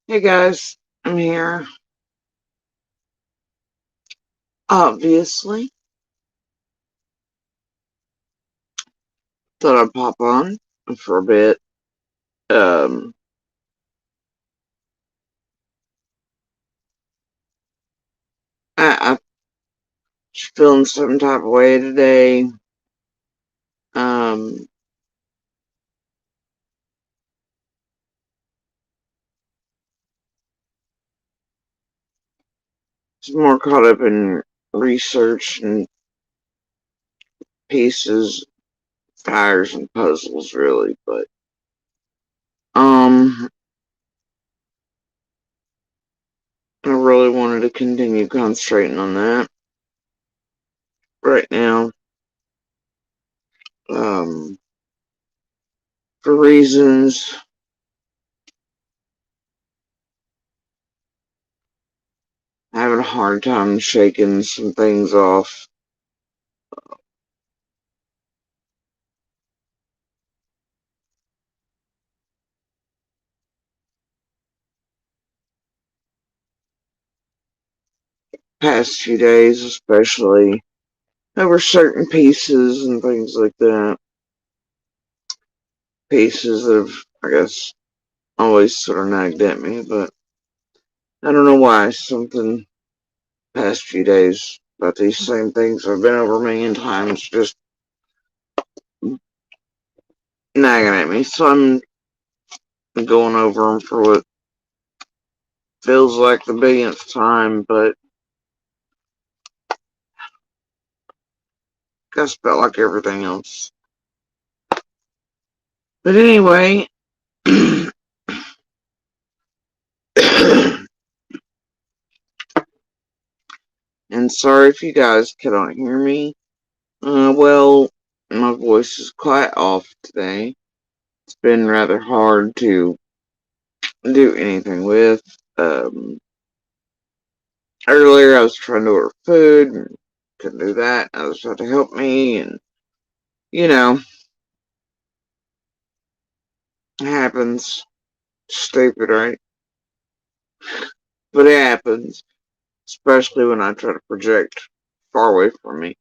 Hey guys, I'm here. Obviously, thought I'd pop on for a bit. Um, I just feeling some type of way today. Um, just more caught up in research and pieces, tires and puzzles, really. But um, I really wanted to continue concentrating on that right now. Um, for reasons having a hard time shaking some things off. Past few days, especially over certain pieces and things like that. Pieces that have, I guess, always sort of nagged at me, but I don't know why. Something past few days about these same things have been over a million times, just nagging at me. So I'm going over them for what feels like the billionth time, but I guess felt like everything else. But anyway, and sorry if you guys cannot hear me. Well, my voice is quite off today. It's been rather hard to do anything with. Um, Earlier, I was trying to order food and couldn't do that. Others had to help me, and you know, it happens. Stupid, right? But it happens, especially when I try to project far away from me.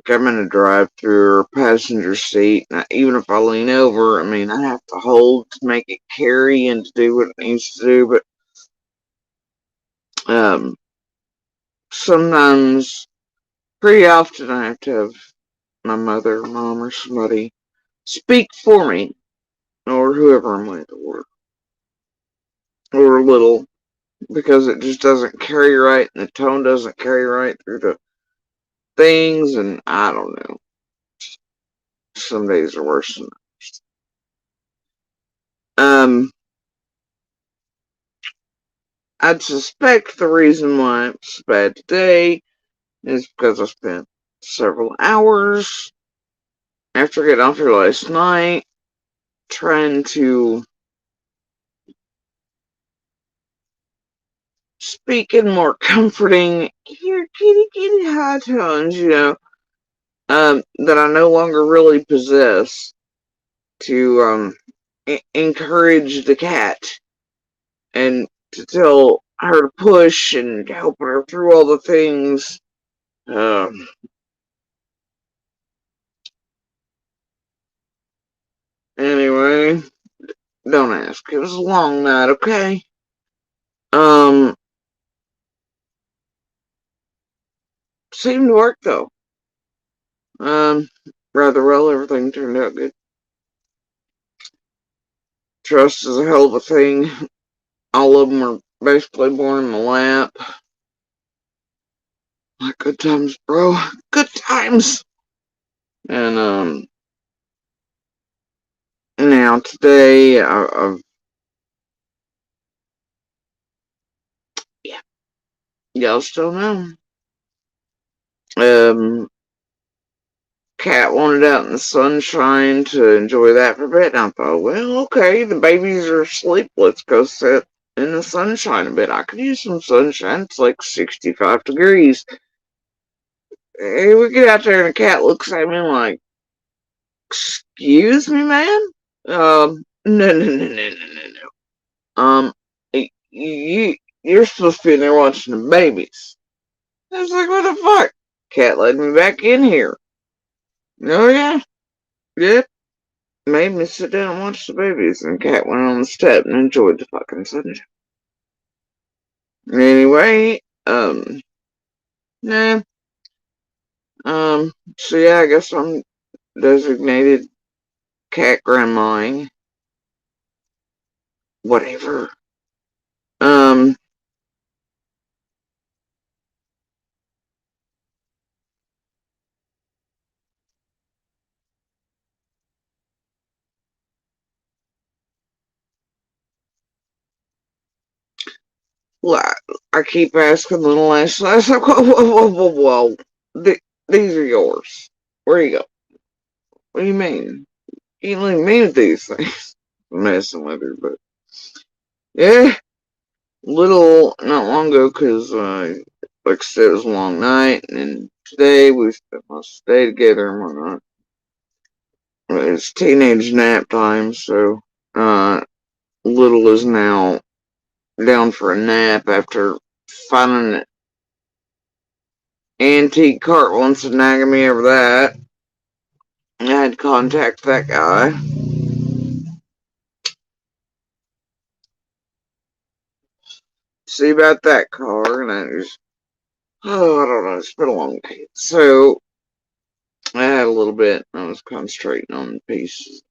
Like I'm in a drive-through or passenger seat, and even if I lean over, I mean, I have to hold to make it carry and to do what it needs to do. But sometimes, pretty often, I have to have my mother, mom, or somebody speak for me, or whoever I'm with, or little, because it just doesn't carry right, and the tone doesn't carry right through the things, and I don't know. Some days are worse than others. I'd suspect the reason why it's bad today is because I spent several hours after getting off here last night trying to speak in more comforting, here, kitty, kitty, high tones, that I no longer really possess to encourage the cat and to tell her to push and help her through all the things. Um, anyway, don't ask. It was a long night, okay? Um, Seemed to work though. Um, Rather well. Everything turned out good. Trust is a hell of a thing. All of them were basically born in my lap. Like good times, bro. Good times. And now today, I've yeah, y'all still know. Um, Cat wanted out in the sunshine to enjoy that for a bit. And I thought, well, okay, the babies are asleep. Let's go sit in the sunshine a bit. I could use some sunshine. It's like 65 degrees. Hey, we get out there and the cat looks at me like, excuse me, man? No, no, no, no, no, no, no. You're supposed to be in there watching the babies. I was like, what the fuck? Cat let me back in here. Oh yeah, yep. Made me sit down and watch the babies, and Cat went on the step and enjoyed the fucking sunshine. Anyway, nah, so yeah, I guess I'm designated cat grandma, whatever. Um, I keep asking little Ashley. I was like, whoa, whoa, whoa, whoa, whoa. These are yours. Where you go? What do you mean? You can't leave me with these things. I'm messing with her, but yeah, little not long ago, because like I said, it was a long night, and then today we spent most of the day together and whatnot. It's teenage nap time, so little is now down for a nap after finding an antique cart once and nagging me over that. I had to contact that guy. See about that car, and I just, oh, I don't know, it's been a long day. So, I had a little bit, I was concentrating on the pieces,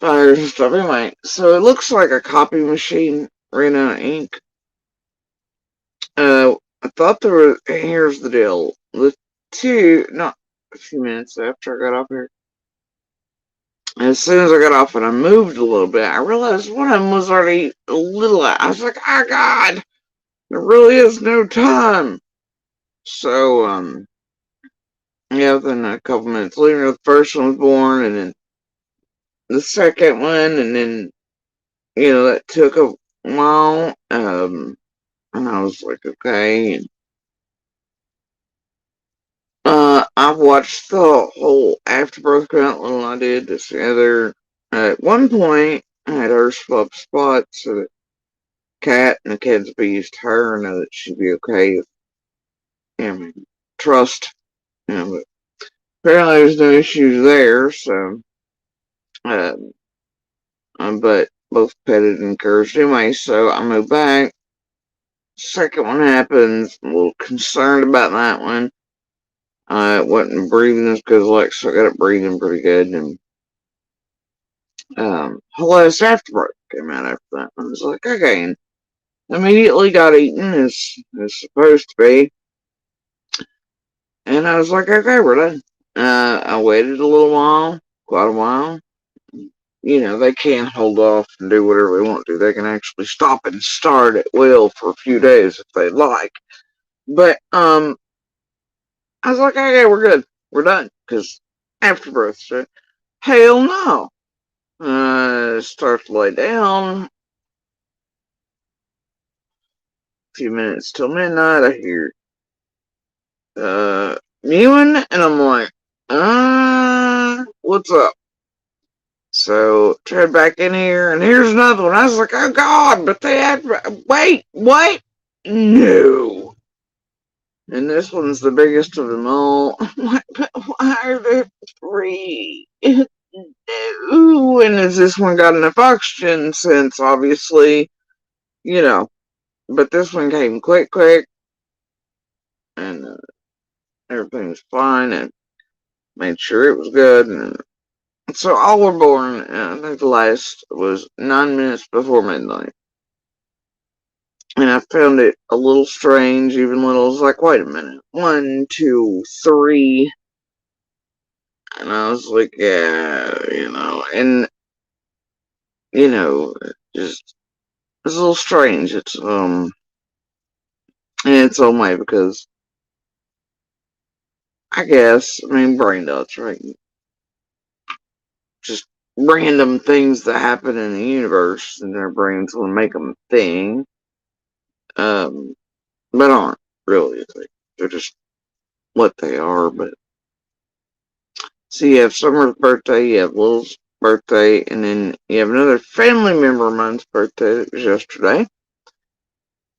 fires and stuff. Anyway, so it looks like a copy machine ran out of ink. I thought there was, here's the deal. Not a few minutes after I got off here, as soon as I got off and I moved a little bit, I realized one of them was already a little out. I was like, oh God, there really is no time. So, yeah, then a couple minutes later, the first one was born, and then the second one, and then, that took a while. And I was like, okay. And, I've watched the whole afterbirth count I did this together. At one point, I had her swap spots so that Cat and the kids abused her, know that she'd be okay. I mean, trust. But apparently there's no issues there, so, uh, but both petted and encouraged anyway, so I moved back. Second one happens, I'm a little concerned about that one. I wasn't breathing as good as Alexa, I got it breathing pretty good, and, Hellas Afterbirth came out after that. I was like, okay, and immediately got eaten as supposed to be, and I was like, okay, we're done. I waited a little while, quite a while. They can't hold off and do whatever they want to. They can actually stop and start at will for a few days if they like. But I was like, okay, we're good, we're done, because afterbirth said, hell no. Start to lay down. A few minutes till midnight, I hear mewing, and I'm like, what's up? So tried back in here, and here's another one. I was like, oh God, but they had, wait, no. And this one's the biggest of them all. I'm like, but why are there three? No. And has this one got enough oxygen since obviously, but this one came quick, and everything was fine, and made sure it was good, and so all were born, and I think the last was 9 minutes before midnight. And I found it a little strange, even little. I was like, wait a minute. 1, 2, 3. And I was like, yeah, and, just, it's a little strange. And it's on my, because, I guess, brain dots, right? Just random things that happen in the universe, and their brains will make them think. But aren't really. They're just what they are. But so you have Summer's birthday, you have Little's birthday, and then you have another family member of mine's birthday that was yesterday.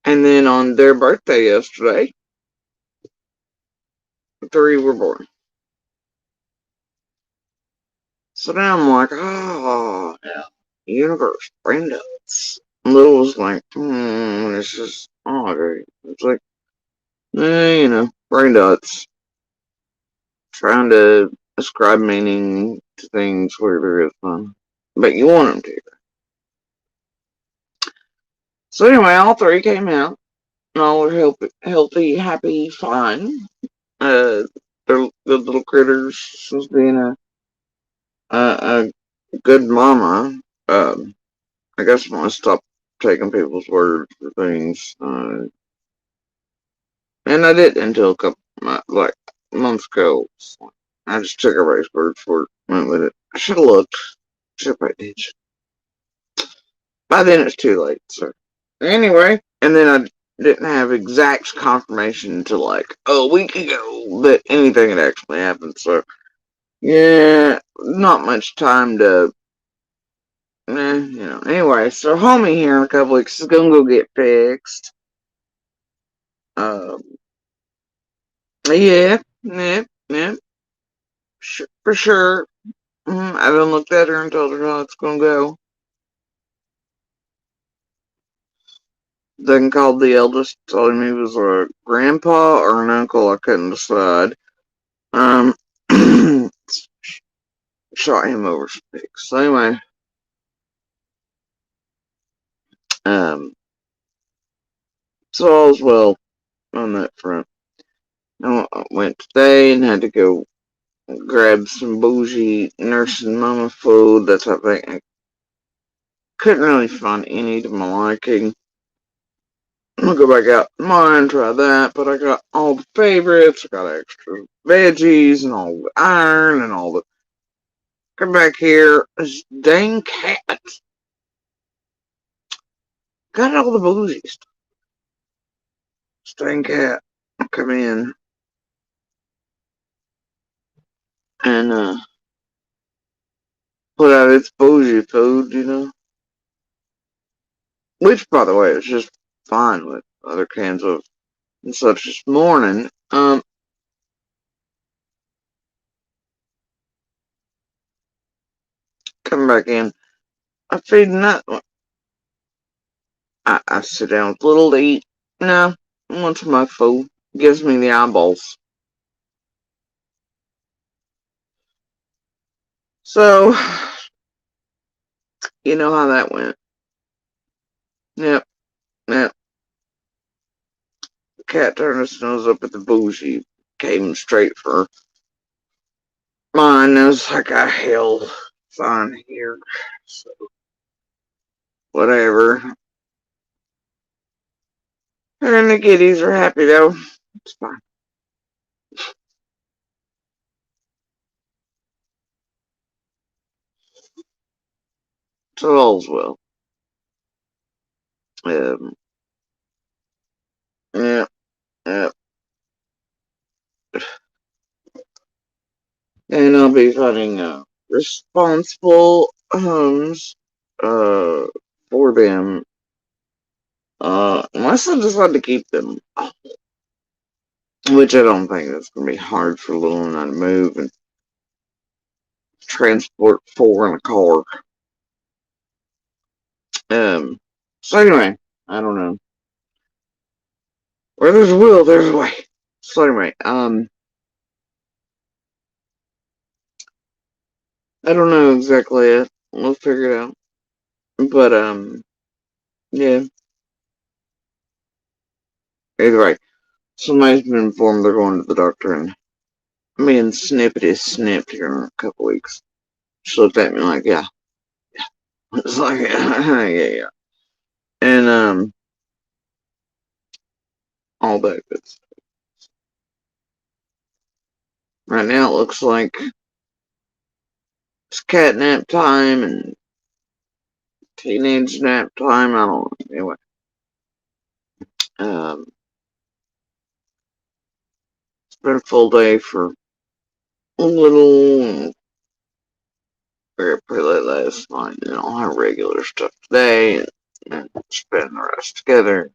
And then on their birthday yesterday, 3 were born. So now I'm like, oh, yeah, universe, brain nuts. Little was like, it's just, oh, it's like, brain nuts. Trying to ascribe meaning to things where there is none. But you want them to. So anyway, all 3 came out. And all were healthy, happy, fine. They're good little critters. She's being a good mama. I guess I'm gonna stop taking people's word for things. And I did until a couple, like, months ago. So I just took everybody's word for it. Went with it. I should have looked. Should have paid attention. By then it's too late. So anyway, and then I didn't have exact confirmation until like a week ago that anything had actually happened. So yeah, not much time to. Anyway, so homie here in a couple weeks is gonna go get fixed. Um, yeah, for sure. I haven't looked at her and told her how it's gonna go. Then called the eldest, told him he was a grandpa or an uncle. I couldn't decide. Um, shot him over some pigs. So anyway, um, so all's well on that front. I went today and had to go grab some bougie nursing mama food. That type of thing. I couldn't really find any to my liking. I'll go back out tomorrow and try that, but I got all the favorites. I got extra veggies and all the iron and all the. Come back here. This dang cat got all the bougie stuff. This dang cat come in and put out its bougie food. Which, by the way, is just fine with other cans of and such this morning. Come back in. I'm feeding that one. I sit down with little to eat. No, wants my food. Gives me the eyeballs. So, you know how that went. Yep, yep. The cat turned his nose up at the bougie. Came straight for mine. I was like, I hell fine here. So, whatever. And the kitties are happy though. It's fine. So all's well. Um, yeah, yeah. And I'll be finding responsible homes for them. Unless I decide to keep them, which I don't think that's going to be hard for Lil and I to move and transport 4 in a car. Um, so anyway, I don't know. Where there's a will, there's a way. So anyway, I don't know exactly yet. We'll figure it out. But yeah. Either way, somebody's been informed they're going to the doctor, and me and Snippet is snipped here in a couple weeks. She looked at me like, yeah. It's like, yeah. And all that good stuff. Right now it looks like it's catnap time and teenage nap time. I don't know. Anyway, um, it's been a full day for little. we got pretty late last night, and I'll have regular stuff today, and spend the rest together.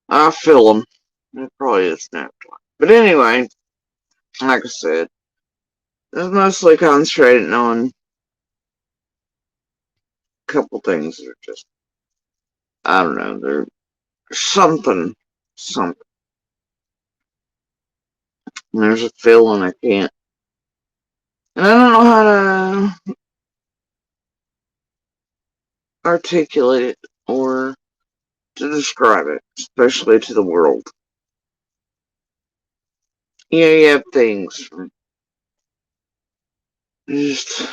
I feel them. It probably is nap time. But anyway, like I said, it's mostly concentrating on a couple things that are just, I don't know, they're something. And there's a feeling I can't, and I don't know how to articulate it or to describe it, especially to the world. You have things from just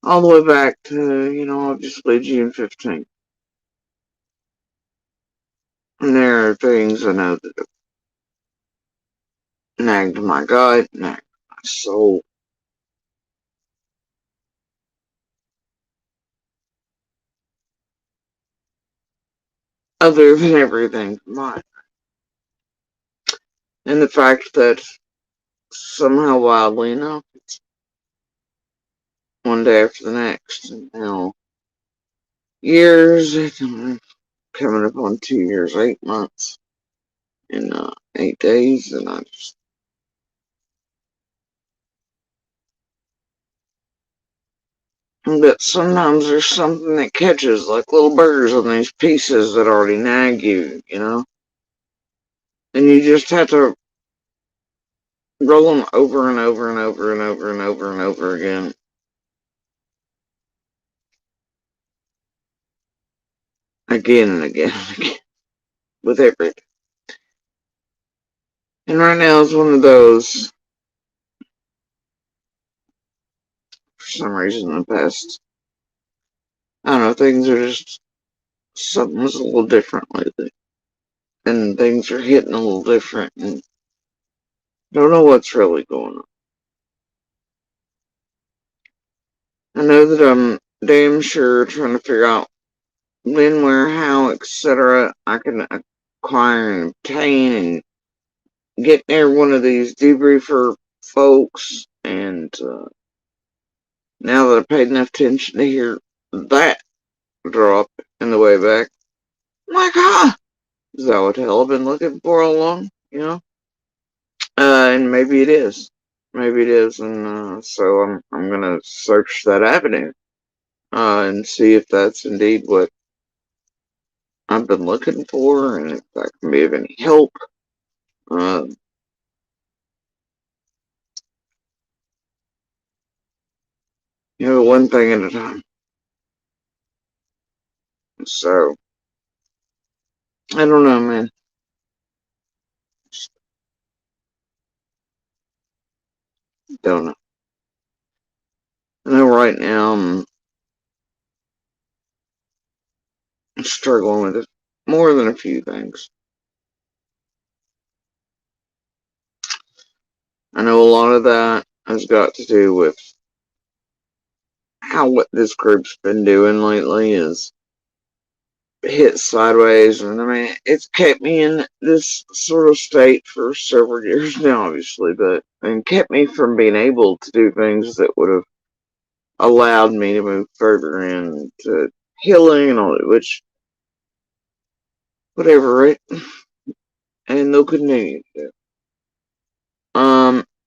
all the way back to, obviously June 15th. And there are things I know that have nagged my gut, nagged my soul. Other than everything mine. And the fact that somehow, wildly enough, it's one day after the next. And now, years, coming up on 2 years, 8 months, and 8 days, and I just. But sometimes there's something that catches, like little burgers on these pieces that already nag you. And you just have to roll them over and over and over and over and over and over again. Again and again and again. With everything. And right now is one of those, for some reason, in the past, I don't know, things are just, something's a little different lately. And things are hitting a little different, and don't know what's really going on. I know that I'm damn sure trying to figure out when, where, how, etc. I can acquire and obtain and get near one of these debriefer folks. And now that I paid enough attention to hear that drop in the way back, I'm like, is that what the hell I've been looking for all along? And maybe it is. Maybe it is. And so I'm going to search that avenue and see if that's indeed what I've been looking for, and if that can be of any help. Uh, one thing at a time. So, I don't know, man. Don't know. I know right now I'm struggling with it more than a few things. I know a lot of that has got to do with how what this group's been doing lately is hit sideways, and I mean, it's kept me in this sort of state for several years now, obviously, and kept me from being able to do things that would have allowed me to move further into healing and all that, which, whatever, right? And they'll continue to.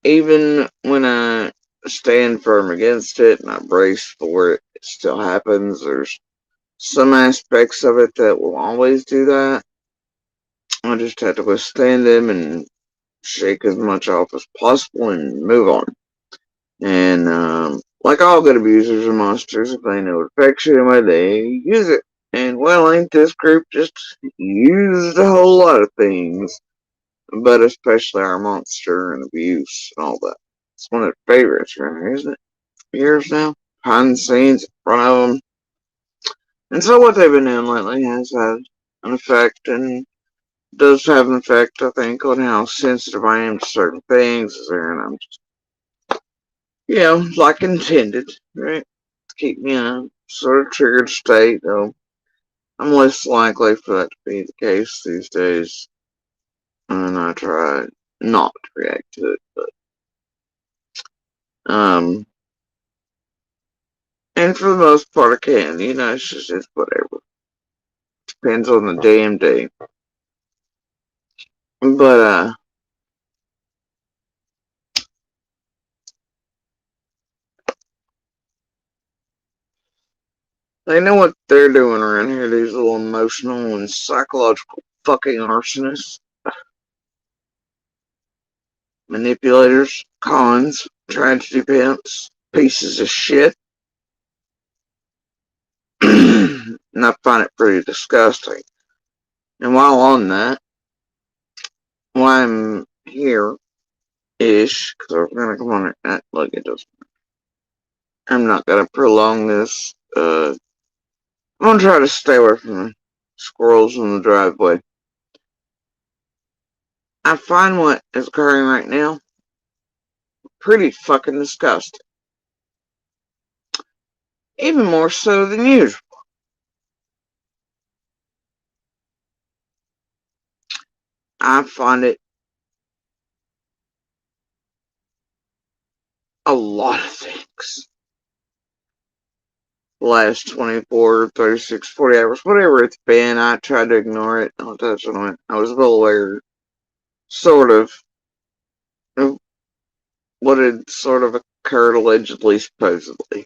Even when I stand firm against it and I brace for it, it still happens. There's some aspects of it that will always do that. I just have to withstand them and shake as much off as possible and move on. And like all good abusers and monsters, if they know it affects you anyway, they use it. And well, ain't this group just used a whole lot of things, but especially our monster and abuse and all that. It's one of their favorites around here, isn't it? Years now, behind the scenes, in front of them. And so what they've been doing lately has had an effect, and does have an effect, I think, on how sensitive I am to certain things. And I'm just, like intended, right? To keep me in a sort of triggered state, though I'm less likely for that to be the case these days. and I try not to react to it, but and for the most part I can, it's just whatever. Depends on the damn day. But they know what they're doing around here, these little emotional and psychological fucking arsonists. Manipulators, cons, tragedy pimps, pieces of shit. And I find it pretty disgusting. And while on that, while I'm here ish, because I'm gonna come on and look at this. I'm not gonna prolong this. I'm gonna try to stay away from the squirrels in the driveway. I find what is occurring right now pretty fucking disgusting. Even more so than usual. I find it a lot of things. The last 24, 36, 40 hours, whatever it's been, I tried to ignore it. Don't touch on it. I was well aware, sort of what had sort of occurred allegedly, supposedly.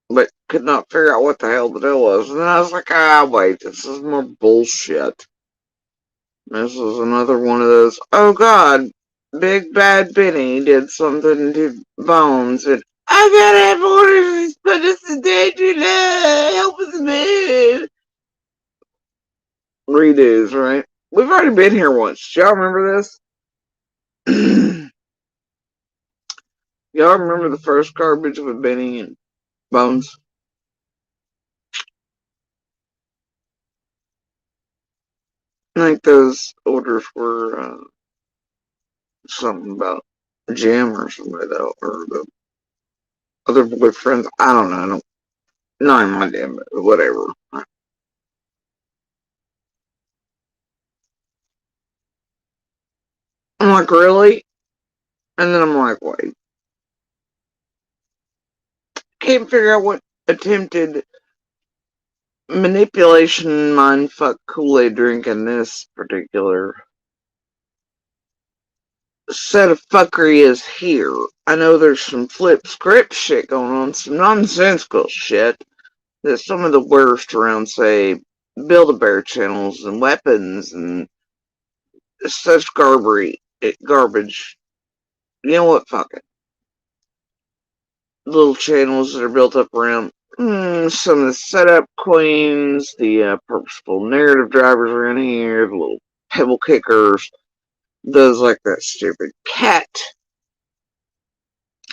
But could not figure out what the hell the deal was. And then I was like, wait, this is more bullshit. This was another one of those, oh god, Big Bad Benny did something to Bones, and I gotta have orders, but this is dangerous, help us move. Redos, right? We've already been here once. Do y'all remember this? Y'all remember the first garbage with Benny and Bones? I think those orders were something about Jim or somebody that, or the other boyfriends. I don't know. I don't. Not in my damn. Whatever. I'm like, really? And then I'm like, wait. Can't figure out what attempted manipulation, mindfuck, Kool-Aid drink in this particular set of fuckery is here. I know there's some flip script shit going on, some nonsensical shit that some of the worst around, say, Build-A-Bear channels and weapons and such garbage. You know what? Fuck it. Little channels that are built up around some of the setup queens, the purposeful narrative drivers around here, the little pebble kickers, those like that stupid cat,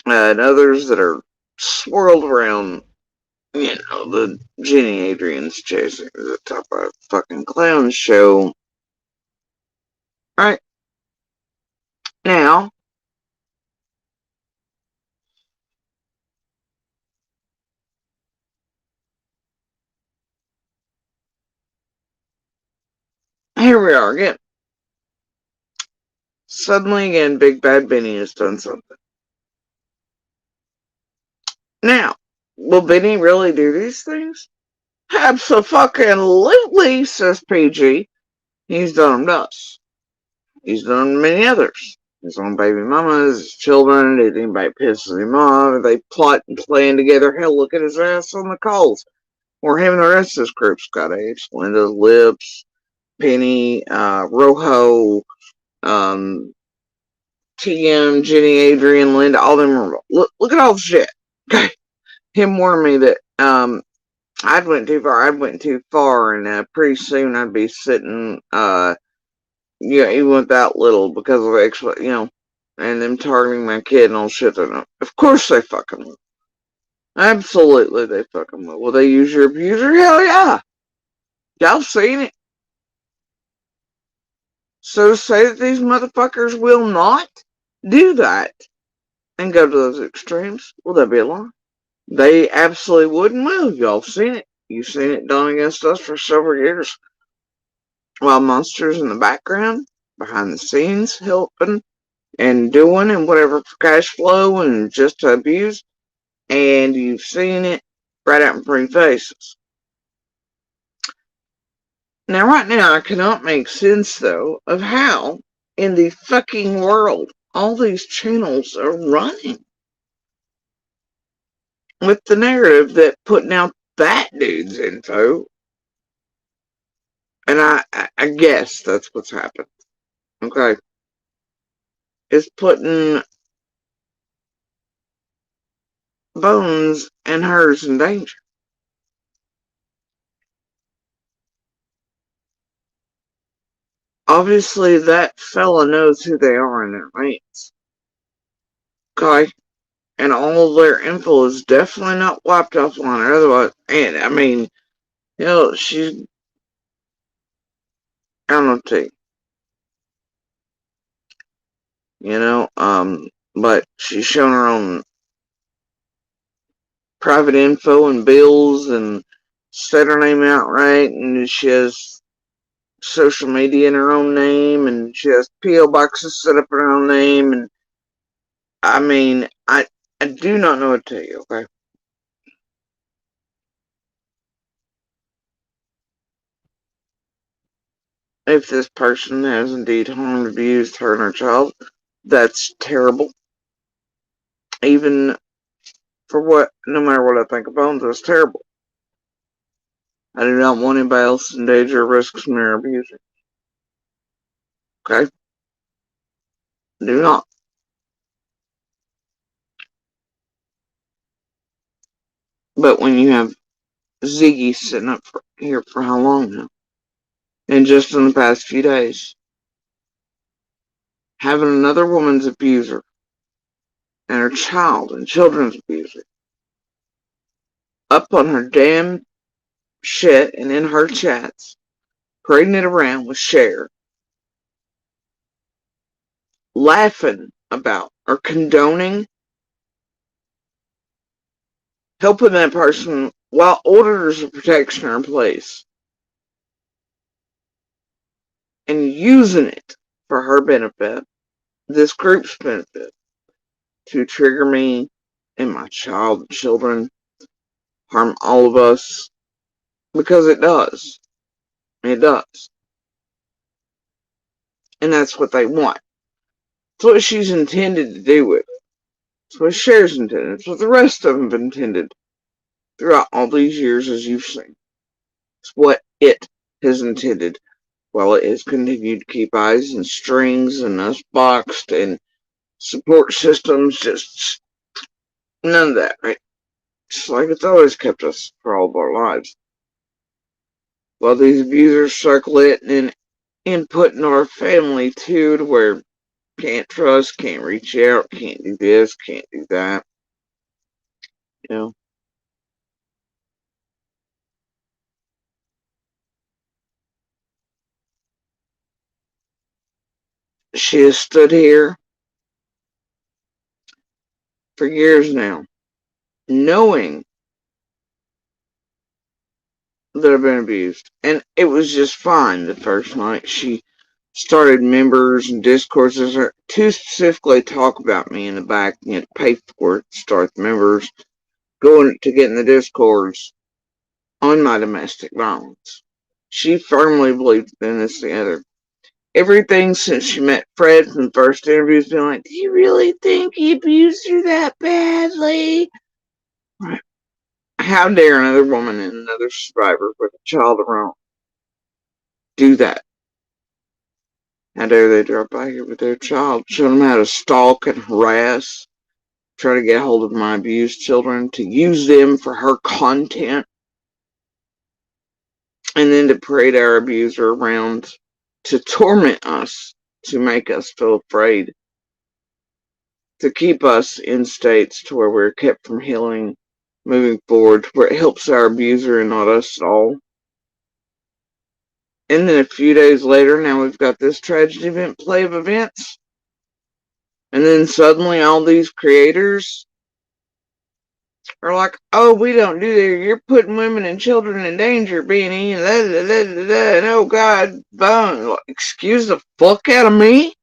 and others that are swirled around, the Jenny Adrian's chasing the top of a fucking clown show. Right now, here we are again. Suddenly again, Big Bad Benny has done something. Now, will Benny really do these things? Absolutely, says PG. He's done them to us. He's done many others. His own baby mamas, his children, if anybody pisses him off, they plot and plan together. Hell, look at his ass on the calls. Or him and the rest of this group's got H. Linda, Lips, Penny, Rojo, TM, Jenny, Adrian, Linda, all them. Look at all the shit. Okay. Him warned me that I'd went too far. And pretty soon I'd be sitting, even without little because of extra, and them targeting my kid and all shit. Of course they fucking will. Absolutely, they fucking will. Will they use your abuser? Hell yeah. Y'all seen it. So to say that these motherfuckers will not do that and go to those extremes, will that be a lie? They absolutely wouldn't move. Y'all seen it. You've seen it done against us for several years. While monsters in the background, behind the scenes helping and doing and whatever for cash flow and just to abuse. And you've seen it right out in front of your faces. Now, right now, I cannot make sense, though, of how in the fucking world all these channels are running with the narrative that putting out that dude's info. And I guess that's what's happened. Okay. Is putting Bones and hers in danger. Obviously, that fella knows who they are in their ranks. Okay. And all of their info is definitely not wiped offline or otherwise. And I mean, she's, I don't know, but she's shown her own private info and bills and said her name outright, and she has social media in her own name, and she has P.O. boxes set up in her own name, and I mean, I do not know what to tell you, okay? If this person has indeed harmed, abused, hurt her child, that's terrible. Even no matter what I think of Bones, that's terrible. I do not want anybody else in danger or risk from their abuser. Okay? Do not. But when you have Ziggy sitting up here for how long now? And just in the past few days, having another woman's abuser and her child and children's abuser up on her damn shit and in her chats, parading it around with Cher, laughing about or condoning helping that person while orders of protection are in place and using it for her benefit, this group's benefit, to trigger me and my child and children, harm all of us, because it does. It does. And that's what they want. It's what she's intended to do with it. It's what Cher's intended. It's what the rest of them have intended throughout all these years, as you've seen. It's what it has intended while it has continued to keep eyes and strings and us boxed and support systems, just none of that, right? Just like it's always kept us for all of our lives. While these abusers circle it and input in our family too, to where can't trust, can't reach out, can't do this, can't do that. You know. She has stood here for years now, knowing that I've been abused. And it was just fine the first night. She started members and discourses to specifically talk about me in the back and pay for it, start the members, going to get in the discourse on my domestic violence. She firmly believed in this together. Everything since she met Fred from the first interview has been like, do you really think he abused her that badly? Right. How dare another woman and another survivor with a child of her own do that? How dare they drop by here with their child, show them how to stalk and harass, try to get hold of my abused children, to use them for her content, and then to parade our abuser around to torment us, to make us feel afraid, to keep us in states to where we're kept from healing, moving forward, where it helps our abuser and not us at all. And then a few days later, now we've got this tragic event play of events. And then suddenly all these creators Or like, oh, we don't do that. You're putting women and children in danger, being in, and oh God, bone. Excuse the fuck out of me?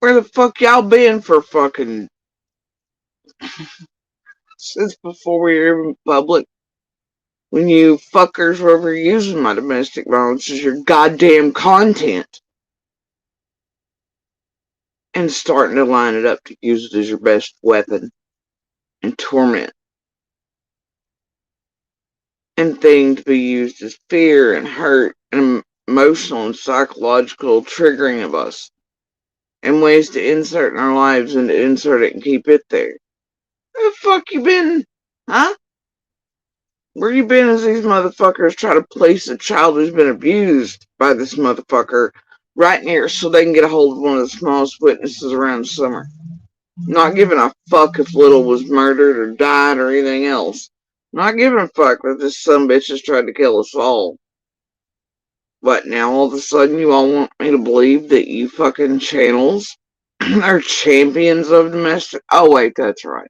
Where the fuck y'all been for fucking since before we were even public? When you fuckers were ever using my domestic violence as your goddamn content and starting to line it up to use it as your best weapon and torment and thing to be used as fear and hurt and emotional and psychological triggering of us and ways to insert in our lives and to insert it and keep it there. Where the fuck you been? Huh? Where you been as these motherfuckers try to place a child who's been abused by this motherfucker right near so they can get a hold of one of the smallest witnesses around the summer? Not giving a fuck if Little was murdered or died or anything else. Not giving a fuck that this sumbitch has tried to kill us all. But now all of a sudden you all want me to believe that you fucking channels are champions of domestic. Oh wait, that's right.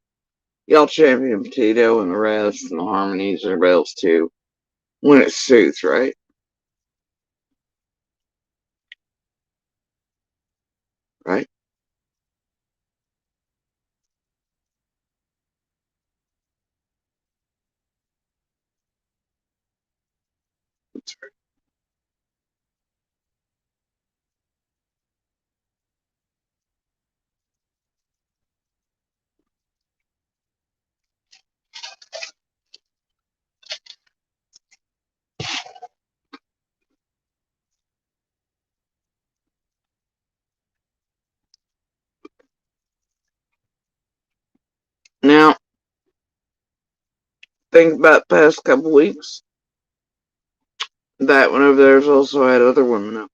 Y'all champion Petito and the rest and the Harmonies and everybody else too. When it suits, right? Right? That's right. Now, think about the past couple weeks. That one over there's also had other women up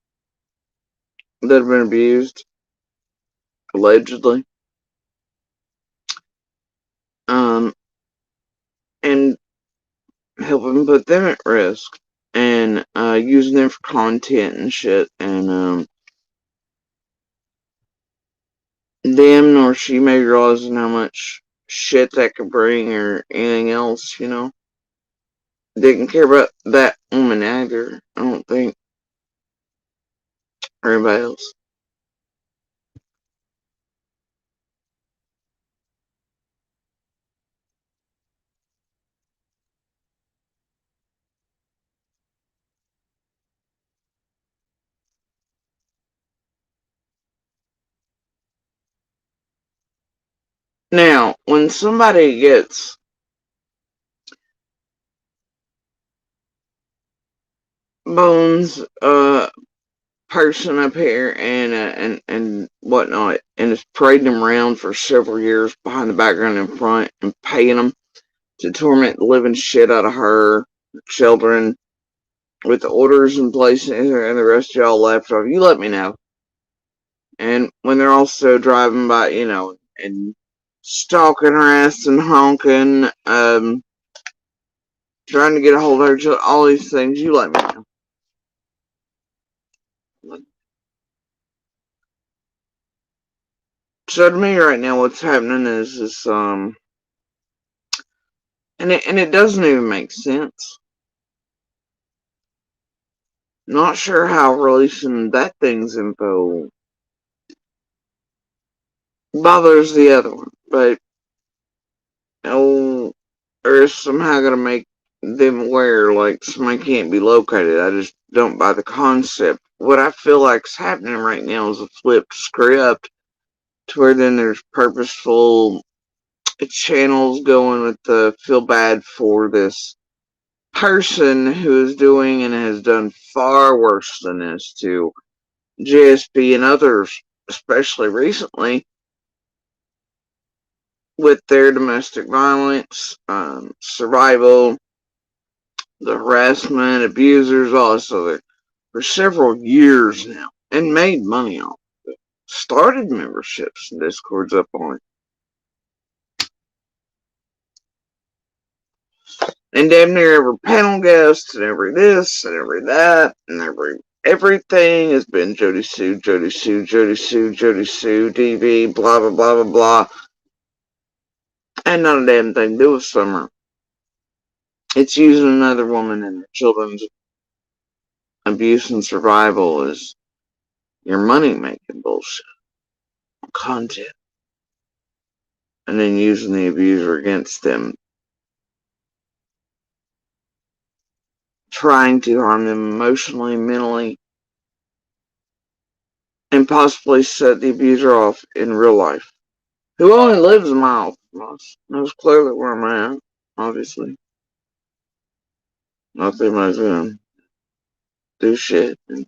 that have been abused, allegedly. Um, and helping put them at risk and using them for content and shit and them nor she may realizing how much shit that could bring or anything else, didn't care about that woman either, I don't think, or anybody else. Now when somebody gets Bones person up here and whatnot, and is parading them around for several years behind the background in front and paying them to torment the living shit out of her children with the orders in place and the rest of y'all left off. You let me know. And when they're also driving by, and stalking her ass and honking, trying to get a hold of her children, all these things, you let me know. So to me right now, what's happening is this, and it doesn't even make sense. Not sure how releasing that thing's info bothers the other one, but oh, or is somehow gonna make them aware like somebody can't be located. I just don't buy the concept. What I feel like's happening right now is a flipped script to where then there's purposeful channels going with the feel bad for this person who is doing and has done far worse than this to JSP and others, especially recently, with their domestic violence, survival, the harassment, abusers, all this other, for several years now, and made money off it. Started memberships and discords up on it. And damn near every panel guest and every this and every that and everything has been Jody Sue, Jody Sue, Jody Sue, Jody Sue, DV, blah blah blah blah blah. And not a damn thing to do with Summer. It's using another woman and her children's abuse and survival as your money making bullshit content. And then using the abuser against them. Trying to harm them emotionally, mentally, and possibly set the abuser off in real life. Who only lives a mile from us. Knows clearly where I'm at, obviously. Not that anybody's gonna do shit. And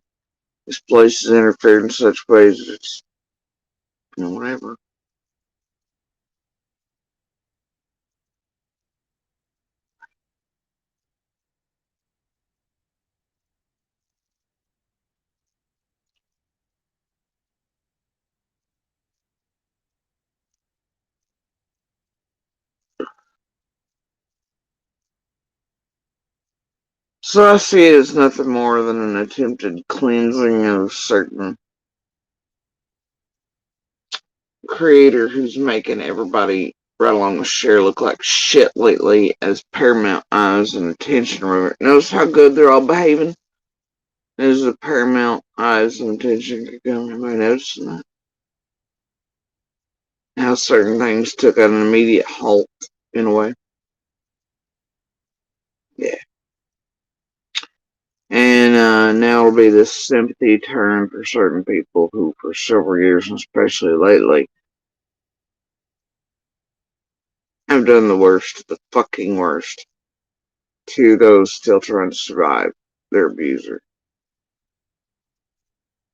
this place is interfered in such ways that it's, whatever. So I see it as nothing more than an attempted cleansing of certain creator who's making everybody right along with Cher look like shit lately as Paramount eyes and attention. Notice how good they're all behaving? As the Paramount eyes and attention could come. Anybody noticing that? How certain things took an immediate halt in a way. Yeah. And now it'll be this sympathy turn for certain people who, for several years, and especially lately, have done the worst, the fucking worst, to those still trying to survive their abuser.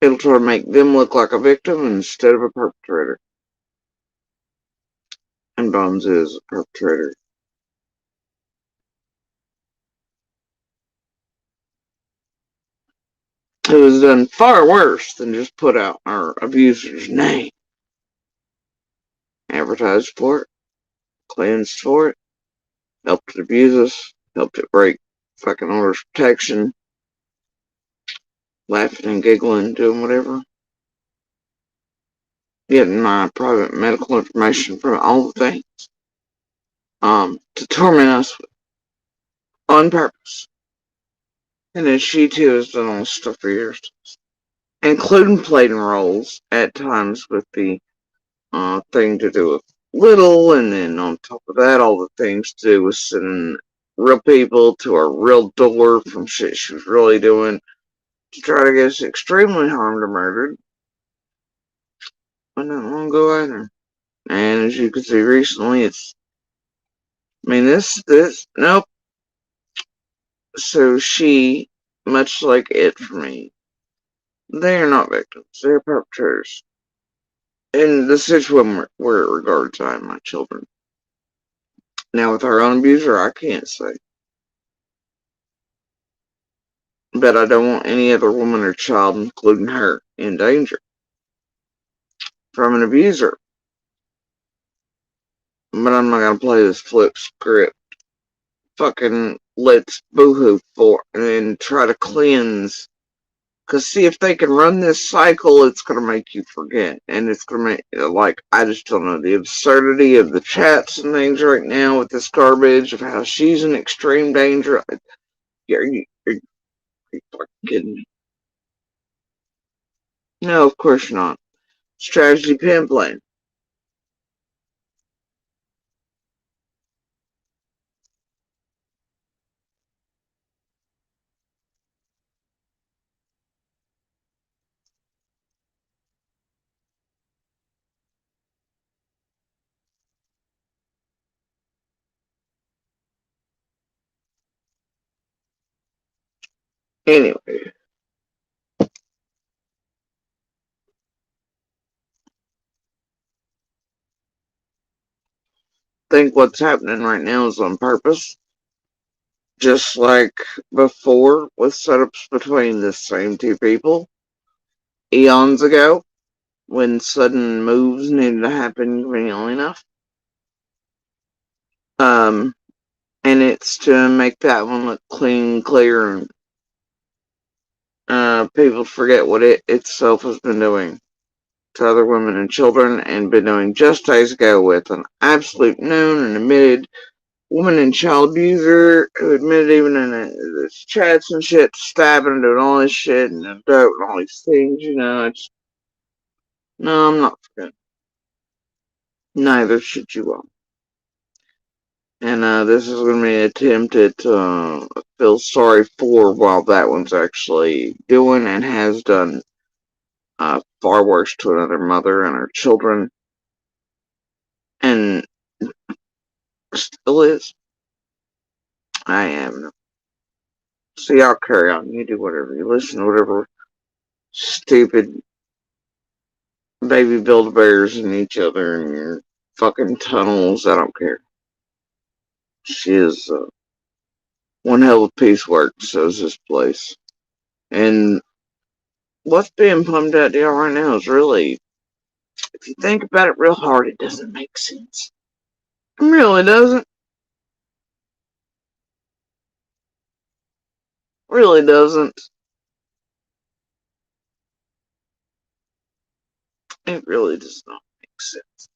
It'll try to make them look like a victim instead of a perpetrator. And Bones is a perpetrator. It was done far worse than just put out our abuser's name. Advertised for it, cleansed for it, helped it abuse us, helped it break fucking orders of protection, laughing and giggling, doing whatever. Getting my private medical information from all the things. To torment us on purpose. And then she too has done all this stuff for years. Including playing roles at times with the thing to do with Little, and then on top of that, all the things to do with sending real people to our real door from shit she was really doing to try to get us extremely harmed or murdered. But not long ago either. And as you can see recently, nope. So she, much like it for me, they are not victims, they're perpetrators. In the situation where it regards I and my children. Now, with our own abuser, I can't say. But I don't want any other woman or child, including her, in danger from an abuser. But I'm not gonna play this flip script. Fucking let's boohoo for and then try to cleanse. Cause see, if they can run this cycle, it's gonna make you forget, and it's gonna make I just don't know the absurdity of the chats and things right now with this garbage of how she's in extreme danger. Are you fucking kidding me? No, of course not. Strategy pen playing. Anyway, I think what's happening right now is on purpose. Just like before with setups between the same two people eons ago when sudden moves needed to happen conveniently enough. Um, and it's to make that one look clean, clear, and people forget what it itself has been doing to other women and children, and been doing just days ago with an absolute known and admitted woman and child abuser who admitted even in his chats and shit, stabbing and doing all this shit and dope and all these things, it's, no, I'm not forgetting. Neither should you all. And this is going to be an attempt at feel sorry for while that one's actually doing and has done far worse to another mother and her children, and still is. I am. So y'all carry on. You do whatever. You listen to whatever stupid baby Build-A-Bears and each other in your fucking tunnels. I don't care. She is one hell of a piece of work. So is this place. And what's being pumped out there right now is really, if you think about it real hard, it doesn't make sense. It really doesn't. Really doesn't. It really does not make sense.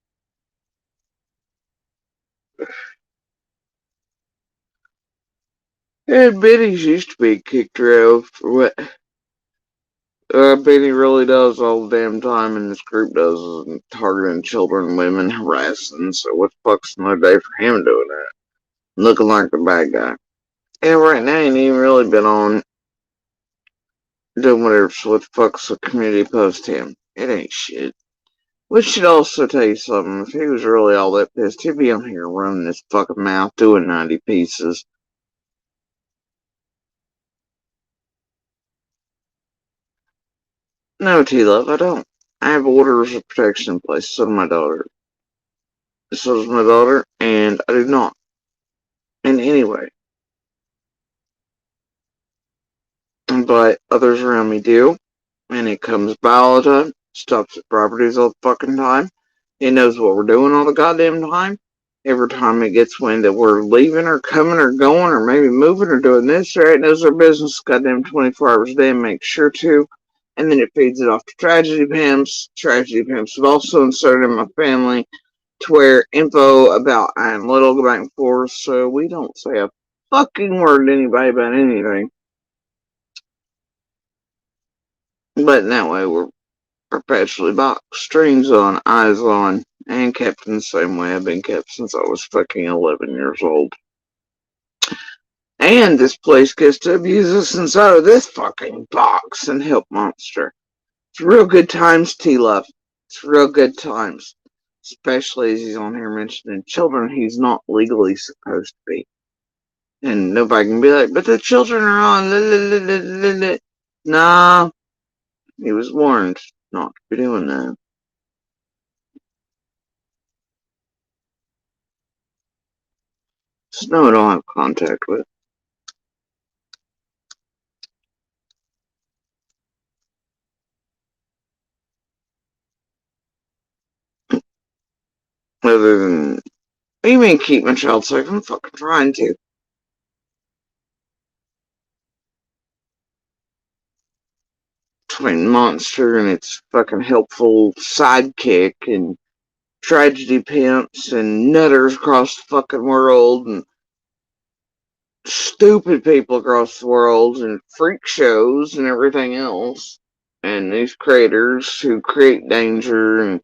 And Benny's used to be kicked out for what Benny really does all the damn time, and this group does is targeting children, women, harassing. So what the fuck's another day for him doing that? Looking like the bad guy. And right now, he ain't even really been on doing whatever. So what the fuck's the community post him? It ain't shit. Which should also tell you something. If he was really all that pissed, he'd be on here running his fucking mouth doing 90 pieces. No, T-Love, I don't. I have orders of protection in place. So does my daughter. So does my daughter, and I do not. And anyway, but others around me do. And he comes by all the time, stops at properties all the fucking time. He knows what we're doing all the goddamn time. Every time he gets wind that we're leaving or coming or going or maybe moving or doing this, right? Knows our business goddamn 24 hours a day and makes sure to. And then it feeds it off to tragedy pimps. Tragedy pimps have also inserted in my family to where info about I and Little go back and forth, so we don't say a fucking word to anybody about anything. But in that way, we're perpetually boxed, strings on, eyes on, and kept in the same way I've been kept since I was fucking 11 years old. And this place gets to abuse us inside of this fucking box and help monster. It's real good times, T-Love. It's real good times. Especially as he's on here mentioning children he's not legally supposed to be. And nobody can be like, but the children are on. Nah, he was warned not to be doing that. Snow I don't have contact with. Other than, what do you mean keep my child safe? I'm fucking trying to. Between Monster and its fucking helpful sidekick and tragedy pimps and nutters across the fucking world and stupid people across the world and freak shows and everything else. And these creators who create danger and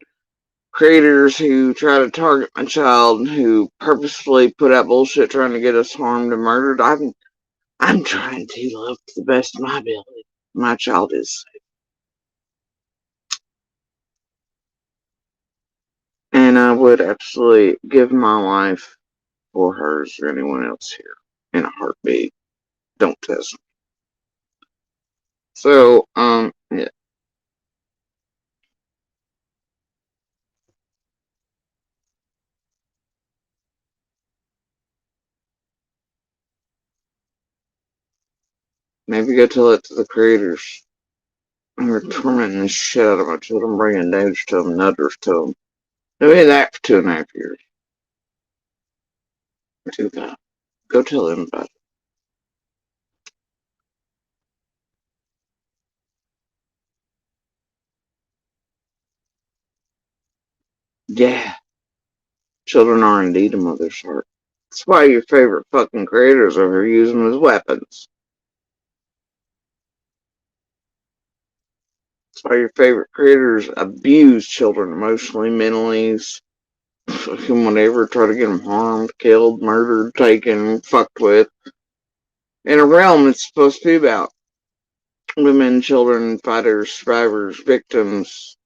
creators who try to target my child and who purposefully put out bullshit trying to get us harmed and murdered. I'm trying to love to the best of my ability. My child is safe. And I would absolutely give my life for hers or anyone else here in a heartbeat. Don't test me. So, yeah. Maybe go tell it to the creators. We're tormenting the shit out of my children, bringing danger to them, nutters to them. They did that for 2.5 years. 2 times. Go tell them about it. Yeah, children are indeed a mother's heart. That's why your favorite fucking creators over here use them as weapons. That's why your favorite creators abuse children emotionally, mentally, fucking whatever, try to get them harmed, killed, murdered, taken, fucked with. In a realm it's supposed to be about women, children, fighters, survivors, victims,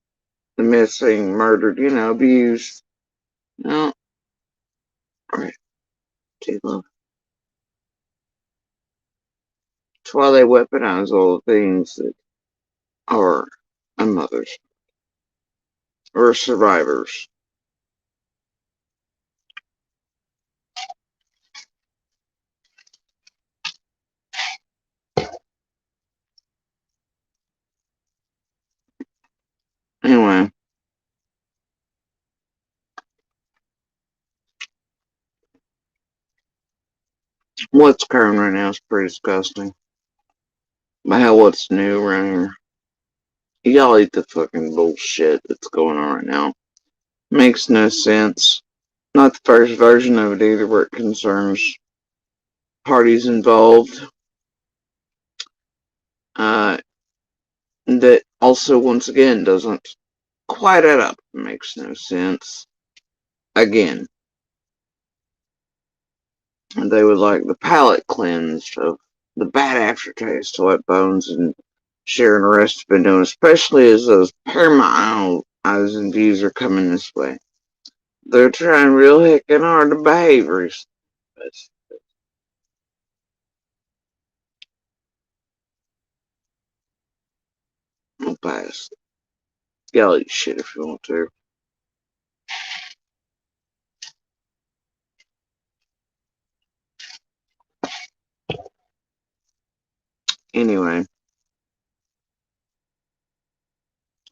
the missing, murdered, abused. No, right, T-Love. That's why they weaponize all the things that are a mother's or survivors. Anyway, what's current right now is pretty disgusting. But hell, what's new around here? Y'all eat the fucking bullshit that's going on right now. Makes no sense. Not the first version of it either, where it concerns parties involved. Uh, that also, once again, doesn't quite add up. Makes no sense. Again, they would like the palate cleansed of the bad aftertaste of what Bones and Sharon and the rest have been doing, especially as those Paramount eyes and views are coming this way. They're trying real heckin' hard to behave recently. I'll pass. Y'all eat shit if you want to. Anyway,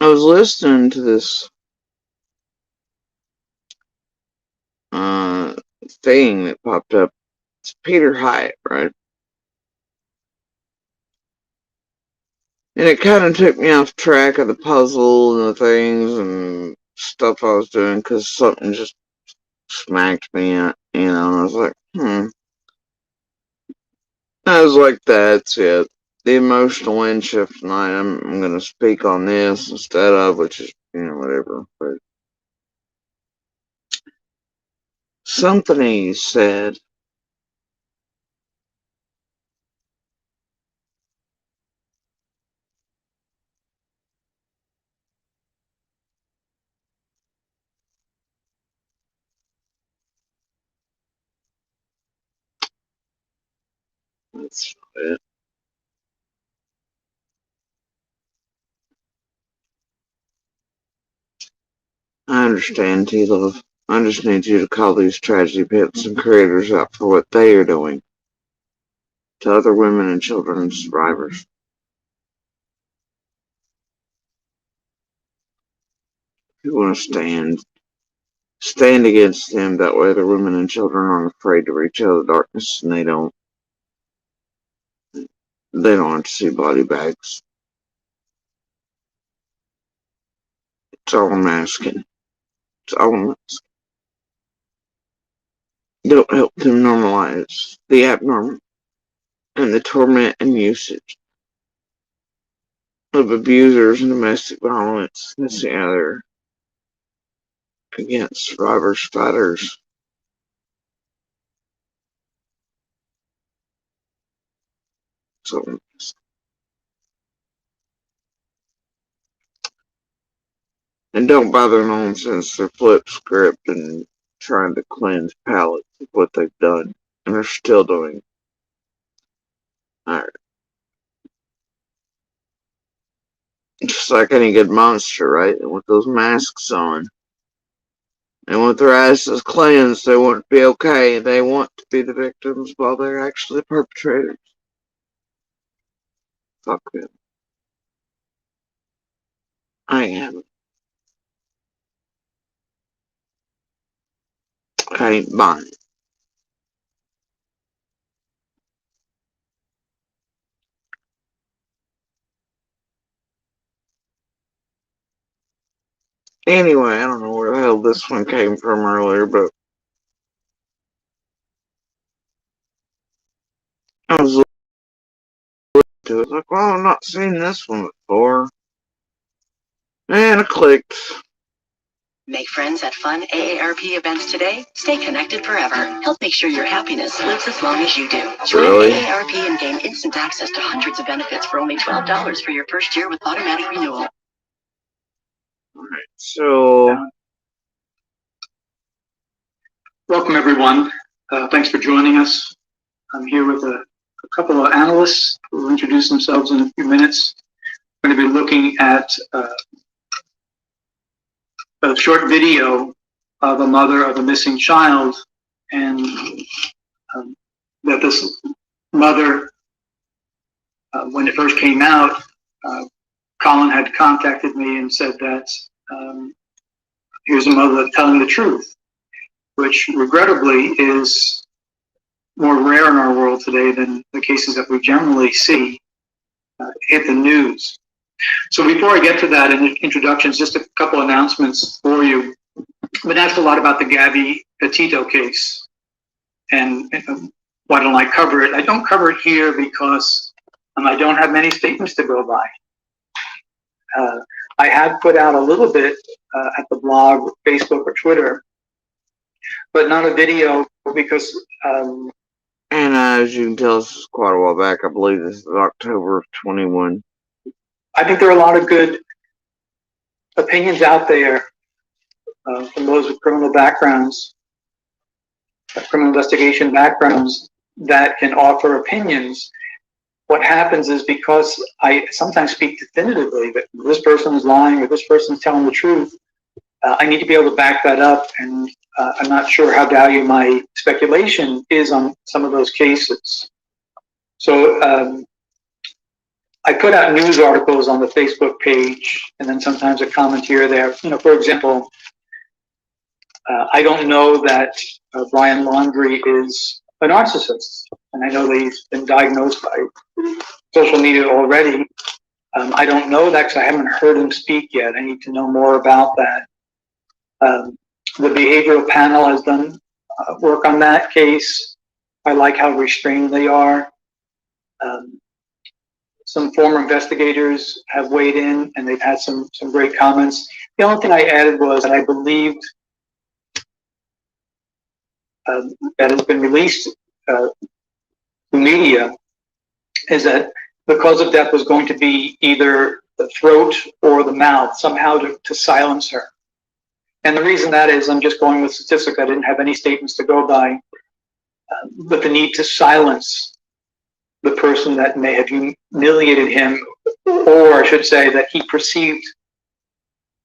I was listening to this uh thing that popped up. It's Peter Hyatt, right? And it kind of took me off track of the puzzle and the things and stuff I was doing because something just smacked me, and I was like, I was like, that's it. The emotional end shift tonight. I'm going to speak on this instead of, which is, whatever. But something he said, that's it. I understand, T-Love. I just need you to call these tragedy pits and creators out for what they are doing to other women and children and survivors. If you want to stand against them. That way the women and children aren't afraid to reach out of the darkness and they don't have to see body bags. It's all I'm asking. It's all I'm asking. Don't help them normalize the abnormal and the torment and usage of abusers and domestic violence and the other against survivors, fighters. So, and don't buy their nonsense, their flip script and trying to cleanse palates of what they've done. And they're still doing. Alright. Just like any good monster, right? And with those masks on. And with their asses cleansed, they want to be okay. They want to be the victims while they're actually perpetrators. Fuck them. I am. I ain't buying it. Anyway, I don't know where the hell this one came from earlier, but I was looking to it. Like, well, I've not seen this one before. And I clicked. Make friends at fun AARP events today. Stay connected forever. Help make sure your happiness lives as long as you do. Join AARP and gain instant access to hundreds of benefits for only $12 for your first year with automatic renewal. Alright, so welcome everyone. Thanks for joining us. I'm here with a couple of analysts who will introduce themselves in a few minutes. I'm going to be looking at a short video of a mother of a missing child, and that this mother, when it first came out, Colin had contacted me and said that here's a mother telling the truth, which regrettably is more rare in our world today than the cases that we generally see hit the news. So before I get to that in introductions, just a couple announcements for you. I've been asked a lot about the Gabby Petito case, and why don't I cover it? I don't cover it here because I don't have many statements to go by. I have put out a little bit at the blog, Facebook, or Twitter, but not a video because and as you can tell, this is quite a while back. I believe this is October of 21. I think there are a lot of good opinions out there from those with criminal backgrounds, criminal investigation backgrounds, that can offer opinions. What happens is, because I sometimes speak definitively that this person is lying or this person is telling the truth, I need to be able to back that up, and I'm not sure how valuable my speculation is on some of those cases. So I put out news articles on the Facebook page, and then sometimes a comment here or there. For example, I don't know that Brian Laundrie is a narcissist, and I know that he's been diagnosed by social media already. I don't know that because I haven't heard him speak yet. I need to know more about that. The behavioral panel has done work on that case. I like how restrained they are. Some former investigators have weighed in, and they've had some great comments. The only thing I added was that I believed that has been released to media is that the cause of death was going to be either the throat or the mouth, somehow to silence her. And the reason that is, I'm just going with statistics. I didn't have any statements to go by, but the need to silence the person that may have humiliated him, or I should say that he perceived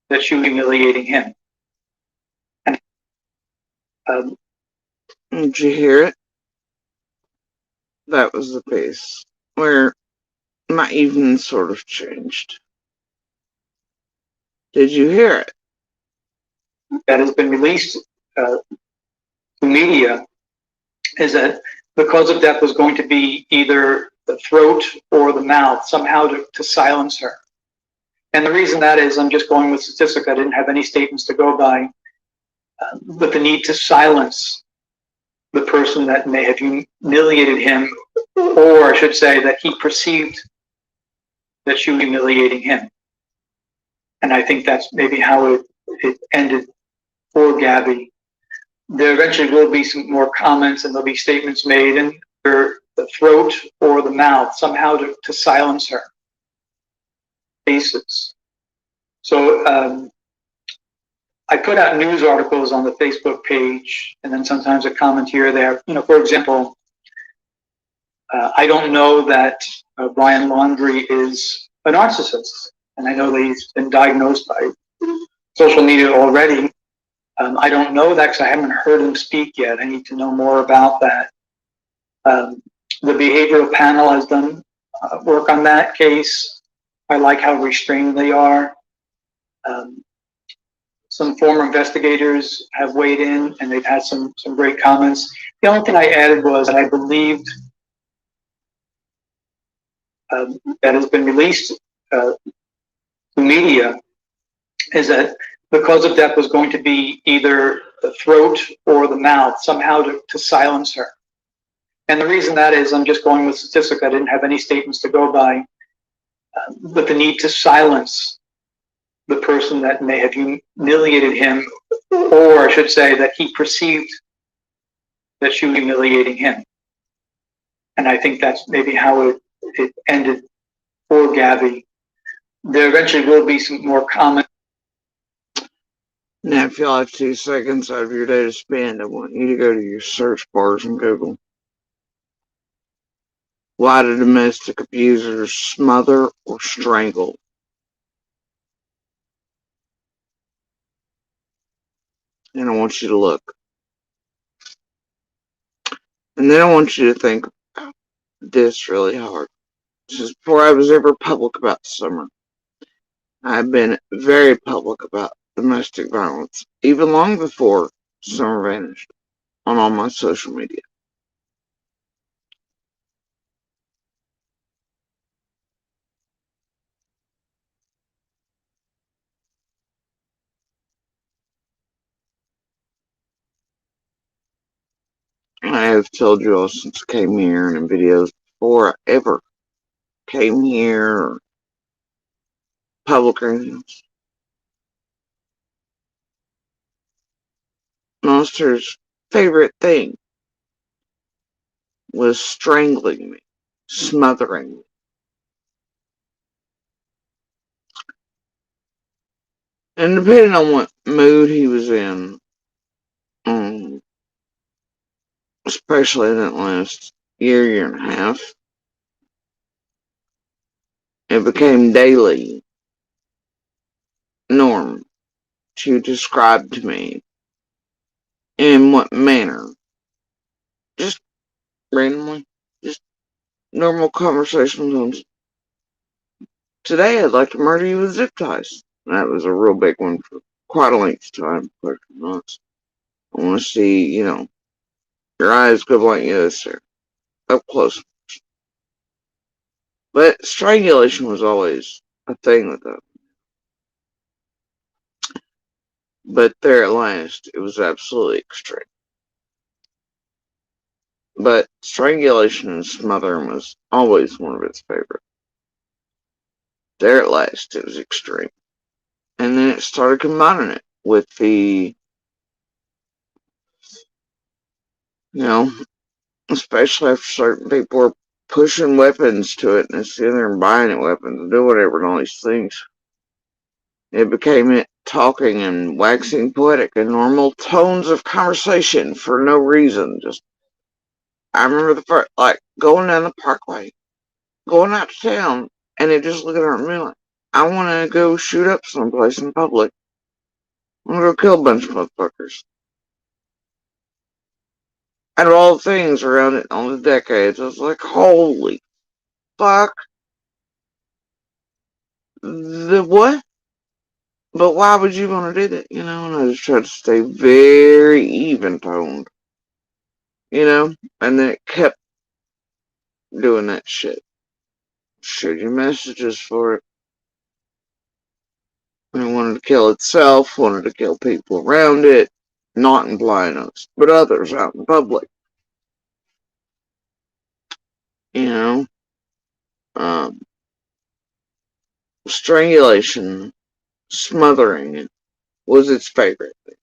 that she was humiliating him. And, did you hear it? That was the piece where my evening sort of changed. Did you hear it? That has been released to media is that the cause of death was going to be either the throat or the mouth, somehow to silence her. And the reason that is, I'm just going with statistics. I didn't have any statements to go by, but the need to silence the person that may have humiliated him, or I should say that he perceived that she was humiliating him. And I think that's maybe how it ended for Gabby. There eventually will be some more comments, and there'll be statements made, and the throat or the mouth, somehow to silence her. Cases. So I put out news articles on the Facebook page, and then sometimes a comment here or there. For example, I don't know that Brian Laundrie is a narcissist, and I know that he's been diagnosed by social media already. I don't know that because I haven't heard him speak yet. I need to know more about that. The behavioral panel has done work on that case. I like how restrained they are. Some former investigators have weighed in, and they've had some great comments. The only thing I added was that I believed that has been released to media is that the cause of death was going to be either the throat or the mouth, somehow to silence her. And the reason that is, I'm just going with statistics. I didn't have any statements to go by, but the need to silence the person that may have humiliated him, or I should say that he perceived that she was humiliating him. And I think that's maybe how it ended for Gabby. There eventually will be some more comments. Now, if y'all have 2 seconds out of your day to spend, I want you to go to your search bars and Google, why do domestic abusers smother or strangle? And I want you to look. And then I want you to think about this really hard. This is before I was ever public about summer. I've been very public about domestic violence, even long before summer vanished, on all my social media. I have told you all since I came here and in videos before I ever came here or public or anything else. Monster's favorite thing was strangling me, smothering me. And depending on what mood he was in, especially in that last year and a half, it became daily norm to describe to me in what manner, just randomly, just normal conversations. Today I'd like to murder you with zip ties. That was a real big one for quite a length of time. I want to see, your eyes go like this there, up close. But strangulation was always a thing with them. But there at last, it was absolutely extreme. But strangulation and smothering was always one of its favorites. There at last, it was extreme. And then it started combining it with the, especially after certain people were pushing weapons to it and sitting there and buying it weapons and doing whatever and all these things. It became it talking and waxing poetic in normal tones of conversation for no reason. I remember the first, going down the parkway, going out to town, and it just looking at me like, I want to go shoot up someplace in public. I'm going to go kill a bunch of motherfuckers. Out of all the things around it on the decades, I was like, holy fuck. The what? But why would you want to do that? And I just tried to stay very even toned. And then it kept doing that shit. Shoot you messages for it. And it wanted to kill itself, wanted to kill people around it, not in blindness, but others out in public. Um, strangulation, smothering was its favorite thing.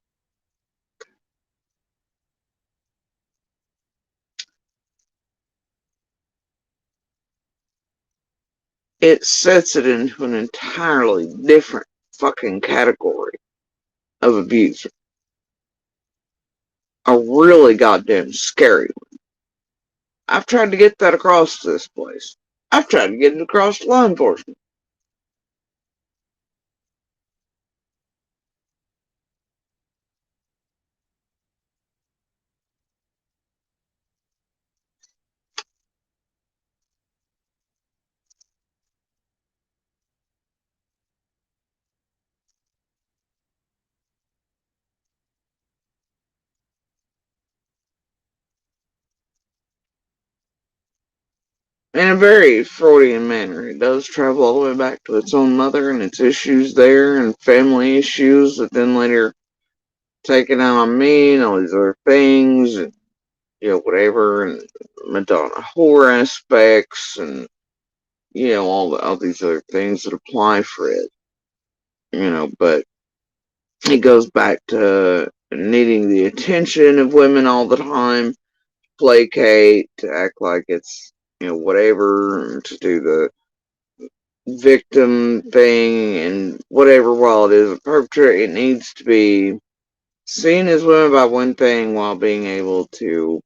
It sets it into an entirely different fucking category of abuser. A really goddamn scary one. I've tried to get that across to this place. I've tried to get it across to law enforcement. in a very Freudian manner. It does travel all the way back to its own mother and its issues there and family issues that then later taken out on me and all these other things and whatever and Madonna whore aspects and all these other things that apply for it. But it goes back to needing the attention of women all the time, placate, to act like it's whatever, to do the victim thing and whatever. While it is a perpetrator, it needs to be seen as women by one thing while being able to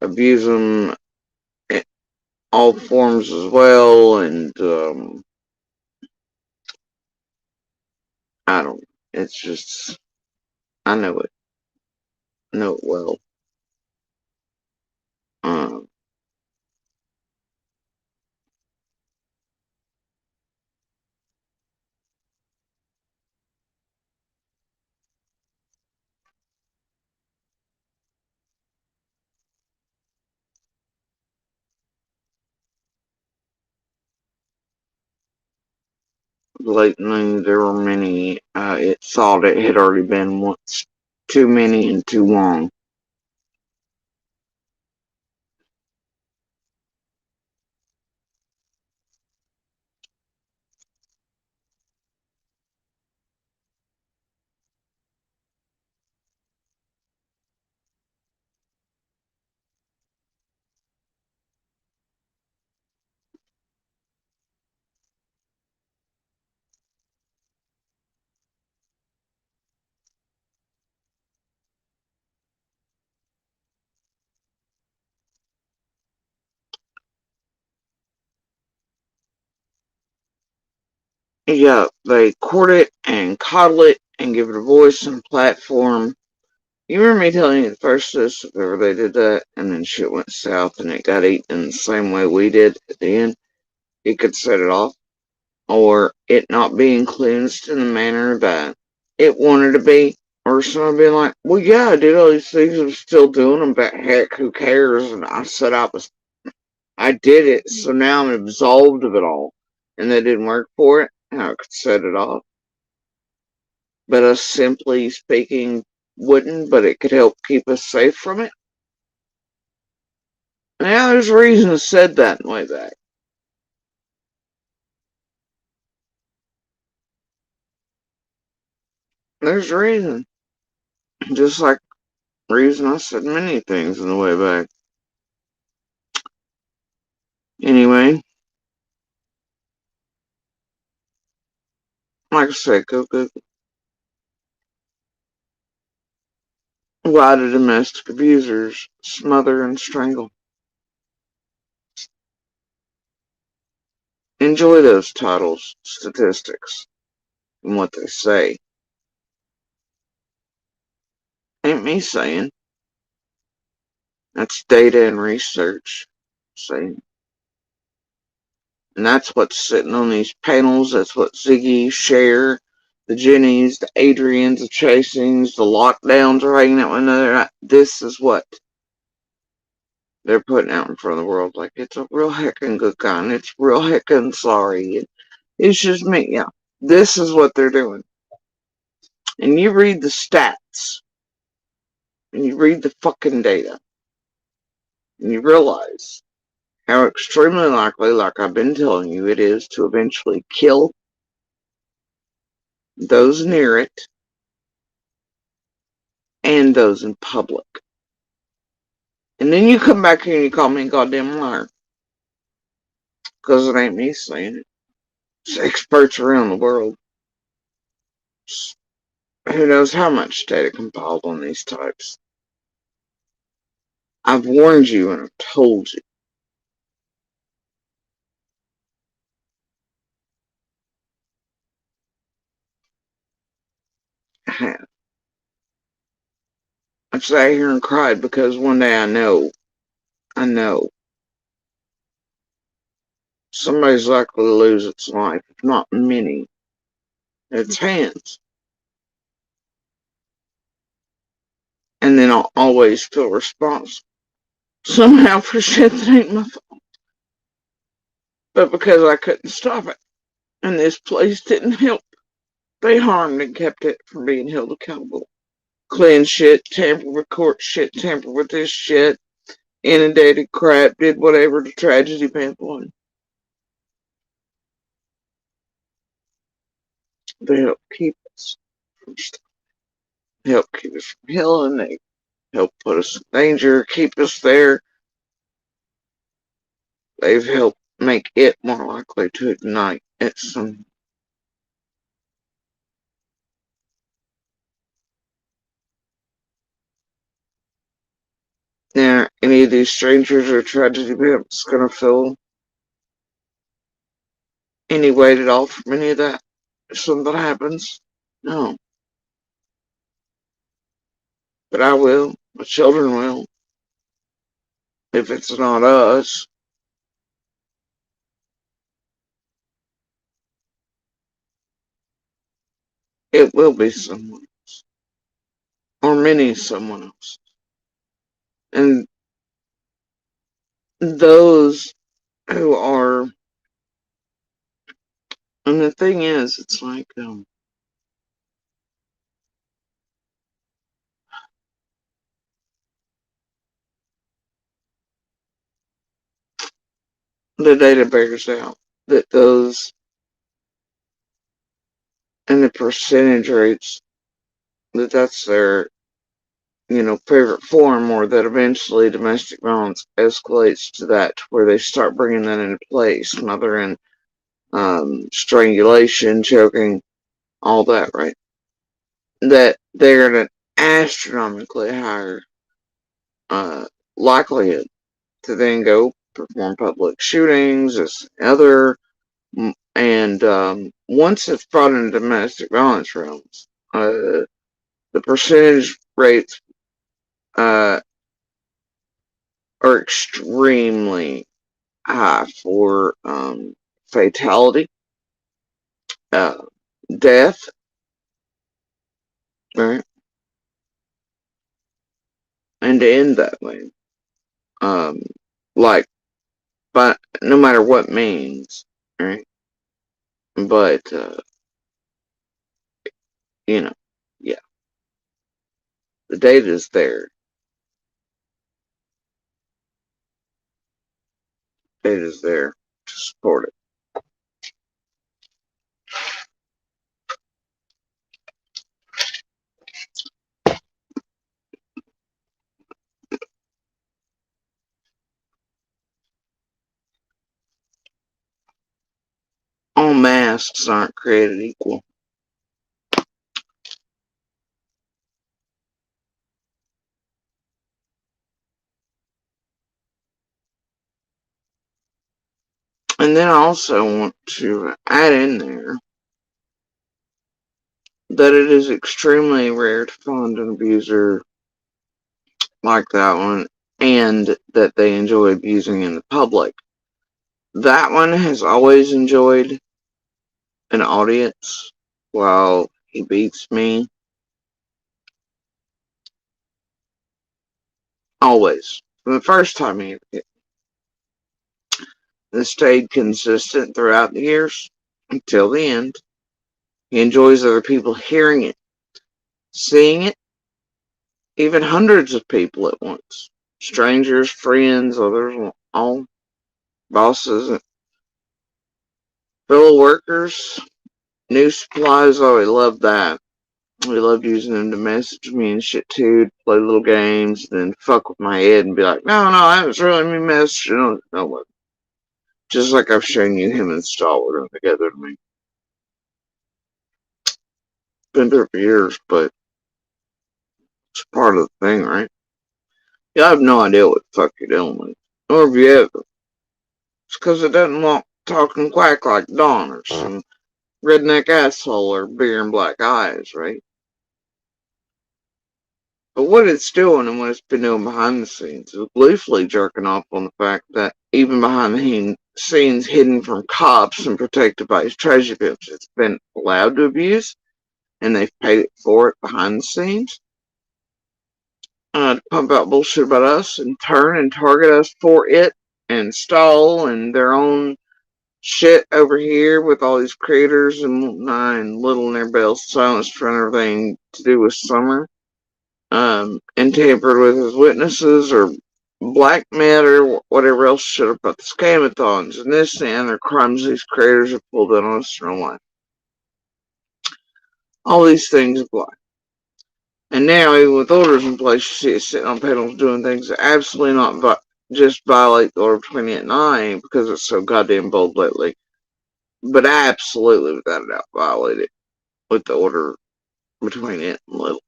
abuse them in all forms as well. And I don't. It's just I know it. Know it well. Um, Blatantly, there were many. It thought it had already been once too many and too long. Yeah, they court it and coddle it and give it a voice and platform. You remember me telling you the first this, if ever they did that, and then shit went south and it got eaten in the same way we did at the end, it could set it off. Or it not being cleansed in the manner that it wanted to be. Or someone being like, well, yeah, I did all these things, I'm still doing them, but heck, who cares? And I did it, so now I'm absolved of it all. And that didn't work for it, and I could set it off. But us simply speaking wouldn't, but it could help keep us safe from it. Now, there's a reason it said that way back. There's a reason. Just like the reason I said many things in the way back. Anyway, like I said, go Google. Why do domestic abusers smother and strangle? Enjoy those titles, statistics, and what they say. Ain't me saying. That's data and research saying. And that's what's sitting on these panels. That's what Ziggy, Cher, the Jennies, the Adrians, the Chasings, the Lockdowns are hanging out with another. This is what they're putting out in front of the world. Like, it's a real heckin' good guy, and it's real heckin' sorry. It's just me. Yeah. This is what they're doing. And you read the stats, and you read the fucking data, and you realize how extremely likely, like I've been telling you, it is to eventually kill those near it and those in public. And then you come back here and you call me a goddamn liar. Because it ain't me saying it. It's experts around the world. Who knows how much data compiled on these types. I've warned you and I've told you. I have. I've sat here and cried because one day I know somebody's likely to lose its life, if not many, at its hands. And then I'll always feel responsible. somehow for shit that ain't my fault. But because I couldn't stop it, and this police didn't help, they harmed and kept it from being held accountable. Clean shit, tampered with court shit, tampered with this shit, inundated crap, did whatever the tragedy band wanted. They helped keep us from stuff. Help keep us from healing. They help put us in danger, keep us there. They've helped make it more likely to ignite at some. Now, any of these strangers or tragedy victims gonna feel any weight at all from any of that? If something happens? No. But I will. My children will. If it's not us, it will be someone else. Or many someone else. And those who are, and the thing is, it's like, the data bears out that those, and the percentage rates, that's their, favorite form, or that eventually domestic violence escalates to that where they start bringing that into place, mother and strangulation, choking, all that, right? That they're at an astronomically higher likelihood to then go perform public shootings, as other, and once it's brought into domestic violence realms, the percentage rates are extremely high for fatality, uh, death, right? And to end that way, um, like, but no matter what means, right? But you know, yeah, the data is there. Data is there to support it. All masks aren't created equal. And then I also want to add in there that it is extremely rare to find an abuser like that one, and that they enjoy abusing in the public. That one has always enjoyed an audience while he beats me. Always. From the first time he hit, and stayed consistent throughout the years until the end. He enjoys other people hearing it, seeing it, even hundreds of people at once. Strangers, friends, others, all bosses, fellow workers, new supplies. Oh, we love that. We loved using them to message me and shit too, to play little games, then fuck with my head and be like, no, that was really me messaging. No, just like I've shown you him and Stalwart together to me. Been there for years, but it's part of the thing, right? You have no idea what the fuck you're dealing with. Or if you ever. It's because it doesn't walk, talk, and quack like Dawn or some redneck asshole or beer and black eyes, right? But what it's doing and what it's been doing behind the scenes is gleefully jerking off on the fact that even behind the scenes, hidden from cops and protected by his treasure bills, it's been allowed to abuse, and they've paid it for it behind the scenes. to pump out bullshit about us and turn and target us for it and stall and their own shit over here with all these creators and whatnot, and Little and everybody else silenced for everything to do with Summer, and tampered with his witnesses or blackmailed or whatever else shit about the scamathons and this and other crimes these creators have pulled in on us in our life. All these things apply. And now, even with orders in place, you see it sitting on panels doing things that absolutely not just violate the order between it and I because it's so goddamn bold lately, but absolutely without a doubt violate it with the order between it and Little.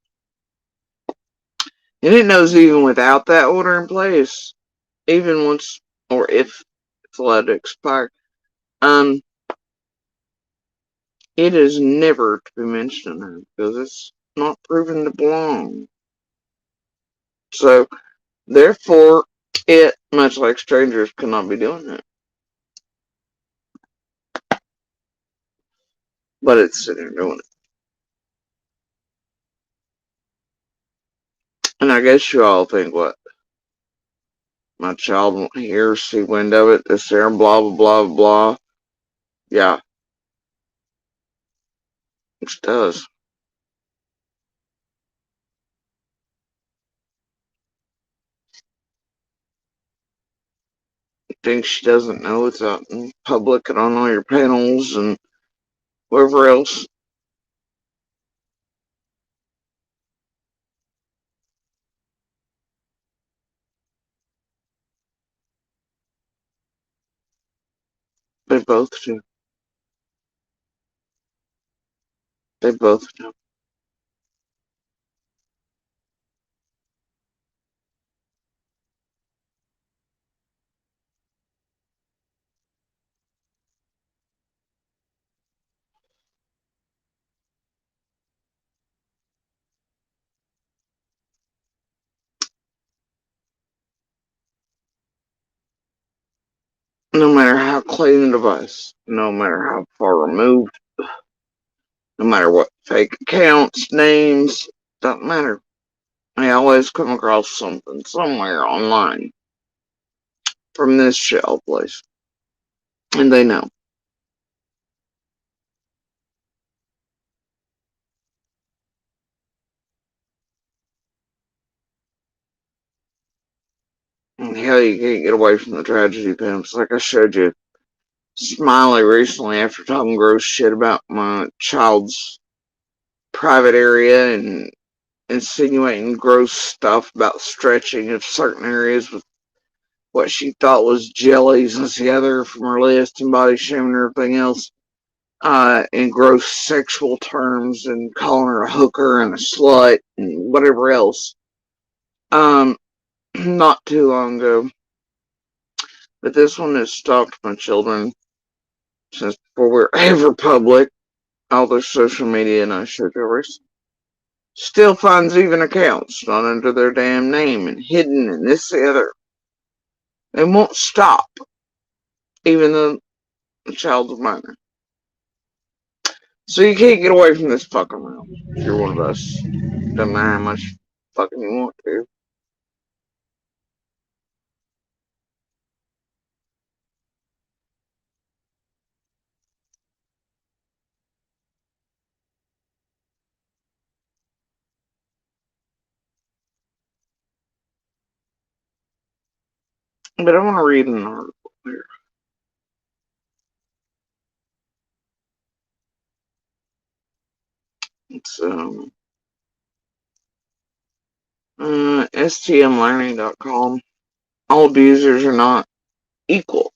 And it knows even without that order in place, even once or if it's allowed to expire, it is never to be mentioned in her because it's not proven to belong. So, therefore, it, much like strangers, cannot be doing that. But it's sitting there doing it. And I guess you all think, what? My child won't hear or see wind of it, this there, blah, blah, blah, blah. Yeah, it does. Think she doesn't know it's out in public and on all your panels and wherever else. They both do. They both do. No matter how clean the device, no matter how far removed, no matter what fake accounts, names, doesn't matter. I always come across something somewhere online from this shell place. And they know. And hell, you can't get away from the tragedy pimps. Like I showed you, Smiley recently after talking gross shit about my child's private area and insinuating gross stuff about stretching of certain areas with what she thought was jellies and the other from her list and body shaming and everything else, in gross sexual terms and calling her a hooker and a slut and whatever else. Not too long ago. But this one has stalked my children since before we were ever public. All their social media and I showed you recently. Still finds even accounts not under their damn name and hidden and this the other. They won't stop, even though the child's a minor. So you can't get away from this fucking realm if you're one of us. Doesn't matter how much fucking you want to. But I want to read an article here. It's stmlearning.com. All abusers are not equal.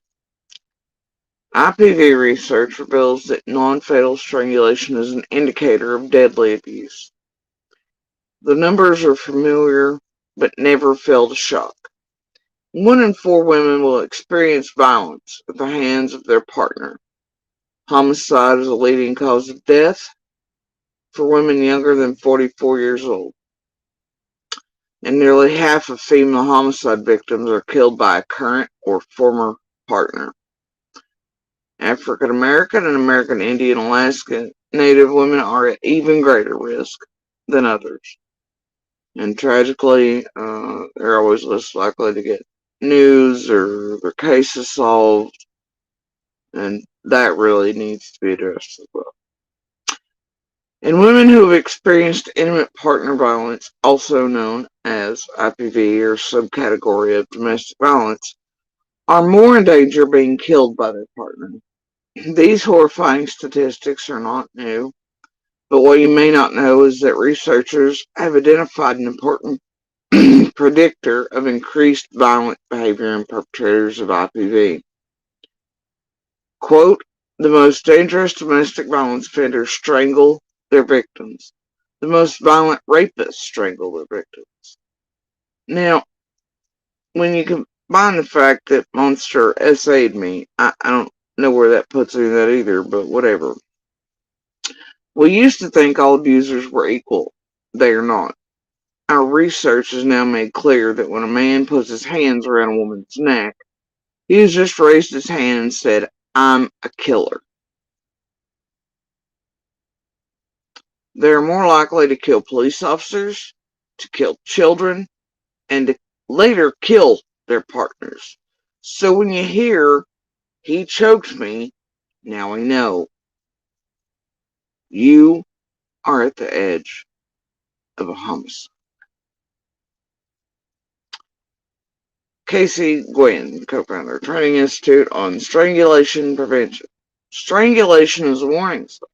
IPV research reveals that non-fatal strangulation is an indicator of deadly abuse. The numbers are familiar, but never fail to shock. 1 in 4 women will experience violence at the hands of their partner. Homicide is a leading cause of death for women younger than 44 years old. And nearly half of female homicide victims are killed by a current or former partner. African American and American Indian, Alaska Native women are at even greater risk than others. And tragically, they're always less likely to get news or their cases solved, and that really needs to be addressed as well. In women who have experienced intimate partner violence, also known as IPV or subcategory of domestic violence, are more in danger of being killed by their partner. These horrifying statistics are not new, but what you may not know is that researchers have identified an important predictor of increased violent behavior in perpetrators of IPV. Quote, the most dangerous domestic violence offenders strangle their victims. The most violent rapists strangle their victims. Now, when you combine the fact that Monster essayed me, I don't know where that puts any of that either, but whatever. We used to think all abusers were equal. They are not. Our research has now made clear that when a man puts his hands around a woman's neck, he has just raised his hand and said, I'm a killer. They are more likely to kill police officers, to kill children, and to later kill their partners. So when you hear, he choked me, now we know. You are at the edge of a homicide. Casey Gwynn, co-founder, Training Institute on Strangulation Prevention. Strangulation is a warning sign.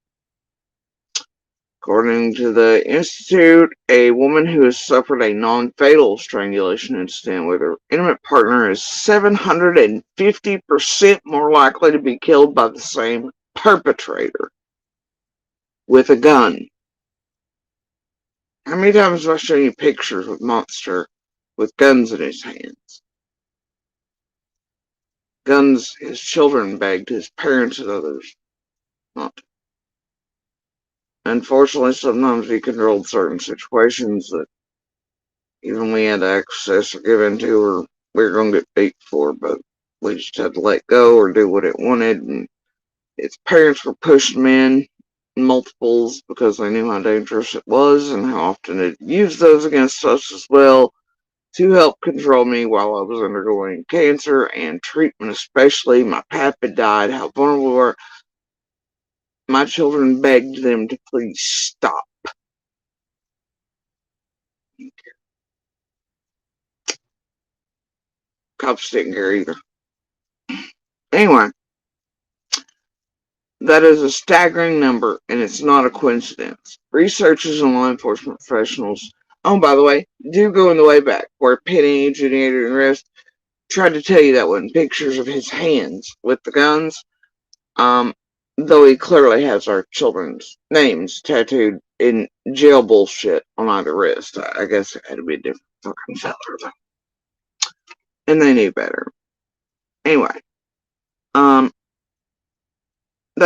According to the Institute, a woman who has suffered a non-fatal strangulation incident with her intimate partner is 750% more likely to be killed by the same perpetrator with a gun. How many times have I shown you pictures of Monster with guns in his hands? Guns his children begged his parents and others not to. Unfortunately, sometimes he controlled certain situations that even we had access or given to, or we were going to get beat for, but we just had to let go or do what it wanted. And its parents were pushing men in multiples because they knew how dangerous it was and how often it used those against us as well to help control me while I was undergoing cancer and treatment, especially. My pap had died, how vulnerable we were. My children begged them to please stop. Cops didn't care either. Anyway, that is a staggering number, and it's not a coincidence. Researchers and law enforcement professionals, oh, by the way, do go in the way back, where Penny, Junior, and the rest tried to tell you that one. Pictures of his hands with the guns, though he clearly has our children's names tattooed in jail bullshit on either wrist. I guess it had to be a different fucking feller, though. And they knew better. Anyway, that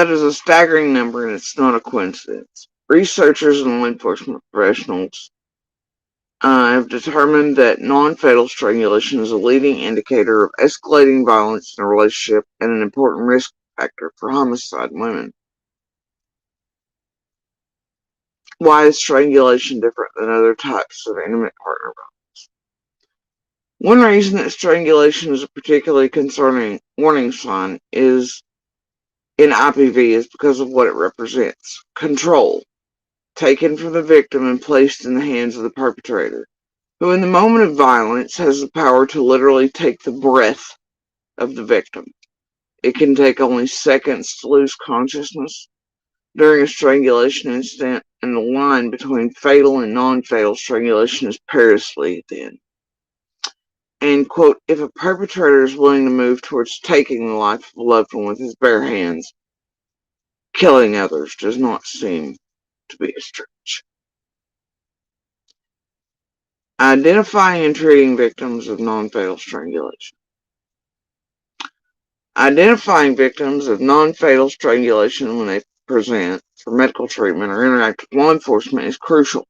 is a staggering number, and it's not a coincidence. Researchers and law enforcement professionals have determined that non-fatal strangulation is a leading indicator of escalating violence in a relationship and an important risk factor for homicide in women. Why is strangulation different than other types of intimate partner violence? One reason that strangulation is a particularly concerning warning sign is in IPV is because of what it represents. Control, taken from the victim and placed in the hands of the perpetrator, who in the moment of violence has the power to literally take the breath of the victim. It can take only seconds to lose consciousness during a strangulation incident, and the line between fatal and non-fatal strangulation is perilously thin. And, quote, if a perpetrator is willing to move towards taking the life of a loved one with his bare hands, killing others does not seem to be a stretch. Identifying and treating victims of non-fatal strangulation. Identifying victims of non-fatal strangulation when they present for medical treatment or interact with law enforcement is crucial.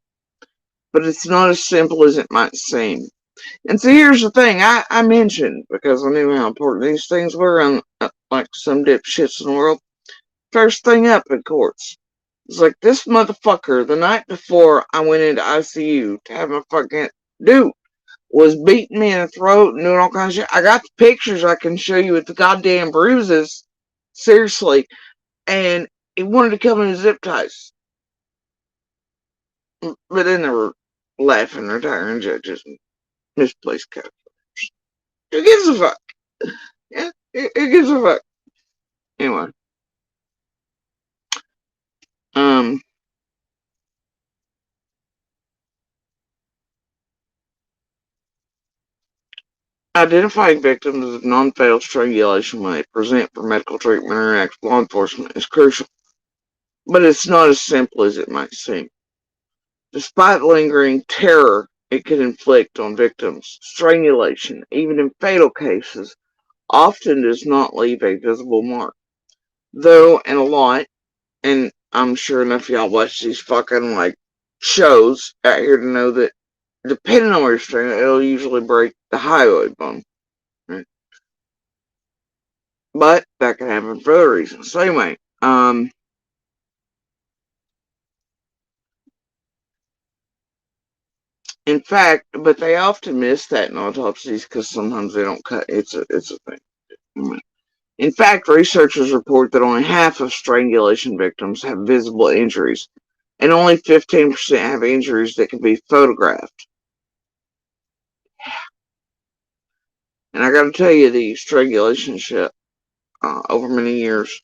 But it's not as simple as it might seem. And so here's the thing I mentioned, because I knew how important these things were, like some dipshits in the world. First thing up in courts, It's like, this motherfucker, the night before I went into ICU to have my fucking dude, was beating me in the throat and doing all kinds of shit. I got the pictures I can show you with the goddamn bruises. Seriously. And he wanted to come in zip ties. But then they were laughing, retiring judges, and misplaced calculators. Who gives a fuck? Yeah, who gives a fuck? Anyway. Um, Identifying victims of non-fatal strangulation when they present for medical treatment or interact with law enforcement is crucial, but it's not as simple as it might seem. Despite lingering terror it can inflict on victims, strangulation, even in fatal cases, often does not leave a visible mark. Though, in a lot, and I'm sure enough of y'all watch these fucking, like, shows out here to know that depending on where you're strangling, it'll usually break the hyoid bone. Right? But that can happen for other reasons. So anyway, in fact, but they often miss that in autopsies because sometimes they don't cut. It's a thing. In fact, researchers report that only half of strangulation victims have visible injuries, and only 15% have injuries that can be photographed. And I gotta tell you, the strangulation shit, over many years,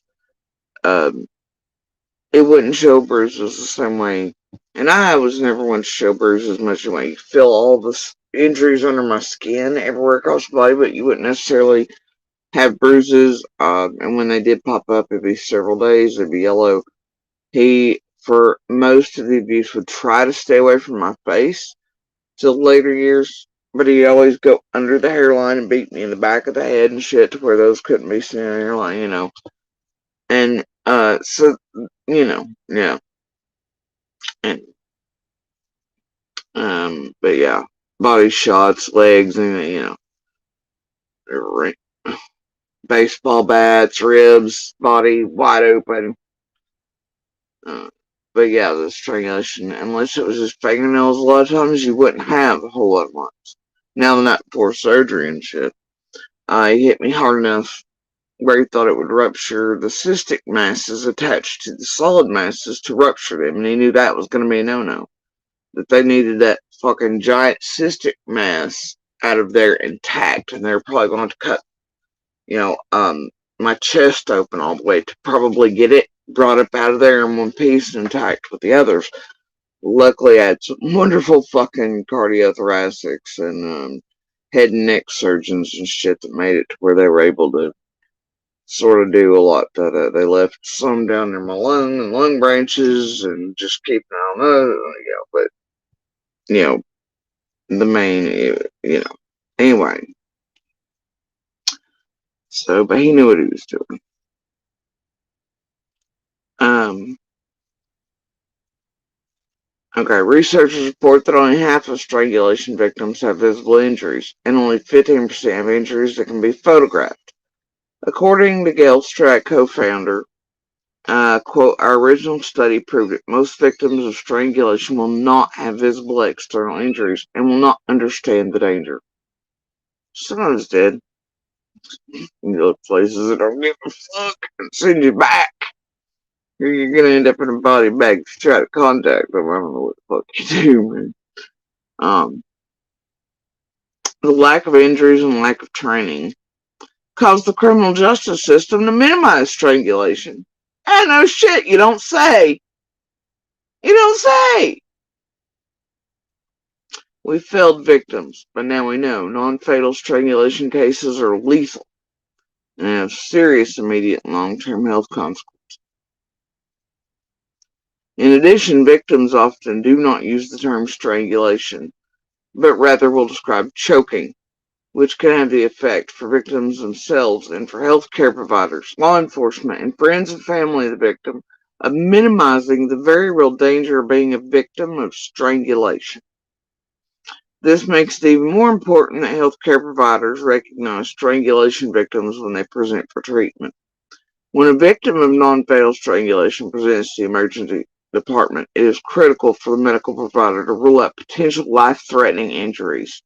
um, it wouldn't show bruises the same way. And I was never one to show bruises much anyway. You feel all the injuries under my skin everywhere across the body, but you wouldn't necessarily have bruises. And when they did pop up, it'd be several days. It'd be yellow. He, for most of the abuse, would try to stay away from my face till later years, but he'd always go under the hairline and beat me in the back of the head and shit to where those couldn't be seen in the hairline, And, so, yeah. And, but yeah, body shots, legs, and, baseball bats, ribs, body wide open. But yeah, the strangulation, unless it was his fingernails, a lot of times you wouldn't have a whole lot of marks. Now, not before surgery and shit. He hit me hard enough where he thought it would rupture the cystic masses attached to the solid masses to rupture them, and he knew that was going to be a no-no. That they needed that fucking giant cystic mass out of there intact, and they're probably going to cut, my chest open all the way to probably get it brought up out of there in one piece and intact with the others. Luckily, I had some wonderful fucking cardiothoracics and head and neck surgeons and shit that made it to where they were able to sort of do a lot. That they left some down in my lung and lung branches and just keeping on those, but the main, anyway. So, but he knew what he was doing. Okay, researchers report that only half of strangulation victims have visible injuries, and only 15% have injuries that can be photographed. According to Gail Stratt, co-founder, quote, our original study proved that most victims of strangulation will not have visible external injuries and will not understand the danger. Some of us did. You go to places that don't give a fuck and send you back. You're gonna end up in a body bag if you try to contact them. I don't know what the fuck you do, man. The lack of injuries and lack of training caused the criminal justice system to minimize strangulation. Ah, no shit, you don't say. You don't say. We failed victims, but now we know non-fatal strangulation cases are lethal and have serious immediate and long-term health consequences. In addition, victims often do not use the term strangulation, but rather will describe choking, which can have the effect for victims themselves and for healthcare providers, law enforcement, and friends and family of the victim of minimizing the very real danger of being a victim of strangulation. This makes it even more important that healthcare providers recognize strangulation victims when they present for treatment. When a victim of non-fatal strangulation presents to the emergency department, it is critical for the medical provider to rule out potential life-threatening injuries,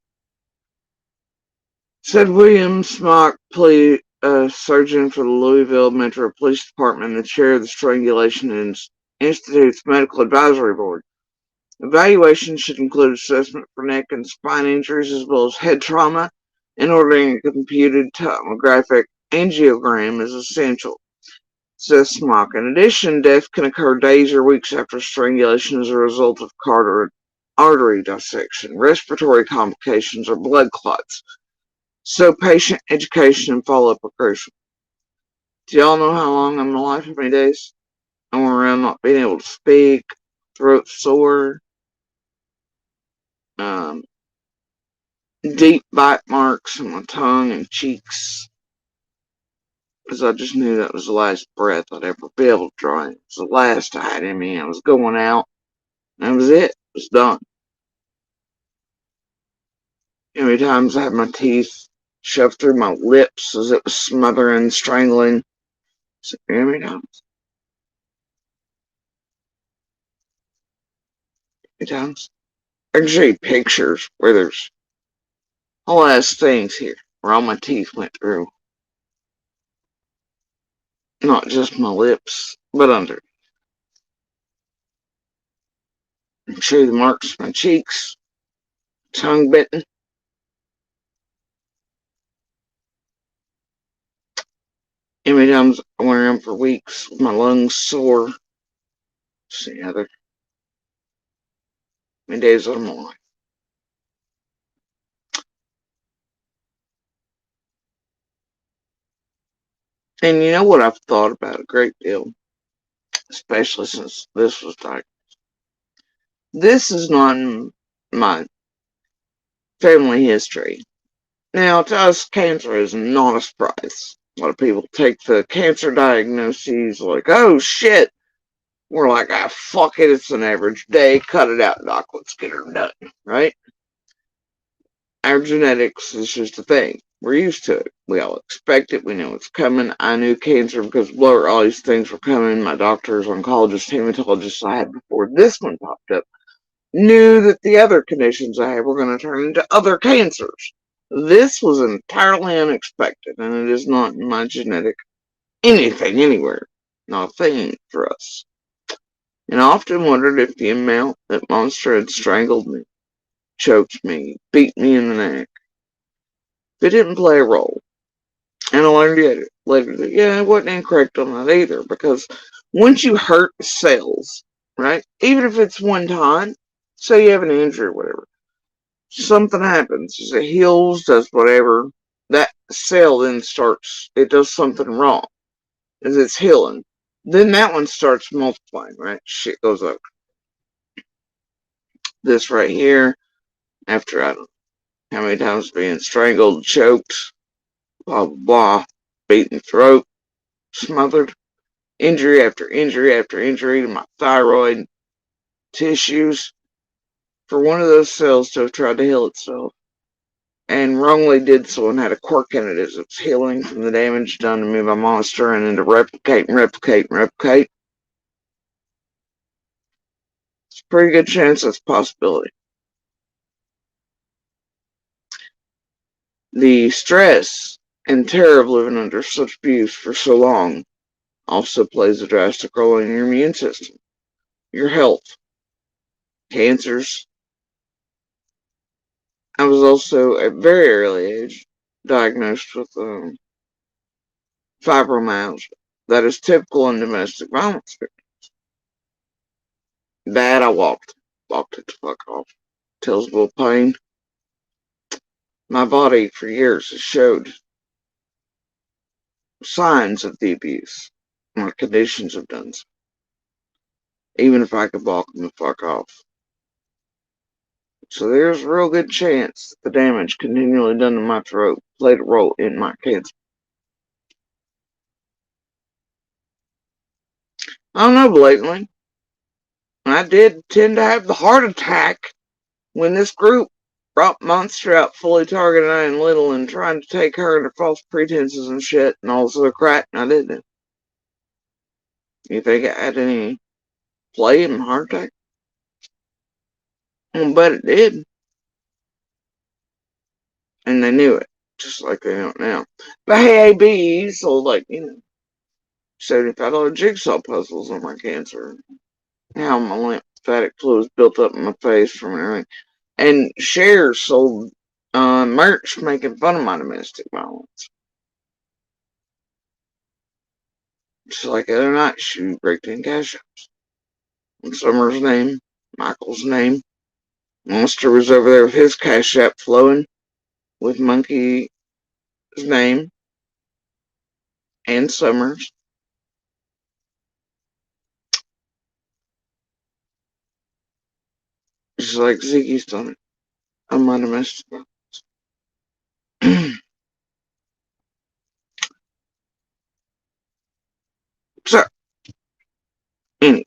said William Smock, surgeon for the Louisville Metro Police Department and the chair of the Strangulation Institute's Medical Advisory Board. Evaluation should include assessment for neck and spine injuries as well as head trauma, and ordering a computed tomographic angiogram is essential, says Smock. In addition, death can occur days or weeks after strangulation as a result of artery dissection, respiratory complications, or blood clots. So patient education and follow-up are crucial. Do y'all know how long I'm alive? How many days? I'm around not being able to speak, throat sore, deep bite marks on my tongue and cheeks. Because I just knew that was the last breath I'd ever be able to draw in. It was the last I had in me. I was going out. That was it. It was done. How many times I had my teeth shoved through my lips as it was smothering, strangling. So, how many times? How many times? I can show you pictures where there's whole ass things here where all my teeth went through. Not just my lips, but under. I can show you the marks on my cheeks, tongue bitten. How many times I went around for weeks with my lungs sore. Let's see how many days I'm alive. And you know what I've thought about a great deal, especially since this was diagnosed. This is not in my family history. Now, to us, cancer is not a surprise. A lot of people take the cancer diagnoses like, oh shit. We're like, ah, fuck it, it's an average day. Cut it out, doc. Let's get her done, right? Our genetics is just a thing. We're used to it. We all expect it. We know it's coming. I knew cancer because all these things were coming. My doctors, oncologists, hematologists I had before this one popped up knew that the other conditions I had were going to turn into other cancers. This was entirely unexpected, and it is not in my genetic anything anywhere. Not a thing for us. And I often wondered if the amount that monster had strangled me, choked me, beat me in the neck, if it didn't play a role. And I learned later that, yeah, I wasn't incorrect on that either, because once you hurt cells, right, even if it's one time, say you have an injury or whatever, something happens, as it heals, does whatever, that cell then it does something wrong, as it's healing. Then that one starts multiplying, right? Shit goes up. This right here, after I don't know how many times being strangled, choked, blah, blah, blah, beaten throat, smothered, injury after injury after injury to my thyroid tissues, for one of those cells to have tried to heal itself, and wrongly did so and had a quirk in it as it's healing from the damage done to me by monster and then to replicate and replicate and replicate. It's a pretty good chance that's a possibility. The stress and terror of living under such abuse for so long also plays a drastic role in your immune system, your health, cancers. I was also at a very early age diagnosed with fibromyalgia. That is typical in domestic violence. That I walked it the fuck off. Tells a little pain. My body for years has showed signs of the abuse. My conditions have done so. Even if I could walk them the fuck off. So there's a real good chance that the damage continually done to my throat played a role in my cancer. I don't know, blatantly. I did tend to have the heart attack when this group brought Monster out fully targeted and little and trying to take her under false pretenses and shit and all this other crap, and I didn't. You think I had any play him heart attack? But it did. And they knew it, just like they don't now. But hey, AB sold like, $75 jigsaw puzzles on my cancer. How my lymphatic fluids built up in my face from everything. And Cher sold merch making fun of my domestic violence. Just like the other night, she break 10 cash apps. And Summer's name, Michael's name. Monster was over there with his cash app flowing with Monkey's name and Summer's. Just like Ziggy's done it. I'm my domestic violence. So, anyway.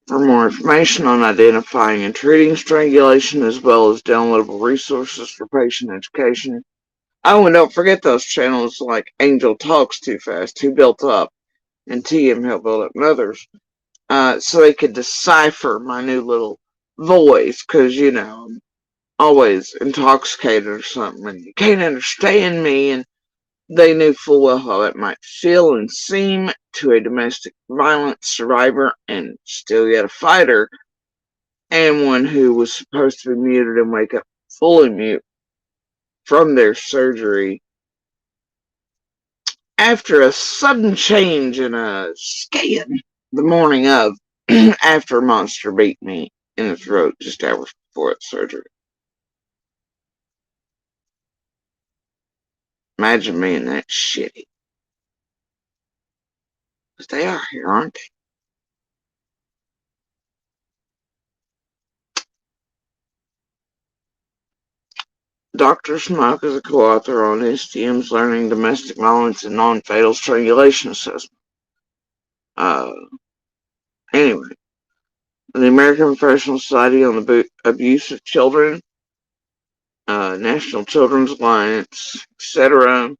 For more information on identifying and treating strangulation, as well as downloadable resources for patient education. Oh, and don't forget those channels like Angel Talks Too Fast, who built up, and TM helped build up, and others, so they could decipher my new little voice, because, I'm always intoxicated or something, and you can't understand me, and they knew full well how that might feel and seem to a domestic violence survivor and still yet a fighter, and one who was supposed to be muted and wake up fully mute from their surgery after a sudden change in a scan the morning of after Monster beat me in the throat just hours before the surgery. Imagine being that shitty. But they are here, aren't they? Dr. Smock is a co-author on STM's Learning Domestic Violence and Non-Fatal Strangulation Assessment. Anyway, the American Professional Society on the Abuse of Children, National Children's Alliance, etc.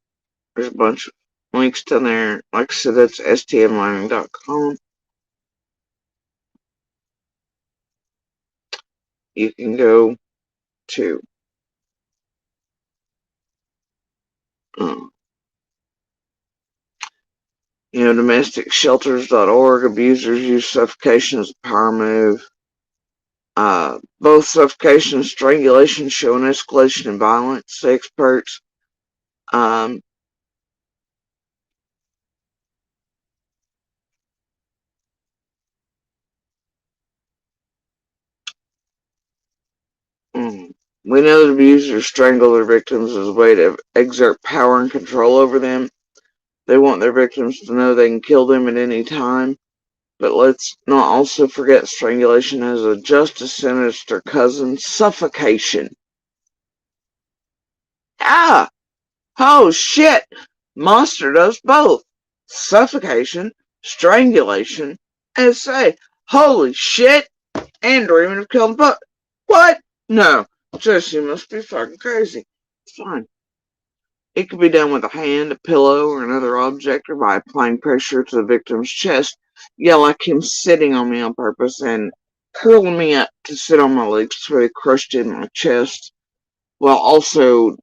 There's a bunch of links down there. Like I said, that's stmlearning.com. You can go to domesticshelters.org. Abusers use suffocation as a power move. Both suffocation and strangulation show an escalation in violence. Experts we know that abusers strangle their victims as a way to exert power and control over them. They want their victims to know they can kill them at any time. But let's not also forget strangulation has a just as sinister cousin, suffocation. Ah! Oh shit! Monster does both. Suffocation, strangulation, and say, holy shit, and dreaming of killing but what? No, Jesse must be fucking crazy. It's fine. It could be done with a hand, a pillow, or another object, or by applying pressure to the victim's chest. Yeah, like him sitting on me on purpose and curling me up to sit on my legs so he crushed in my chest, while also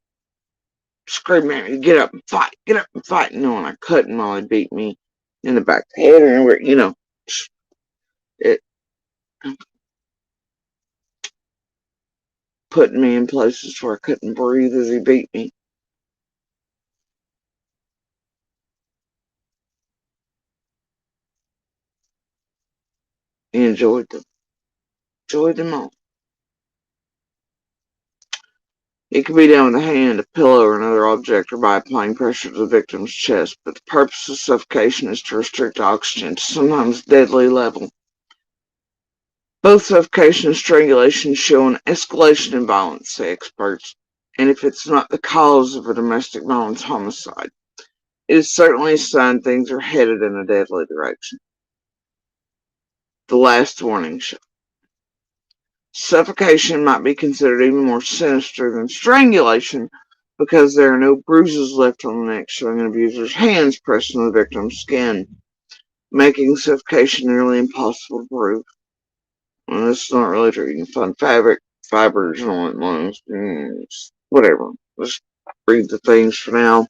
screaming at me, get up and fight, knowing I couldn't while he beat me in the back of the head, or, it putting me in places where I couldn't breathe as he beat me. He enjoyed them. Enjoyed them all. It can be done with a hand, a pillow, or another object, or by applying pressure to the victim's chest, but the purpose of suffocation is to restrict oxygen to sometimes deadly level. Both suffocation and strangulation show an escalation in violence, say experts, and if it's not the cause of a domestic violence homicide, it is certainly a sign things are headed in a deadly direction. The last warning shot. Suffocation might be considered even more sinister than strangulation because there are no bruises left on the neck, showing an abuser's hands pressed on the victim's skin, making suffocation nearly impossible to prove. Well, this is not really true. You can find fabric, fibers, and all that lungs. Whatever. Let's read the things for now.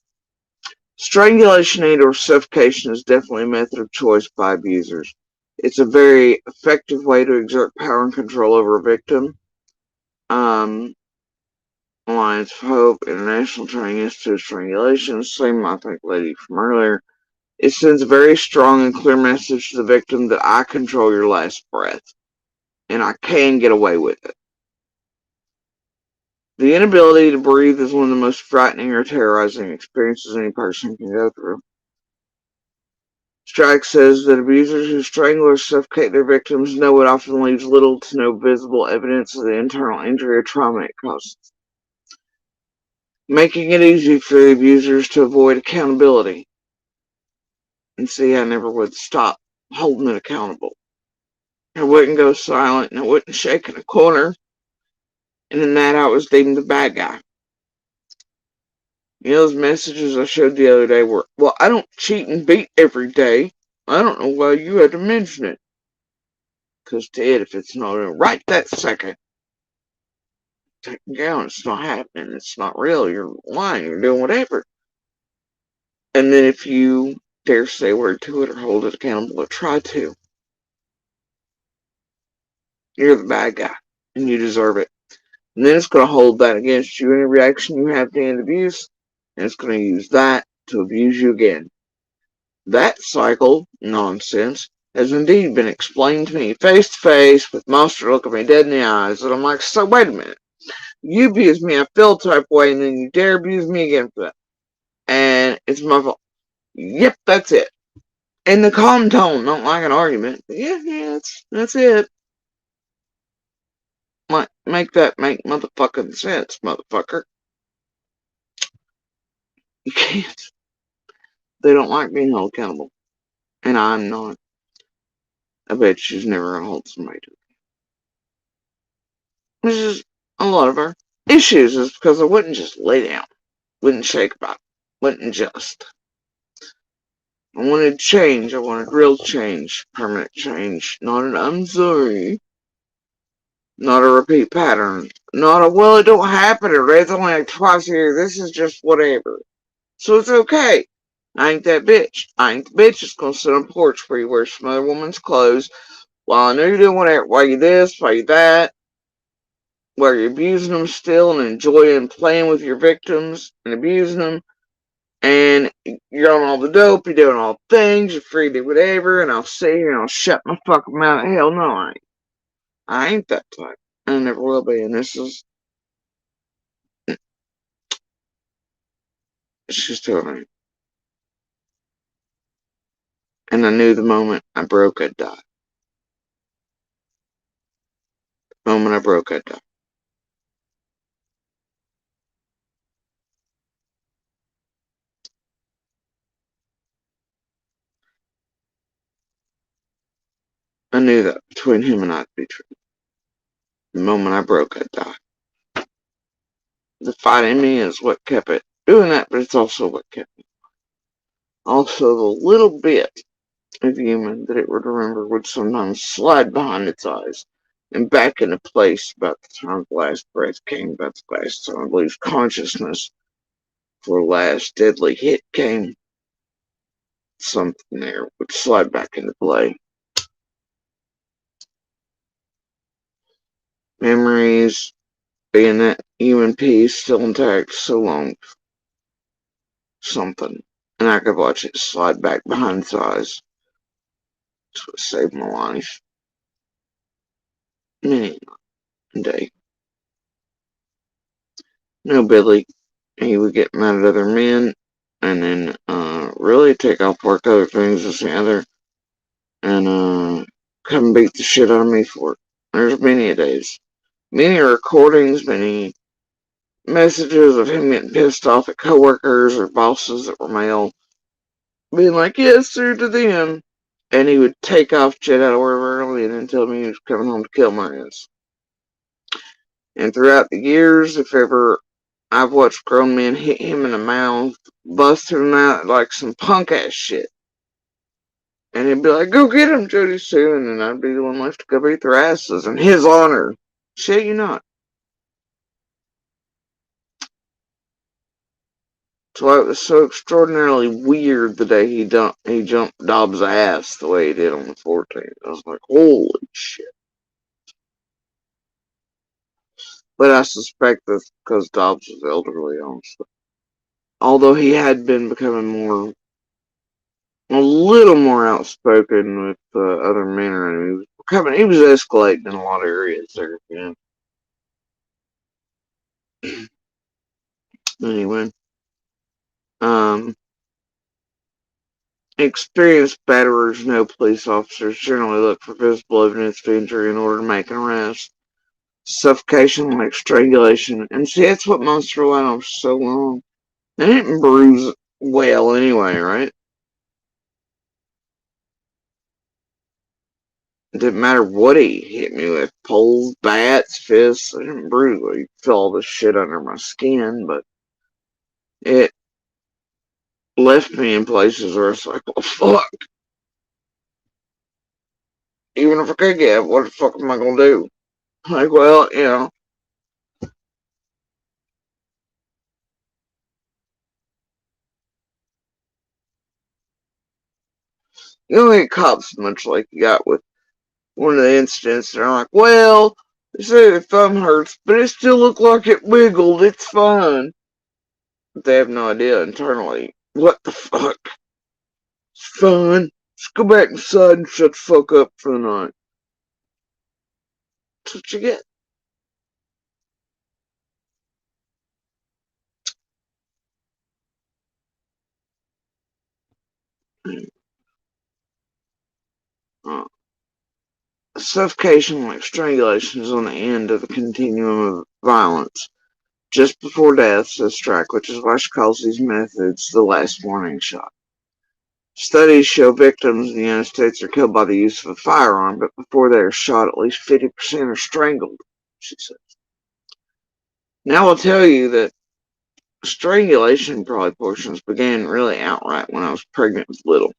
Strangulation and/or suffocation is definitely a method of choice by abusers. It's a very effective way to exert power and control over a victim. Alliance of Hope, International Training Institute of Strangulation, same I think lady from earlier. It sends a very strong and clear message to the victim that I control your last breath, and I can get away with it. The inability to breathe is one of the most frightening or terrorizing experiences any person can go through. Strike says that abusers who strangle or suffocate their victims know it often leaves little to no visible evidence of the internal injury or trauma it causes, making it easy for the abusers to avoid accountability. And see, I never would stop holding it accountable. I wouldn't go silent, and I wouldn't shake in a corner, and in that I was deemed the bad guy. You know, those messages I showed the other day were, well, I don't cheat and beat every day. I don't know why you had to mention it. Because, Ted, if it's not right that second, take it down. It's not happening. It's not real. You're lying. You're doing whatever. And then if you dare say a word to it or hold it accountable or try to, you're the bad guy. And you deserve it. And then it's going to hold that against you, any reaction you have to end abuse, and it's going to use that to abuse you again. That cycle, nonsense, has indeed been explained to me face to face with Monster looking me dead in the eyes, and I'm like, so wait a minute. You abuse me, I feel type way, and then you dare abuse me again for that. And it's my fault. Yep, that's it. In the calm tone, not like an argument. Yeah, that's it. Make that make motherfucking sense, motherfucker. You can't. They don't like being held accountable. And I'm not. I bet she's never gonna hold somebody to it. This is a lot of our issues is because I wouldn't just lay down. Wouldn't shake about it. Wouldn't just. I wanted change. I wanted real change. Permanent change. Not an I'm sorry. Not a repeat pattern. Not a, well, it don't happen, or it's only like twice a year. This is just whatever. So it's okay. I ain't that bitch. I ain't the bitch that's gonna sit on the porch where you wear some other woman's clothes while I know you're doing whatever, while you this, while you that, while you're abusing them still and enjoying playing with your victims and abusing them, and you're on all the dope, you're doing all the things, you're free to do whatever, and I'll sit here and I'll shut my fucking mouth. Hell no, I ain't. I ain't that type. I never will be, and this is, it's just who I am. And I knew the moment I broke, I'd die. The moment I broke, I'd die. I knew that between him and I'd be true. The moment I broke, I'd die. The fight in me is what kept it doing that, but it's also what kept me. Also, the little bit of human that it would remember would sometimes slide behind its eyes and back into place about the time the last breath came, about the last time I lose consciousness for the last deadly hit came. Something there would slide back into play. Memories, being that human piece still intact so long. Something. And I could watch it slide back behind its eyes. That's what saved my life. Many a day. No, Billy. He would get mad at other men and then really take off work other things this and the other and come beat the shit out of me for it. There's many a days. Many recordings, many messages of him getting pissed off at coworkers or bosses that were male, being like, yes, sir, to them. And he would take off jet out of work early and then tell me he was coming home to kill my ass. And throughout the years, if ever I've watched grown men hit him in the mouth, busting him out like some punk ass shit. And he'd be like, go get him, Jody Sue, and then I'd be the one left to go beat their asses in his honor. Shit you not. That's why it was so extraordinarily weird the day he jumped Dobbs' ass the way he did on the 14th. I was like, holy shit. But I suspect that's because Dobbs was elderly, honestly. Although he had been becoming a little more outspoken with other men around him. He was escalating in a lot of areas there, you know. Anyway, experienced batterers know police officers generally look for visible evidence of injury in order to make an arrest. Suffocation, like strangulation, and see, that's what most relied on for so long. They didn't bruise well anyway, right? It didn't matter what he hit me with, poles, bats, fists. I didn't bruise. He felt all this shit under my skin, but it left me in places where it's like, well, fuck. Even if I could get it, what the fuck am I gonna do? Like, well, you know. You don't get cops much like you got with one of the incidents. They're like, well, they say their thumb hurts, but it still looked like it wiggled. It's fine. But they have no idea internally. What the fuck? It's fine. Just go back inside and shut the fuck up for the night. That's what you get. Uh, Suffocation, like strangulation, is on the end of the continuum of violence. Just before death, says Strack, which is why she calls these methods the last warning shot. Studies show victims in the United States are killed by the use of a firearm, but before they are shot, at least 50% are strangled, she says. Now I'll tell you that strangulation probably portions began really outright when I was pregnant with Little.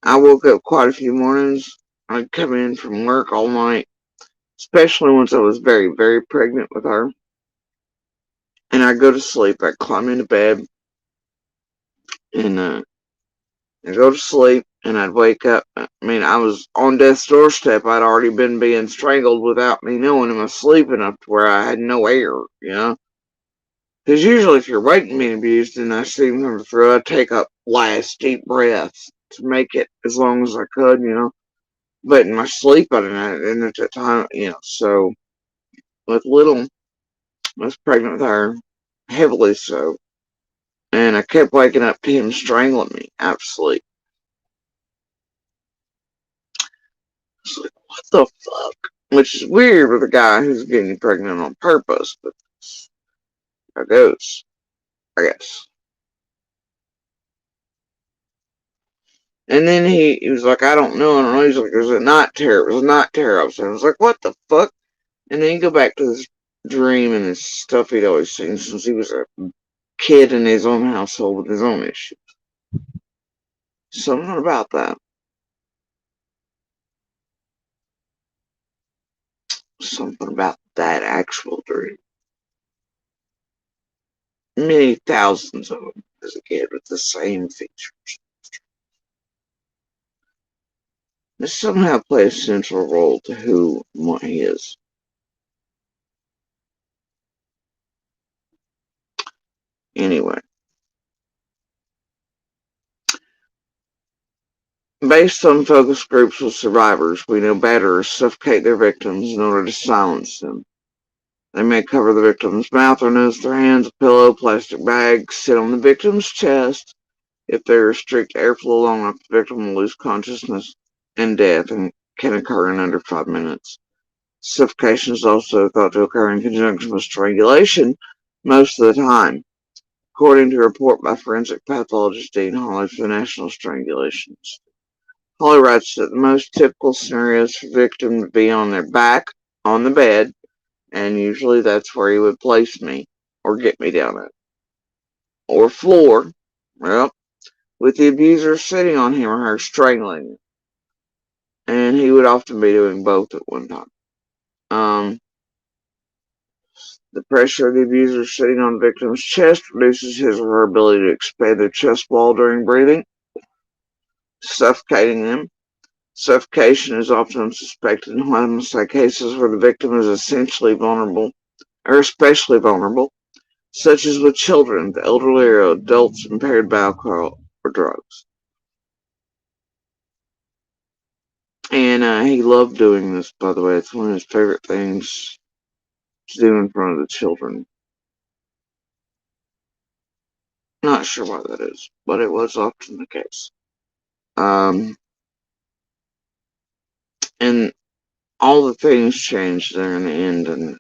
I woke up quite a few mornings. I'd come in from work all night, especially once I was very, very pregnant with her. And I'd go to sleep. I'd climb into bed and I'd go to sleep and I'd wake up. I mean, I was on death's doorstep. I'd already been being strangled without me knowing in my sleep enough to where I had no air, you know? Because usually if you're waiting being abused and I see them come through, I'd take a last deep breath to make it as long as I could, you know? But in my sleep, I didn't have it at that time, you know? So with Little, I was pregnant with her, heavily so. And I kept waking up to him strangling me out of sleep. It's like, what the fuck? Which is weird with a guy who's getting pregnant on purpose, but how it goes, I guess. And then he was like, I don't know. He's like, there's a night terror. It was a night terror. I was like, what the fuck? And then you go back to this dream and this stuff he'd always seen since he was a kid in his own household with his own issues. Something about that. Something about that actual dream. Many thousands of them as a kid with the same features. They somehow play a central role to who and what he is. Anyway. Based on focus groups with survivors, we know batterers suffocate their victims in order to silence them. They may cover the victim's mouth or nose with their hands, a pillow, plastic bag, sit on the victim's chest. If they restrict airflow long enough, the victim will lose consciousness and death and can occur in under 5 minutes. Suffocation is also thought to occur in conjunction with strangulation most of the time, according to a report by forensic pathologist Dean Hawley for the National Strangulation. Hawley writes that the most typical scenarios for victim to be on their back on the bed, and usually that's where he would place me, or get me down it, or floor, well, with the abuser sitting on him or her strangling, and he would often be doing both at one time. The pressure of the abuser sitting on the victim's chest reduces his or her ability to expand their chest wall during breathing, suffocating them. Suffocation is often suspected in homicide cases where the victim is essentially vulnerable, or especially vulnerable, such as with children, the elderly, or adults impaired by alcohol or drugs. And he loved doing this, by the way. It's one of his favorite things to do in front of the children. Not sure why that is, but it was often the case. And all the things changed there in the end, and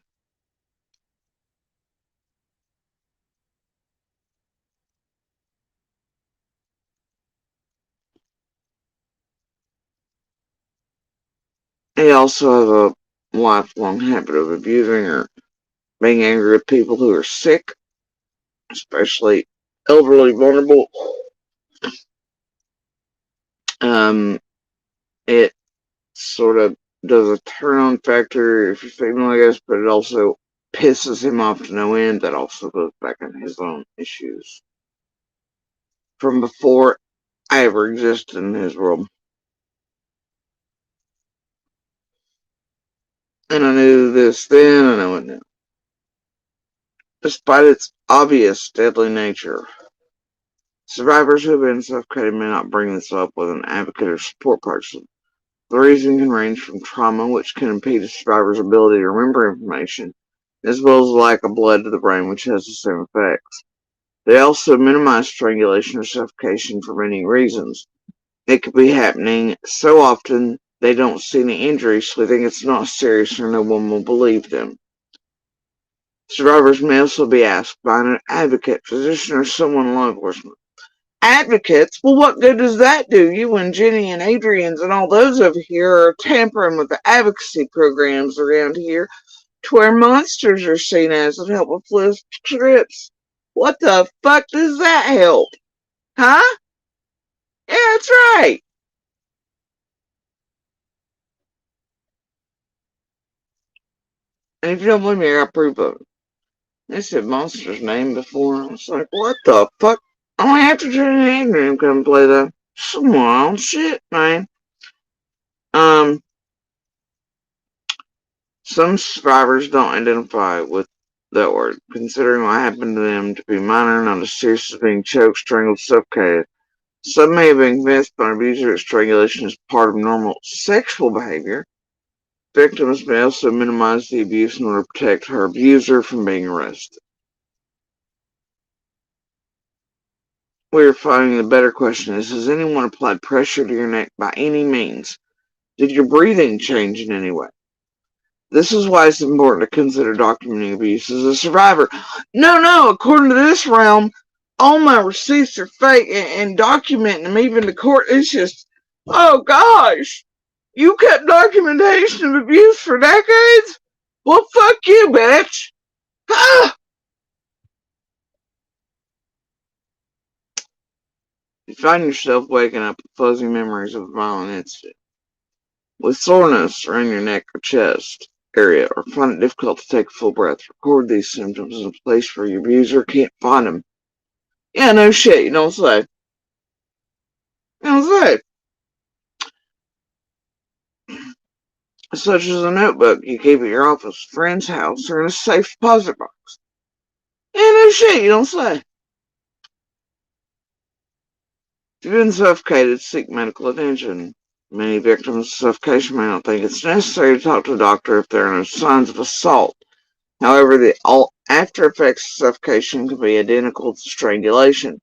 he also has a lifelong habit of abusing or being angry with people who are sick, especially elderly, vulnerable. It sort of does a turn-on factor if you're female, I guess, but it also pisses him off to no end. That also goes back on his own issues from before I ever existed in his world. And I knew this then, I know it now. Despite its obvious deadly nature, survivors who have been suffocated may not bring this up with an advocate or support person. The reason can range from trauma, which can impede a survivor's ability to remember information, as well as lack of blood to the brain, which has the same effects. They also minimize strangulation or suffocation for many reasons. It could be happening so often they don't see any injuries, so they think it's not serious or no one will believe them. Survivors may also be asked by an advocate, physician, or someone in law enforcement. Advocates? Well, what good does that do? You and Jenny and Adrian's and all those over here are tampering with the advocacy programs around here to where monsters are seen as that help with flip scripts. What the fuck does that help? Huh? Yeah, that's right. And if you don't believe me, I got proof of it. They said monster's name before. I was like, what the fuck? Only after Jenny and Adrian come play that. Some wild shit, man. Some survivors don't identify with that word, considering what happened to them to be minor, not as serious as being choked, strangled, suffocated. Some may have been convinced by an abuser that strangulation is part of normal sexual behavior. Victims may also minimize the abuse in order to protect her abuser from being arrested. We are finding the better question is, has anyone applied pressure to your neck by any means? Did your breathing change in any way? This is why it's important to consider documenting abuse as a survivor. No, according to this realm, all my receipts are fake and documenting them even to court. It's just, oh gosh, you kept documentation of abuse for decades? Well, fuck you, bitch. Ah! You find yourself waking up with fuzzy memories of a violent incident, with soreness around your neck or chest area, or find it difficult to take a full breath. Record these symptoms in a place where your abuser can't find them. Yeah, no shit, you don't say. You don't say. Such as a notebook you keep at your office, friend's house, or in a safe deposit box. Yeah, no shit, you don't say. If you've been suffocated, seek medical attention. Many victims of suffocation may not think it's necessary to talk to a doctor if there are no signs of assault. However, the after effects of suffocation can be identical to strangulation.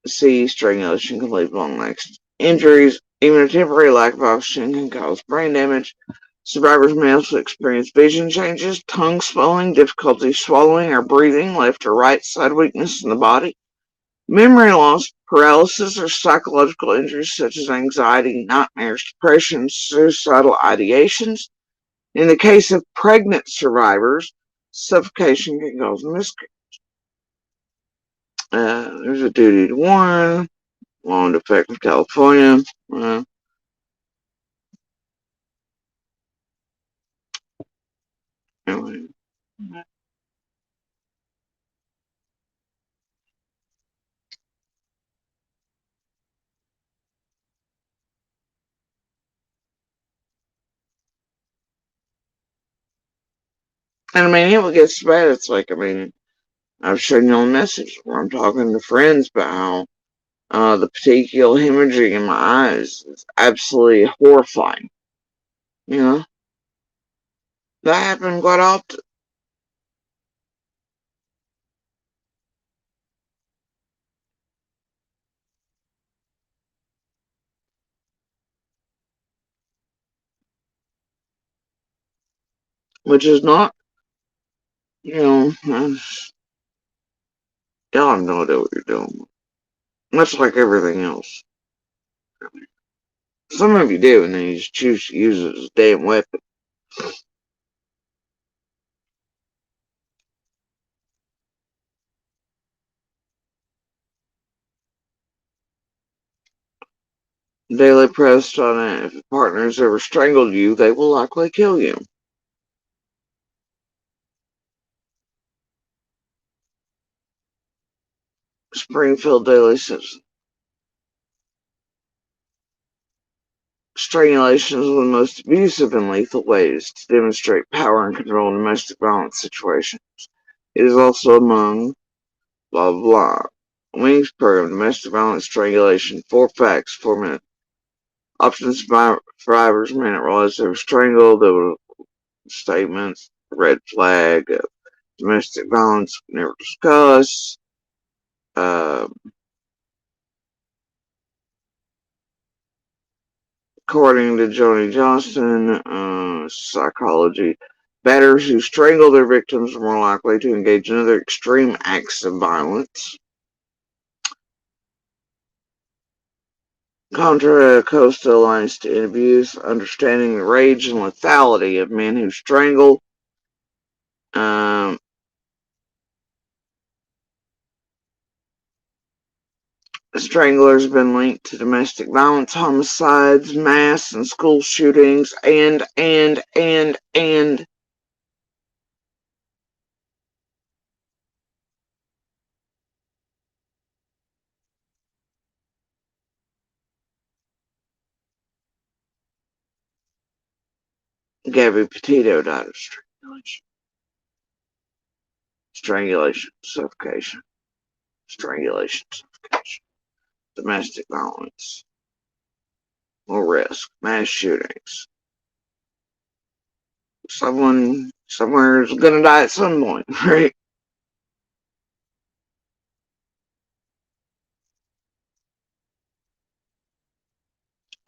See, strangulation can leave long-lasting injuries. Even a temporary lack of oxygen can cause brain damage. Survivors may also experience vision changes, tongue swelling, difficulty swallowing or breathing, left or right side weakness in the body, memory loss, paralysis, or psychological injuries such as anxiety, nightmares, depression, suicidal ideations. In the case of pregnant survivors, Suffocation can cause miscarriage. There's a duty to warn. Law in effect in California. Anyway. And it gets bad. It's like, I've shown you a message where I'm talking to friends about how the petechial hemorrhaging in my eyes is absolutely horrifying. That happened quite often. Which is not, y'all have no idea what you're doing. Much like everything else. Some of you do, and then you just choose to use it as a damn weapon. Daily pressed on it. If a partner has ever strangled you, they will likely kill you. Springfield Daily Citizen. Strangulation is one of the most abusive and lethal ways to demonstrate power and control in domestic violence situations. It is also among blah blah blah. Wings program, domestic violence strangulation, 4 facts, 4 minutes. Often survivors may not realize they were strangled. There were statements, red flag, domestic violence never discussed. According to Joni Johnston, psychology, batters who strangle their victims are more likely to engage in other extreme acts of violence. Contra Costa Alliance to End Abuse, understanding the rage and lethality of men who strangle. Stranglers have been linked to domestic violence, homicides, mass and school shootings, and Gabby Petito died of strangulation. Strangulation, suffocation. Strangulation, suffocation. Domestic violence. More risk. Mass shootings. Someone somewhere is gonna die at some point, right?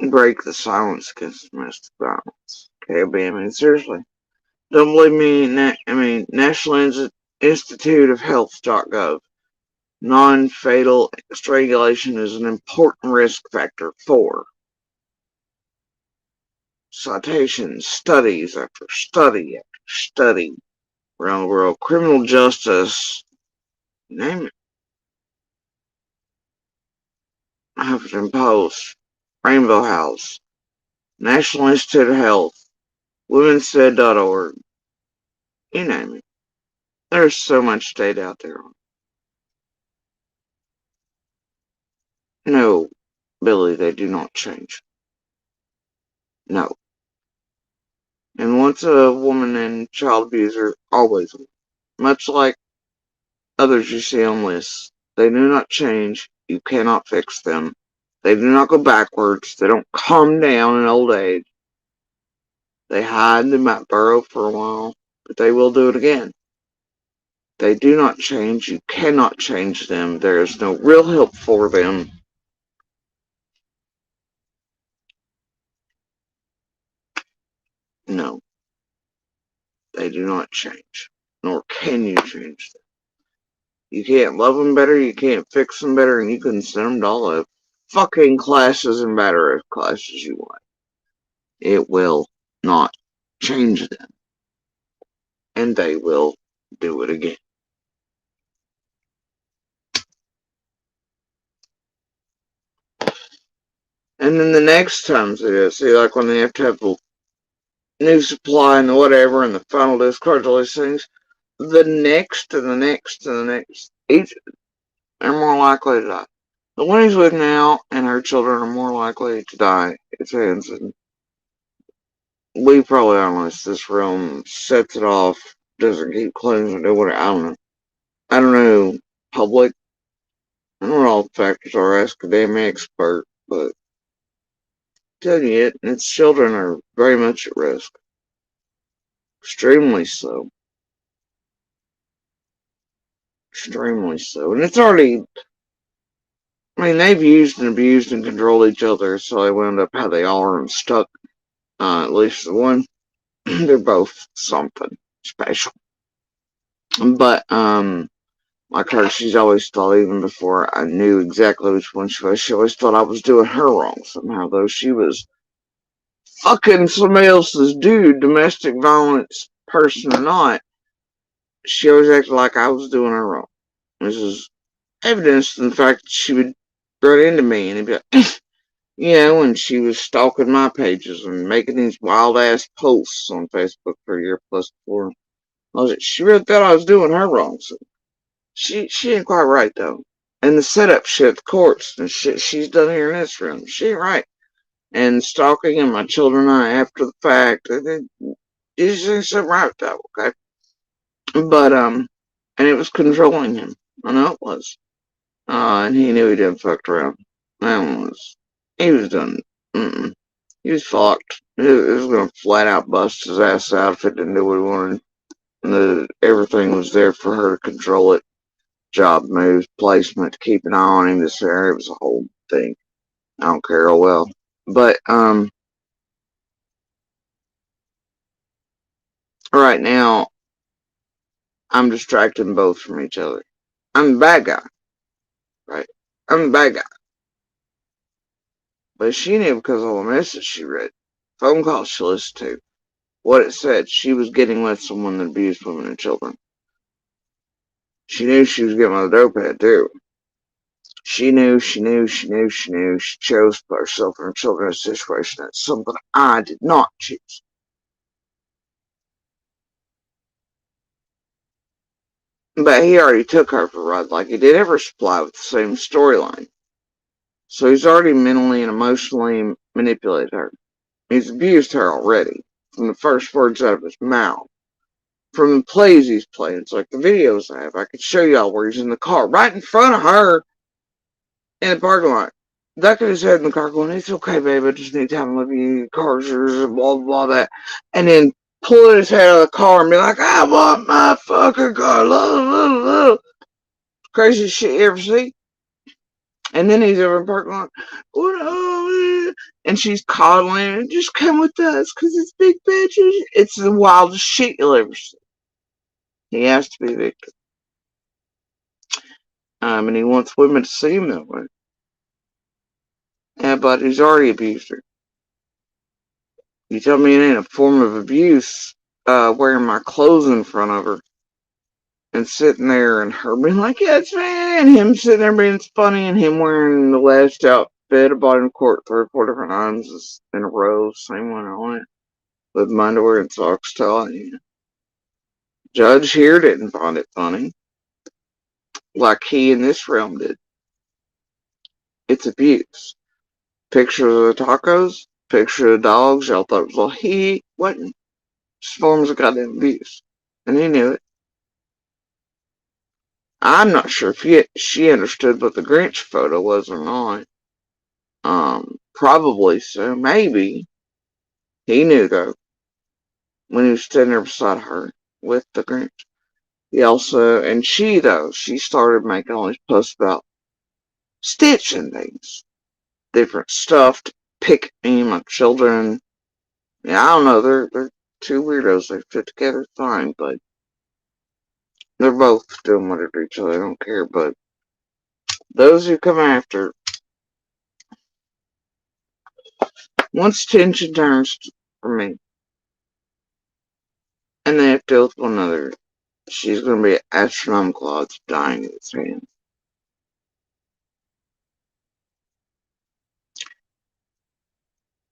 Break the silence against domestic violence. Okay, seriously. Don't believe me? National Institute of Health.gov. Non-fatal strangulation is an important risk factor for citations, studies after study after study around the world. Criminal justice, name it. Huffington Post, Rainbow House, National Institute of Health, WomenSaid.org, you name it. There's so much data out there. No, Billy, they do not change. No. And once a woman and child abuser, always, much like others you see on lists, they do not change. You cannot fix them. They do not go backwards. They don't calm down in old age. They hide. They might burrow for a while, but they will do it again. They do not change. You cannot change them. There is no real help for them. No, they do not change. Nor can you change them. You can't love them better. You can't fix them better. And you can send them to all the fucking classes and better classes you want. It will not change them. And they will do it again. And then the next times they do, see, like when they have to have the new supply and whatever, and the final discards, all these things, the next and the next and the next, each are more likely to die. The one he's with now and her children are more likely to die. It ends, and we probably are, unless this realm sets it off, doesn't keep clues or do whatever. I don't know. I don't know. Public. I don't know what all the factors are. Ask a damn expert, but tell you it, its children are very much at risk. Extremely so. Extremely so. And it's already, I mean, they've used and abused and controlled each other, so they wound up how they are and stuck. At least the one, they're both something special. But, like her, she's always thought, even before I knew exactly which one she was, she always thought I was doing her wrong somehow, though she was fucking somebody else's dude, domestic violence person or not. She always acted like I was doing her wrong. This is evidenced in the fact that she would run into me and it'd be like, you know, when she was stalking my pages and making these wild ass posts on Facebook for a year plus before. She really thought I was doing her wrong. So she ain't quite right though. And the setup shit, the courts and shit she's done here in this room, she ain't right. And stalking and my children and I after the fact, there's something right with that, okay? But and it was controlling him. I know it was. And he knew he didn't fuck around. He was done. He was fucked. He was gonna flat out bust his ass out if it didn't do what he wanted. Everything was there for her to control it. Job moves, placement, to keep an eye on him. This area, it was a whole thing. I don't care, oh well. But right now I'm distracting both from each other. I'm the bad guy, right? I'm the bad guy. But she knew because of the message she read, phone calls she listened to, what it said. She was getting with someone that abused women and children. She knew she was getting with a dopehead too. She knew. She chose to put herself and her children in a situation. That's something I did not choose. But he already took her for a ride like he did every supply with the same storyline. So he's already mentally and emotionally manipulated her. He's abused her already, from the first words out of his mouth. From the plays he's playing. It's like the videos I have. I could show y'all where he's in the car, right in front of her in the parking lot. Ducking his head in the car going, it's okay, babe, I just need time to live you. Car's yours, blah, blah, that. And then pulling his head out of the car and be like, I want my fucking car. Craziest shit you ever see. And then he's over in the parking lot, and she's coddling him, just come with us, because it's big bitches. It's the wildest shit you'll ever see. He has to be victim. And he wants women to see him that way. Yeah, but he's already abused her. You tell me it ain't a form of abuse, wearing my clothes in front of her and sitting there and her being like, yeah, it's fine. And him sitting there being funny and him wearing the last outfit I bought in court 3 or 4 different times in a row, same one on it, with my underwear and socks telling. Judge here didn't find it funny, like he in this realm did. It's abuse. Pictures of the tacos, picture of the dogs, y'all thought it was all he wasn't. Just forms of goddamn abuse. And he knew it. I'm not sure if she understood what the Grinch photo was or not. Probably so. Maybe. He knew though. When he was standing there beside her with the Grinch. He also, and she though, she started making all these posts about stitching things. Different stuff to pick me, my children. Yeah, I don't know. They're two weirdos. They fit together fine, but they're both doing whatever each other. I don't care. But those who come after, once tension turns for me, and they have to deal with one another, she's going to be astronomical odds of dying at his hands.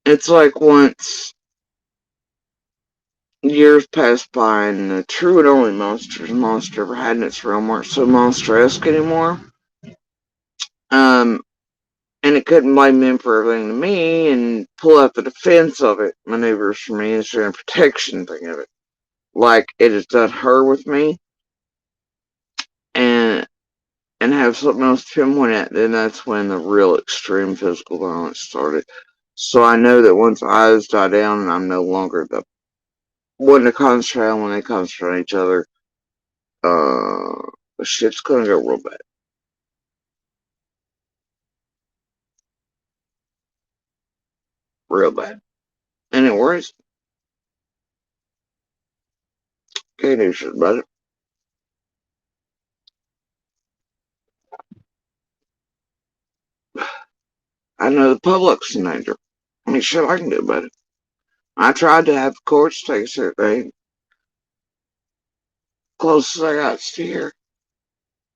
It's like once years passed by and the true and only monster ever had in its realm weren't so monster-esque anymore. And it couldn't blame them for everything to me and pull out the defense of it, maneuvers for me instead of protection thing of it. Like it has done her with me and have something else to pinpoint at, then that's when the real extreme physical violence started. So I know that once eyes die down and I'm no longer the one to concentrate on when they concentrate on each other, the shit's gonna go real bad. Real bad. And it worries. Can't do shit about it. I know the public's in danger. I mean, shit I can do about it. I tried to have the courts take a certain thing. Closest I got to here.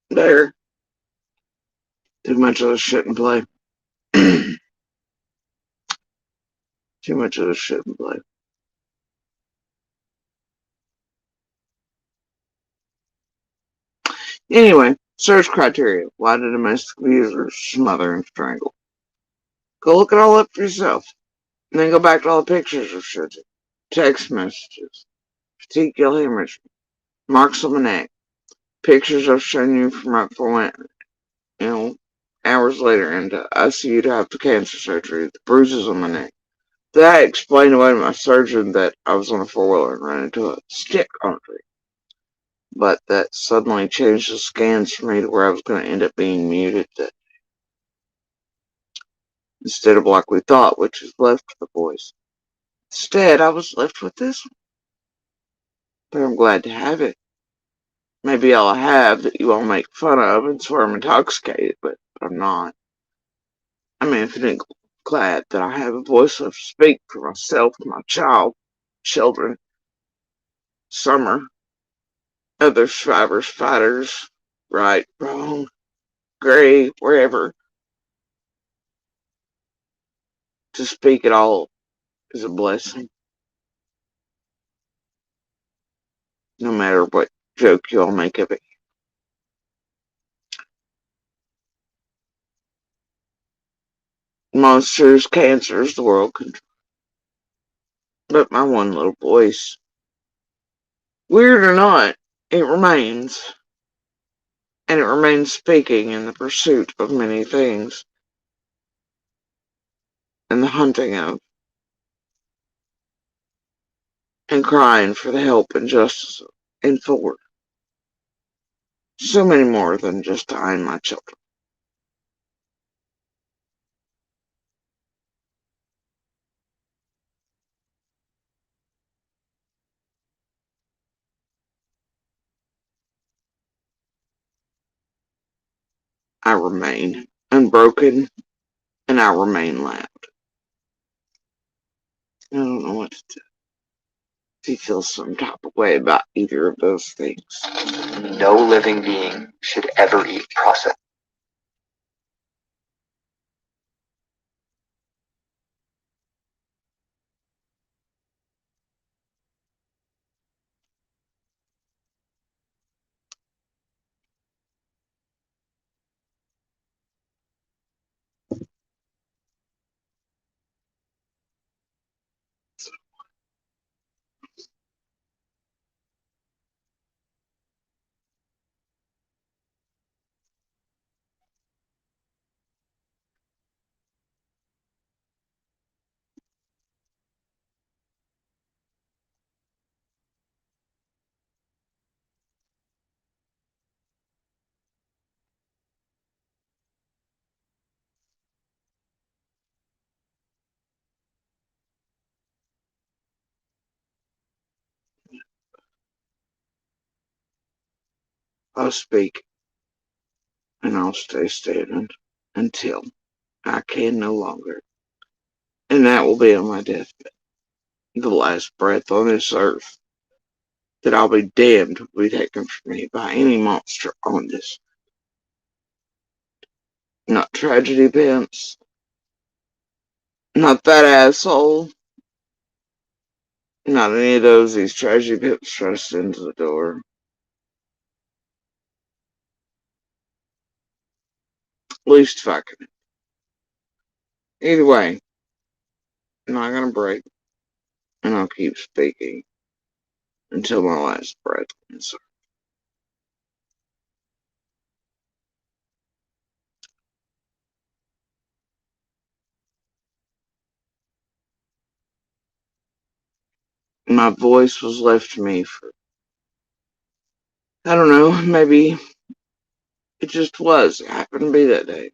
There. Too much of this shit in play. Too much of this shit in play. Anyway, search criteria. Why did domestic abusers smother and strangle? Go look it all up for yourself. And then go back to all the pictures of shit. Text messages. Particular image. Marks on the neck. Pictures of showing you from up for went, hours later into ICU to have the cancer surgery. The bruises on my neck. That explained away to my surgeon that I was on a four-wheeler and ran into a stick on a tree. But that suddenly changed the scans for me to where I was going to end up being muted instead of like we thought, which is left for the boys. Instead, I was left with this one. But I'm glad to have it. Maybe all I have that you all make fun of and swear I'm intoxicated, but I'm not. I'm infinitely glad that I have a voice left to speak for myself and my children, Summer, other survivors, fighters, right, wrong, gray, wherever. To speak at all is a blessing. No matter what joke you all make of it. Monsters, cancers, the world control. But my one little voice, weird or not, it remains. And it remains speaking in the pursuit of many things. And the hunting of. And crying for the help and justice and for so many more than just dying my children. I remain unbroken and I remain loud. I don't know what to do. If you feel some type of way about either of those things. No living being should ever eat processed. I'll speak and I'll stay standing until I can no longer. And that will be on my deathbed. The last breath on this earth. that I'll be damned will be taken from me by any monster on this. Not tragedy pants. Not that asshole. Not any of those. These tragedy pimps thrust into the door. At least if I can. Either way, I'm not gonna break, and I'll keep speaking until my last breath ends. My voice was left to me for, I don't know, maybe it just was. It happened to be that day.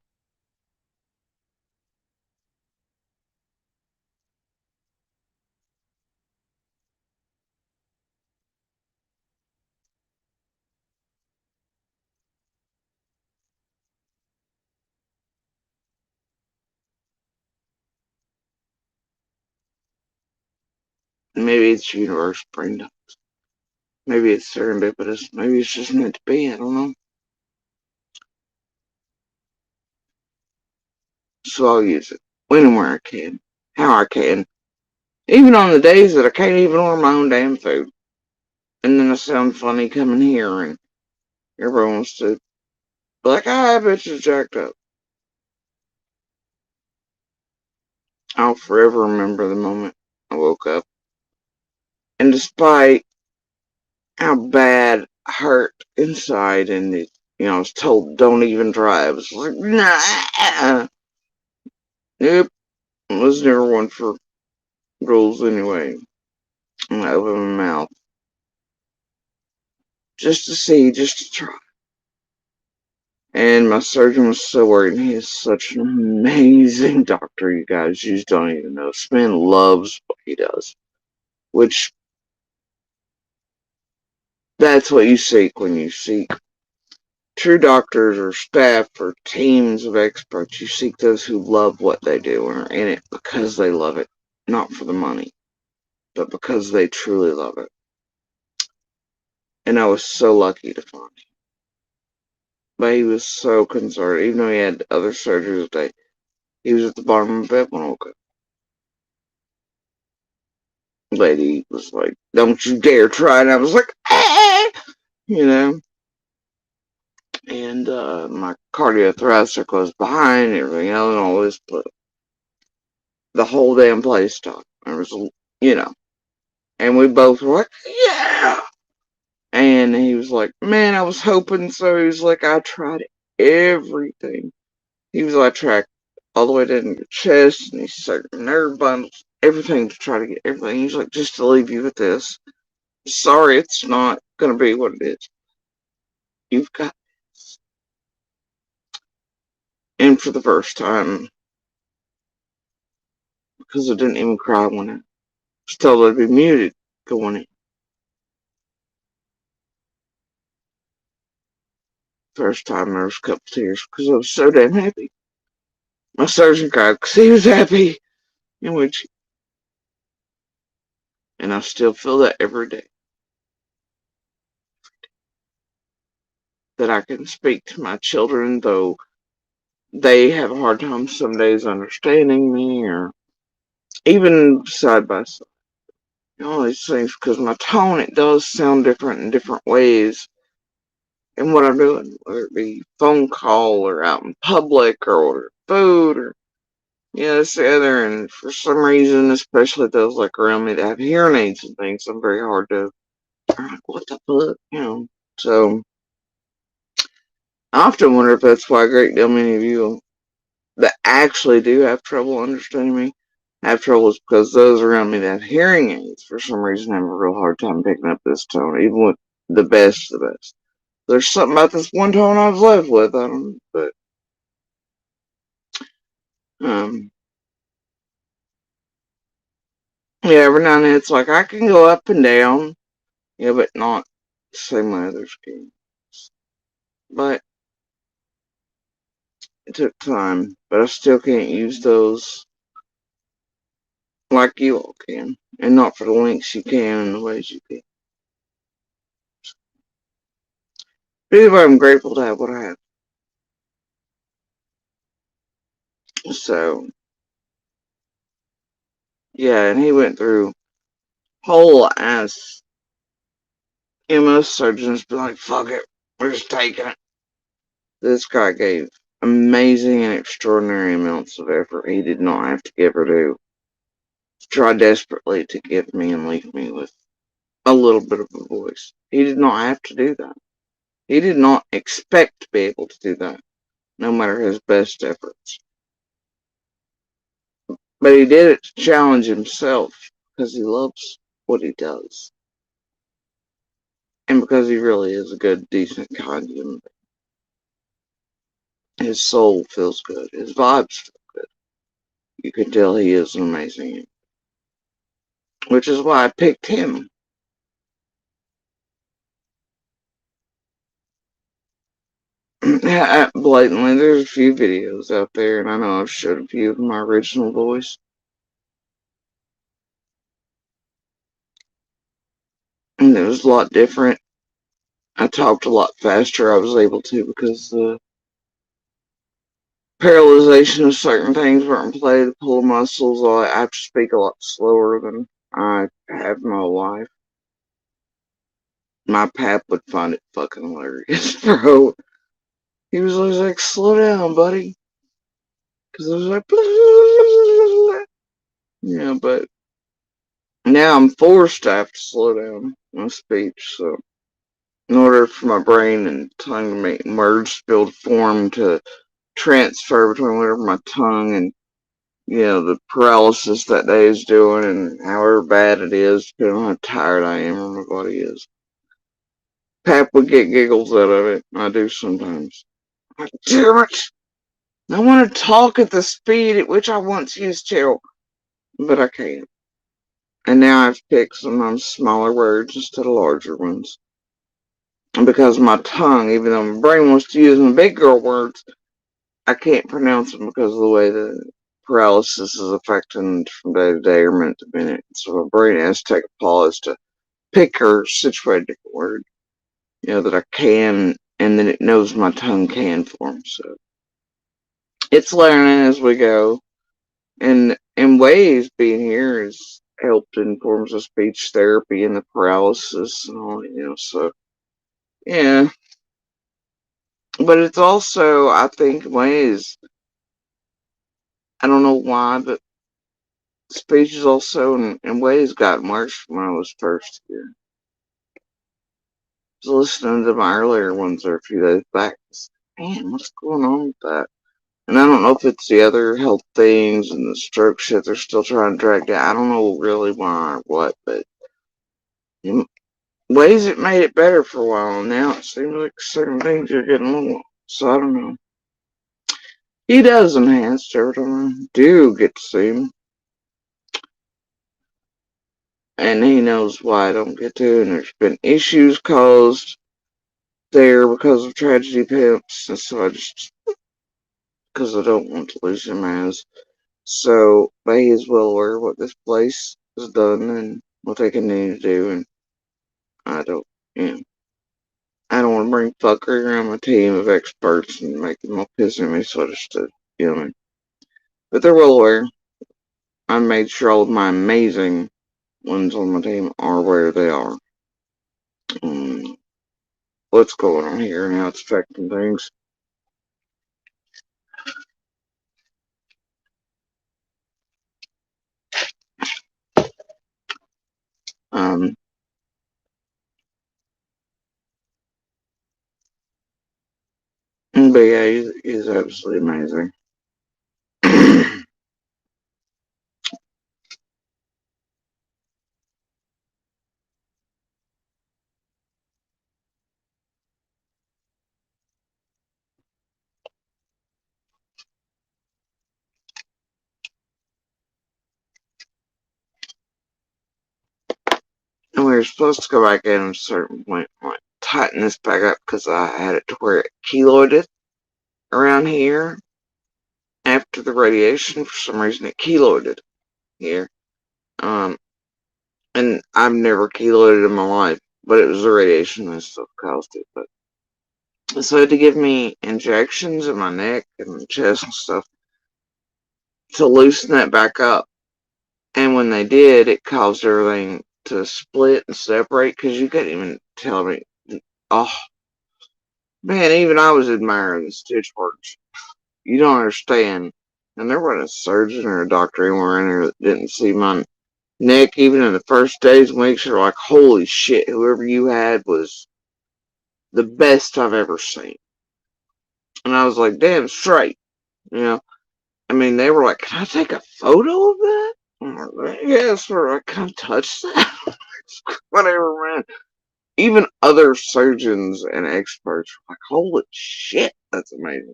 Maybe it's universe brain. Maybe it's serendipitous. Maybe it's just meant to be. I don't know. So I'll use it when and where I can, how I can. Even on the days that I can't even order my own damn food. And then I sound funny coming here and everyone wants to be like, ah, I bet you're jacked up. I'll forever remember the moment I woke up. And despite how bad I hurt inside and it, I was told don't even try. I was like, nah. Nope. I was never one for rules anyway. And I opened my mouth. Just to see, just to try. And my surgeon was so worried. And he is such an amazing doctor, you guys. You just don't even know. This man loves what he does. Which, that's what you seek when you seek true doctors or staff or teams of experts. You seek those who love what they do and are in it because they love it. Not for the money, but because they truly love it. And I was so lucky to find him. But he was so concerned. Even though he had other surgeries that day, he was at the bottom of the bed when I woke up. Lady was like, don't you dare try. And I was like, eh, you know. And my cardiothoracic was behind and everything else and all this, but the whole damn place stopped. There was, and we both were like, yeah. And he was like, man, I was hoping so. He was like, I tried everything. He was like, I tried all the way down to your chest and he said nerve bundles, everything to try to get everything. He's like, just to leave you with this. Sorry, it's not going to be what it is. You've got this. And for the first time, because I didn't even cry when I was told I'd be muted going in. First time there was a couple tears because I was so damn happy. My surgeon cried because he was happy. In which, and I still feel that every day. That I can speak to my children, though they have a hard time some days understanding me, or even side by side. All these things, because my tone, it does sound different in different ways in what I'm doing, whether it be phone call or out in public or order food or this, the other. And for some reason, especially those like around me that have hearing aids and things, I'm very hard to, like, what the fuck, So I often wonder if that's why a great deal many of you that actually do have trouble understanding me have trouble is because those around me that have hearing aids for some reason have a real hard time picking up this tone, even with the best of the best. There's something about this one tone I was left with, I don't know, but yeah, every now and then it's like I can go up and down, but not the same way others can. But it took time, but I still can't use those like you all can, and not for the lengths you can and the ways you can. Either way, I'm grateful to have what I have. So, yeah, and he went through whole ass MS surgeons be like, fuck it, we're just taking it. This guy gave amazing and extraordinary amounts of effort he did not have to give or do. Try desperately to get me and leave me with a little bit of a voice. He did not have to do that. He did not expect to be able to do that, no matter his best efforts. But he did it to challenge himself because he loves what he does. And because he really is a good, decent, kind human being. His soul feels good. His vibes feel good. You can tell he is an amazing human. Which is why I picked him. Blatantly, there's a few videos out there, and I know I've showed a few of my original voice. And it was a lot different. I talked a lot faster. I was able to because the paralyzation of certain things weren't in play. The pull muscles, I have to speak a lot slower than I have my whole life. My pap would find it fucking hilarious, bro. He was always like, slow down, buddy. Because I was like, blah, blah, blah, blah. Yeah, but now I'm forced to have to slow down my speech, so in order for my brain and tongue to make words build form to transfer between whatever my tongue and the paralysis that day is doing and however bad it is, depending on how tired I am or my body is. Pap would get giggles out of it. I do sometimes. Like, damn it! I want to talk at the speed at which I once used to, but I can't. And now I've picked sometimes smaller words instead of larger ones. And because my tongue, even though my brain wants to use my big girl words, I can't pronounce them because of the way the paralysis is affecting from day to day or minute to minute. So my brain has to take a pause to pick or situate a different word, that I can, and then it knows my tongue can form. So it's learning as we go. And in ways, being here has helped in forms of speech therapy and the paralysis and all, so yeah. But it's also, I think, in ways, I don't know why, but speech is also in ways gotten worse from when I was first here. I was listening to my earlier ones a few days back. Man, what's going on with that? And I don't know if it's the other health things and the stroke shit they're still trying to drag down. I don't know really why or what, but in ways it made it better for a while. And now it seems like certain things are getting a little. So I don't know. He does enhance every time I do get to see him. And he knows why I don't get to. And there's been issues caused there because of tragedy pimps. And so because I don't want to lose him as. So, but he is well aware of what this place has done and what they continue to do. And I don't, I don't want to bring fuckery around my team of experts and make them all pissing me, so I just, what I mean. But they're well aware. I made sure all of my amazing ones on my team are where they are. What's going on here and how it's affecting things. Um, but yeah, he's absolutely amazing. And we were supposed to go back in at a certain point, like tighten this back up because I had it to where it keloided around here after the radiation. For some reason, it keloided here. And I've never keloided in my life, but it was the radiation that stuff caused it. But So they had to give me injections in my neck and chest and stuff to loosen that back up. And when they did, it caused everything to split and separate because you couldn't even tell me. Oh, man, even I was admiring the stitch works. You don't understand. And there wasn't a surgeon or a doctor anywhere in there that didn't see my neck, even in the first days and weeks. They're like, holy shit, whoever you had was the best I've ever seen. And I was like, damn straight. You know, I mean, they were like, can I take a photo of that? I'm like, yes, or like, can I touch that? Whatever, man. Even other surgeons and experts were like, holy shit, that's amazing.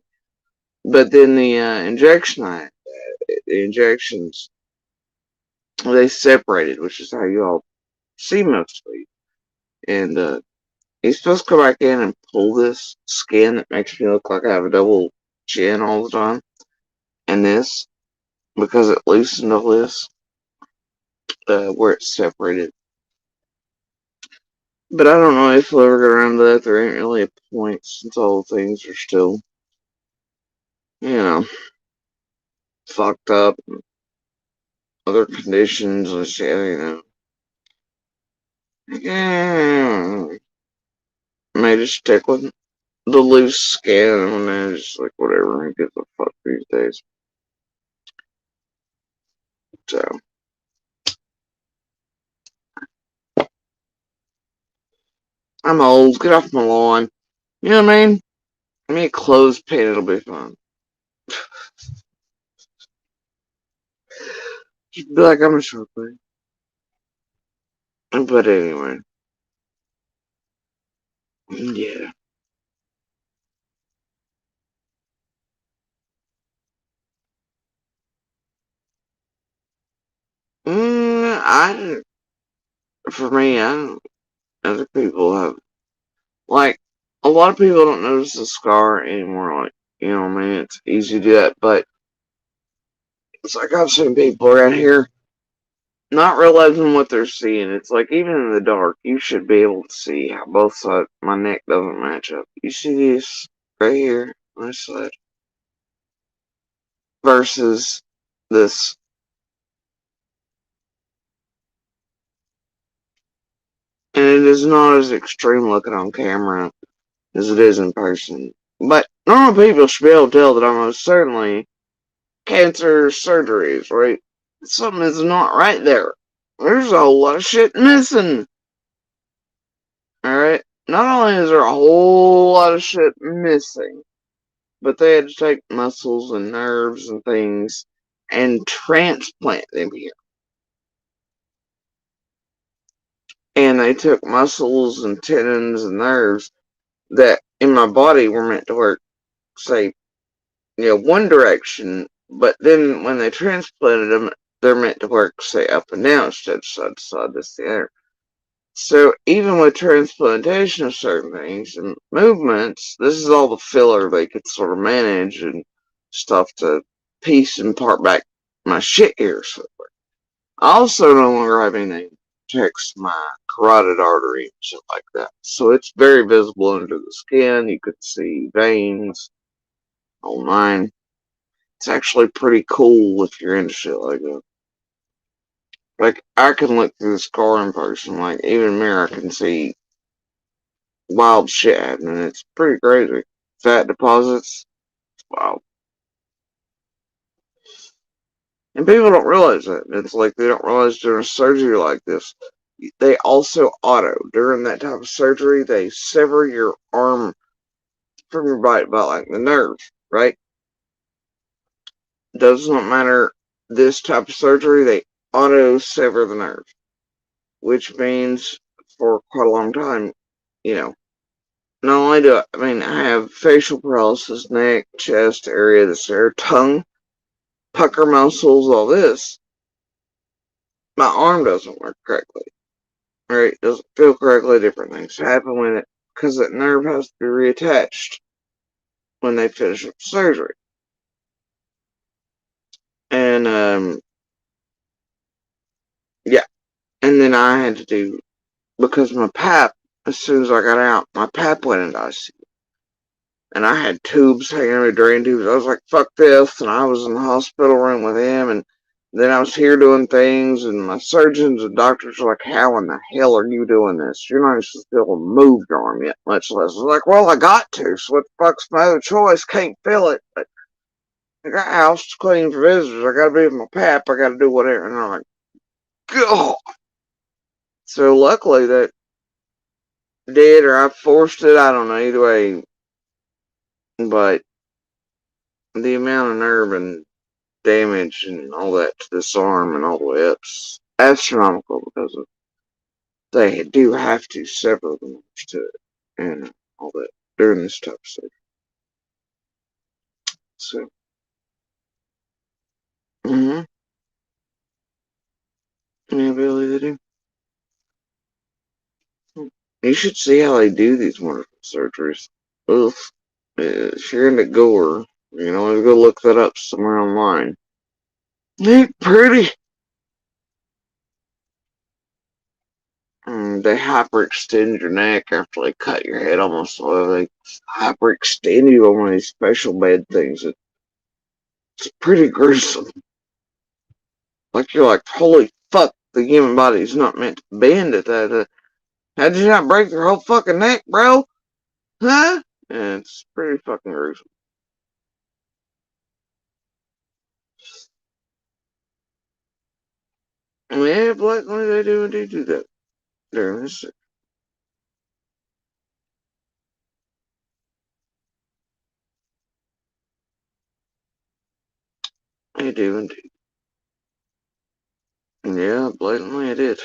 But then the the injections, they separated, which is how you all see most of it. And he's supposed to come back in and pull this skin that makes me look like I have a double chin all the time. And this, because it loosened all this, where it's separated. But I don't know if we'll ever get around to that. There ain't really a point since all things are still, you know, fucked up. Other conditions and shit, you know. Yeah. May just stick with the loose skin and then just like whatever and get the fuck these days. So I'm old, get off my lawn. You know what I mean? I mean clothespin, it'll be fun. Just be like I'm a short boy. But anyway. Yeah. I for me, I don't. Other people have like a lot of people don't notice the scar anymore. Like you know, what I mean, it's easy to do that, but it's like I've seen people around here not realizing what they're seeing. It's like even in the dark, you should be able to see how both sides my neck doesn't match up. You see this right here on this side versus this, and it is not as extreme looking on camera as it is in person. But normal people should be able to tell that I'm most certainly cancer surgeries, right? Something is not right there. There's a whole lot of shit missing. Alright? Not only is there a whole lot of shit missing, but they had to take muscles and nerves and things and transplant them here. And they took muscles and tendons and nerves that in my body were meant to work, say, one direction, but then when they transplanted them, they're meant to work, say, up and down instead of side to side, this, the other. So even with transplantation of certain things and movements, this is all the filler they could sort of manage and stuff to piece and part back my shit here. So I also no longer have anything that protects my carotid artery and shit like that. So it's very visible under the skin. You could see veins on mine. It's actually pretty cool if you're into shit like that. Like I can look through the scar in person. Like even mirror, I can see wild shit happening. It's pretty crazy. Fat deposits. Wow. And people don't realize that. It's like they don't realize during a surgery like this, they also during that type of surgery, they sever your arm from your body by like the nerve, right? Does not matter this type of surgery, they auto sever the nerve. Which means for quite a long time, you know, not only I have facial paralysis, neck, chest area, this area, tongue, pucker muscles, all this. My arm doesn't work correctly. Right? Doesn't feel correctly. Different things happen when because that nerve has to be reattached when they finish up surgery. And, yeah. And then I had to do, because my pap, as soon as I got out, my pap went into ICU. and I had tubes hanging out of drain tubes. I was like, fuck this, and I was in the hospital room with him, and then I was here doing things, and my surgeons and doctors were like, how in the hell are you doing this? You're not even supposed to be able to move your arm yet, much less. I was like, well, I got to, so what the fuck's my other choice? Can't feel it, but I got house to clean for visitors. I gotta be with my pap. I gotta do whatever. And I'm like, God. So luckily that did, or I forced it. I don't know. Either way, but the amount of nerve and damage and all that to this arm and all the way up's astronomical because of they do have to sever the nerves to it and all that during this type of surgery. So, yeah, Billy, they do. You should see how they do these wonderful surgeries. Ugh. If you're into gore, you can always go look that up somewhere online. Ain't pretty. They hyperextend your neck after they cut your head almost. They hyperextend you on one of these special bed things. It's pretty gruesome. Like you're like, holy fuck, the human body's not meant to bend at that. How did you not break their whole fucking neck, bro? Huh? Yeah, it's pretty fucking gruesome. Yeah, blatantly they do that during this. They do indeed. Yeah, blatantly it did.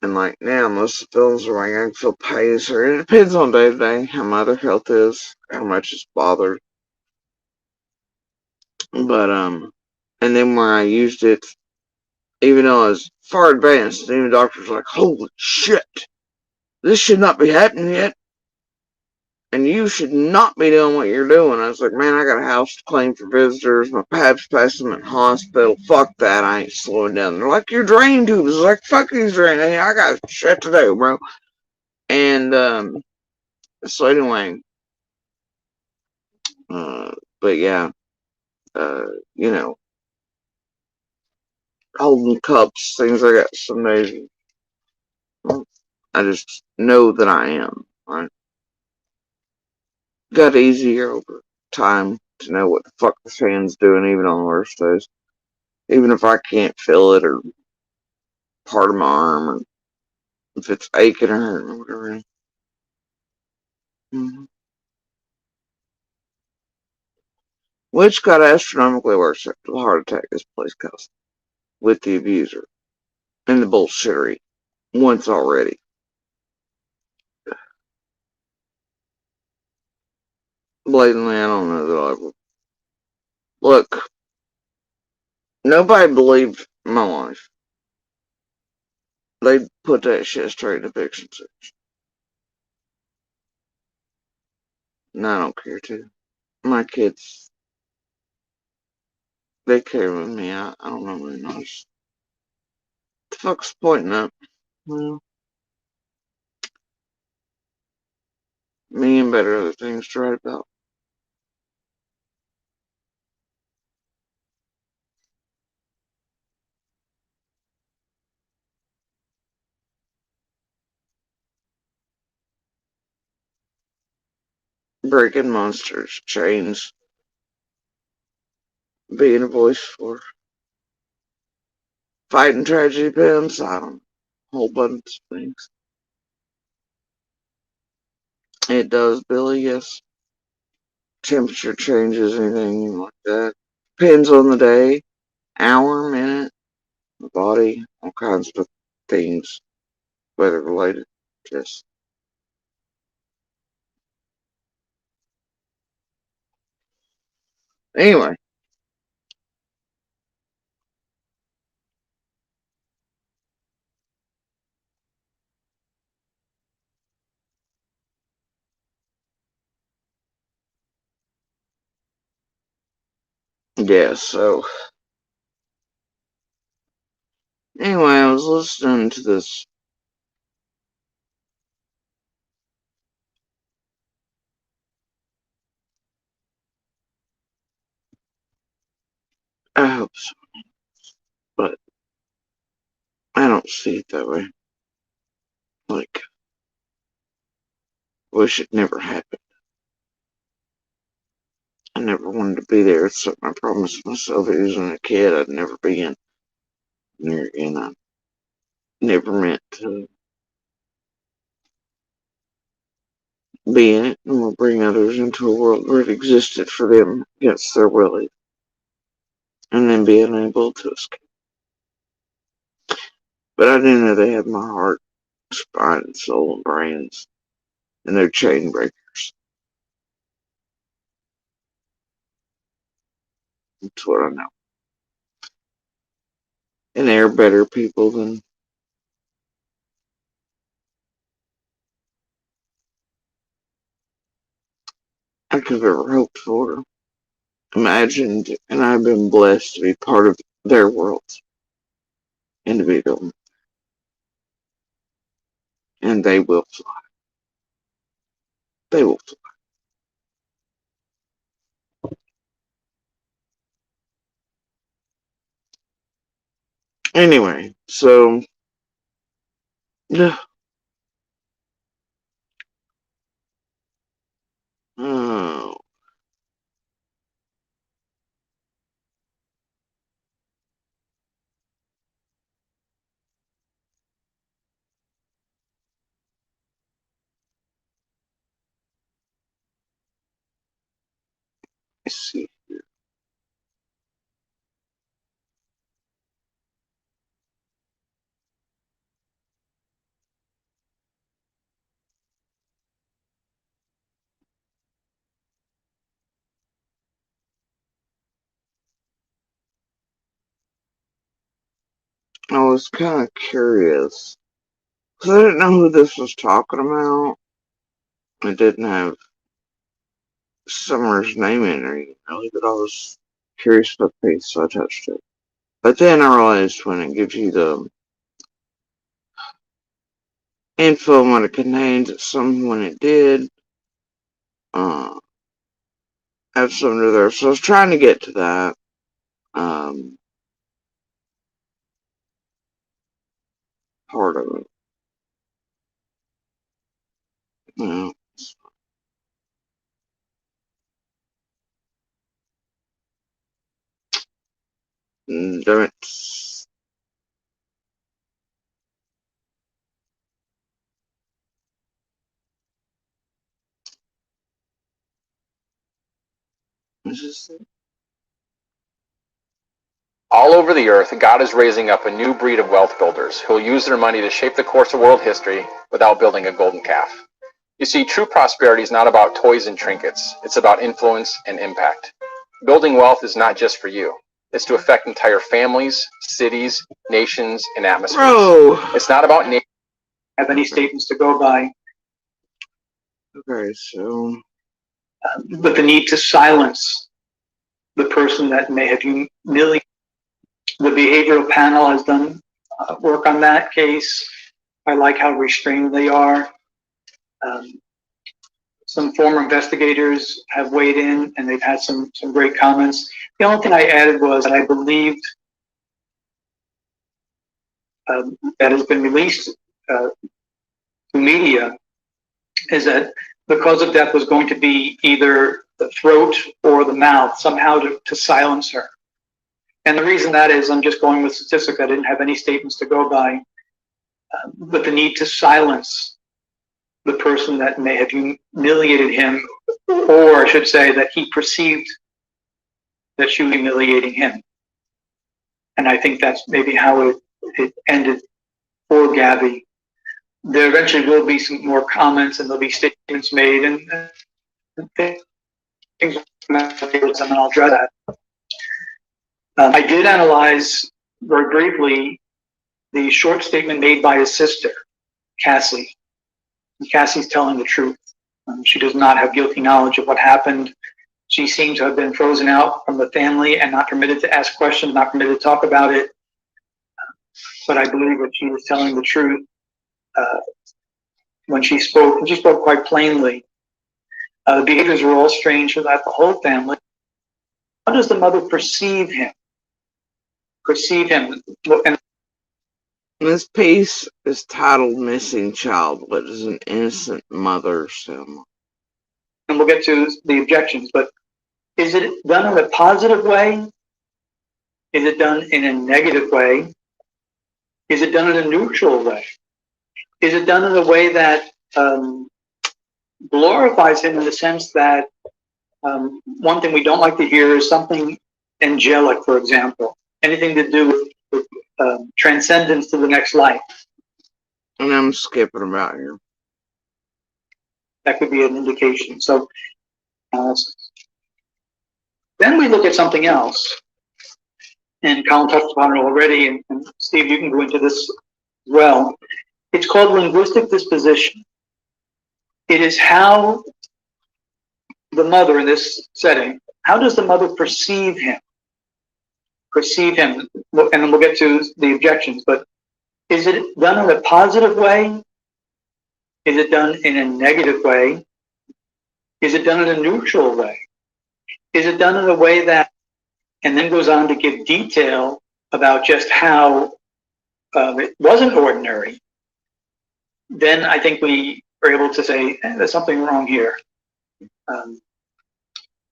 And like now, most of the films are like I can feel pain, or it depends on day to day how my other health is, how much it's bothered. But and then where I used it, even though I was far advanced, even doctors were like, "Holy shit, this should not be happening yet, and you should not be doing what you're doing." I was like, "Man, I got a house to clean for visitors. My pap's passing in the hospital. Fuck that, I ain't slowing down." They're like, "Your drain tubes." I was like, "Fuck these drain. I got shit to do, bro." And so anyway, uh, but yeah, uh, you know, holding cups, things like that. Some days, well, I just know that I am. Right? Got easier over time to know what the fuck the fan's doing, even on the worst days. Even if I can't feel it or part of my arm, or if it's aching or hurting or whatever. Mm-hmm. Which got astronomically worse after the heart attack this place caused with the abuser and the bullshittery once already. Blatantly, I don't know that I will. Look, nobody believed my life. They put that shit straight in fiction series. And I don't care to. My kids, they care with me. I don't know really much. The fuck's pointing up? Well, me and better other things to write about. Breaking monsters, chains, being a voice for fighting tragedy pens, I don't know. A whole bunch of things. It does, Billy, yes. Temperature changes, anything like that. Depends on the day, hour, minute, the body, all kinds of things, weather related. Just anyway, yeah, so anyway, I was listening to this I hope so, but I don't see it that way. Like, wish it never happened. I never wanted to be there. It's something I promised myself as a kid I'd never be in there again. I never meant to be in it or bring others into a world where it existed for them against their will and then being able to escape. But I do know they have my heart, spine, and soul, and brains, and they're chain breakers. That's what I know. And they're better people than I could have ever hoped for, imagined, and I've been blessed to be part of their worlds and to be them. And they will fly. They will fly. Anyway, so yeah. Oh, let's see. I was kind of curious because I didn't know who this was talking about. It didn't have Summer's name in there, really, but I was curious about the piece, so I touched it. But then I realized when it gives you the info on what it contains, that someone it did uh, have something there. So I was trying to get to that. Um, Part of it. You Let's just All over the earth, God is raising up a new breed of wealth builders who will use their money to shape the course of world history without building a golden calf. You see, true prosperity is not about toys and trinkets. It's about influence and impact. Building wealth is not just for you. It's to affect entire families, cities, nations, and atmospheres. Bro. It's not about Have any statements to go by, Okay, so but the need to silence the person that may have humiliated. The behavioral panel has done work on that case. I like how restrained they are. Some former investigators have weighed in and they've had some great comments. The only thing I added was that I believed that has been released to media is that the cause of death was going to be either the throat or the mouth, somehow to silence her. And the reason that is, I'm just going with statistics. I didn't have any statements to go by, but the need to silence the person that may have humiliated him, or I should say that he perceived that she was humiliating him. And I think that's maybe how it ended for Gabby. There eventually will be some more comments and there'll be statements made and things, and I'll address that. I did analyze very briefly the short statement made by his sister, Cassie. And Cassie's telling the truth. She does not have guilty knowledge of what happened. She seemed to have been frozen out from the family and not permitted to ask questions, not permitted to talk about it. But I believe that she was telling the truth when she spoke, and she spoke quite plainly. The behaviors were all strange throughout the whole family. How does the mother perceive him? perceive him. And this piece is titled Missing Child. What is an innocent mother, Selma? we'll get to the objections, but is it done in a positive way? Is it done in a negative way? Is it done in a neutral way? Is it done in a way that glorifies him in the sense that one thing we don't like to hear is something angelic, for example, anything to do with transcendence to the next life? And I'm skipping about here. That could be an indication. So then we look at something else, and Colin touched upon it already, and Steve, you can go into this as well. It's called linguistic disposition. It is how the mother in this setting, how does the mother perceive him? Perceive him, and then we'll get to the objections, but is it done in a positive way? Is it done in a negative way? Is it done in a neutral way? Is it done in a way that, and then goes on to give detail about just how it wasn't ordinary? Then I think we are able to say, there's something wrong here.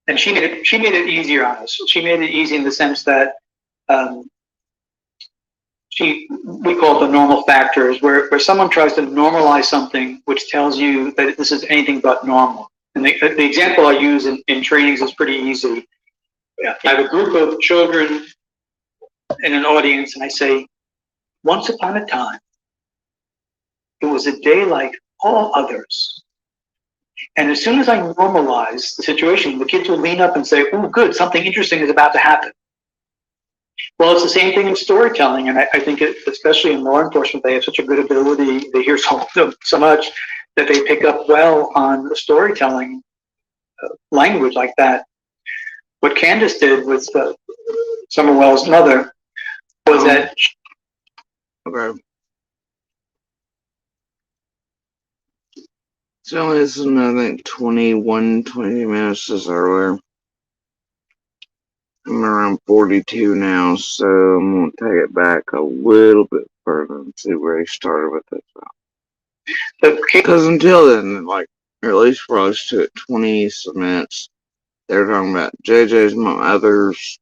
And she made it easier on us. She made it easy in the sense that we call it the normal factors, where someone tries to normalize something which tells you that this is anything but normal. And the example I use in trainings is pretty easy. I have a group of children in an audience, and I say, once upon a time, it was a day like all others. And as soon as I normalize the situation, the kids will lean up and say, oh, good, something interesting is about to happen. Well, it's the same thing in storytelling, and I think especially in law enforcement, they have such a good ability, they hear so much that they pick up well on the storytelling language like that. What Candace did with Summerwell's mother was that... Okay. So this is, I think, 20 minutes as earlier. I'm around 42 now, so I'm going to take it back a little bit further and see where he started with this. Because until then, like, or at least for us to 20 some minutes, they were talking about JJ's mother's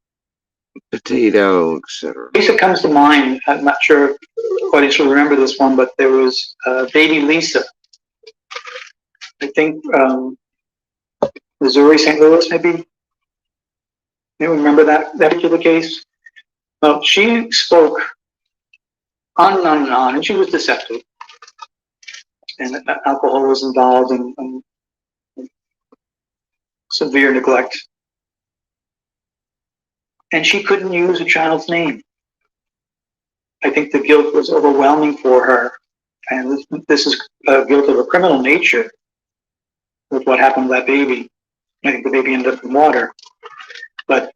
Petito, etc. Lisa comes to mind. I'm not sure if the audience will remember this one, but there was baby Lisa. I think Missouri, St. Louis, maybe. You remember that particular case? Well, she spoke on and on and on, and she was deceptive. And alcohol was involved in severe neglect. And she couldn't use a child's name. I think the guilt was overwhelming for her. And this is guilt of a criminal nature with what happened to that baby. I think the baby ended up in water. But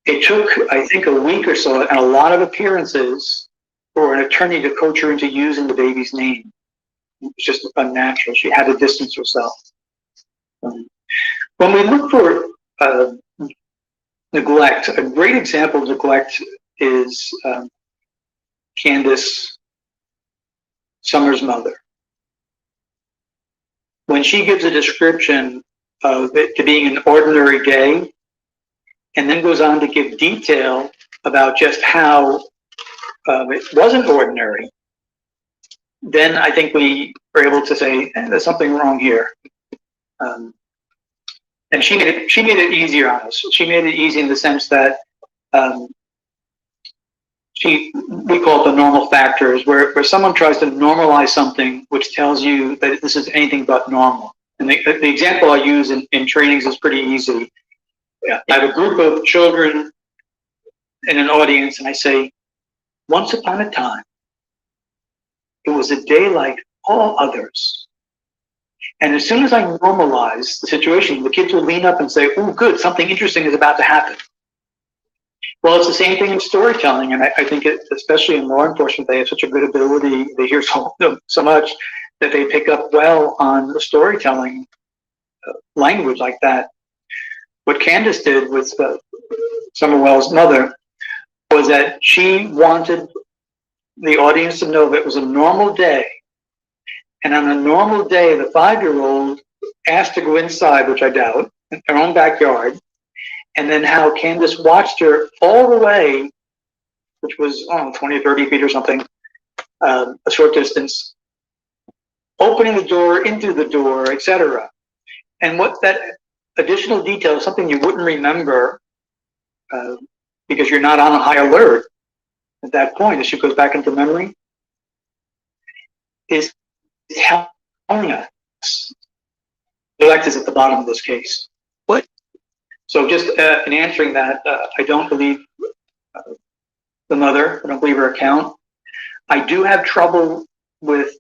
it took, I think, a week or so and a lot of appearances for an attorney to coach her into using the baby's name. It was just unnatural. She had to distance herself. When we look for neglect, a great example of neglect is Candace Summers' mother. When she gives a description of it to being an ordinary day, and then goes on to give detail about just how it wasn't ordinary, then I think we are able to say, there's something wrong here. And she made it easier on us. She made it easy in the sense that we call it the normal factors, where someone tries to normalize something which tells you that this is anything but normal. And the example I use in trainings is pretty easy. I have a group of children in an audience, and I say, once upon a time, it was a day like all others. And as soon as I normalize the situation, the kids will lean up and say, oh, good, something interesting is about to happen. Well, it's the same thing in storytelling, and I think especially in law enforcement, they have such a good ability, they hear so much that they pick up well on the storytelling language like that. What Candace did with Summerwell's mother, was that she wanted the audience to know that it was a normal day. And on a normal day, the 5-year-old asked to go inside, which I doubt, in her own backyard, and then how Candace watched her all the way, which was, 20 or 30 feet or something, a short distance, opening the door, into the door, etc. And what that additional detail, something you wouldn't remember because you're not on a high alert at that point, as she goes back into memory, is telling us neglect is at the bottom of this case. What? So just in answering that, I don't believe the mother. I don't believe her account. I do have trouble with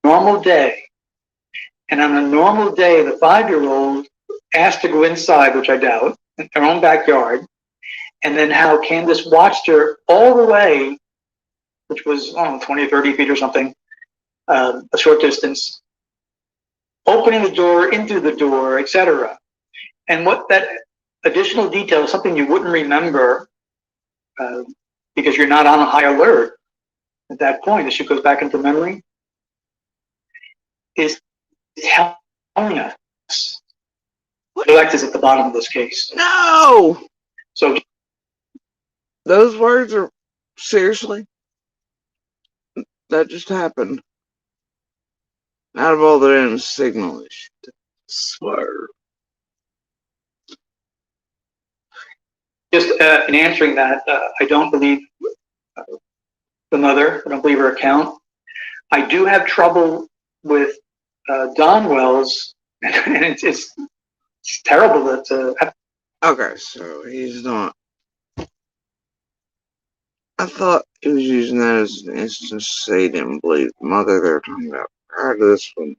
normal day. And on a normal day, the 5-year-old asked to go inside, which I doubt, in her own backyard, and then how Candace watched her all the way, which was, 20 or 30 feet or something, a short distance, opening the door, into the door, etc. And what that additional detail, something you wouldn't remember because you're not on a high alert at that point, as she goes back into memory, is telling us neglect is at the bottom of this case. No! So those words are, seriously? That just happened. Out of all the damn signal, swear. just in answering that, I don't believe the mother. I don't believe her account. I do have trouble with Don Wells, and it's terrible that. Okay, so he's not. I thought he was using that as an instance to say he didn't believe the mother they were talking about prior to this one.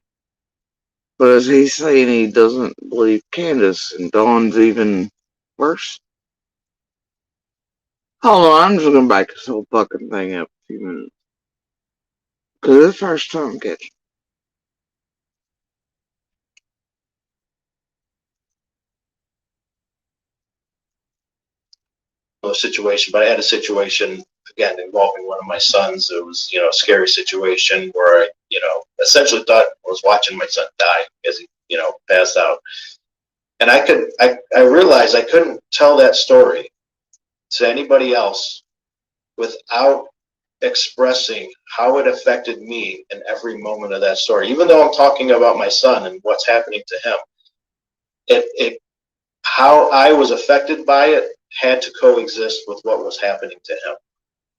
But is he saying he doesn't believe Candace, and Dawn's even worse? Hold on, I'm just gonna back this whole fucking thing up a few minutes. Because it's the first time I'm catching. A situation, but I had a situation again involving one of my sons. It was, a scary situation where I, essentially thought I was watching my son die as he, passed out. And I realized I couldn't tell that story to anybody else without expressing how it affected me in every moment of that story. Even though I'm talking about my son and what's happening to him, how I was affected by it had to coexist with what was happening to him.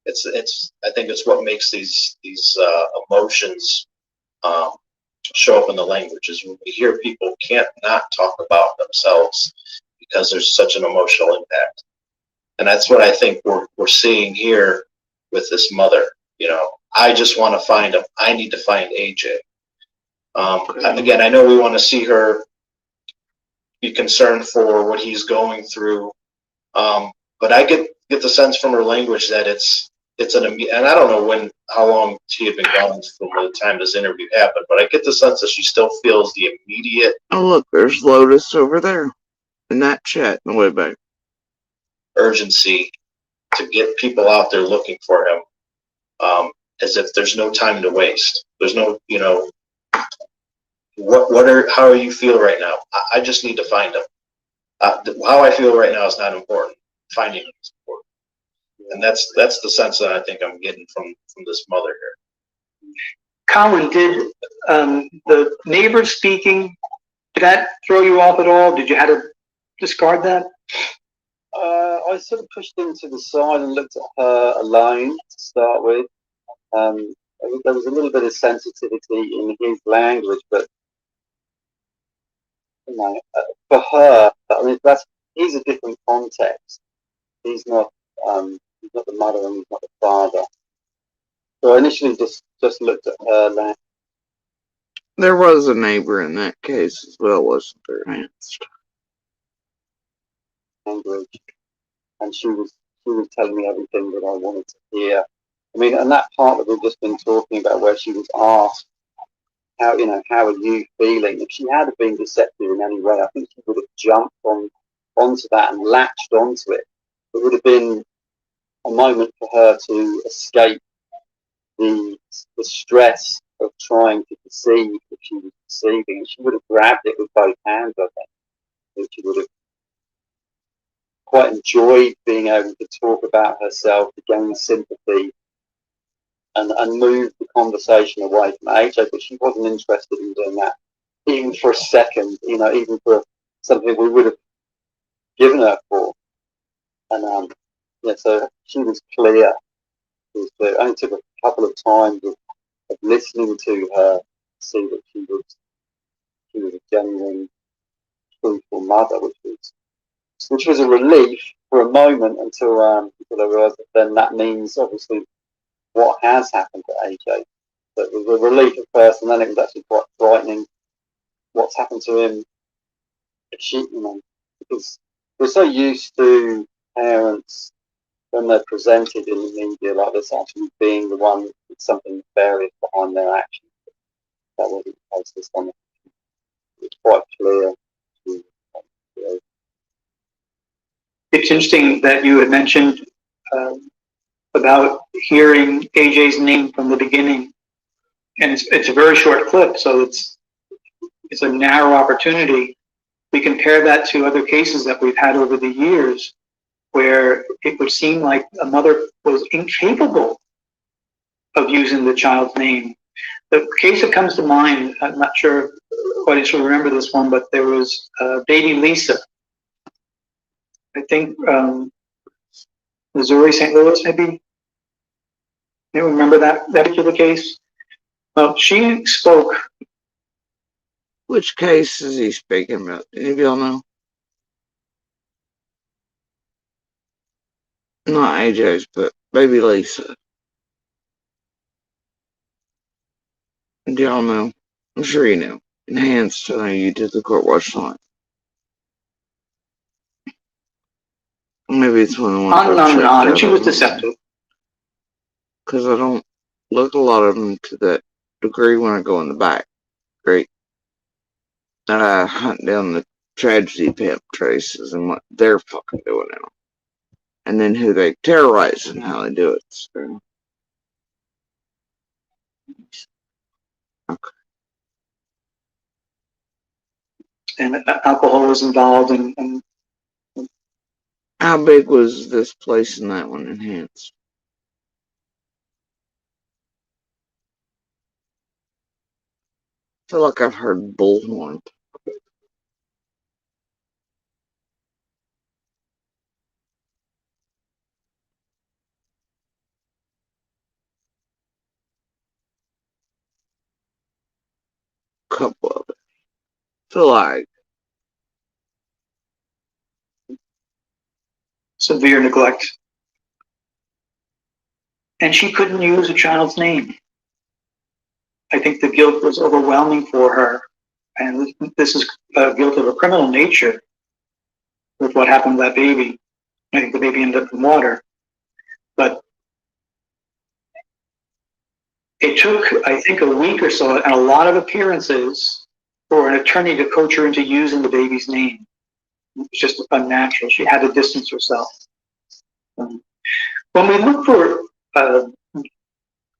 I think it's what makes these emotions show up in the language, is when we hear people can't not talk about themselves because there's such an emotional impact. And that's what I think we're seeing here with this mother. I just want to find him. I need to find AJ. Again, I know we want to see her be concerned for what he's going through, but I get the sense from her language that it's and I don't know how long she had been gone from the time this interview happened, but I get the sense that she still feels the immediate. Oh look, there's Lotus over there in that chat in the way back. Urgency to get people out there looking for him, as if there's no time to waste. There's no, how do you feel right now? I just need to find him. How I feel right now is not important. Finding him is important. And that's the sense that I think I'm getting from this mother here. Colin, did the neighbor speaking, did that throw you off at all? Did you have to discard that? I sort of pushed him to the side and looked at her alone to start with. There was a little bit of sensitivity in his language, but for her, I mean, he's a different context. He's not the mother and he's not the father. So I initially just looked at her language. There was a neighbor in that case as well, wasn't there, Hans? Language, and she was telling me everything that I wanted to hear. I mean, and that part that we've just been talking about, where she was asked, how are you feeling? If she had been deceptive in any way, I think she would have jumped onto that and latched onto it it would have been a moment for her to escape the stress of trying to conceive if she was conceiving. She would have grabbed it with both hands, I think. And she would have quite enjoyed being able to talk about herself, to gain sympathy, and move the conversation away from AJ, but she wasn't interested in doing that, even for a second, even for something we would have given her for. And yeah, so she was clear. It only took a couple of times of listening to her to see that she was a genuine, truthful mother, which was a relief for a moment until I realised that then that means obviously what has happened to AJ. So it was a relief at first, and then it was actually quite frightening what's happened to him. Because we're so used to parents when they're presented in the media like this actually being the one with something nefarious behind their actions. That wasn't the case this time. It's quite clear. It's interesting that you had mentioned about hearing AJ's name from the beginning, and it's a very short clip, so it's a narrow opportunity. We compare that to other cases that we've had over the years, where it would seem like a mother was incapable of using the child's name. The case that comes to mind, I'm not sure if audience will remember this one, but there was baby Lisa. I think Missouri, St. Louis, maybe. You remember that particular case? Well, she spoke. Which case is he speaking about? Any of y'all know? Not AJ's, but baby Lisa. Do y'all know? I'm sure you know. Enhanced, I know you did the court watch line. Maybe it's one of the ones On, and she was deceptive. Because I don't look a lot of them to that degree when I go in the back. Great. I hunt down the tragedy pimp traces and what they're fucking doing now. And then who they terrorize and how they do it. So. Okay. And alcohol was involved. And how big was this place in that one, Enhanced? I feel like I've heard bullhorn. Couple of it. Feel like severe neglect. And she couldn't use a child's name. I think the guilt was overwhelming for her. And this is guilt of a criminal nature with what happened to that baby. I think the baby ended up in water. But it took, I think, a week or so and a lot of appearances for an attorney to coach her into using the baby's name. It's just unnatural. She had to distance herself. When we look for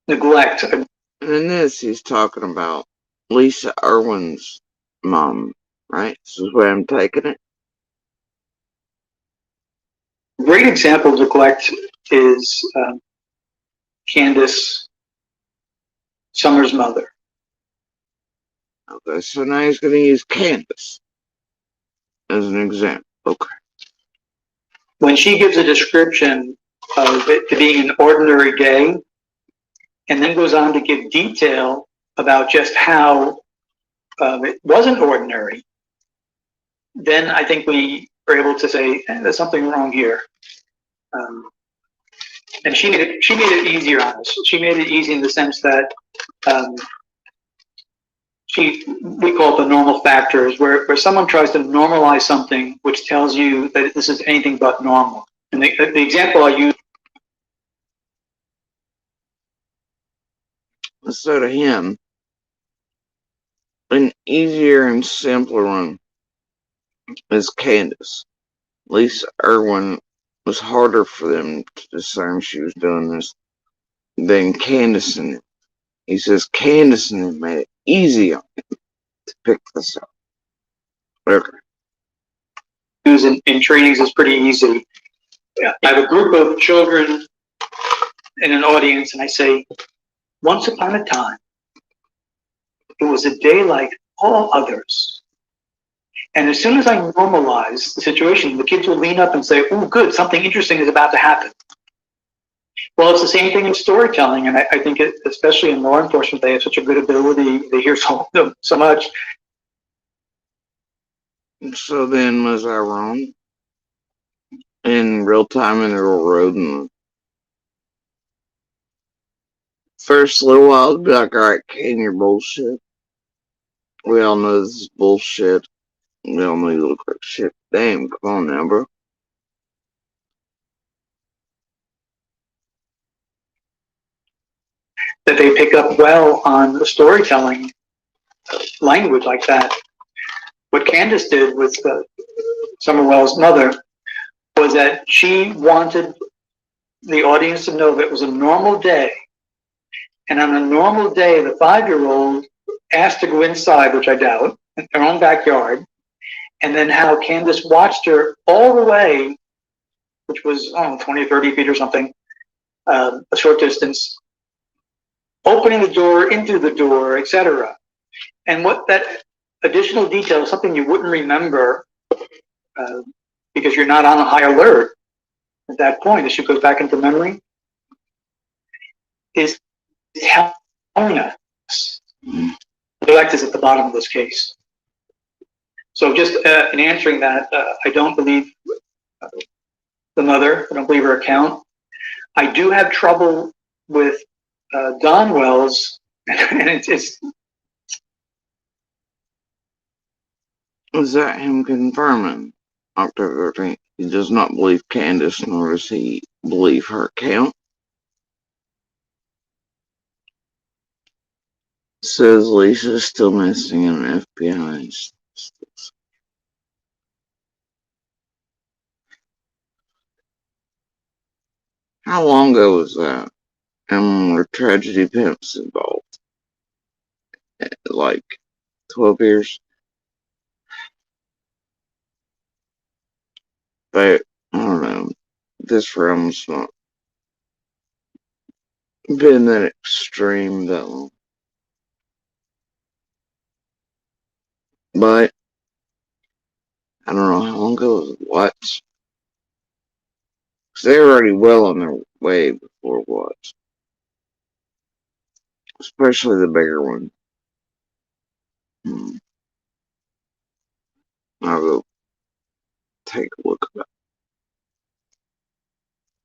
neglect. And in this, he's talking about Lisa Irwin's mom, right? This is where I'm taking it. A great example of neglect is Candace Summer's mother. Okay, so now he's going to use Candace as an example. Okay. When she gives a description of it being an ordinary day, and then goes on to give detail about just how it wasn't ordinary, then I think we are able to say, there's something wrong here. And she made it easier on us. She made it easy in the sense that we call it the normal factors, where someone tries to normalize something which tells you that this is anything but normal. And the example I use. So to him, an easier and simpler one is Candace. Lisa Irwin was harder for them to discern she was doing this than Candace and him. He says Candace and him made it easy on him to pick this up. Okay. In trainings is pretty easy. I have a group of children in an audience, and I say, once upon a time, it was a day like all others. And as soon as I normalize the situation, the kids will lean up and say, oh, good, something interesting is about to happen. Well, it's the same thing in storytelling, and I think especially in law enforcement, they have such a good ability. They hear so much. So then, was I wrong? In real time in the real road, and the first little while, it'd be like, alright, Ken, you're bullshit. We all know this is bullshit. We all know you look like shit. Damn, come on now, bro. That they pick up well on the storytelling language like that. What Candace did with Summerwell's mother was that she wanted the audience to know that it was a normal day. And on a normal day, the 5-year-old asked to go inside, which I doubt, in their own backyard, and then how Candace watched her all the way, which was 20 or 30 feet or something, a short distance, opening the door, into the door, etc. And what that additional detail, something you wouldn't remember because you're not on a high alert at that point, as she goes back into memory, is telling us. Neglect is at the bottom of this case. So just in answering that, I don't believe the mother. I don't believe her account. I do have trouble with Don Wells, and it's Is that him confirming October 13th? He does not believe Candace, nor does he believe her account. Says Lisa's still missing in an FBI. How long ago was that? And were tragedy pimps involved? Like 12 years? But, I don't know. This realm's not been that extreme that long. But, I don't know how long ago it was. What? Because they were already well on their way before what? Especially the bigger one. I'll go take a look at that.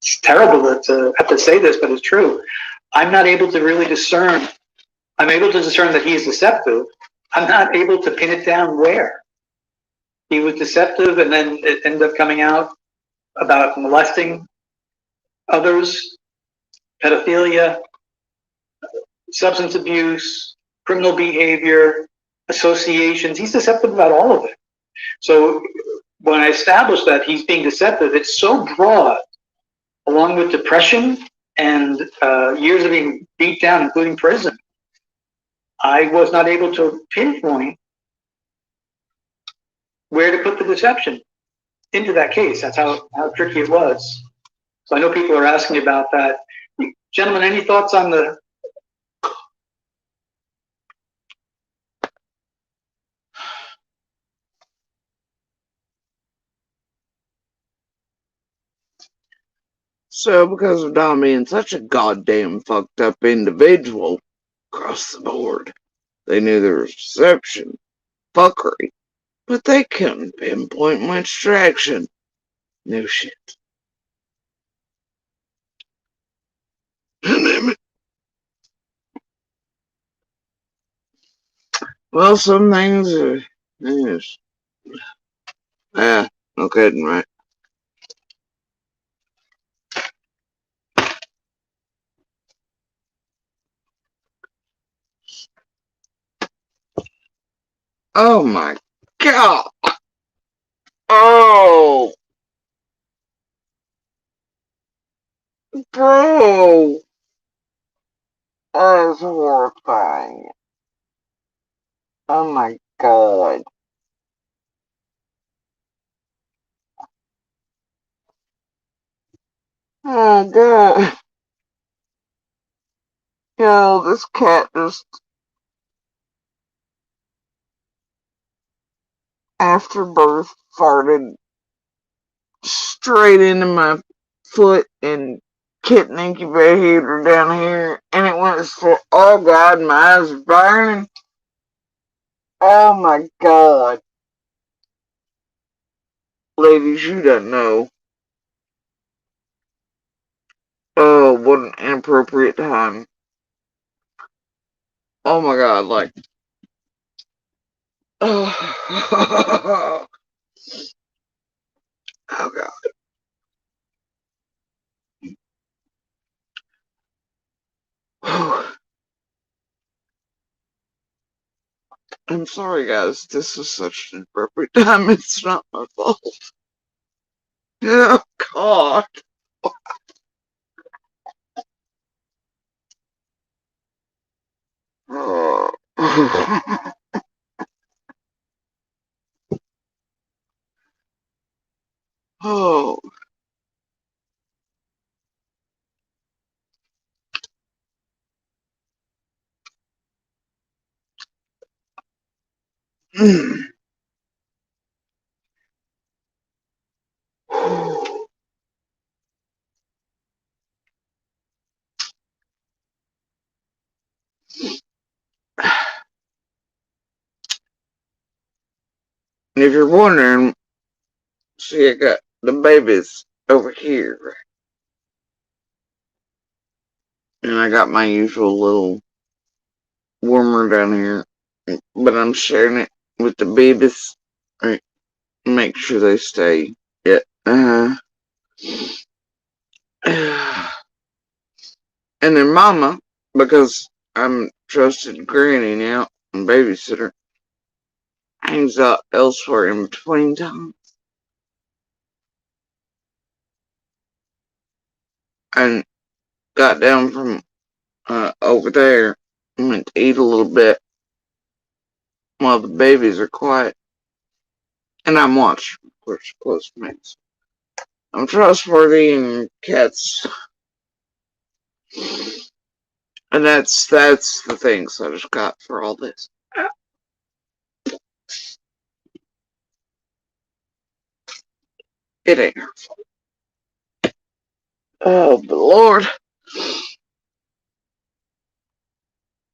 It's terrible to have to say this, but it's true. I'm not able to really discern. I'm able to discern that he is deceptive. I'm not able to pin it down where. He was deceptive, and then it ended up coming out about molesting others, pedophilia, substance abuse, criminal behavior, associations. He's deceptive about all of it. So when I establish that he's being deceptive, it's so broad, along with depression and years of being beat down, including prison. I was not able to pinpoint where to put the deception into that case. That's how tricky it was. So I know people are asking about that. Gentlemen, any thoughts on the... So, because of Don being such a goddamn fucked up individual across the board, they knew there was deception, fuckery, but they couldn't pinpoint much traction. No shit. Damn it. Well, some things are. Yes. Yeah, no kidding, right? Oh my god! Oh! Bro, that's horrifying. Oh my god. Oh god. Yo, this cat just, after birth, farted straight into my foot and kitten incubator down here, and it went for, oh god, my eyes are burning. Oh my god. Ladies, you don't know. Oh, what an inappropriate time. Oh my god, like, oh, oh god. I'm sorry, guys. This is such an inappropriate time. It's not my fault. Oh god. Oh. Oh. And if you're wondering, see, I got the babies over here. And I got my usual little warmer down here. But I'm sharing it with the babies. Right. Make sure they stay. Yeah. And their mama, because I'm trusted granny now and babysitter, hangs out elsewhere in between time. And got down from over there and went to eat a little bit while the babies are quiet. And I'm watching, of course, close mates. I'm trustworthy and cats. And that's the things I just got for all this. It ain't her fault. Oh, but Lord.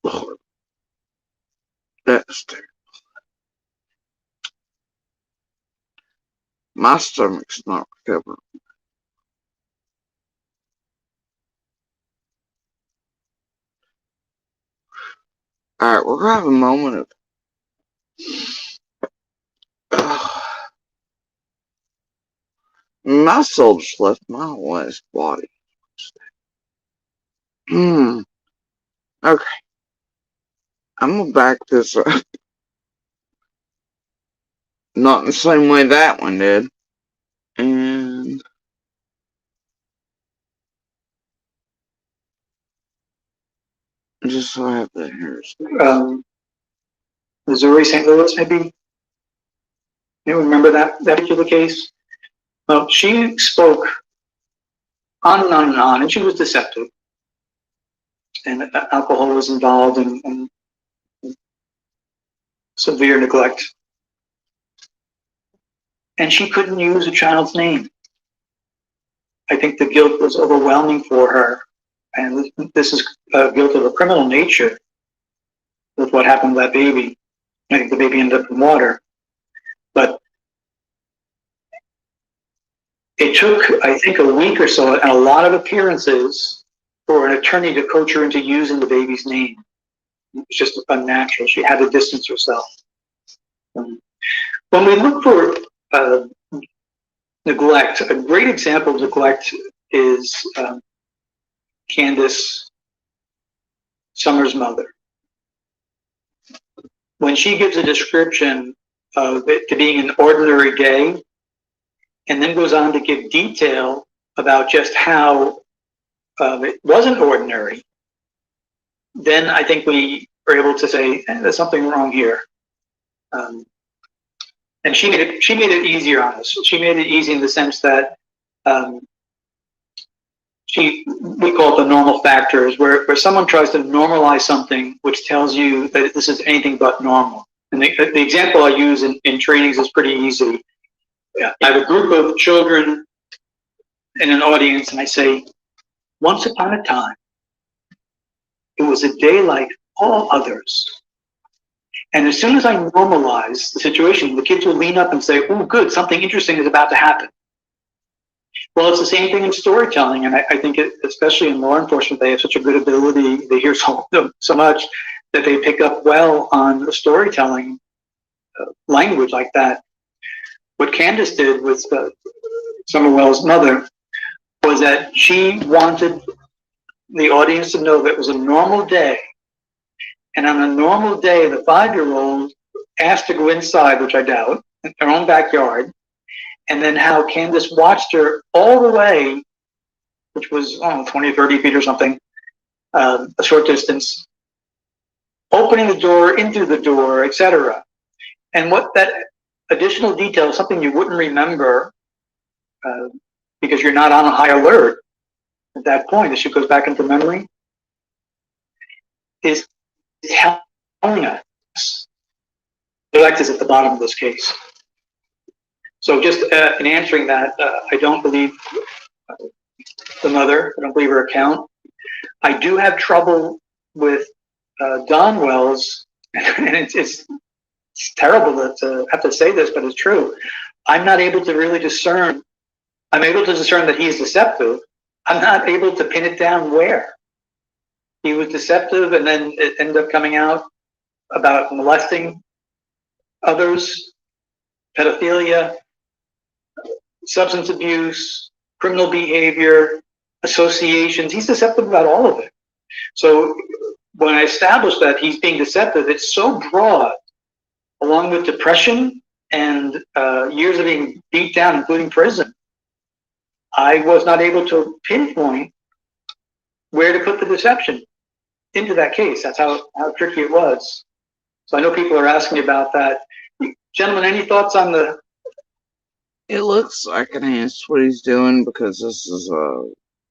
Lord. That's terrible. My stomach's not recovering. Alright, we're gonna have a moment of my soul just left my wife's body. Okay. I'm gonna back this up. Not in the same way that one did. And just so I have the hairs. Missouri, St. Louis, maybe. You remember that particular case? Well, she spoke on and on and on, and she was deceptive. And alcohol was involved and severe neglect. And she couldn't use a child's name. I think the guilt was overwhelming for her. And this is guilt of a criminal nature with what happened to that baby. I think the baby ended up in water. But it took, I think, a week or so and a lot of appearances for an attorney to coach her into using the baby's name. It was just unnatural. She had to distance herself. When we look for neglect, a great example of neglect is Candace Summers' mother. When she gives a description of it to being an ordinary day, and then goes on to give detail about just how it wasn't ordinary, then I think we were able to say, there's something wrong here. And she made it easier on us. She made it easy in the sense that um, we call it the normal factors, where someone tries to normalize something which tells you that this is anything but normal. And the example I use in trainings is pretty easy. Yeah, I have a group of children in an audience, and I say, once upon a time, it was a day like all others. And as soon as I normalize the situation, the kids will lean up and say, oh, good, something interesting is about to happen. Well, it's the same thing in storytelling, and I think, especially in law enforcement, they have such a good ability. They hear so much that they pick up well on the storytelling language like that. What Candace did with Summerwell's mother was that she wanted the audience to know that it was a normal day, and on a normal day, the 5-year-old asked to go inside, which I doubt, in their own backyard, and then how Candace watched her all the way, which was, 20 or 30 feet or something, a short distance, opening the door, into the door, etc. And what that additional detail, something you wouldn't remember because you're not on a high alert at that point, as she goes back into memory, is telling us neglect is at the bottom of this case. So just in answering that, I don't believe the mother. I don't believe her account. I do have trouble with Don Wells, and it's terrible to have to say this, but it's true. I'm not able to really discern. I'm able to discern that he is deceptive. I'm not able to pin it down where. He was deceptive, and then it ended up coming out about molesting others, pedophilia, substance abuse, criminal behavior, associations. He's deceptive about all of it. So when I established that he's being deceptive, it's so broad, along with depression and years of being beat down, including prison. I was not able to pinpoint where to put the deception into that case. That's how tricky it was. So I know people are asking about that. Gentlemen, any thoughts on the... It looks like an ass what he's doing, because this is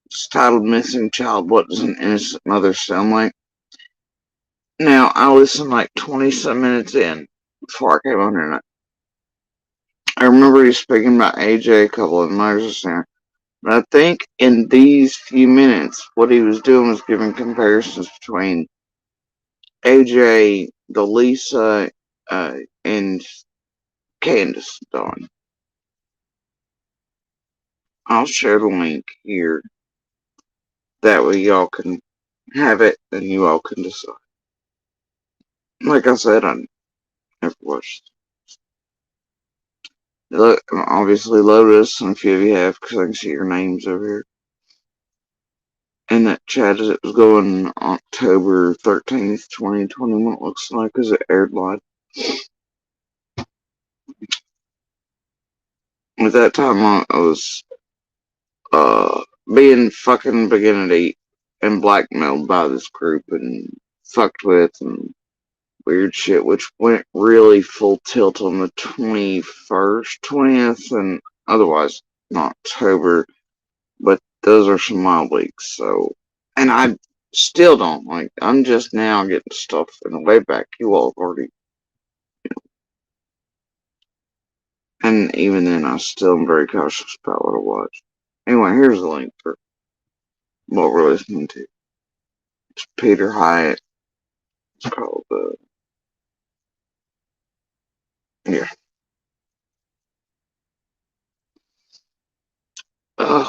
it's titled Missing Child. What does an innocent mother sound like? Now, I listened like 20-some minutes in before I came on here. And I remember he speaking about AJ a couple of mothers there. But I think in these few minutes, what he was doing was giving comparisons between AJ, the Lisa, and Candace Dawn. I'll share the link here. That way y'all can have it and you all can decide. Like I said, I never watched. Look, obviously Lotus, and a few of you have, because I can see your names over here. And that chat as it was going October 13th, 2021, it looks like, as it aired live. At that time, I was being fucking beginning and blackmailed by this group and fucked with and weird shit, which went really full tilt on the 21st, 20th, and otherwise in October. But those are some mild weeks, so. And I still don't like. I'm just now getting stuff in the way back. You all have already. And even then, I still am very cautious about what I watch. Anyway, here's the link for what we're listening to. It's Peter Hyatt. It's called, yeah. Ugh.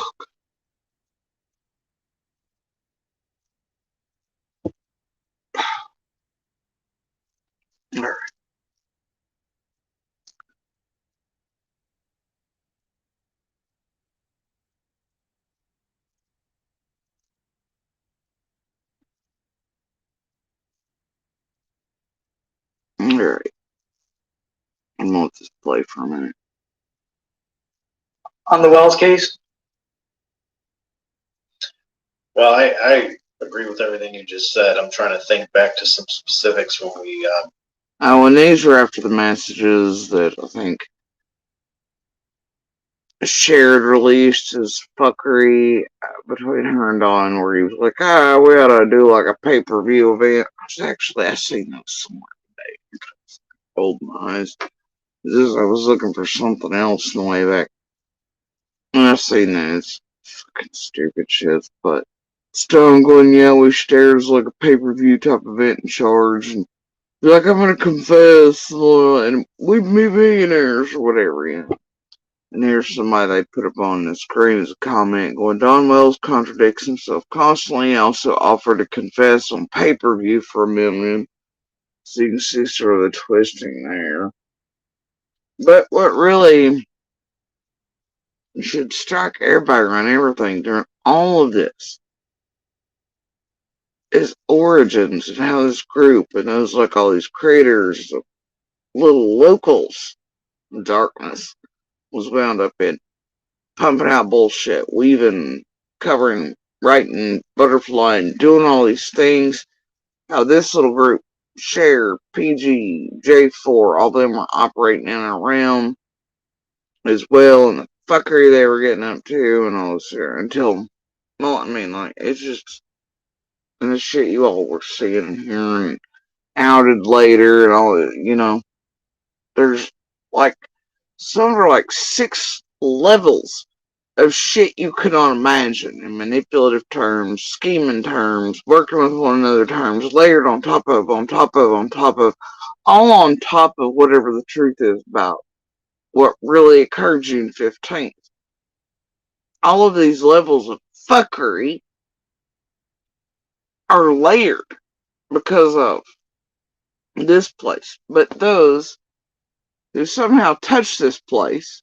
Alright. Alright. I'm gonna let this play for a minute. On the Wells case? Well, I agree with everything you just said. I'm trying to think back to some specifics when we. Oh, and these were after the messages that I think Shared released his fuckery between her and Dawn, where he was like, we ought to do like a pay-per-view event. I seen those somewhere today. Old my eyes. I was looking for something else on the way back. And I seen that. It's fucking stupid shit, but Stone going, yeah, we shares like a pay-per-view type event in charge, and be like, I'm gonna confess, and we'd be millionaires or whatever, you know. And here's somebody they put up on the screen as a comment going, Don Wells contradicts himself constantly. He also offered to confess on pay-per-view for $1 million. So you can see sort of the twisting there. But what really should strike everybody around everything during all of this is origins and how this group and those like all these creators, little locals of darkness was wound up in pumping out bullshit, weaving, covering, writing, butterfly, and doing all these things. How this little group, Share, PG, J4, all of them were operating in a realm as well, and the fuckery they were getting up to, and all this here, until, well, I mean, like, it's just, and the shit you all were seeing and hearing, outed later, and all that, you know, there's, like, some are like 6 levels of shit you could not imagine in manipulative terms, scheming terms, working with one another terms, layered on top of, on top of, on top of, all on top of whatever the truth is about what really occurred June 15th. All of these levels of fuckery are layered because of this place. But those who somehow touched this place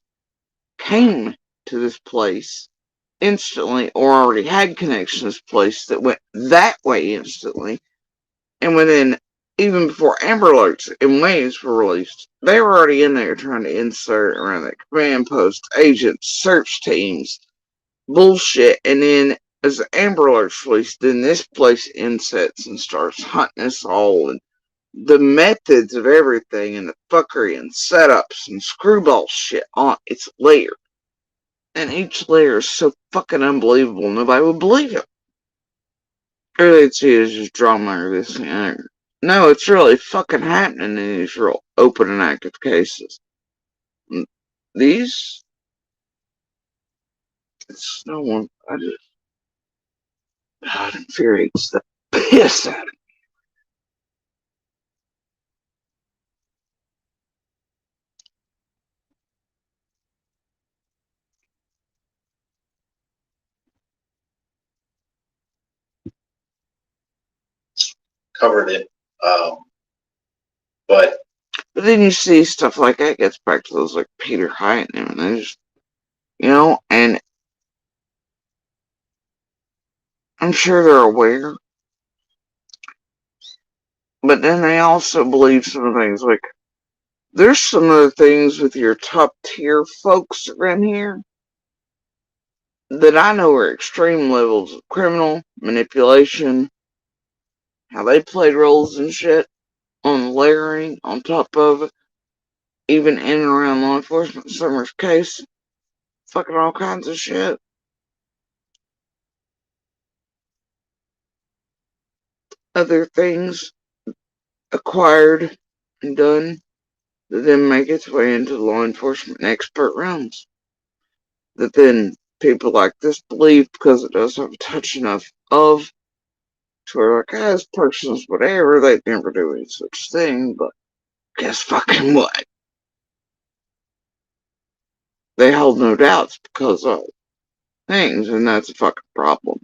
came to this place instantly or already had connections to this place that went that way instantly. And within, even before Amber Alerts and waves were released, they were already in there trying to insert around the command post, agents, search teams, bullshit. And then as the Amber Alerts released, then this place insets and starts hunting us all. And the methods of everything and the fuckery and setups and screwball shit on it's layered. And each layer is so fucking unbelievable, nobody would believe it. Or they'd see it as just drama or this and that. No, it's really fucking happening in these real open and active cases. These, it's no one, God, infuriates the piss out of me. Covered it. But But then you see stuff like that gets back to those like Peter Hyatt and they just, you know, and I'm sure they're aware, but then they also believe some of the things like there's some of the things with your top tier folks around here that I know are extreme levels of criminal manipulation, how they played roles and shit on layering on top of it, even in and around law enforcement. Summer's case, fucking all kinds of shit. Other things acquired and done that then make its way into law enforcement expert realms. That then people like this believe because it does have a touch enough of to where like, this person's whatever, they'd never do any such thing, but guess fucking what? They hold no doubts because of things, and that's a fucking problem.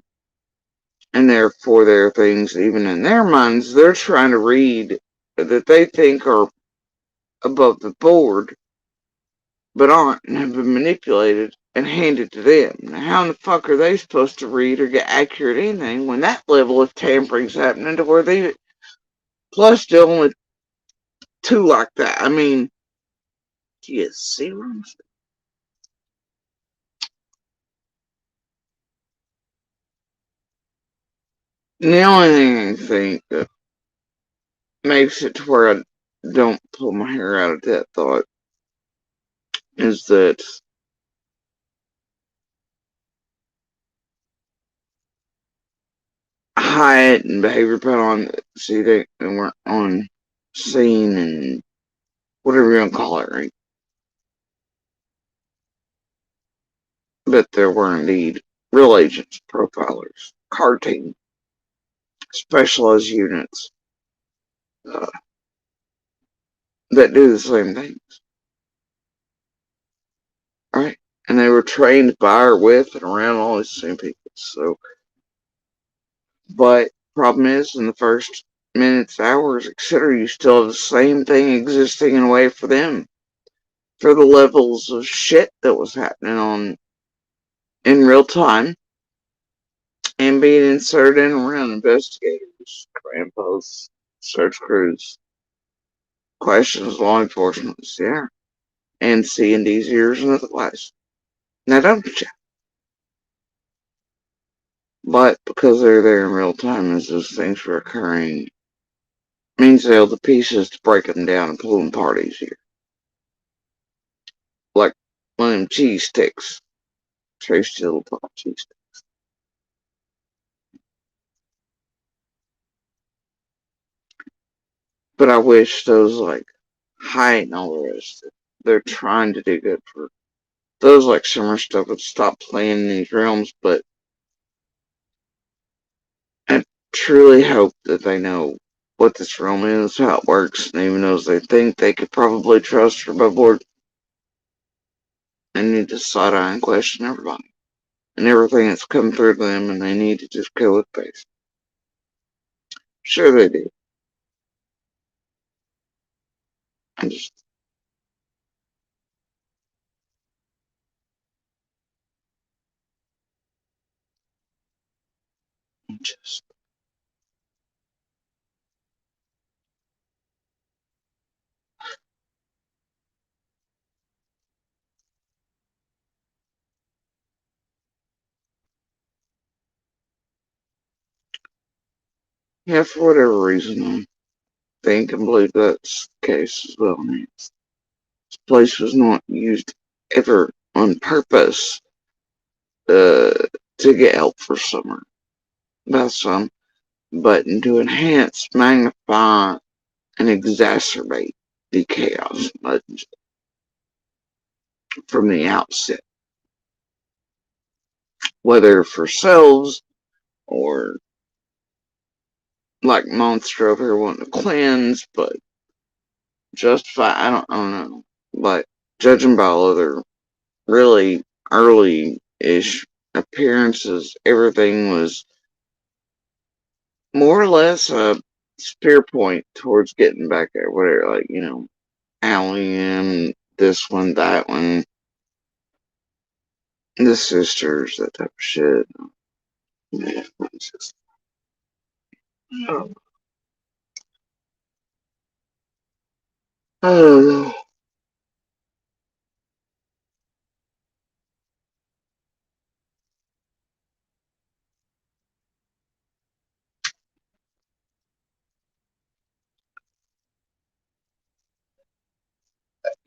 And therefore there are things even in their minds they're trying to read that they think are above the board but aren't and have been manipulated and handed to them. Now, how in the fuck are they supposed to read or get accurate anything when that level of tampering's happening to where they plus dealing with 2 like that? I mean, do you see what I'm saying? The only thing I think that makes it to where I don't pull my hair out of that thought is that Hyatt and Behavior put on, see, they weren't on scene and whatever you want to call it, right? But there were indeed real agents, profilers, card team, specialized units uh, that do the same things, right? And they were trained by or with and around all these same people. So, but problem is, in the first minutes, hours, etc., you still have the same thing existing in a way for them, for the levels of shit that was happening on in real time and being inserted in around investigators, crime posts, search crews, questions, law enforcement, yeah, and C&D's ears and otherwise. Now, don't you? But because they're there in real time as those things were occurring, means they have the pieces to break them down and pull them apart easier. Like one of them cheese sticks. Tasty little pop cheese sticks. But I wish those like Hyatt and all the rest, they're trying to do good for those like summer stuff would stop playing in these realms, but I truly hope that they know what this realm is, how it works, and even those they think they could probably trust or above board, they need to side eye and question everybody and everything that's come through them, and they need to just go with pace. Sure they do. I just yeah, for whatever reason, I think and believe that's the case as well. I mean, this place was not used ever on purpose uh, to get help for summer by some, but to enhance, magnify, and exacerbate the chaos from the outset, whether for selves or like Monster over here wanting to cleanse, but justify. I don't know. But judging by all other really early-ish appearances, everything was more or less a spear point towards getting back at whatever, like, Alien, this one, that one, the sisters, that type of shit. Yeah, it's just, I don't know.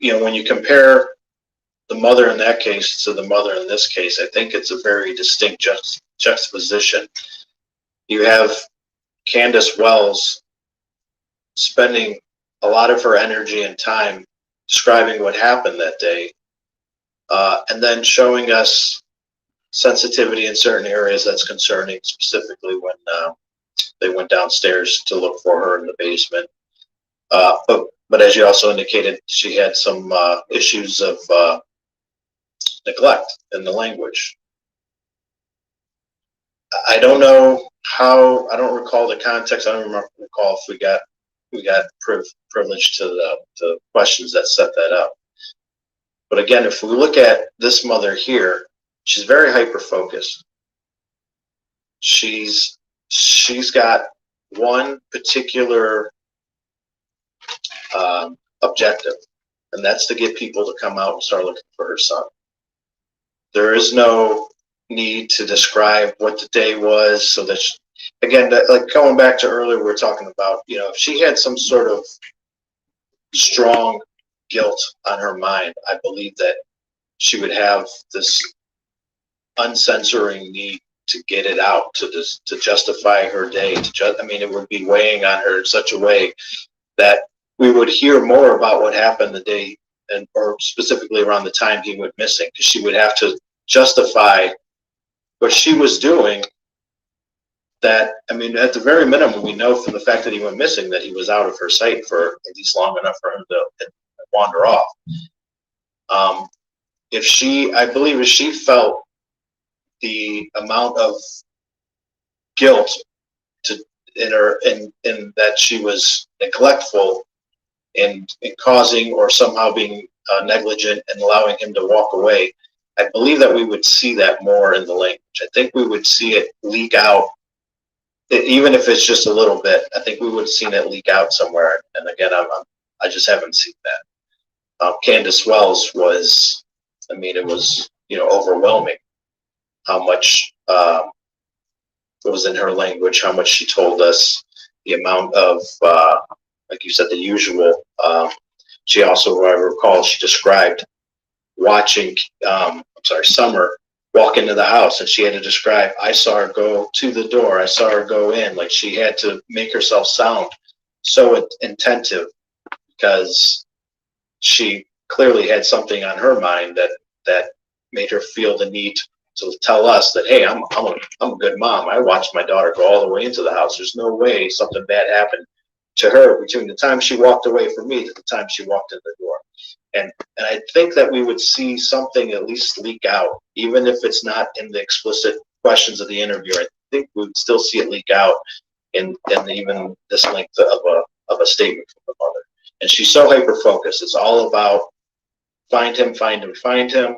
When you compare the mother in that case to the mother in this case, I think it's a very distinct juxtaposition. You have Candace Wells spending a lot of her energy and time describing what happened that day, and then showing us sensitivity in certain areas that's concerning, specifically when they went downstairs to look for her in the basement. But as you also indicated, she had some issues of neglect in the language. I don't know how. I don't recall the context. I don't recall if we got privilege to the questions that set that up. But again, if we look at this mother here, she's very hyper focused. She's got one particular objective, and that's to get people to come out and start looking for her son. There is no need to describe what the day was so that again, like going back to earlier, we were talking about, if she had some sort of strong guilt on her mind, I believe that she would have this uncensoring need to get it out, to justify her day. It would be weighing on her in such a way that we would hear more about what happened the day, or specifically around the time he went missing, because she would have to justify what she was doing. That, at the very minimum, we know from the fact that he went missing that he was out of her sight for at least long enough for him to wander off. I believe if she felt the amount of guilt in that she was neglectful in causing, or somehow being negligent and allowing him to walk away, I believe that we would see that more in the language. I think we would see it leak out, even if it's just a little bit. I think we would have seen it leak out somewhere. And again, I just haven't seen that. Candace Wells was, it was, overwhelming how much was in her language, how much she told us, the amount of, like you said, the usual. She also, I recall, she described watching, Summer walk into the house, and she had to describe, I saw her go to the door, I saw her go in. Like, she had to make herself sound so attentive, because she clearly had something on her mind that made her feel the need to tell us that, hey, I'm a good mom. I watched my daughter go all the way into the house. There's no way something bad happened to her between the time she walked away from me to the time she walked in the door. And I think that we would see something at least leak out, even if it's not in the explicit questions of the interview. I think we would still see it leak out in even this length of a statement from the mother. And she's so hyper focused. It's all about find him, find him, find him.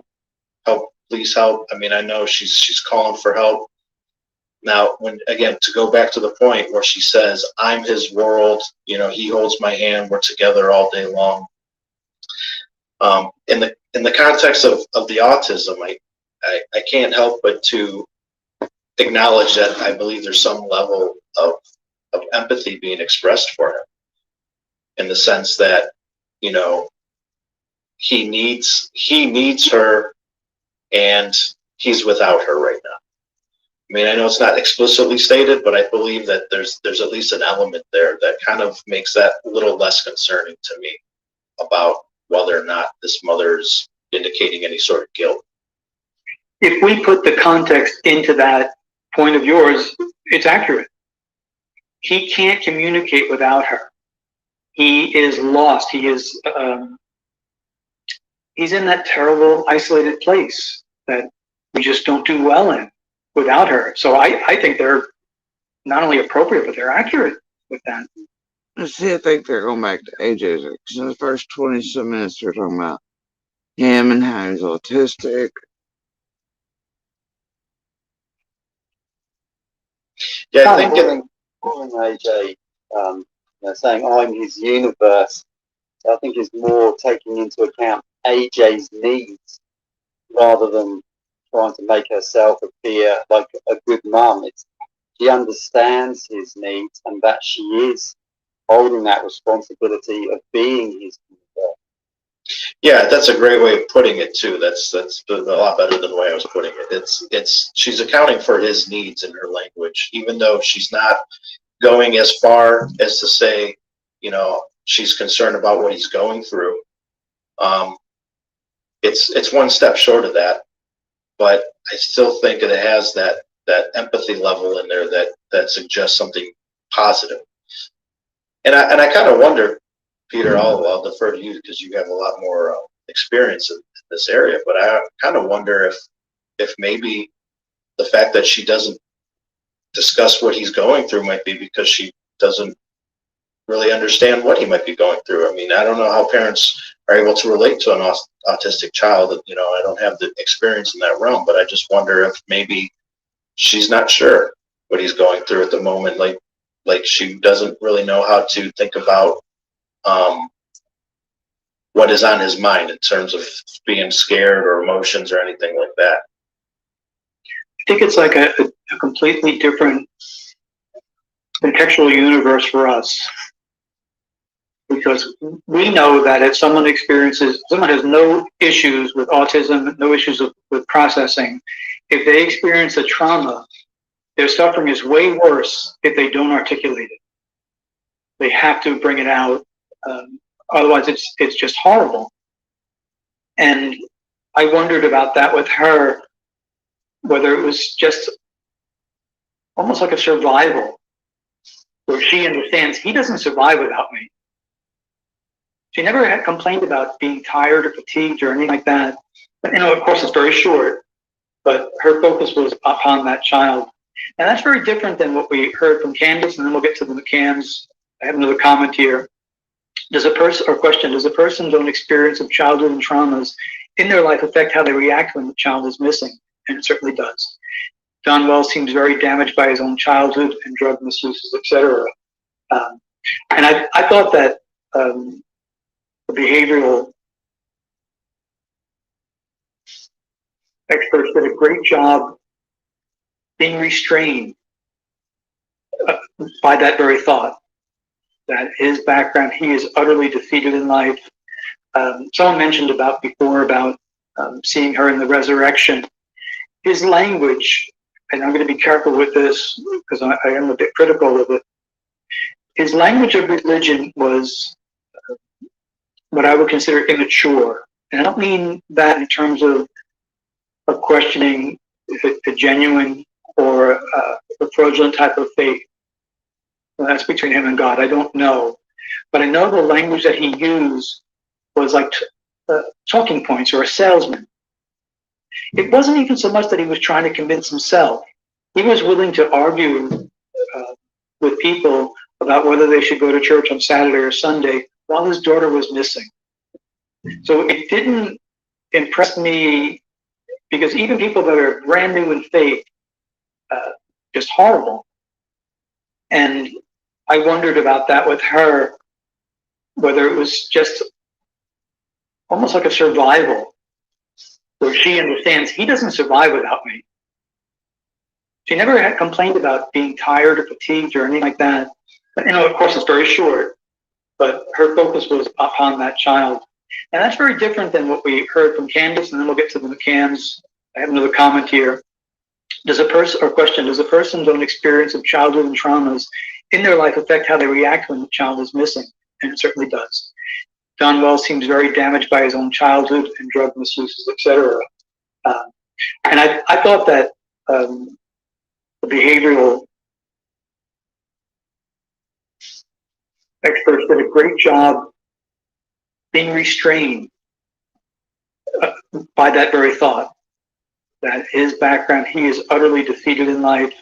Help, please help. I know she's calling for help. Now, to go back to the point where she says, I'm his world, he holds my hand, we're together all day long. In the context of the autism, I can't help but to acknowledge that I believe there's some level of empathy being expressed for him, in the sense that, he needs her, and he's without her right now. I know it's not explicitly stated, but I believe that there's at least an element there that kind of makes that a little less concerning to me about whether or not this mother's indicating any sort of guilt. If we put the context into that point of yours, it's accurate. He can't communicate without her. He is lost. He is, he's in that terrible, isolated place that we just don't do well in without her. So I think they're not only appropriate, but they're accurate with that. See, I think they're going back to AJ's, because in the first 20-some minutes they're talking about him and how he's autistic. Yeah, I think calling AJ, saying I'm his universe, I think is more taking into account AJ's needs rather than trying to make herself appear like a good mum. She understands his needs, and that she is holding that responsibility of being his universe. Yeah, that's a great way of putting it too. That's a lot better than the way I was putting it. It's she's accounting for his needs in her language, even though she's not going as far as to say, she's concerned about what he's going through. It's one step short of that, but I still think that it has that empathy level in there that suggests something positive. And I kind of wonder, Peter, I'll defer to you because you have a lot more experience in this area, but I kind of wonder if maybe the fact that she doesn't discuss what he's going through might be because she doesn't really understand what he might be going through. I don't know how parents are able to relate to an autistic child. I don't have the experience in that realm, but I just wonder if maybe she's not sure what he's going through at the moment. Like she doesn't really know how to think about what is on his mind in terms of being scared or emotions or anything like that. I think it's like a completely different contextual universe for us, because we know that if someone has no issues with autism, no issues with processing, if they experience a trauma, their suffering is way worse if they don't articulate it. They have to bring it out. Otherwise, it's just horrible. And I wondered about that with her, whether it was just almost like a survival, where she understands he doesn't survive without me. She never had complained about being tired or fatigued or anything like that. But, of course, it's very short, but her focus was upon that child. And that's very different than what we heard from Candace, and then we'll get to the McCanns. I have another comment here. Does a person's own experience of childhood and traumas in their life affect how they react when the child is missing? And it certainly does. John Wells seems very damaged by his own childhood and drug misuses, etc. And I thought that the behavioral experts did a great job being restrained by that very thought, that his background, he is utterly defeated in life. Someone mentioned before about seeing her in the resurrection. His language, and I'm going to be careful with this because I am a bit critical of it. His language of religion was what I would consider immature. And I don't mean that in terms of questioning if it's a genuine or a fraudulent type of faith. Well, that's between him and God. I don't know. But I know the language that he used was like talking points or a salesman. It wasn't even so much that he was trying to convince himself. He was willing to argue with people about whether they should go to church on Saturday or Sunday while his daughter was missing. So it didn't impress me, because even people that are brand new in faith, just horrible. And I wondered about that with her, whether it was just almost like a survival, where she understands he doesn't survive without me. She never had complained about being tired or fatigued or anything like that. But, of course, it's very short, but her focus was upon that child. And that's very different than what we heard from Candace, and then we'll get to the McCanns. I have another comment here. Does a person's own experience of childhood and traumas in their life affect how they react when the child is missing? And it certainly does. John Wells seems very damaged by his own childhood and drug misuses, etc. And I thought that the behavioral experts did a great job being restrained by that very thought, that his background, he is utterly defeated in life.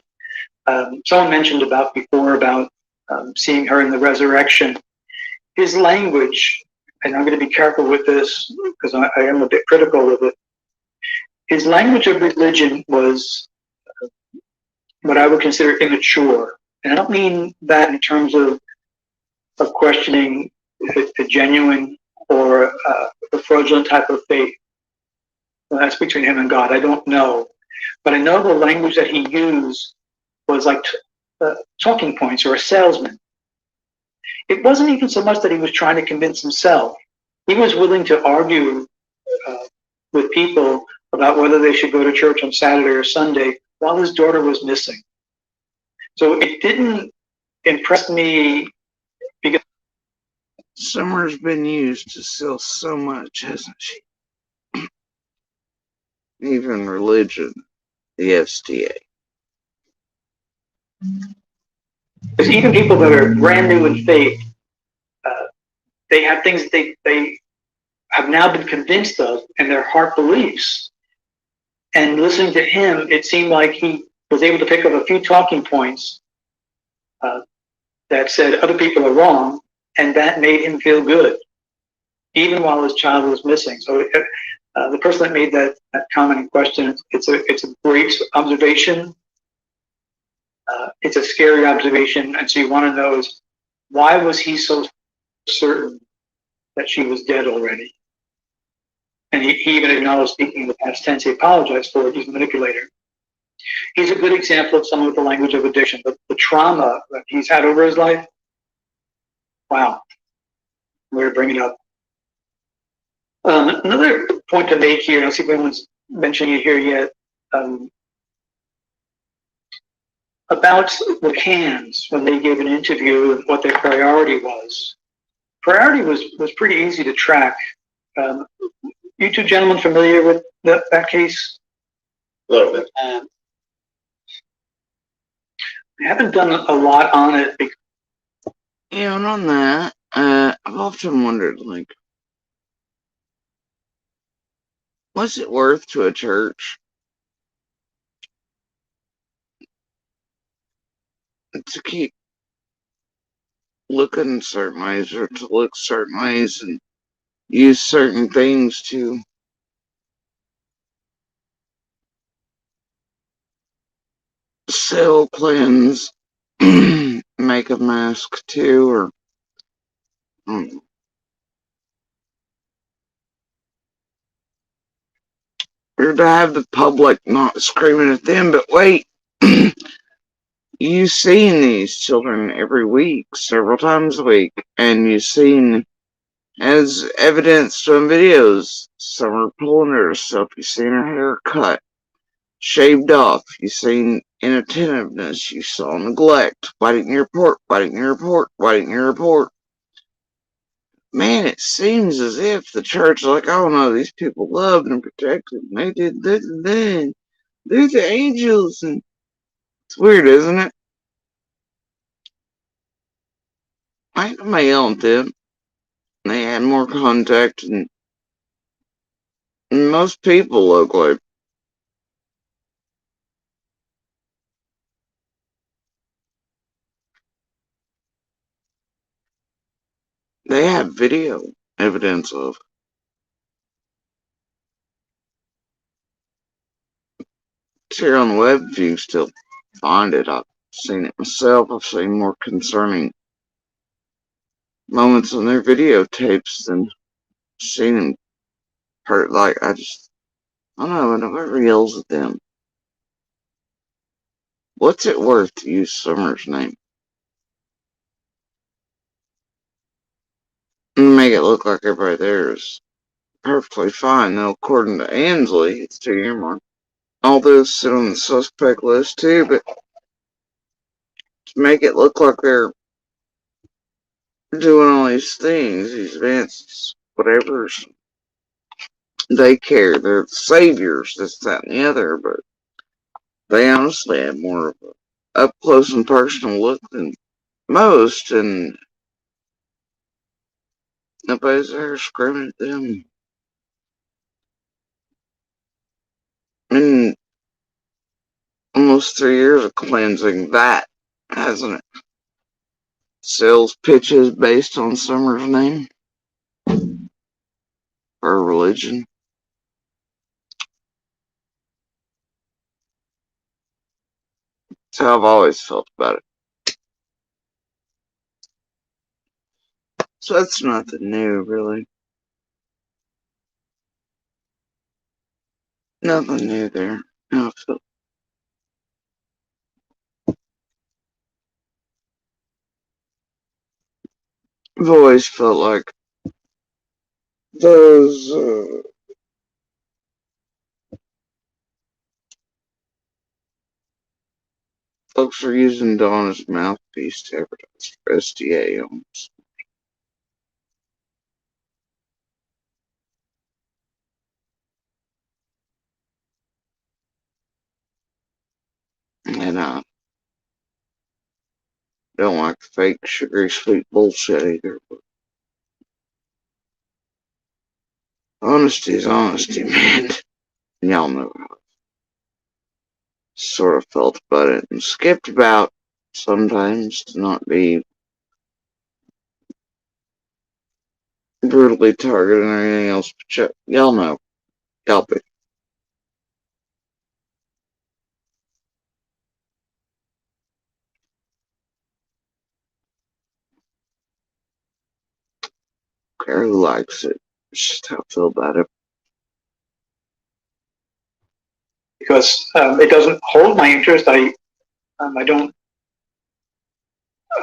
Someone mentioned before about seeing her in the resurrection. His language, and I'm going to be careful with this because I am a bit critical of it. His language of religion was what I would consider immature. And I don't mean that in terms of questioning if it's a genuine or a fraudulent type of faith. Well, that's between him and God. I don't know. But I know the language that he used was like talking points or a salesman. It wasn't even so much that he was trying to convince himself. He was willing to argue with people about whether they should go to church on Saturday or Sunday while his daughter was missing. So it didn't impress me, because Summer's been used to sell so much, hasn't she? Even religion, the STA. because even people that are brand new in faith, they have things that they have now been convinced of in their heart beliefs. And listening to him, it seemed like he was able to pick up a few talking points that said other people are wrong, and that made him feel good, even while his child was missing. So the person that made that comment in question, it's a great observation. It's a scary observation, and so you want to know is, why was he so certain that she was dead already? And he even acknowledged, speaking in the past tense, he apologized for it. He's a manipulator. He's a good example of someone with the language of addiction. The trauma that he's had over his life, wow, we're to bring it up. Another point to make here, I don't see if anyone's mentioning it here yet, about the cans when they gave an interview and what their priority was. Priority was pretty easy to track. You two gentlemen familiar with that case? A little bit. I haven't done a lot on it. Yeah, and on that, I've often wondered, like, what's it worth to a church to keep looking certain ways or to look certain ways and use certain things to sell cleanse, make a mask too, or or to have the public not screaming at them, but wait, you've seen these children every week, several times a week, and you've seen, as evidenced on videos, some are pulling herself, you've seen her hair cut, shaved off, you've seen inattentiveness, you saw neglect, why didn't you report, why didn't you report, why didn't you report? Man, it seems as if the church is like, oh no, these people loved and protected, and they did this and then. They're the angels, and it's weird, isn't it? I had my yell at them. They had more contact than most people locally. They have video evidence of. It's here on the web if you still find it. I've seen it myself. I've seen more concerning moments on their videotapes than seen them hurt. Like, I don't know, I never yells at them. What's it worth to use Summer's name? And make it look like everybody there is perfectly fine. Now, according to Ansley, it's 2 year mark. All those sit on the suspect list too, but to make it look like they're doing all these things, these events, whatever, they care. They're the saviors, this, that, and the other, but they honestly have more of a up close and personal look than most, and nobody's there screaming at them. And almost 3 years of cleansing that, hasn't it? Sales pitches based on Summer's name or religion. That's how I've always felt about it. So that's nothing new, really. Nothing new there. No, I feel I've always felt like those folks are using Donna's mouthpiece to advertise for SDA homes. And I don't like fake sugary sweet bullshit either. But honesty is honesty, man. Y'all know how I sort of felt about it and skipped about sometimes to not be brutally targeted or anything else. But y'all know. Y'all be. Care who likes it. It's just how I feel about it. because it doesn't hold my interest. I don't.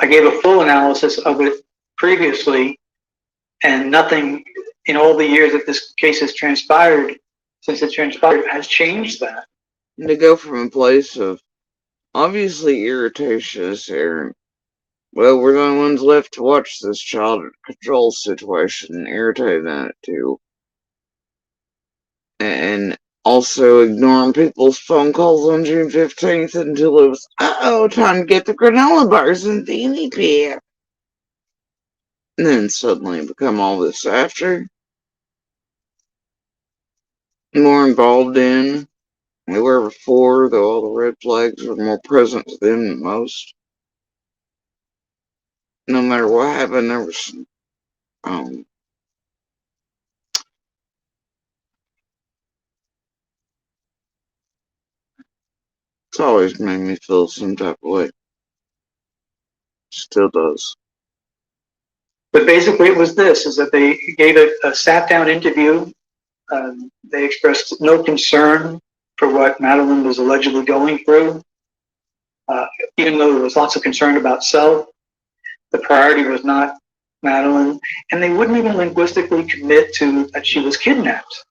I gave a full analysis of it previously, and nothing in all the years that this case has transpired, since it transpired, has changed that. To go from a place of obviously irritation here, well, we're the only ones left to watch this child control situation, irritated at it too. And also ignoring people's phone calls on June 15th until it was, time to get the granola bars and the pair. And then suddenly become all this after. More involved in. They were before, though all the red flags were more present to them than most. No matter what happened, there was, it's always made me feel some type of way. Still does. But basically, it was this: is that they gave a sat-down interview. They expressed no concern for what Madeline was allegedly going through, even though there was lots of concern about self. The priority was not Madeline, and they wouldn't even linguistically commit to that she was kidnapped.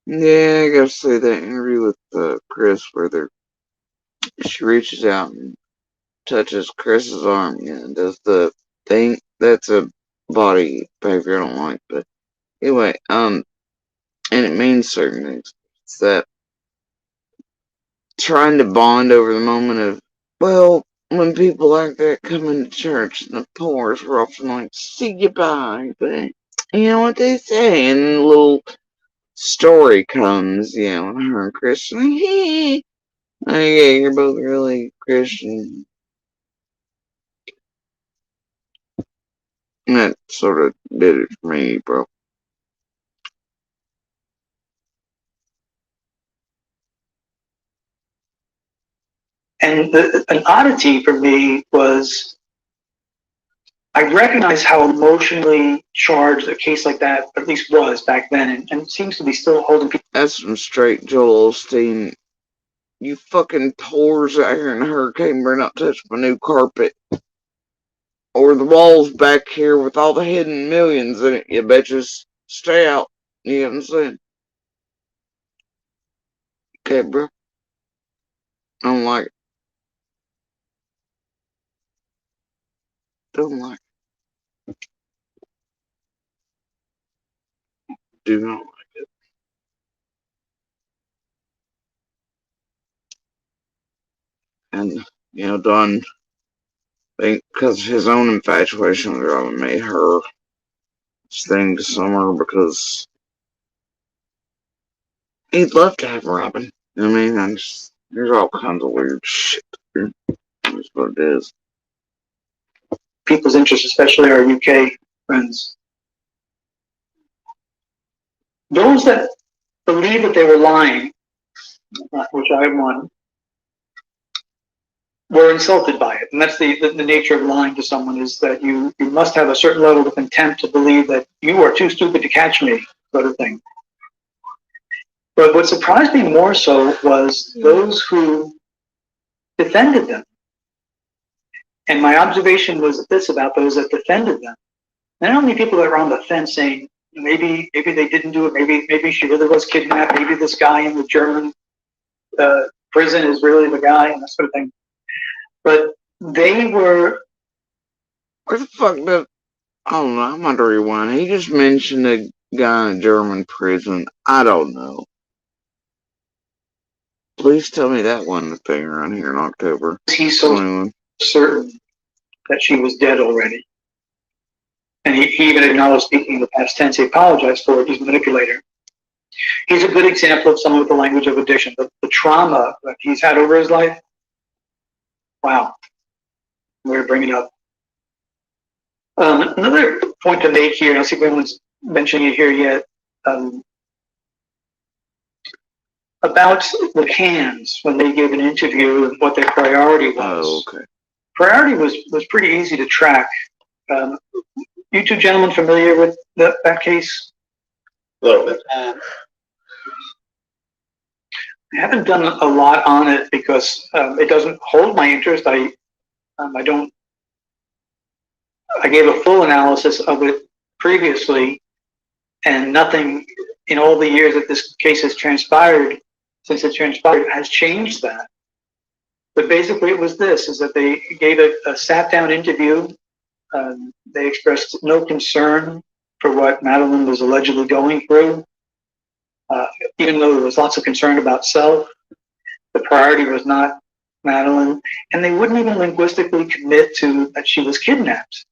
Yeah, I gotta say that interview with Chris where she reaches out and touches Chris's arm, and does the thing. That's a body behavior I don't like, but anyway, and it means certain things. It's that trying to bond over the moment of, well, when people like that come into church and the poors were often like, see you bye, but you know what they say, and a little story comes, and her and Christian, hey, oh yeah, you're both really Christian. And that sort of did it for me, bro. And an oddity for me was I recognize how emotionally charged a case like that at least was back then, and it seems to be still holding people. That's some straight Joel Osteen. You fucking tours out here in a hurricane better not touch my new carpet. Or the walls back here with all the hidden millions in it, you bitches. Stay out. You know what I'm saying? Okay, bro. I don't like it. Don't like it. Do not like it. And, Don, I think because of his own infatuation with Robin made her thing to summer because he'd love to have Robin. I mean, there's all kinds of weird shit here. That's what it is. People's interests, especially our UK friends. Those that believe that they were lying, which I am one, were insulted by it. And that's the nature of lying to someone, is that you must have a certain level of contempt to believe that you are too stupid to catch me, sort of thing. But what surprised me more so was those who defended them. And my observation was this about those that defended them. Not only people that were on the fence saying, maybe they didn't do it, maybe she really was kidnapped, maybe this guy in the German prison is really the guy, and that sort of thing. But they were... Where the fuck did... I don't know, I'm going to rewind. He just mentioned a guy in a German prison. I don't know. Please tell me that wasn't the thing around here in October. He's so 21. certain that she was dead already. And he even acknowledged, speaking in the past tense, he apologized for it. He's a manipulator. He's a good example of someone with the language of addiction. The trauma that he's had over his life, wow. We're going to bring it up. Another point to make here, and I'll see if anyone's mentioning it here yet, about the hands when they gave an interview and what their priority was. Oh, okay. Priority was pretty easy to track. You two gentlemen familiar with that case? A little bit. haven't done a lot on it because it doesn't hold my interest. I don't. I gave a full analysis of it previously, and nothing in all the years that this case has transpired, since it transpired, has changed that. But basically, it was this: is that they gave a sat-down interview. They expressed no concern for what Madeline was allegedly going through, even though there was lots of concern about self. The priority was not Madeline, and they wouldn't even linguistically commit to that she was kidnapped.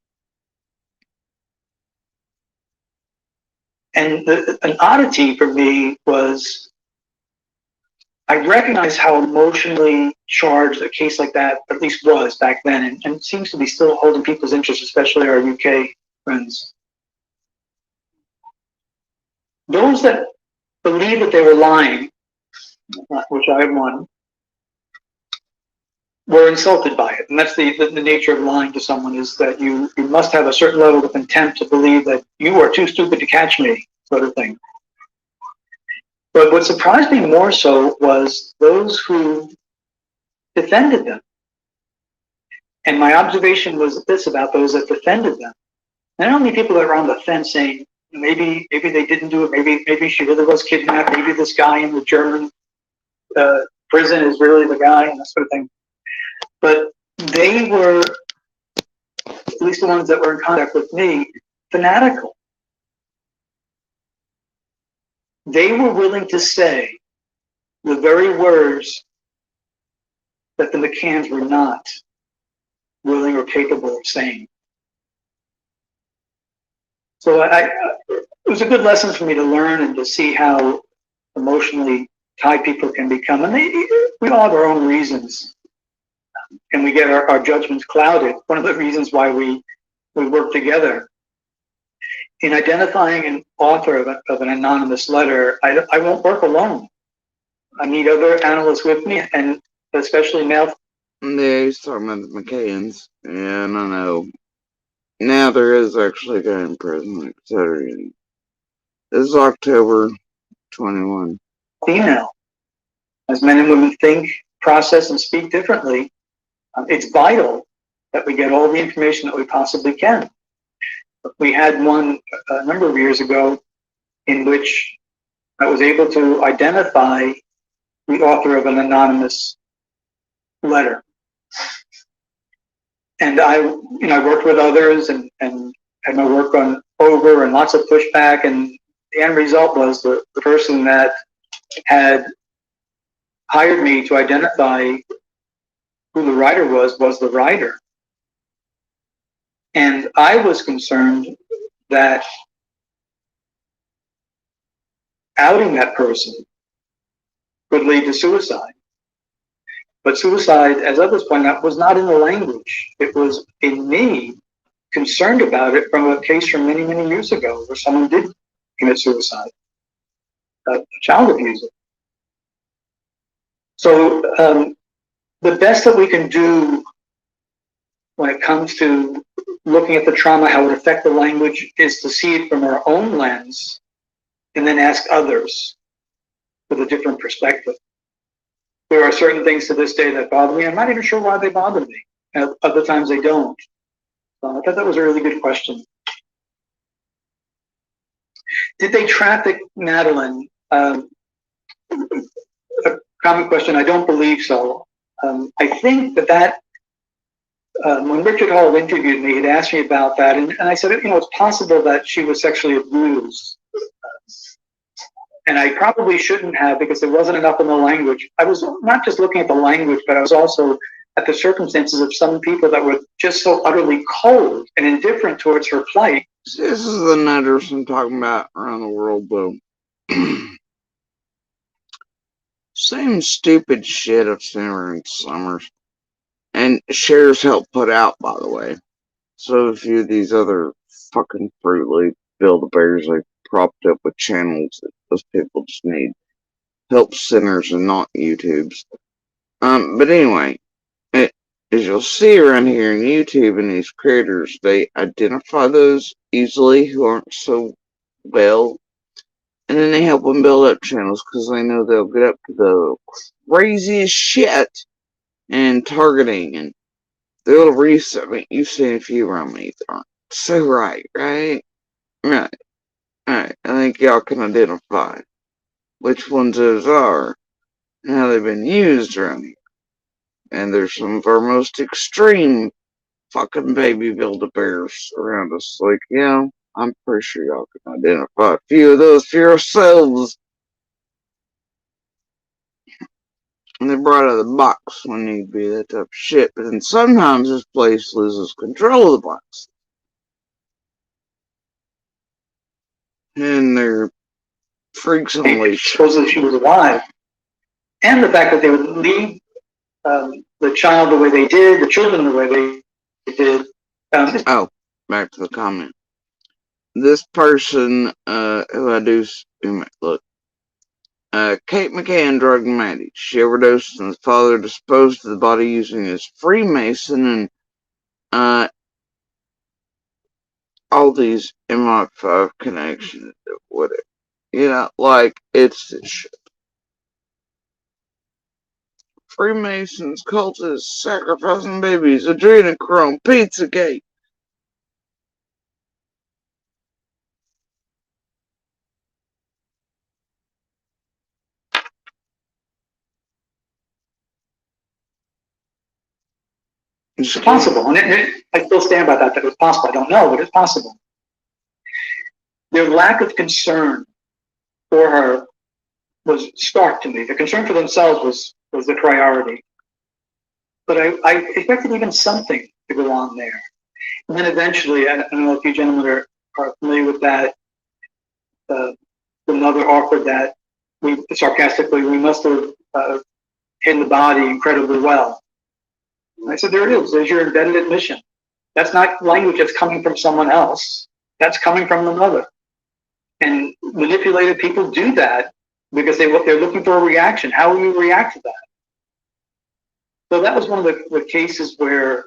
And an oddity for me was I recognize how emotionally charged a case like that at least was back then, and it seems to be still holding people's interest, especially our UK friends. Those that believe that they were lying, which I am one, were insulted by it. And that's the nature of lying to someone, is that you must have a certain level of contempt to believe that you are too stupid to catch me, sort of thing. But what surprised me more so was those who defended them. And my observation was this about those that defended them. Not only people that were on the fence saying, maybe they didn't do it, maybe she really was kidnapped, maybe this guy in the German prison is really the guy, and that sort of thing. But they were, at least the ones that were in contact with me, fanatical. They were willing to say the very words that the McCanns were not willing or capable of saying. So it was a good lesson for me to learn and to see how emotionally tied people can become. And we all have our own reasons. And we get our judgments clouded. One of the reasons why we work together. In identifying an author of an anonymous letter, I won't work alone. I need other analysts with me, and especially male. Yeah, he's talking about the McCanns. Yeah, I don't know. Now there is actually a guy in prison, etc. This is October 21. Female. As men and women think, process, and speak differently, it's vital that we get all the information that we possibly can. We had one a number of years ago in which I was able to identify the author of an anonymous letter. And I worked with others and had my work gone over and lots of pushback. And the end result was the person that had hired me to identify who the writer was the writer. And I was concerned that outing that person would lead to suicide. But suicide, as others pointed out, was not in the language. It was in me concerned about it from a case from many, many years ago where someone did commit suicide, a child abuser. So the best that we can do when it comes to looking at the trauma, how it affects the language, is to see it from our own lens and then ask others with a different perspective. There are certain things to this day that bother me. I'm not even sure why they bother me. Other times they don't. So I thought that was a really good question. Did they traffic Madeline? A common question. I don't believe so. I think that when Richard Hall interviewed me, he'd asked me about that, and I said, it's possible that she was sexually abused. And I probably shouldn't have, because there wasn't enough in the language. I was not just looking at the language, but I was also at the circumstances of some people that were just so utterly cold and indifferent towards her plight. This is the nutters I'm talking about around the world, though. Same stupid shit I've seen her in summers. And shares help put out, by the way. So a few of these other fucking Fruit Loop Build-A-Bears they propped up with channels that those people just need help centers and not YouTubes. But anyway, as you'll see around here in YouTube and these creators, they identify those easily who aren't so well And then they help them build up channels because they know they'll get up to the craziest shit and targeting and the little reset. I mean, you've seen a few around me that aren't so right? Right. I think y'all can identify which ones those are and how they've been used around here. And there's some of our most extreme fucking baby Build-A-Bears around us. Like, yeah, I'm pretty sure y'all can identify a few of those for yourselves. And they're brought out of the box when need be, that type of shit. But then sometimes this place loses control of the box. And they're freaks on leash. Supposedly she was alive. And the fact that they would leave the child the way they did, the children the way they did. Oh, back to the comment. This person, who I do, look, Kate McCann drugged Maddie. She overdosed and the father disposed of the body using his Freemason and, all these MI5 connections, whatever. You know, like, it's this shit. Freemasons, cultists, sacrificing babies, adrenochrome, Pizzagate. It's possible, and I still stand by that it was possible. I don't know, but it's possible. Their lack of concern for her was stark to me. The concern for themselves was the priority. But I expected even something to go on there. And then eventually, I don't know if you gentlemen are familiar with that, the mother offered that, sarcastically, we must have hidden the body incredibly well. And I said, there it is. There's your embedded admission. That's not language that's coming from someone else. That's coming from the mother. And manipulated people do that because they're looking for a reaction. How will you react to that? So that was one of the cases where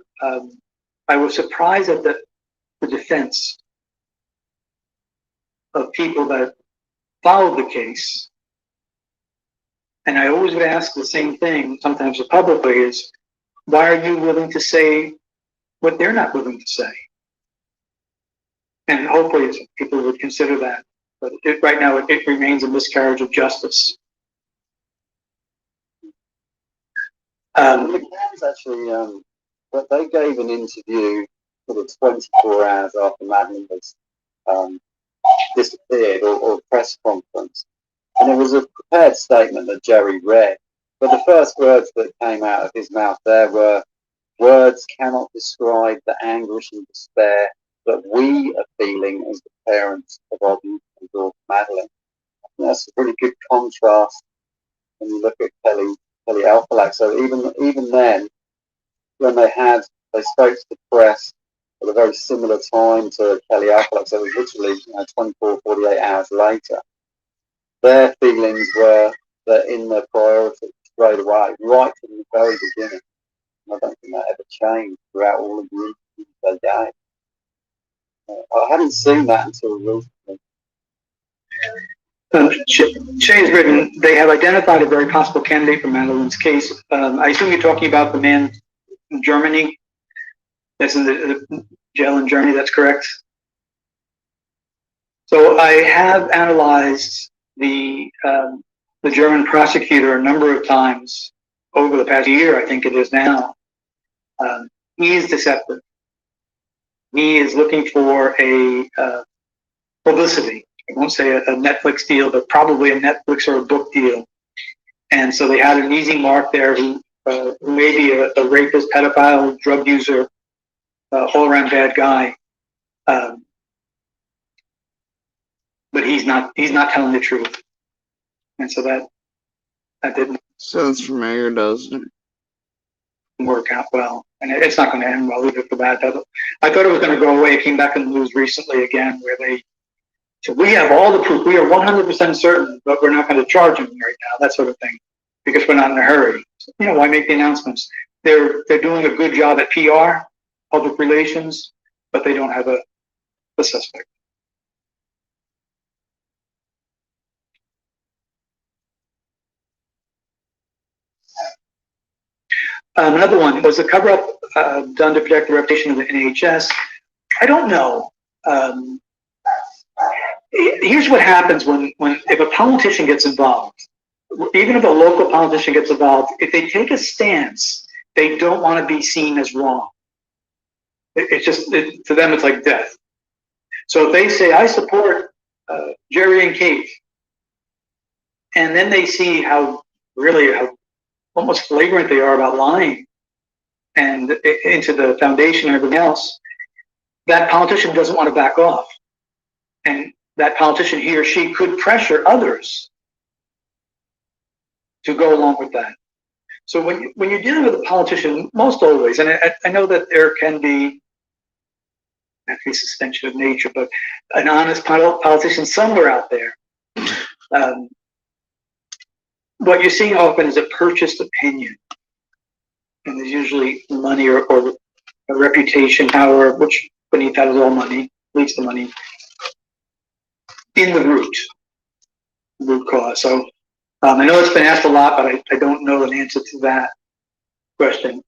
I was surprised at the defense of people that followed the case. And I always would ask the same thing, sometimes publicly, is why are you willing to say what they're not willing to say? And hopefully people would consider that. But right now it remains a miscarriage of justice. McCann's actually, but they gave an interview sort of 24 hours after Madeline was disappeared, or a press conference. And it was a prepared statement that Jerry read. But the first words that came out of his mouth there were, "Words cannot describe the anguish and despair that we are feeling as the parents of our beautiful daughter Madeline." And that's a pretty good contrast when you look at Kelly Alphalak. So even then, when they spoke to the press at a very similar time to Kelly Alphalak, so it was literally 24, 48 hours later, their feelings were that in their priority straight away, right from the very beginning. And I don't think that ever changed throughout all of the interviews they gave. I hadn't seen that until recently. Shay's written, they have identified a very possible candidate for Madeline's case. I assume you're talking about the man in Germany that's in the jail in Germany, that's correct? So I have analyzed the German prosecutor a number of times over the past year, I think it is now. He is deceptive. He is looking for a publicity. I won't say a Netflix deal, but probably a Netflix or a book deal. And so they had an easy mark there who may be a rapist, pedophile, drug user, all-around bad guy. But he's not telling the truth. And so that didn't Sounds familiar, doesn't it? work out well. And it's not going to end well either for that. I thought it was going to go away. It came back in the news recently again where they said, we have all the proof. We are 100% certain, but we're not going to charge him right now, that sort of thing, because we're not in a hurry. So, why make the announcements? They're doing a good job at PR, public relations, but they don't have a suspect. Another one was the cover-up done to protect the reputation of the NHS. I don't know. Here's what happens when if a politician gets involved, even if a local politician gets involved, if they take a stance, they don't want to be seen as wrong. It's just, to them, it's like death. So if they say, I support Jerry and Kate, and then they see how almost flagrant they are about lying and into the foundation and everything else, that politician doesn't want to back off. And that politician, he or she, could pressure others to go along with that. So when you're dealing with a politician, most always, and I know that there can be, not be suspension of nature, but an honest politician somewhere out there. What you're seeing often is a purchased opinion. And there's usually money or a reputation, power, which beneath that is all money, leads to money, in the root cause. So I know it's been asked a lot, but I don't know an answer to that question.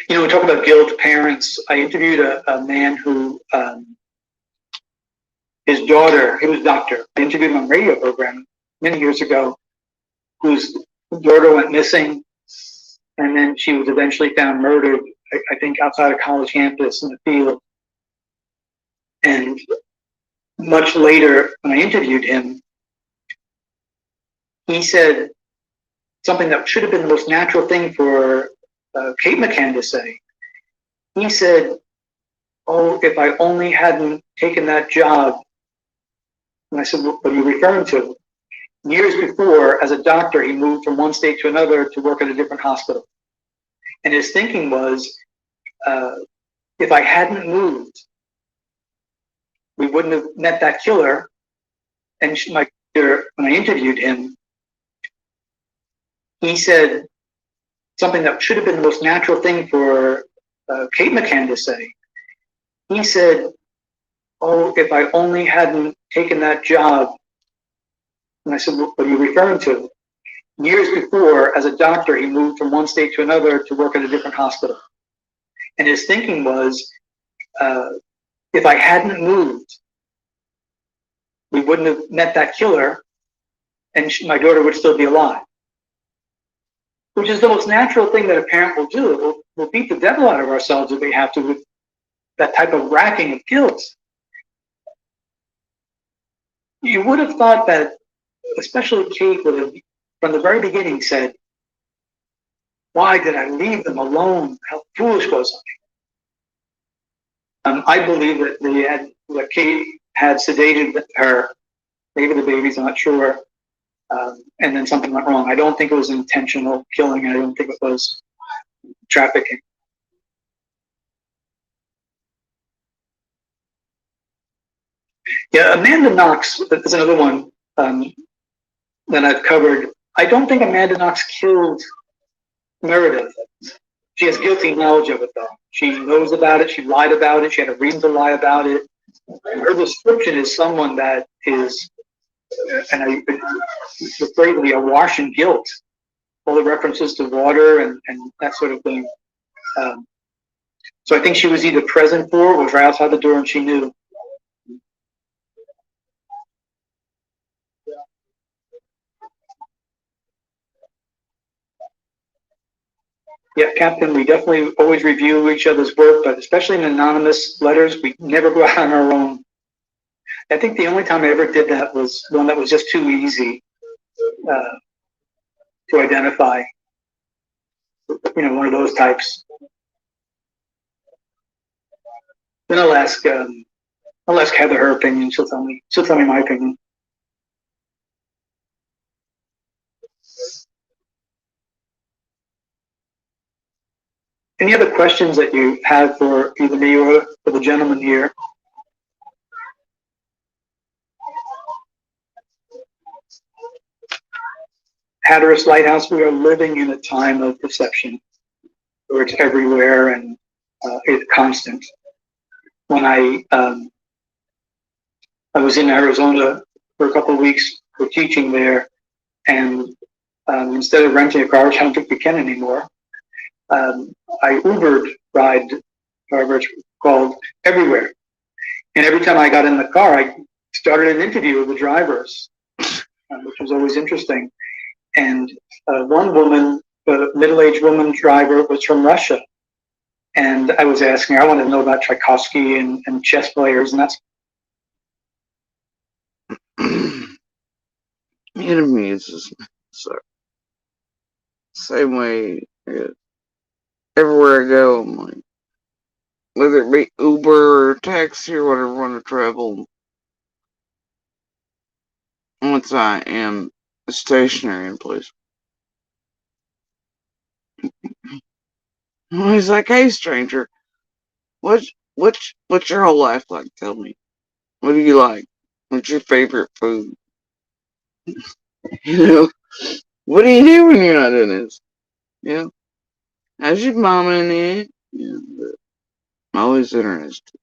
You know, we talk about guilt, parents. I interviewed a man who, his daughter, he was a doctor. I interviewed him on a radio program many years ago, whose daughter went missing, and then she was eventually found murdered, I think outside a college campus in the field. And much later, when I interviewed him, he said something that should have been the most natural thing for Kate McCann to say. He said, oh, if I only hadn't taken that job. And I said, what are you referring to? Years before, as a doctor, he moved from one state to another to work at a different hospital. And his thinking was, if I hadn't moved, we wouldn't have met that killer. And when I interviewed him, he said something that should have been the most natural thing for Kate McCann to say. He said, oh, if I only hadn't taken that job. And I said, what are you referring to? Years before, as a doctor, he moved from one state to another to work at a different hospital. And his thinking was, if I hadn't moved, we wouldn't have met that killer, and my daughter would still be alive. Which is the most natural thing that a parent will do. We'll beat the devil out of ourselves if we have to with that type of racking of guilt. You would have thought that, especially Kate would have, from the very beginning, said, why did I leave them alone? How foolish was I? I believe that Kate had sedated her, maybe the baby's not sure, and then something went wrong. I don't think it was intentional killing. I don't think it was trafficking. Yeah, Amanda Knox is another one that I've covered. I don't think Amanda Knox killed Meredith. She has guilty knowledge of it, though. She knows about it. She lied about it. She had a reason to lie about it. Her description is someone that is, and I afraid to be awash in guilt. All the references to water and that sort of thing. So I think she was either present for, was right outside the door, and she knew. Yeah, Captain, we definitely always review each other's work, but especially in anonymous letters, we never go out on our own. I think the only time I ever did that was one that was just too easy to identify. You know, one of those types. Then I'll ask Heather her opinion. She'll tell me my opinion. Any other questions that you have for either me or for the gentleman here? Hatteras Lighthouse, we are living in a time of deception where it's everywhere and it's constant. When I was in Arizona for a couple of weeks for teaching there, and Instead of renting a car, which I don't think we can anymore, I Ubered ride, however it's called, everywhere. And every time I got in the car, I started an interview with the drivers, which was always interesting. And one woman, a middle-aged woman driver, was from Russia. And I was asking her, I wanted to know about Tchaikovsky and chess players, and that's It amuses me. So, same way, everywhere I go, I'm like, whether it be Uber or taxi or whatever, when I travel, once I am stationary in place. He's like, hey, stranger, what's your whole life like? Tell me. What do you like? What's your favorite food? You know, what do you do when you're not doing this? You know, how's your mama in it? You know, I'm always interested.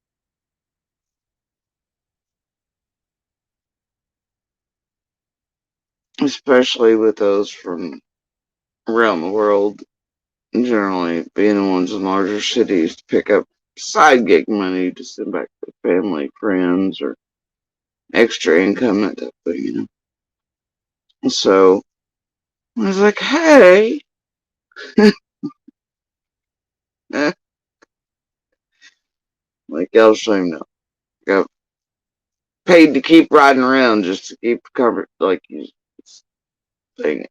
Especially with those from around the world, generally being the ones in larger cities to pick up side gig money to send back to family, friends, or extra income, that type of thing, you know. So I was like, hey, like y'all shame now. Got paid to keep riding around just to keep covered, like you thing.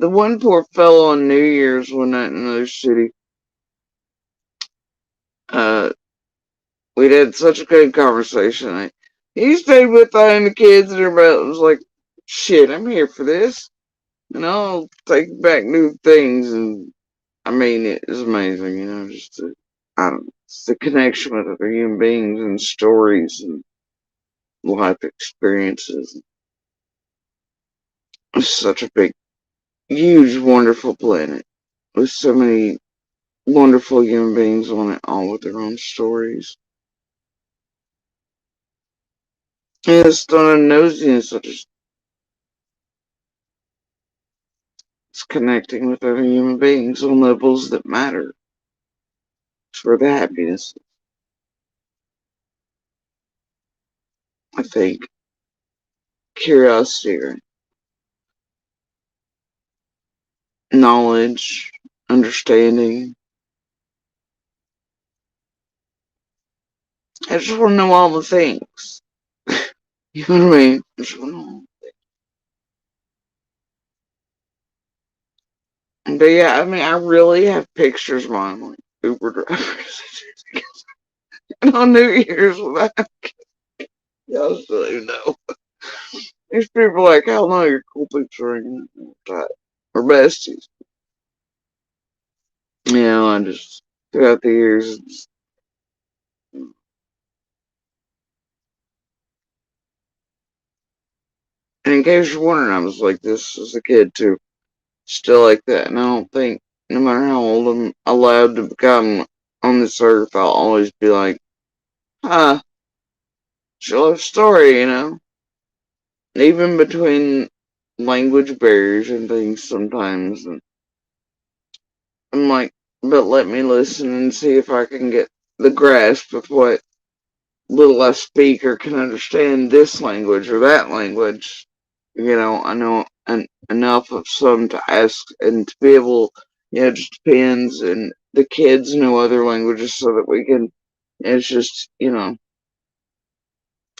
The one poor fellow on New Year's one night in another city, uh, we'd had such a good conversation. He stayed with I and the kids and everybody was like, shit, I'm here for this. And I'll take back new things. And I mean, it is amazing, you know, just I don't know, it's the connection with other human beings and stories and life experiences. It's such a big, huge, wonderful planet with so many wonderful human beings on it, all with their own stories. And it's not a nosiness, it's connecting with other human beings on levels that matter. It's where the happiness, I think, curiosity, or knowledge, understanding. I just want to know all the things. You know what I mean? I just want to know. But yeah, I mean, I really have pictures of mine, like Uber drivers. And on New Year's, without y'all still even know. These people like, hell no, you're cool picture ringing. We're besties. You know, I just, throughout the years, and in case you're wondering, I was like this as a kid too. Still like that. And I don't think, no matter how old I'm allowed to become on this earth, I'll always be like, huh, it's a love story, you know? Even between language barriers and things sometimes. And I'm like, but let me listen and see if I can get the grasp of what little I speak or can understand this language or that language. You know, I know enough of some to ask and to be able, you know, it just depends. And the kids know other languages so that we can, it's just, you know,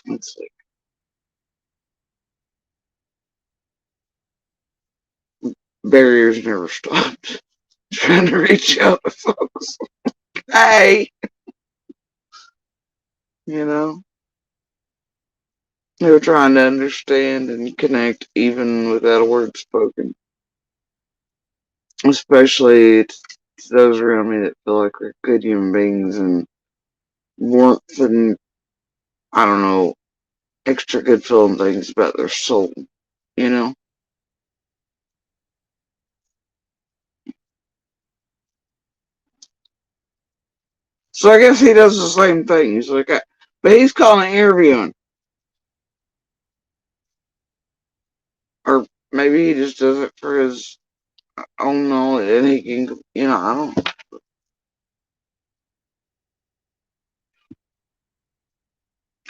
it's like barriers never stopped. Trying to reach out to folks. Hey, you know, they were trying to understand and connect even without a word spoken. Especially to those around me that feel like they're good human beings and warmth and, I don't know, extra good feeling things about their soul, you know? So I guess he does the same thing. He's like, but he's calling it interviewing. Or maybe he just does it for his Oh no, and he can, I don't.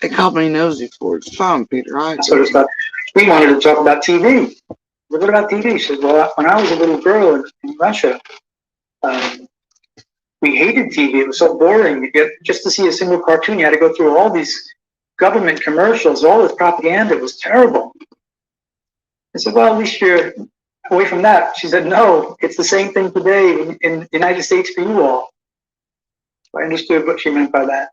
They called me nosy for it. It's fine, Peter. Sort of stuff. We wanted to talk about TV. What about TV? She said, well, when I was a little girl in Russia, we hated TV. It was so boring. You get just to see a single cartoon, you had to go through all these government commercials, all this propaganda. It was terrible. I said, well, at least you're away from that. She said, no, it's the same thing today in the United States for you all. So I understood what she meant by that.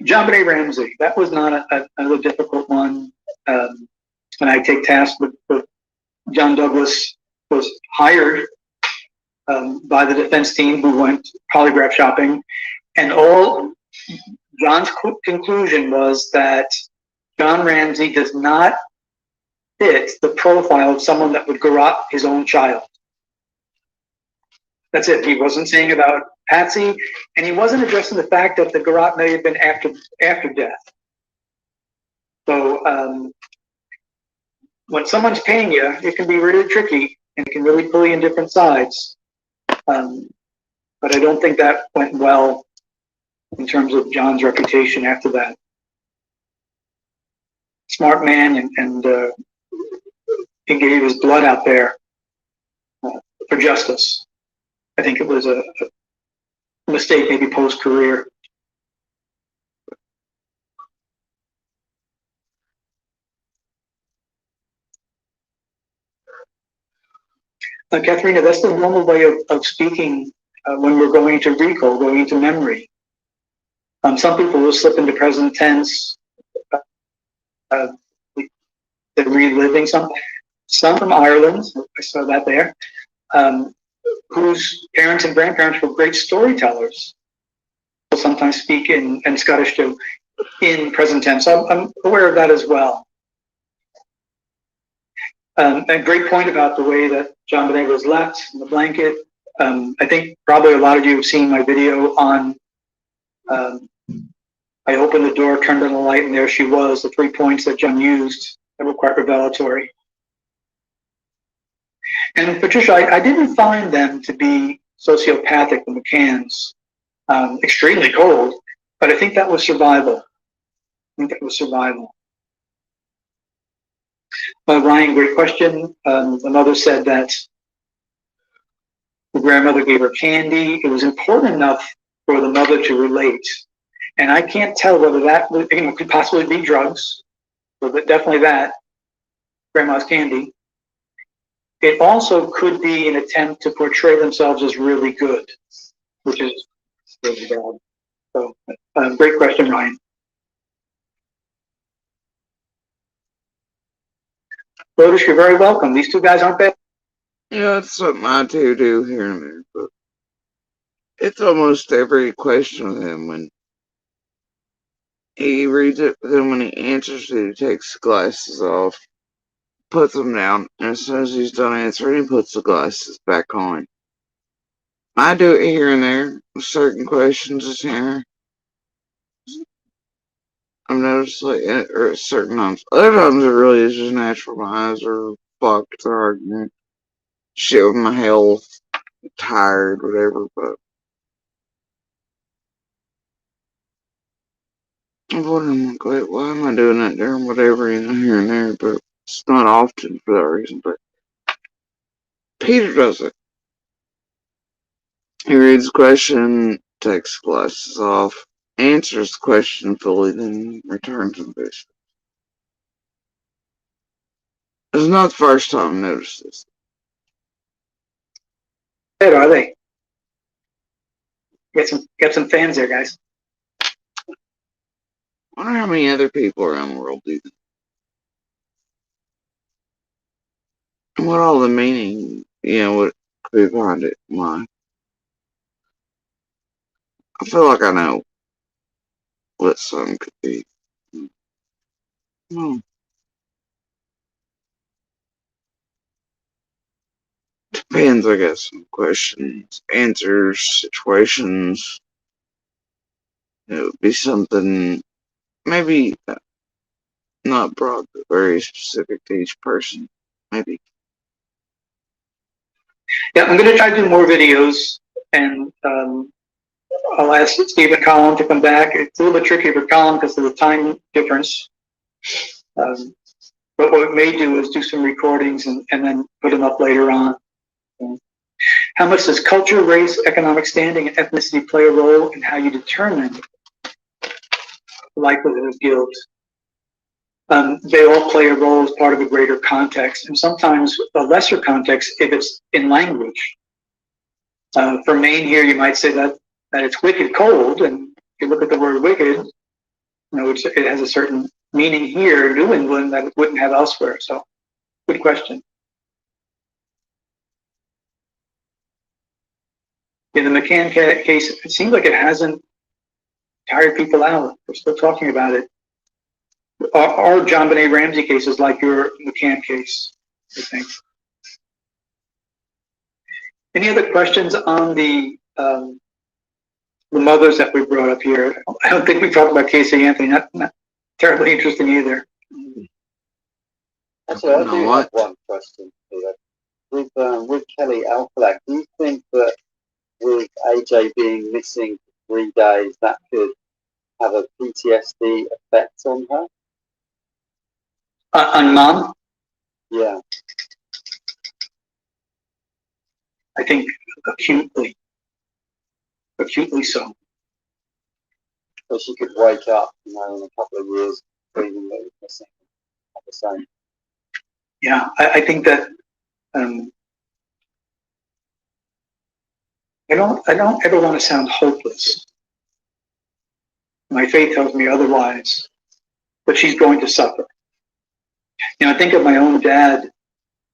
John Benet Ramsey, that was not a difficult one. And I take task with John Douglas was hired by the defense team who went polygraph shopping, and all John's conclusion was that John Ramsey does not fit the profile of someone that would garrote his own child. That's it. He wasn't saying about Patsy, and he wasn't addressing the fact that the garrote may have been after death. So when someone's paying you, it can be really tricky and it can really pull you in different sides. But I don't think that went well in terms of John's reputation after that. Smart man, and he gave his blood out there for justice. I think it was a mistake, maybe post-career. Katharina, that's the normal way of speaking when we're going into recall, going into memory. Some people will slip into present tense. They're reliving something. Some from Ireland, I saw that there, whose parents and grandparents were great storytellers. Will sometimes speak and Scottish too, in present tense. So I'm aware of that as well. A great point about the way that John Benet was left in the blanket. I think probably a lot of you have seen my video on, I opened the door, turned on the light, and there she was, the 3 points that John used that were quite revelatory. And Patricia, I didn't find them to be sociopathic, the McCanns, extremely cold, but I think that was survival. Ryan, great question. The mother said that the grandmother gave her candy. It was important enough for the mother to relate. And I can't tell whether that could possibly be drugs, but definitely that, grandma's candy. It also could be an attempt to portray themselves as really good, which is really bad. So, great question, Ryan. Lotus, you're very welcome. These two guys aren't bad. Yeah, it's something I do here and there, but it's almost every question with him when he reads it, but then when he answers it, he takes the glasses off, puts them down, and as soon as he's done answering, he puts the glasses back on. I do it here and there with certain questions here. I've noticed, like, or certain times. Other times it really is just natural. My eyes are fucked, or arguing shit with my health, tired, whatever, but I'm like, why am I doing that there and whatever, here and there, but it's not often for that reason, but Peter does it. He reads the question, takes the glasses off, answers the question fully, then returns them basically. It's not the first time I've noticed this. Good, are they? Get some fans there, guys. I wonder how many other people around the world do that. And what all the meaning, what could be behind it. Why? I feel like I know what some could be. Hmm. Depends, I guess, on questions, answers, situations. It would be something maybe not broad, but very specific to each person. Maybe. Yeah, I'm going to try to do more videos, and I'll ask Steve and Colin to come back. It's a little bit tricky for Colin because of the time difference. But what we may do is do some recordings and then put them up later on. How much does culture, race, economic standing, and ethnicity play a role in how you determine the likelihood of guilt? They all play a role as part of a greater context, and sometimes a lesser context if it's in language. For Maine here, you might say that it's wicked cold, and if you look at the word wicked, it has a certain meaning here in New England that it wouldn't have elsewhere. So, good question. In the McCann case, it seems like it hasn't tired people out. We're still talking about it. Our John Benet Ramsey case is like your McCann case, I think. Any other questions on the mothers that we brought up here? I don't think we talked about Casey Anthony. Not terribly interesting either. Actually, I do have one question here. With Kelly Alcalac, do you think that with AJ being missing for 3 days, that could have a PTSD effect on her? On Mom? Yeah. I think acutely so. So she could wake up, in a couple of years, feeling that it's missing at the same. Yeah, I think that I don't ever want to sound hopeless. My faith tells me otherwise, but she's going to suffer. I think of my own dad,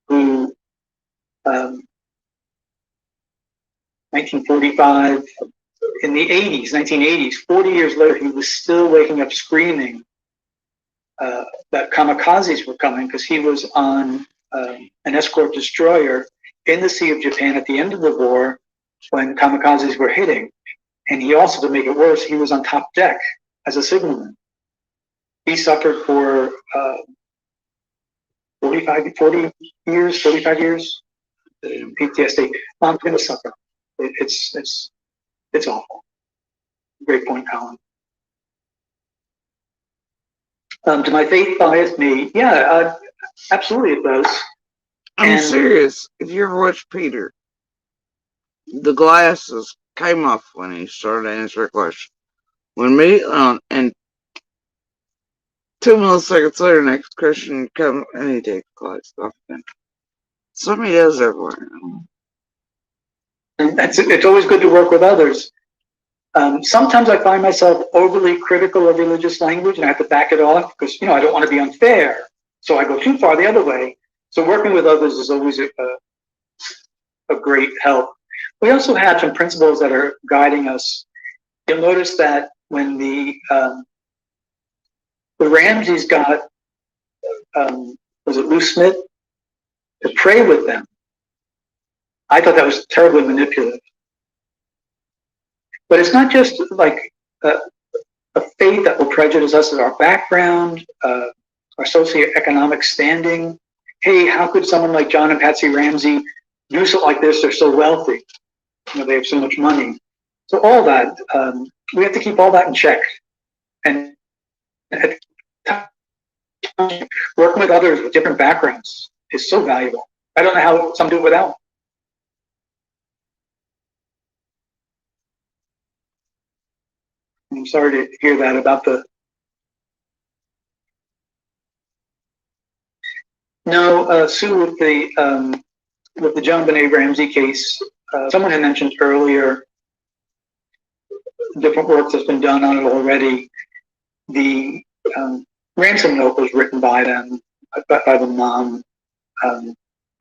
who 1945, in the 1980s, 40 years later, he was still waking up screaming that kamikazes were coming because he was on an escort destroyer in the Sea of Japan at the end of the war when kamikazes were hitting. And he also, to make it worse, he was on top deck as a signalman. He suffered for 45 years PTSD. Mom's going to suffer. It's awful. Great point, Colin. Do my faith bias me? Yeah, absolutely it does. I'm serious. If you ever watch Peter, the glasses came off when he started to answer a question. When me and 2 milliseconds later, next question comes and he takes the glasses off again. Somebody does everywhere. It's always good to work with others. Sometimes I find myself overly critical of religious language and I have to back it off because, I don't want to be unfair. So I go too far the other way. So working with others is always a great help. We also have some principles that are guiding us. You'll notice that when the Ramseys got, was it Lou Smith, to pray with them, I thought that was terribly manipulative. But it's not just like a faith that will prejudice us as our background, our socioeconomic standing. Hey, how could someone like John and Patsy Ramsey do something like this? They're so wealthy. They have so much money. So all that, we have to keep all that in check. And working with others with different backgrounds is so valuable. I don't know how some do it without. I'm sorry to hear that about the. No, Sue, with the John Benet Ramsey case, someone had mentioned earlier different work that's been done on it already. The ransom note was written by them, by the mom.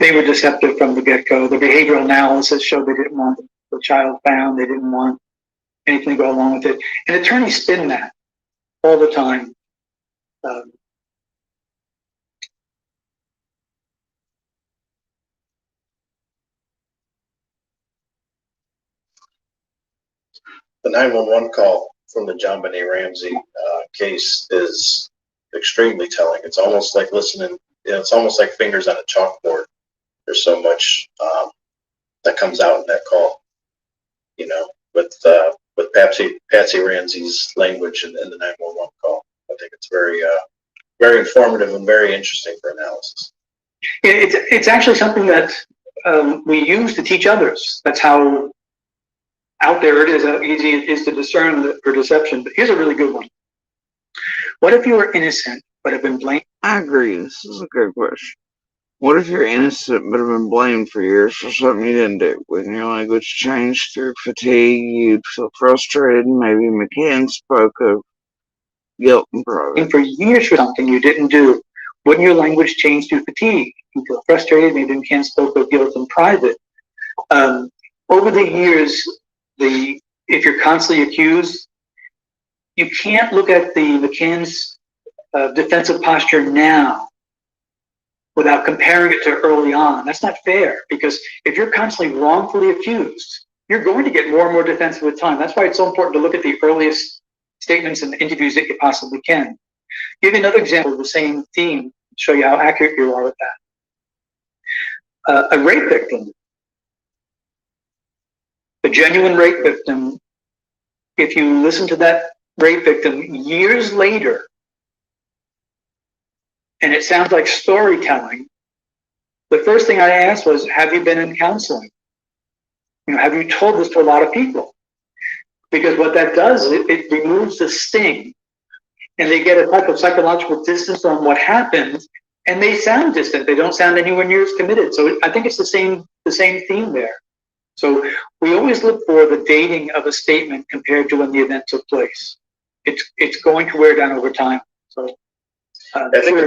They were deceptive from the get-go. The behavioral analysis showed they didn't want the child found. They didn't want anything to go along with it. And attorneys spin that all the time. The 911 call from the John Benet Ramsey case is extremely telling. It's almost like listening. It's almost like fingers on a chalkboard. There's so much that comes out in that call. With Patsy Ramsey's language in the 911 call. I think it's very very informative and very interesting for analysis. It's actually something that we use to teach others. That's how out there it is, how easy it is to discern for deception. But here's a really good one. What if you were innocent but have been blamed? I agree. This is a good question. What if you're innocent but have been blamed for years for something you didn't do? When your language changed through fatigue, you'd feel frustrated. Maybe McCann spoke of guilt and pride. For years for something you didn't do. Wouldn't your language change through fatigue? You feel frustrated. Maybe McCann spoke of guilt in private. Over the years, if you're constantly accused, you can't look at the McCann's defensive posture now without comparing it to early on. That's not fair, because if you're constantly wrongfully accused, you're going to get more and more defensive with time. That's why it's so important to look at the earliest statements and interviews that you possibly can. Give you another example of the same theme, show you how accurate you are with that. A rape victim, a genuine rape victim, if you listen to that rape victim years later, and it sounds like storytelling, the first thing I asked was, have you been in counseling? Have you told this to a lot of people? Because what that does, it removes the sting, and they get a type of psychological distance from what happened, and they sound distant. They don't sound anywhere near as committed. So I think it's the same theme there. So we always look for the dating of a statement compared to when the event took place. It's going to wear down over time. So I think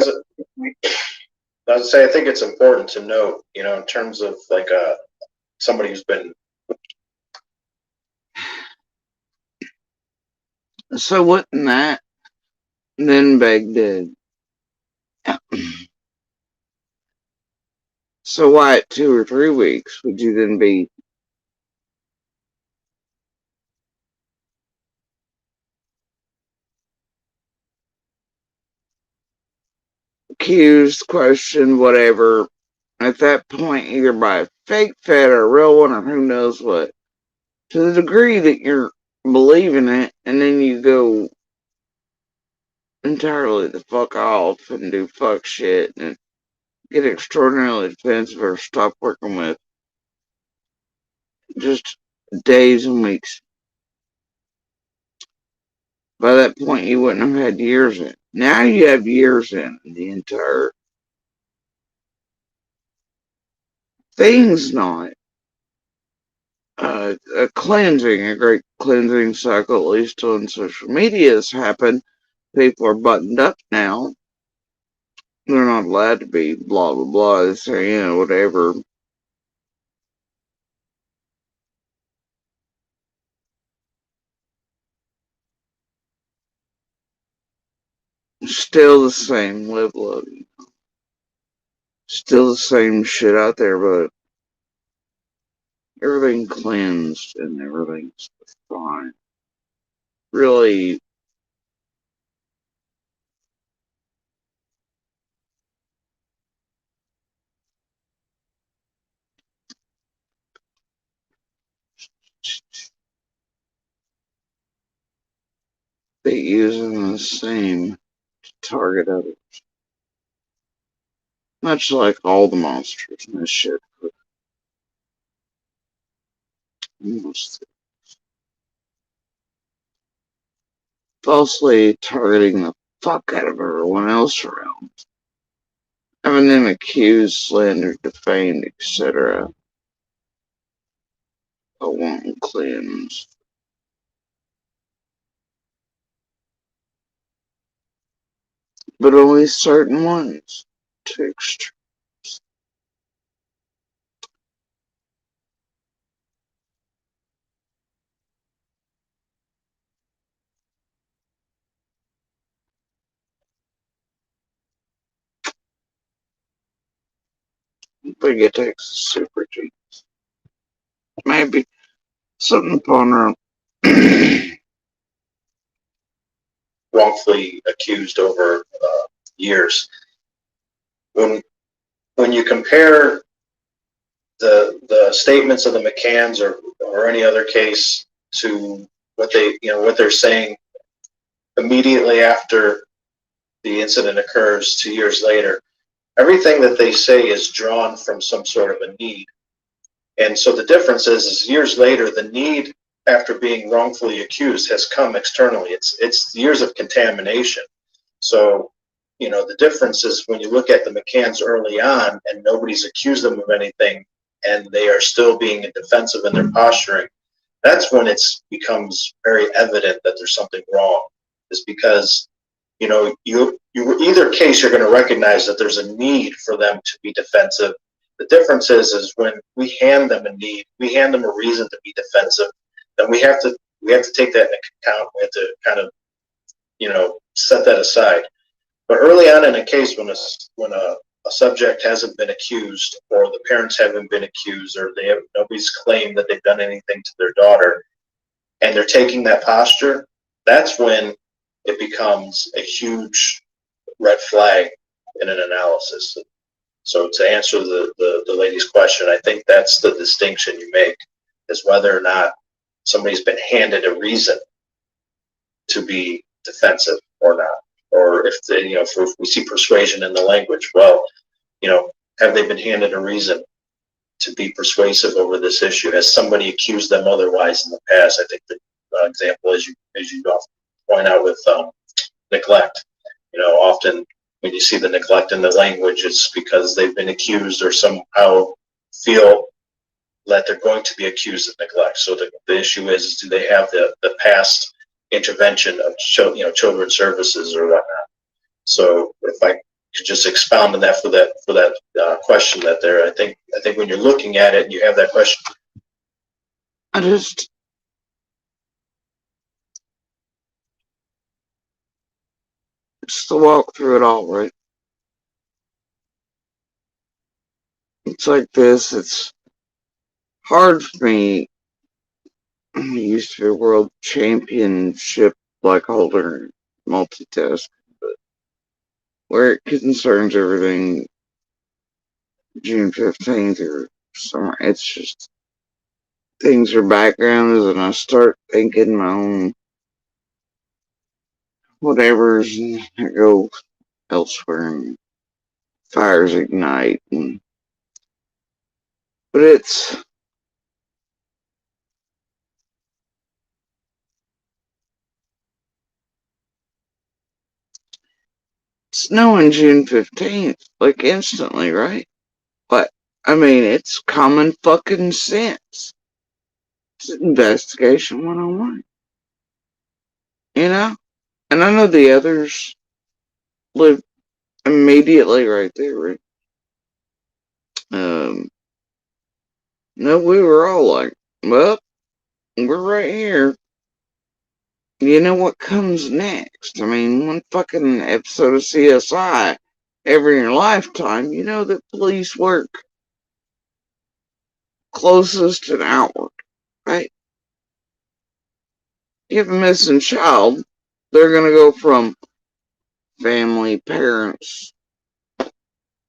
I think it's important to note, in terms of like somebody who's been. So wouldn't that then beg the so why at 2 or 3 weeks would you then be accused, questioned, whatever, at that point, either by a fake Fed or a real one or who knows what, to the degree that you're believing it, and then you go entirely the fuck off and do fuck shit and get extraordinarily defensive or stop working with just days and weeks. By that point, you wouldn't have had years in. Now you have years in the entire thing's not a cleansing, a great cleansing cycle, at least on social media has happened. People are buttoned up now. They're not allowed to be blah, blah, blah. They say, whatever. Still the same level of, still the same shit out there, but everything cleansed and everything's fine. Really, they using the same to target others. Much like all the monsters in this shit. Falsely targeting the fuck out of everyone else around. Having them accused, slandered, defamed, etc. I won't cleanse. But only certain ones to extremes. Big attacks super genius. Maybe something upon her Wrongfully accused over years. When you compare the statements of the McCanns or any other case to what they're saying immediately after the incident occurs 2 years later, everything that they say is drawn from some sort of a need. And so the difference is years later, the need after being wrongfully accused has come externally. It's years of contamination. So, the difference is when you look at the McCanns early on and nobody's accused them of anything and they are still being defensive in their posturing, that's when it becomes very evident that there's something wrong. Is because you either case you're going to recognize that there's a need for them to be defensive. The difference is when we hand them a need, we hand them a reason to be defensive, then we have to take that into account. We have to kind of set that aside. But early on in a case, when a subject hasn't been accused, or the parents haven't been accused, or nobody's claimed that they've done anything to their daughter, and they're taking that posture, that's when it becomes a huge red flag in an analysis. So to answer the lady's question, I think that's the distinction you make, is whether or not somebody's been handed a reason to be defensive or not. Or if we see persuasion in the language, well, have they been handed a reason to be persuasive over this issue? Has somebody accused them otherwise in the past? I think the example, as you often point out with neglect, often when you see the neglect in the language, it's because they've been accused or somehow feel that they're going to be accused of neglect. So the issue is do they have the past intervention of children's services or whatnot? So if I could just expound on that for that question I think when you're looking at it and you have that question, just to walk through it all, right? It's like this. It's hard for me. I used to be a world championship black holder, multitask, but where it concerns everything June 15th or somewhere, it's just things are backgrounds, and I start thinking my own whatever's, and I go elsewhere and fires ignite. But it's snowing June 15th, like instantly, right? But, I mean, it's common fucking sense. It's investigation 101. And I know the others live immediately right there, right? No, we were all like, well, we're right here. You know what comes next? I mean, one fucking episode of CSI every in your lifetime, you know that police work closest and outward, right? You have a missing child, they're gonna go from family, parents,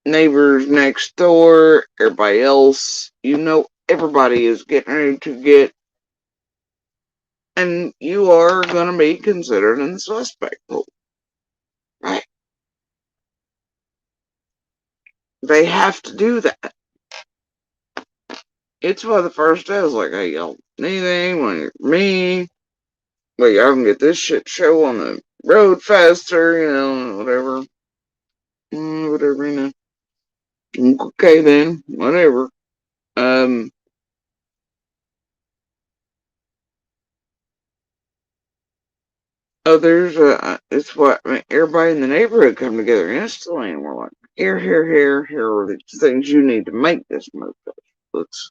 neighbors next door, everybody else. Everybody is getting ready to get, and you are gonna be considered in the suspect pool, right? They have to do that. It's why the first day I was like, hey, y'all, anything when you're me, well, y'all can get this shit show on the road faster, whatever. Whatever, Okay then, whatever. It's what, I mean, everybody in the neighborhood come together instantly, and we're like, here are the things you need to make this move. Let's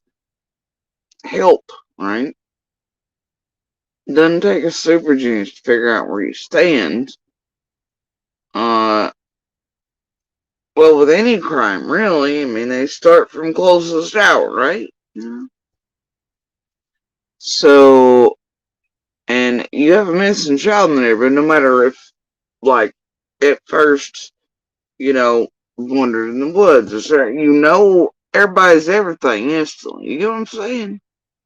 help, right? Doesn't take a super genius to figure out where you stand. Well, with any crime, really, I mean, they start from closest out, right? Yeah. So, and you have a missing child in the neighborhood, no matter if, like, at first, wandered in the woods, or everybody's everything instantly. You get what I'm saying?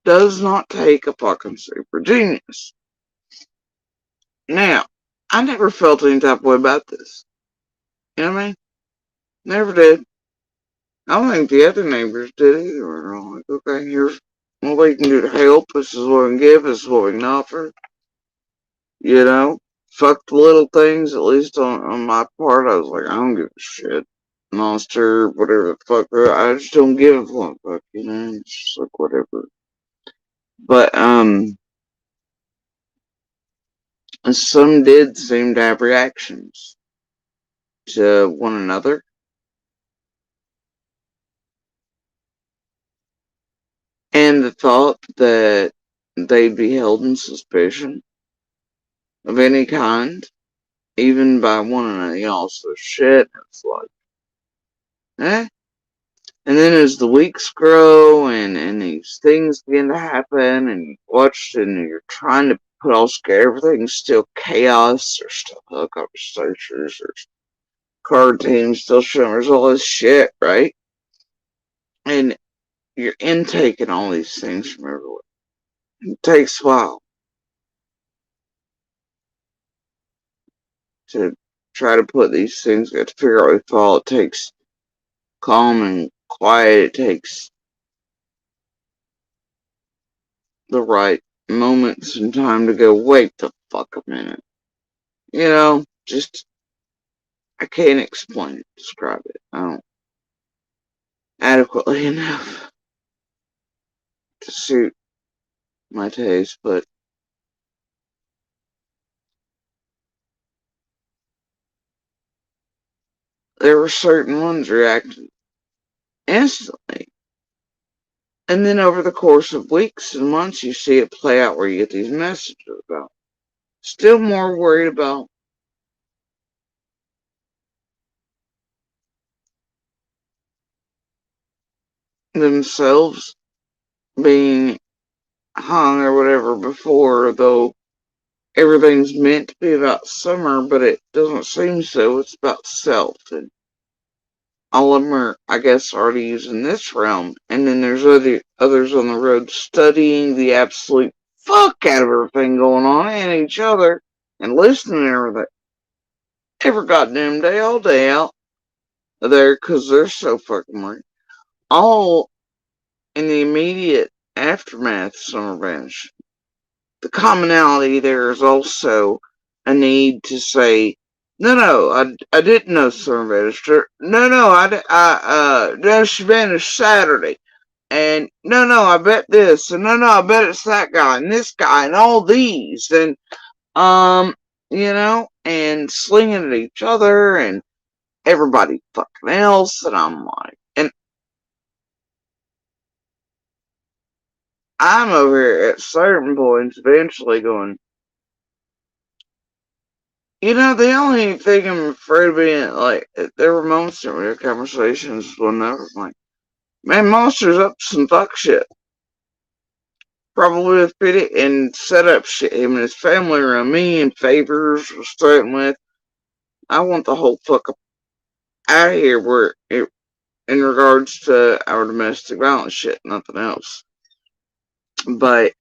Does not take a fucking super genius. Now, I never felt any type of way about this. You know what I mean? Never did. I don't think the other neighbors did either. We're all like, okay, here's what we can do to help. This is what we can give. This is what we can offer. You know? Fuck the little things, at least on my part. I was like, I don't give a shit. Monster, whatever the fuck. I just don't give a fuck, you know? It's just like, whatever. But, some did seem to have reactions to one another. And the thought that they'd be held in suspicion of any kind, even by one another, you know, so shit, it's like, eh? And then as the weeks grow and these things begin to happen and you watch and you're trying to put all together, everything's still chaos, there's still helicopter searchers, there's card teams still showing, there's all this shit, right? And you're intaking all these things from everywhere. It takes a while to try to put these things, to figure out what fall. It takes calm and quiet. It takes the right moments and time to go, wait the fuck a minute. You know, just, I can't explain it, describe it. I don't adequately enough to suit my taste, but there were certain ones reacting instantly. And then over the course of weeks and months, you see it play out where you get these messages about still more worried about themselves being hung or whatever before, though everything's meant to be about Summer, but it doesn't seem so. It's about self. And all of them are, I guess, already using this realm. And then there's others on the road studying the absolute fuck out of everything going on and each other and listening to everything. Every goddamn day, all day out there, because they're so fucking worried. All in the immediate aftermath of Summer Vanish. The commonality there is also a need to say, no, I didn't know Summer vanished. No, she vanished Saturday. And no, I bet this. And no, I bet it's that guy and this guy and all these. And, you know, and slinging at each other and everybody fucking else. And I'm like, and I'm over here at certain points eventually going, you know, the only thing I'm afraid of being, like, there were moments in real conversations when I was like, man, Monster's up to some fuck shit. Probably with Pity and set up shit. Him and his family around me and favors was starting with. I want the whole fuck up out of here where it, in regards to our domestic violence shit, nothing else. But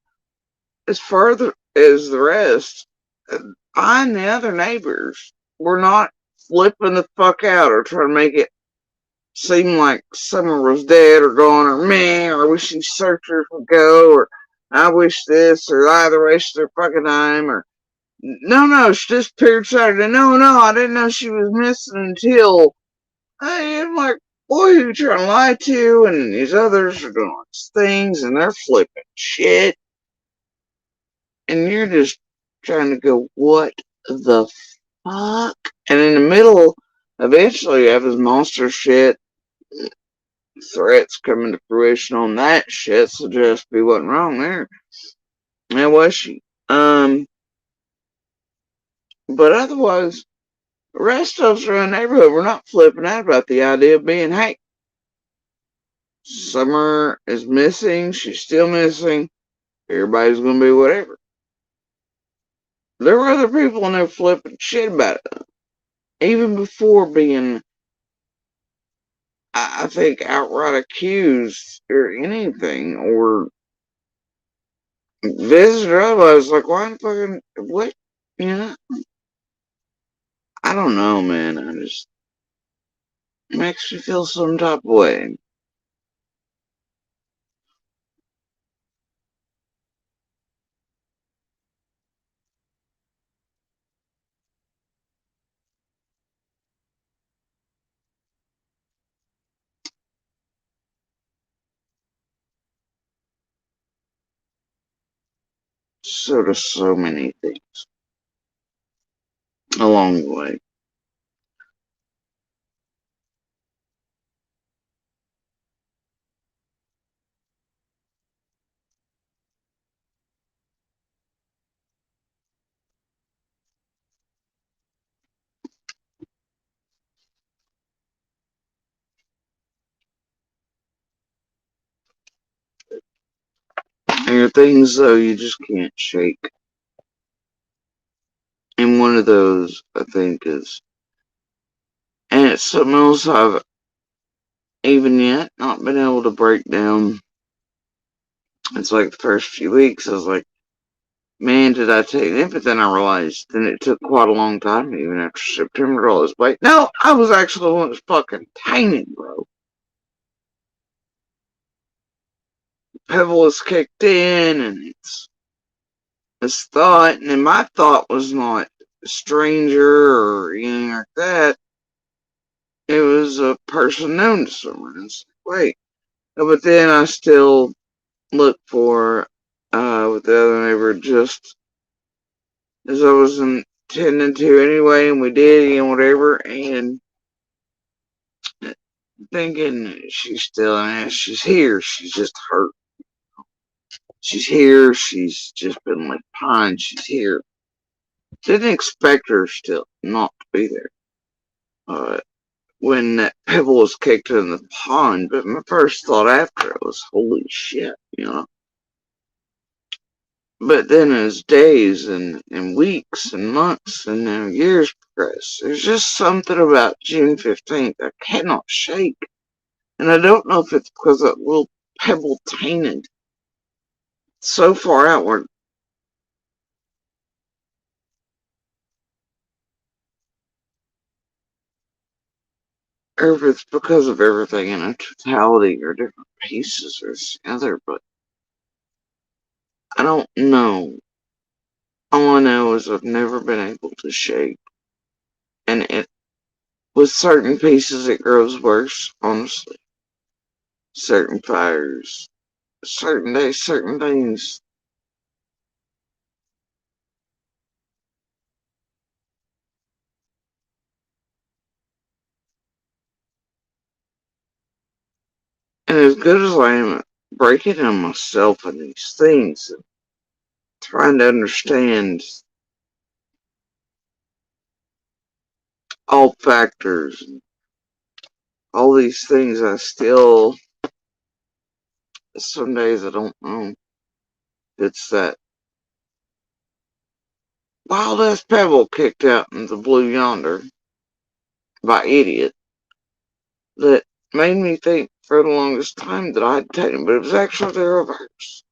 as far as the rest, I and the other neighbors were not flipping the fuck out or trying to make it seem like Summer was dead or gone or meh, or I wish these searchers would go, or I wish this, or either waste their fucking time, or no, she disappeared Saturday. No, I didn't know she was missing until I'm like, boy, who you trying to lie to? And these others are doing things and they're flipping shit. And you're just trying to go, what the fuck? And in the middle, eventually you have this monster shit threats coming to fruition on that shit, so just be wasn't wrong there. Now was she? But otherwise, the rest of us around the neighborhood were not flipping out about the idea of being, hey, Summer is missing, she's still missing, everybody's gonna be whatever. There were other people in there flipping shit about it, even before being I think outright accused or anything, or visitor otherwise, like, why the fucking, what? You know? I don't know, man. I just, it makes me feel some type of way. So does so many things along the way. And there are things, though, you just can't shake. And one of those, I think, is, and it's something else I've even yet not been able to break down. It's like the first few weeks, I was like, man, did I take it? But then I realized, then it took quite a long time, even after September, all this weight. No, I was actually the one that's fucking tiny, bro. Pebble was kicked in, and it's thought, and then my thought was not a stranger or anything like that. It was a person known to someone. It's like, wait. But then I still look for, with the other neighbor, just as I was intending to anyway, and we did, and whatever, and thinking she's still in it. She's here. She's just hurt. She's here. She's just been like pine. She's here. Didn't expect her still not to be there. When that pebble was kicked in the pond, but my first thought after it was, holy shit, you know. But then as days and weeks and months and now years progress, there's just something about June 15th I cannot shake. And I don't know if it's because that little pebble tainted so far outward, or if it's because of everything in a totality or different pieces or together, but I don't know. All I know is I've never been able to shake. And it, with certain pieces, it grows worse, honestly. Certain fires, certain days, certain things. And as good as I am at breaking down myself in these things and trying to understand all factors and all these things, I still, some days I don't know. It's that wild ass pebble kicked out in the blue yonder by idiot that made me think for the longest time that I'd taken, but it was actually the reverse.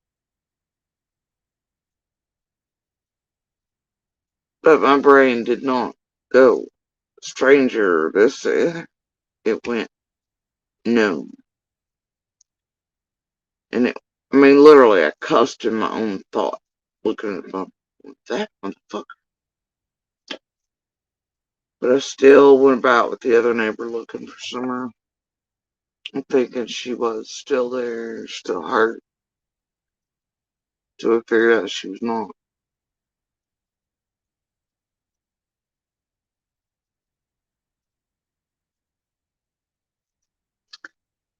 But my brain did not go stranger, this, it went no. And it, I mean, literally, I cussed in my own thought, looking at my, that motherfucker. But I still went about with the other neighbor looking for summer. I'm thinking she was still there, still hurt. So I figured out she was not.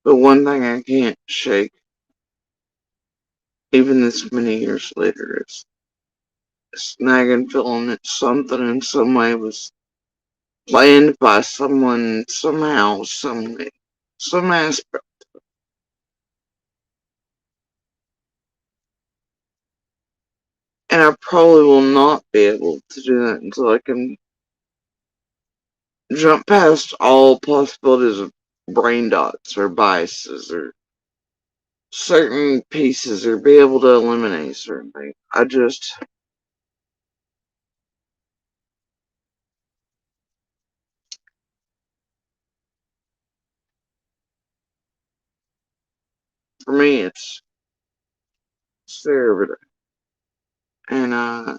But one thing I can't shake, even this many years later, is this nagging feeling that something in some way was planned by someone, somehow, some way, some aspect. And I probably will not be able to do that until I can jump past all possibilities of brain dots or biases or certain pieces or be able to eliminate certain things. For me, it's there every day. And, I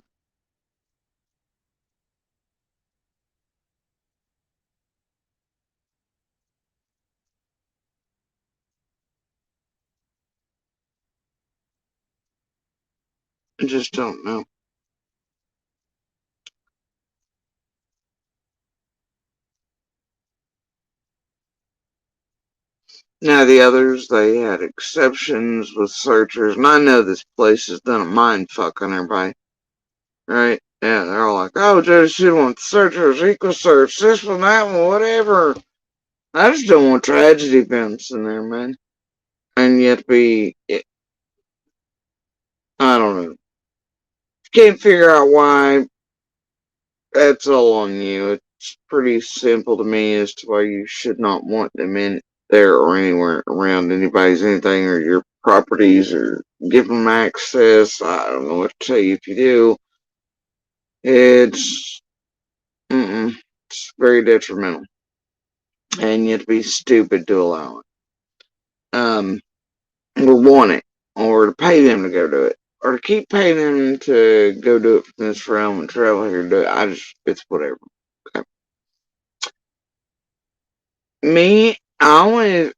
just don't know. Now, the others, they had exceptions with searchers, and I know this place has done a mind fuck on everybody, right? Yeah, they're all like, oh, Judge, you want searchers, equal search, this one, that one, whatever. I just don't want tragedy events in there, man. And yet I don't know. Can't figure out why. That's all on you. It's pretty simple to me as to why you should not want them in there or anywhere around anybody's anything or your properties or give them access. I don't know what to tell you if you do. It's, it's very detrimental. And you'd be stupid to allow it. Or want it. Or to pay them to go do it. Or to keep paying them to go do it from this realm and travel here and do it. It's whatever. Okay. Me, I always,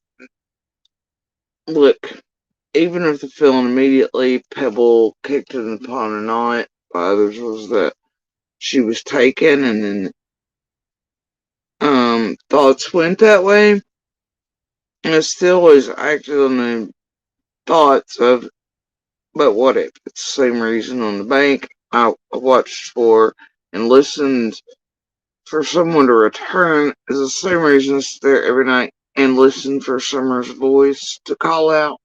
look, even if the feeling immediately Pebble kicked in upon or not by others was that she was taken and then thoughts went that way, I still always acted on the thoughts of, but what if? It's the same reason on the bank I watched for and listened for someone to return is the same reason I sit there every night and listen for Summer's voice to call out.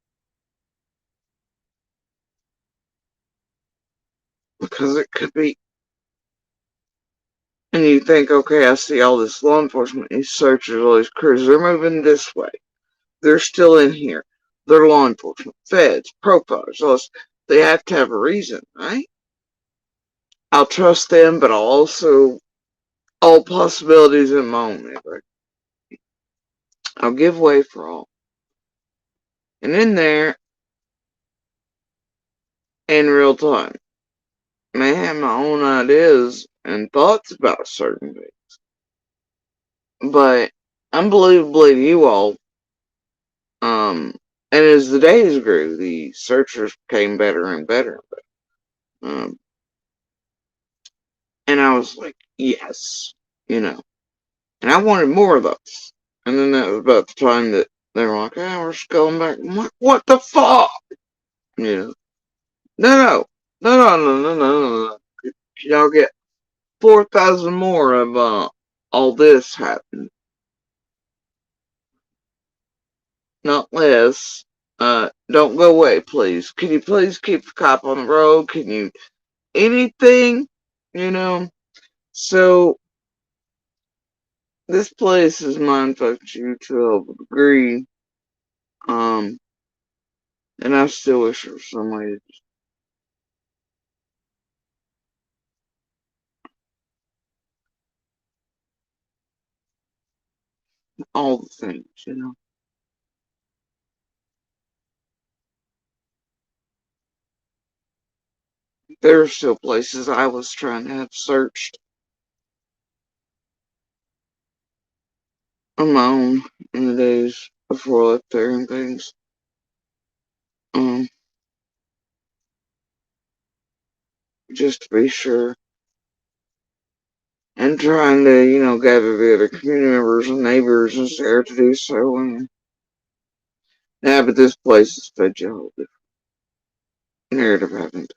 Because it could be. And you think, okay, I see all this law enforcement, these searchers, all these crews, they're moving this way. They're still in here. They're law enforcement, feds, profilers, all this. They have to have a reason, right? I'll trust them, but I'll also, all possibilities in my own neighborhood. I'll give way for all. And in there, in real time, may have my own ideas and thoughts about certain things. But unbelievably to you all, and as the days grew, the searchers became better and better. And I was like, yes, you know. And I wanted more of those. And then that was about the time that they were like, oh, we're just going back. I'm like, what the fuck? You know, no. Y'all get 4,000 more of all this happening. Not less. Don't go away, please. Can you please keep the cop on the road? Can you anything? You know? So this place is mind fucked you to a degree. Um and I still wish there was some way to all the things, you know. There are still places I was trying to have searched on my own in the days before I left there and things. Um, just to be sure. And trying to, you know, gather the other community members and neighbors and there to do so. And yeah, but this place is fed you a whole different narrative, haven't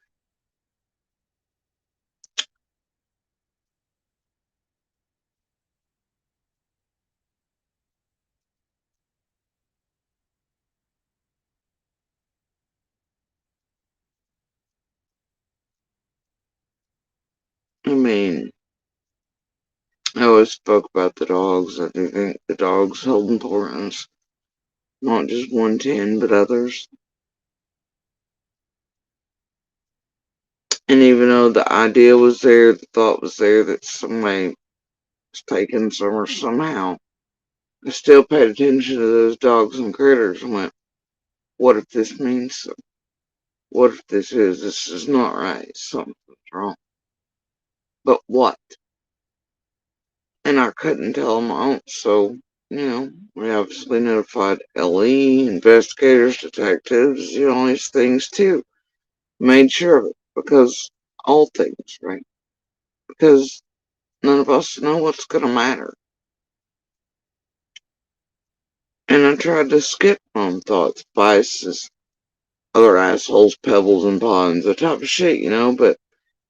I mean, I always spoke about the dogs. I do think the dogs hold importance. Not just 110, but others. And even though the idea was there, the thought was there that somebody was taking some or somehow, I still paid attention to those dogs and critters and went, what if this means something? What if this is not right? Something's wrong. But what? And I couldn't tell them all, so, we obviously notified LE, investigators, detectives, all these things too. Made sure of it, because all things, right? Because none of us know what's gonna matter. And I tried to skip my own thoughts, biases, other assholes, pebbles and ponds, that type of shit, but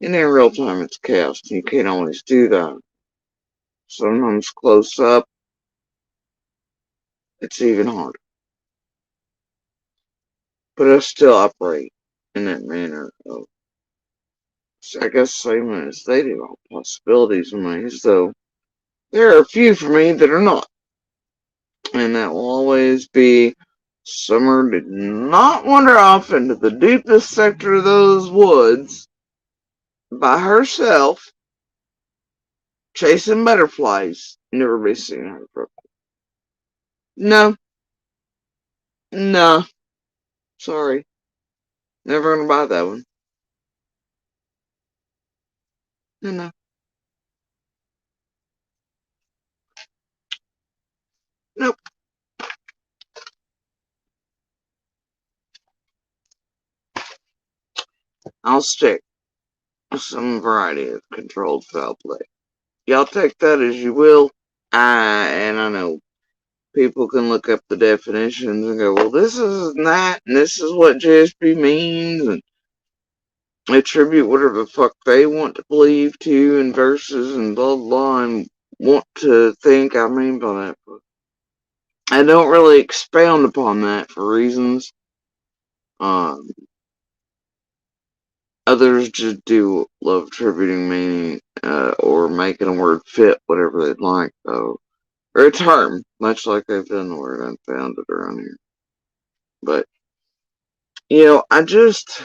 in real time it's chaos, and you can't always do that. Sometimes close up, it's even harder. But I still operate in that manner of, I guess, same as they do, all possibilities in ways, though there are a few for me that are not. And that will always be Summer did not wander off into the deepest sector of those woods by herself, chasing butterflies. Never be seen her for. No, no, sorry. Never gonna buy that one. No. Nope. I'll stick with some variety of controlled foul play. Y'all take that as you will. And I know people can look up the definitions and go, well, this is that, and this is what JSP means, and attribute whatever the fuck they want to believe to, and verses, and blah, blah, and want to think I mean by that. But I don't really expound upon that for reasons. Others just do love attributing meaning, or making a word fit whatever they'd like, though. Or a term, much like they've done the word unfounded around here. But, I just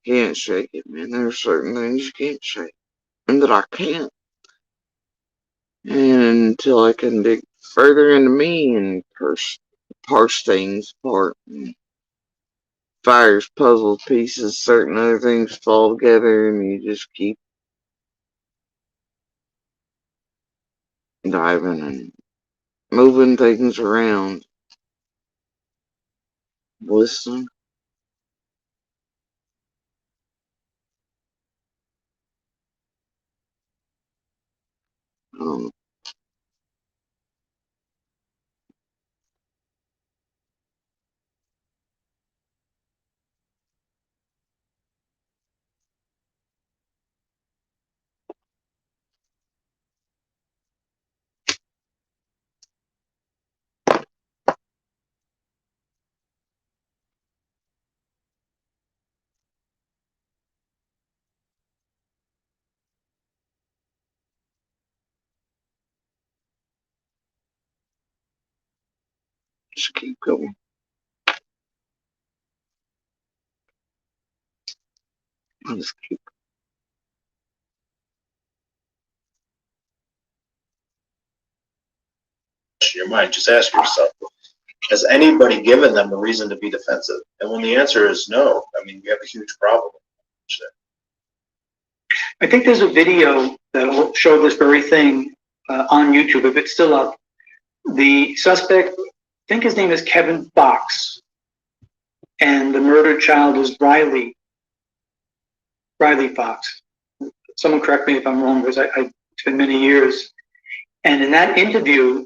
can't shake it, man. There are certain things you can't shake. And that I can't. And until I can dig further into me and parse things apart, and fires, puzzle pieces, certain other things fall together, and you just keep diving and moving things around, listening. Um, just keep going. Just keep. In your mind, just ask yourself, has anybody given them a reason to be defensive? And when the answer is no, I mean, we have a huge problem. I think there's a video that will show this very thing on YouTube, if it's still up. The suspect, I think his name is Kevin Fox, and the murdered child is Riley Fox. Someone correct me if I'm wrong, because it's been many years. And in that interview,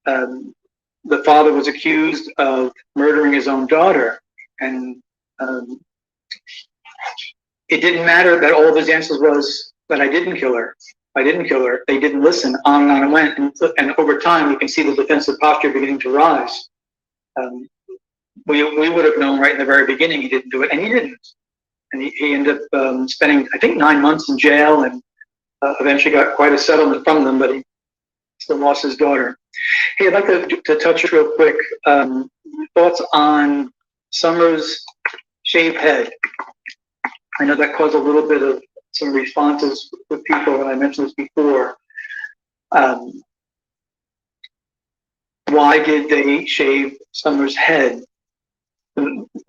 the father was accused of murdering his own daughter, and it didn't matter that all of his answers was that I didn't kill her. They didn't listen. On and on it went, and over time, you can see the defensive posture beginning to rise. We would have known right in the very beginning he didn't do it, and he didn't. and he ended up spending, I think, 9 months in jail, and eventually got quite a settlement from them, but he still lost his daughter. Hey, I'd like to touch real quick. Thoughts on Summer's shaved head? I know that caused a little bit of some responses with people when I mentioned this before. Why did they shave Summer's head?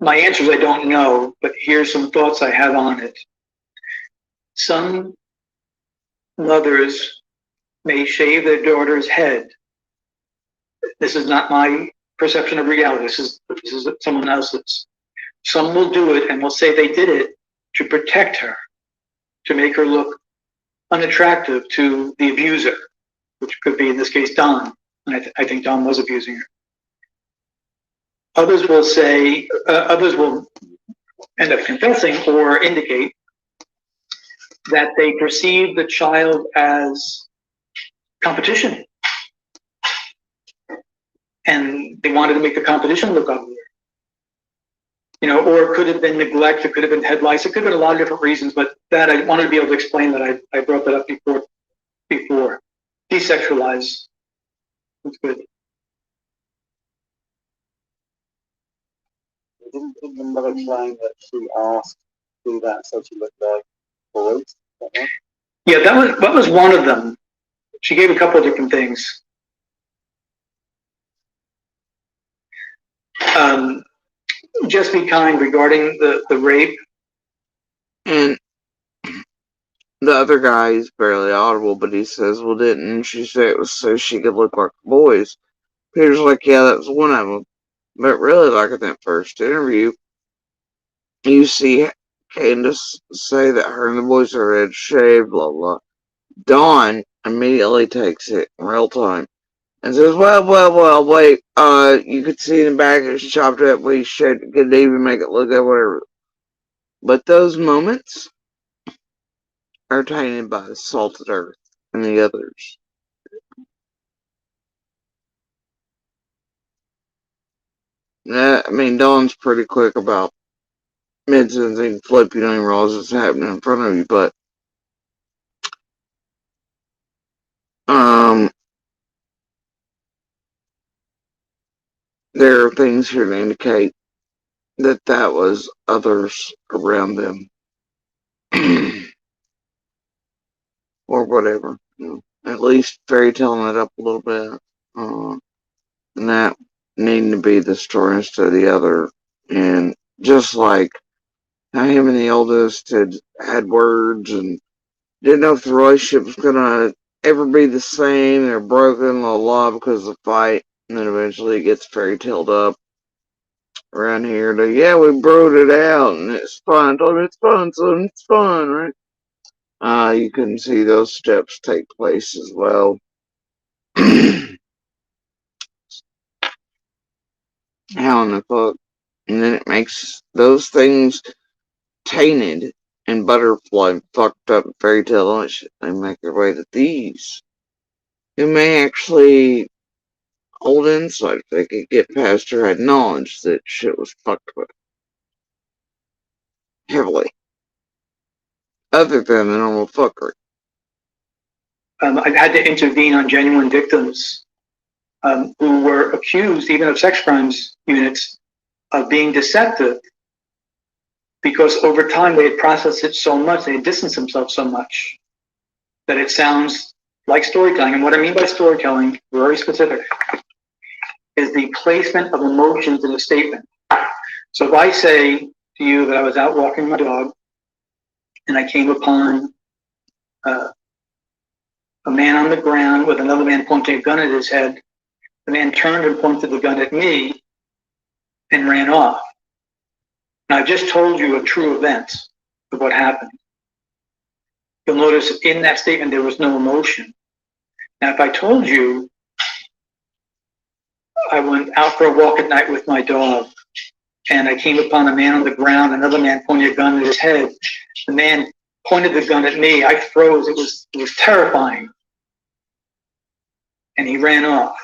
My answer is I don't know, but here's some thoughts I have on it. Some mothers may shave their daughter's head. This is not my perception of reality. This is someone else's. Some will do it and will say they did it to protect her, to make her look unattractive to the abuser, which could be in this case Don. And I think Don was abusing her. Others will say, others will end up confessing or indicate that they perceive the child as competition, and they wanted to make the competition look uglier. You know, or it could have been neglect, it could have been head lice, it could have been a lot of different reasons, but that I wanted to be able to explain that I brought that up before. Desexualize. That's good. Didn't the mother claim that she asked to do that so she looked like boys? Yeah, that was one of them. She gave a couple of different things. Just be kind regarding the rape. And the other guy is barely audible, but he says, well, didn't she say it was so she could look like boys? Peter's like, yeah, that was one of them. But really, like in that first interview, you see Candace say that her and the boys are red shaved, blah, blah. Dawn immediately takes it in real time and says, well, wait, you could see in the back it's chopped up, we could even make it look like whatever. But those moments are tainted by the salted earth and the others. I mean, Dawn's pretty quick about mid-sentence flip, you don't even realize it's happening in front of you, but there are things here to indicate that was others around them. Or whatever. You know, at least fairy telling it up a little bit. And that needing to be the story instead of the other. And just like how him and the oldest had words and didn't know if the relationship was gonna ever be the same, they're broken, blah blah, because of the fight, and then eventually it gets fairy tailed up around here to, yeah, we broke it out and it's fun. I told him it's fun, so it's fun, right? You can see those steps take place as well. How in the fuck? And then it makes those things tainted and butterfly fucked up fairy tale. They make their way to these, who may actually hold insight if they could get past her head knowledge that shit was fucked with. Heavily. Other than the normal fuckery. I've had to intervene on genuine victims who were accused, even of sex crimes units, of being deceptive because over time they had processed it so much, they had distanced themselves so much that it sounds like storytelling. And what I mean by storytelling, very specific, is the placement of emotions in a statement. So if I say to you that I was out walking my dog and I came upon a man on the ground with another man pointing a gun at his head, the man turned and pointed the gun at me and ran off. And I've just told you a true event of what happened. You'll notice in that statement there was no emotion. Now, if I told you I went out for a walk at night with my dog and I came upon a man on the ground, another man pointed a gun at his head, the man pointed the gun at me, I froze, it was terrifying. And he ran off.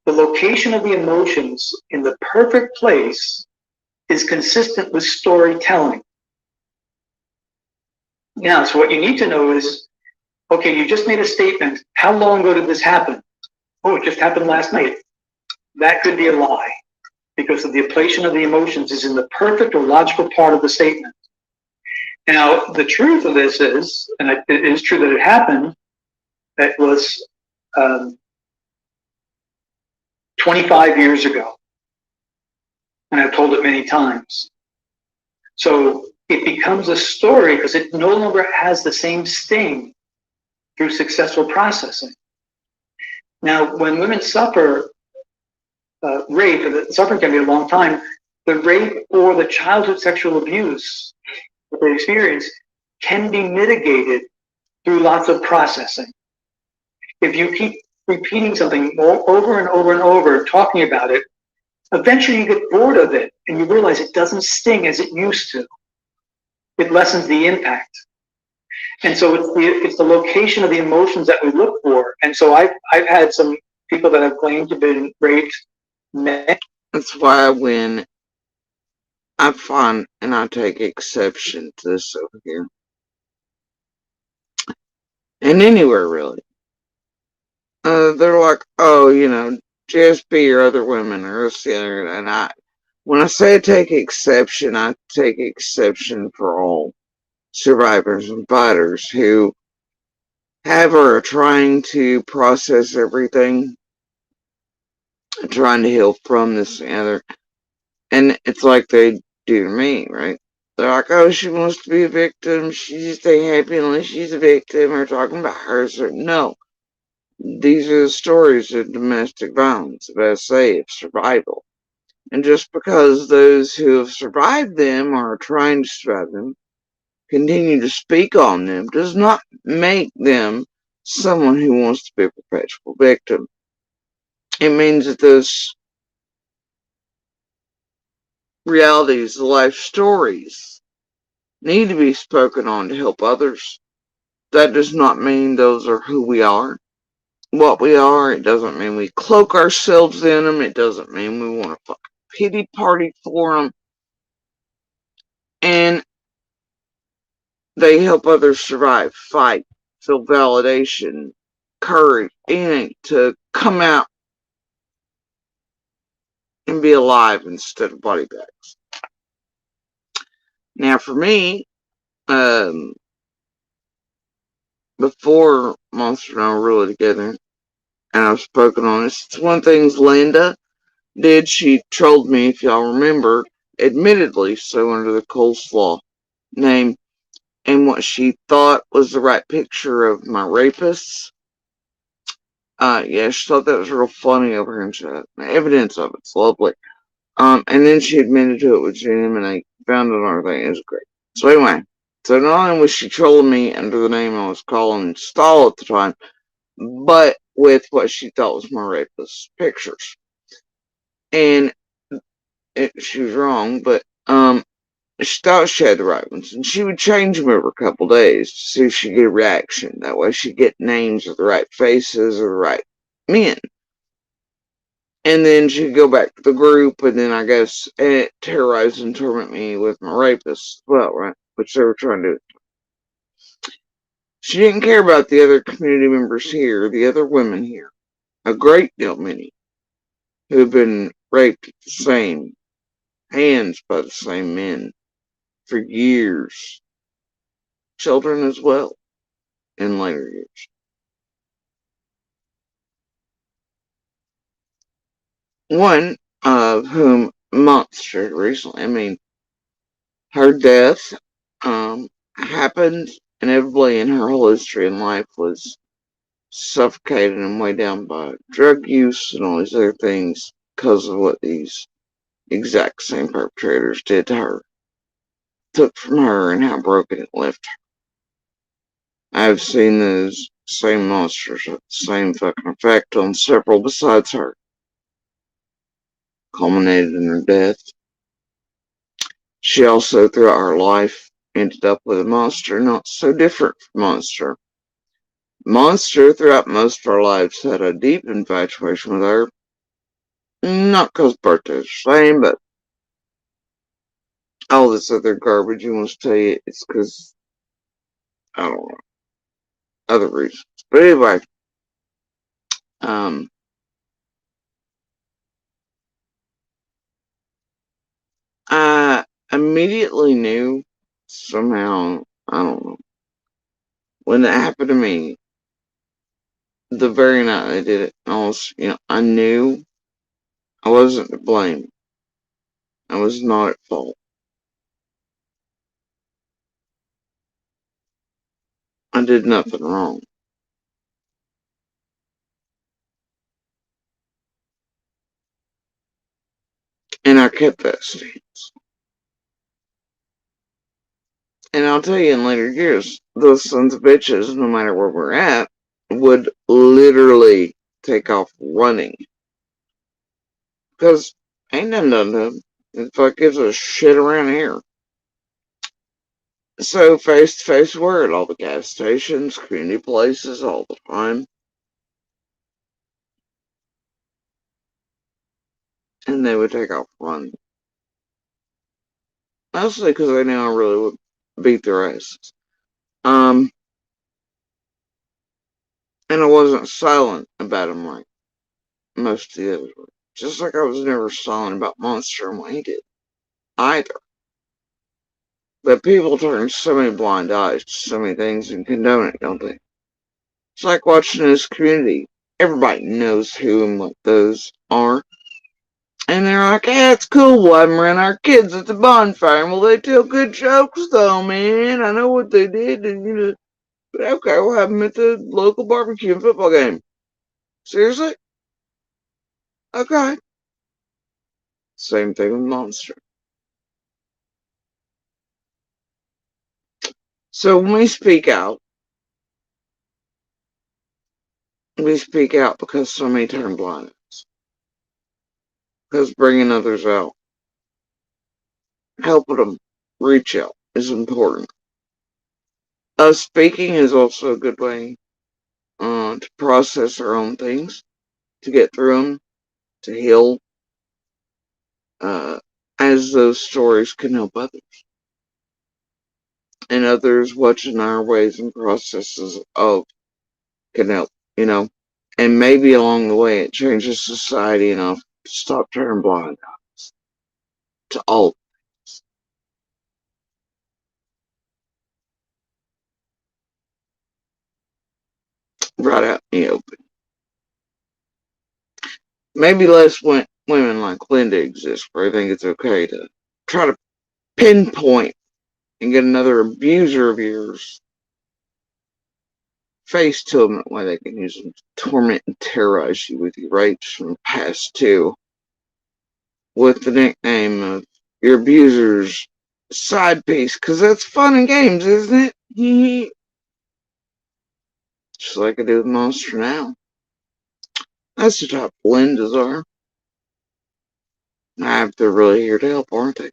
The location of the emotions in the perfect place is consistent with storytelling. Now, so what you need to know is, okay, you just made a statement. How long ago did this happen? Oh, it just happened last night. That could be a lie, because the ablation of the emotions is in the perfect or logical part of the statement. Now, the truth of this is, and it is true that it happened, that was 25 years ago. And I've told it many times. So it becomes a story because it no longer has the same sting through successful processing. Now, when women suffer rape, and the suffering can be a long time, the rape or the childhood sexual abuse that they experience can be mitigated through lots of processing. If you keep repeating something over and over and over, talking about it, eventually you get bored of it and you realize it doesn't sting as it used to. It lessens the impact. And so it's the location of the emotions that we look for. And so I've had some people that have claimed to have been raped. That's why when I find and I take exception to this over here, and anywhere really, they're like, oh, just be your other women or this, the other, and when I say I take exception for all survivors and fighters who have or are trying to process everything, trying to heal from this and the other. And it's like they do to me, right? They're like, oh, she wants to be a victim. She just ain't happy unless she's a victim, or talking about her. So, no. These are the stories of domestic violence, of SA, of survival. And just because those who have survived them or are trying to survive them continue to speak on them does not make them someone who wants to be a perpetual victim. It means that those realities, the life stories, need to be spoken on to help others. That does not mean those are who we are, what we are. It doesn't mean we cloak ourselves in them. It doesn't mean we want to fucking pity party for them. And they help others survive, fight, feel validation, courage, anything to come out and be alive instead of body bags. Now, for me, before Monster and I were really together, and I've spoken on this, it's one of the things Linda did. She trolled me, if y'all remember, admittedly so, under the coleslaw name, and what she thought was the right picture of my rapists. Yeah, she thought that was real funny over here, and she had evidence of it's lovely. And then she admitted to it with Jim, and I found it on everything. It was great. So anyway, so not only was she trolling me under the name I was calling Stall at the time, but with what she thought was my rapist pictures. And she was wrong, but she thought she had the right ones, and she would change them every couple days to see if she'd get a reaction. That way she'd get names of the right faces or the right men. And then she'd go back to the group, and then I guess terrorize and torment me with my rapist as well, right? Which they were trying to do. She didn't care about the other community members here, the other women here. A great deal many who have been raped at the same hands by the same men for years. Children as well in later years. One of whom Monster recently, I mean, her death happened inevitably in her whole history in life, was suffocated and weighed down by drug use and all these other things because of what these exact same perpetrators did to her, took from her, and how broken it left her. I've seen those same monsters have the same fucking effect on several besides her, culminated in her death. She also, throughout her life, ended up with a monster not so different from Monster. Monster, throughout most of our lives, had a deep infatuation with her. Not because birthdays are the same, but all this other garbage you want to tell you, it's because I don't know, other reasons. But anyway, um, I immediately knew somehow, I don't know, when that happened to me, the very night I did it, I knew I wasn't to blame. I was not at fault. I did nothing wrong. And I kept that stance. And I'll tell you in later years, those sons of bitches, no matter where we're at, would literally take off running. Because ain't nothing done to them. It fuck gives a shit around here. So face to face we're at all the gas stations, community places all the time. And they would take off running. Mostly because they knew I really would beat their asses. And I wasn't silent about them like most of the others were. Just like I was never silent about Monster and what he did either. But people turn so many blind eyes to so many things and condone it, don't they? It's like watching this community. Everybody knows who and what those are. And they're like, hey, it's cool. We'll have them around our kids at the bonfire. Well, they tell good jokes, though, man. I know what they did. And, but okay, we'll have them at the local barbecue and football game. Seriously? Okay. Same thing with Monster. So when we speak out because so many turn blind. Because bringing others out, helping them reach out is important. Us speaking is also a good way to process our own things, to get through them, to heal, uh, as those stories can help others. And others watching our ways and processes of can help, And maybe along the way it changes society enough to stop turning blind eyes to all right out in the open. Maybe less women like Linda exist where I think it's okay to try to pinpoint and get another abuser of yours face to them. That way they can use them to torment and terrorize you with your rapes from the past too. With the nickname of your abuser's side piece. Because that's fun and games, isn't it? Just like I do with Monster now. That's the type of Lindas are. They're really here to help, aren't they?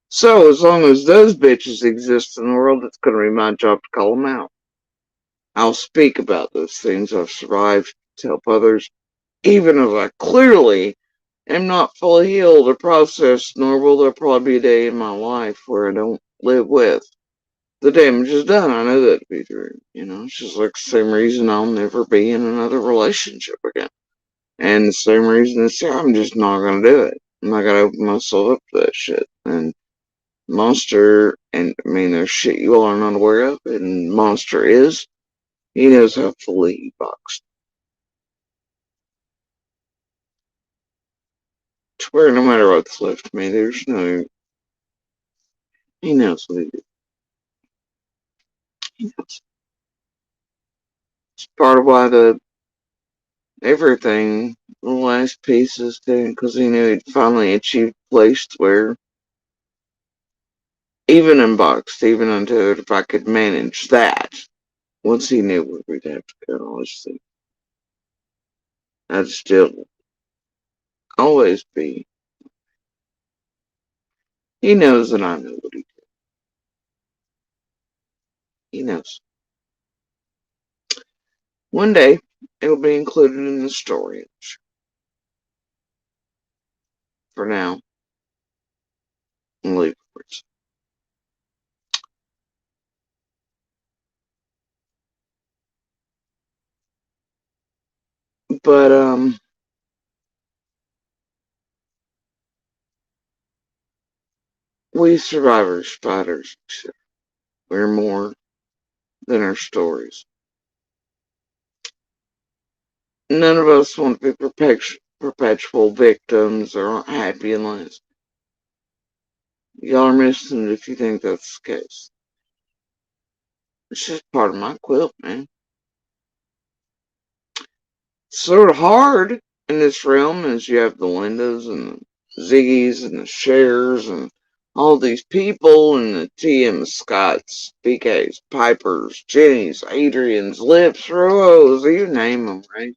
So, as long as those bitches exist in the world, it's going to be my job to call them out. I'll speak about those things I've survived to help others, even if I clearly am not fully healed or processed, nor will there probably be a day in my life where I don't live with. The damage is done. I know that to be true. It's just like the same reason I'll never be in another relationship again. And the same reason is I'm just not going to do it. I'm not going to open myself up to that shit. And Monster, and I mean, there's shit you all are not aware of, and Monster is. He knows how fully he boxed. To where no matter what's left of me, there's no. He knows what he did. He knows. It's part of why everything, the last pieces, because he knew he'd finally achieved a place where, even unboxed, even untethered, if I could manage that, once he knew where we'd have to go, honestly, I'd still always be. He knows that I know what he did. He knows. One day, it'll be included in the story. For now, I'm leaving. But, we survivors, fighters, we're more than our stories. None of us want to be perpetual victims or aren't happy in life. Y'all are missing it if you think that's the case. It's just part of my quilt, man. It's sort of hard in this realm as you have the Lindas and the Ziggies and the Shares and all these people and the TM Scotts, BKs, Pipers, Jennies, Adrians, Lips, Roos, you name them, right?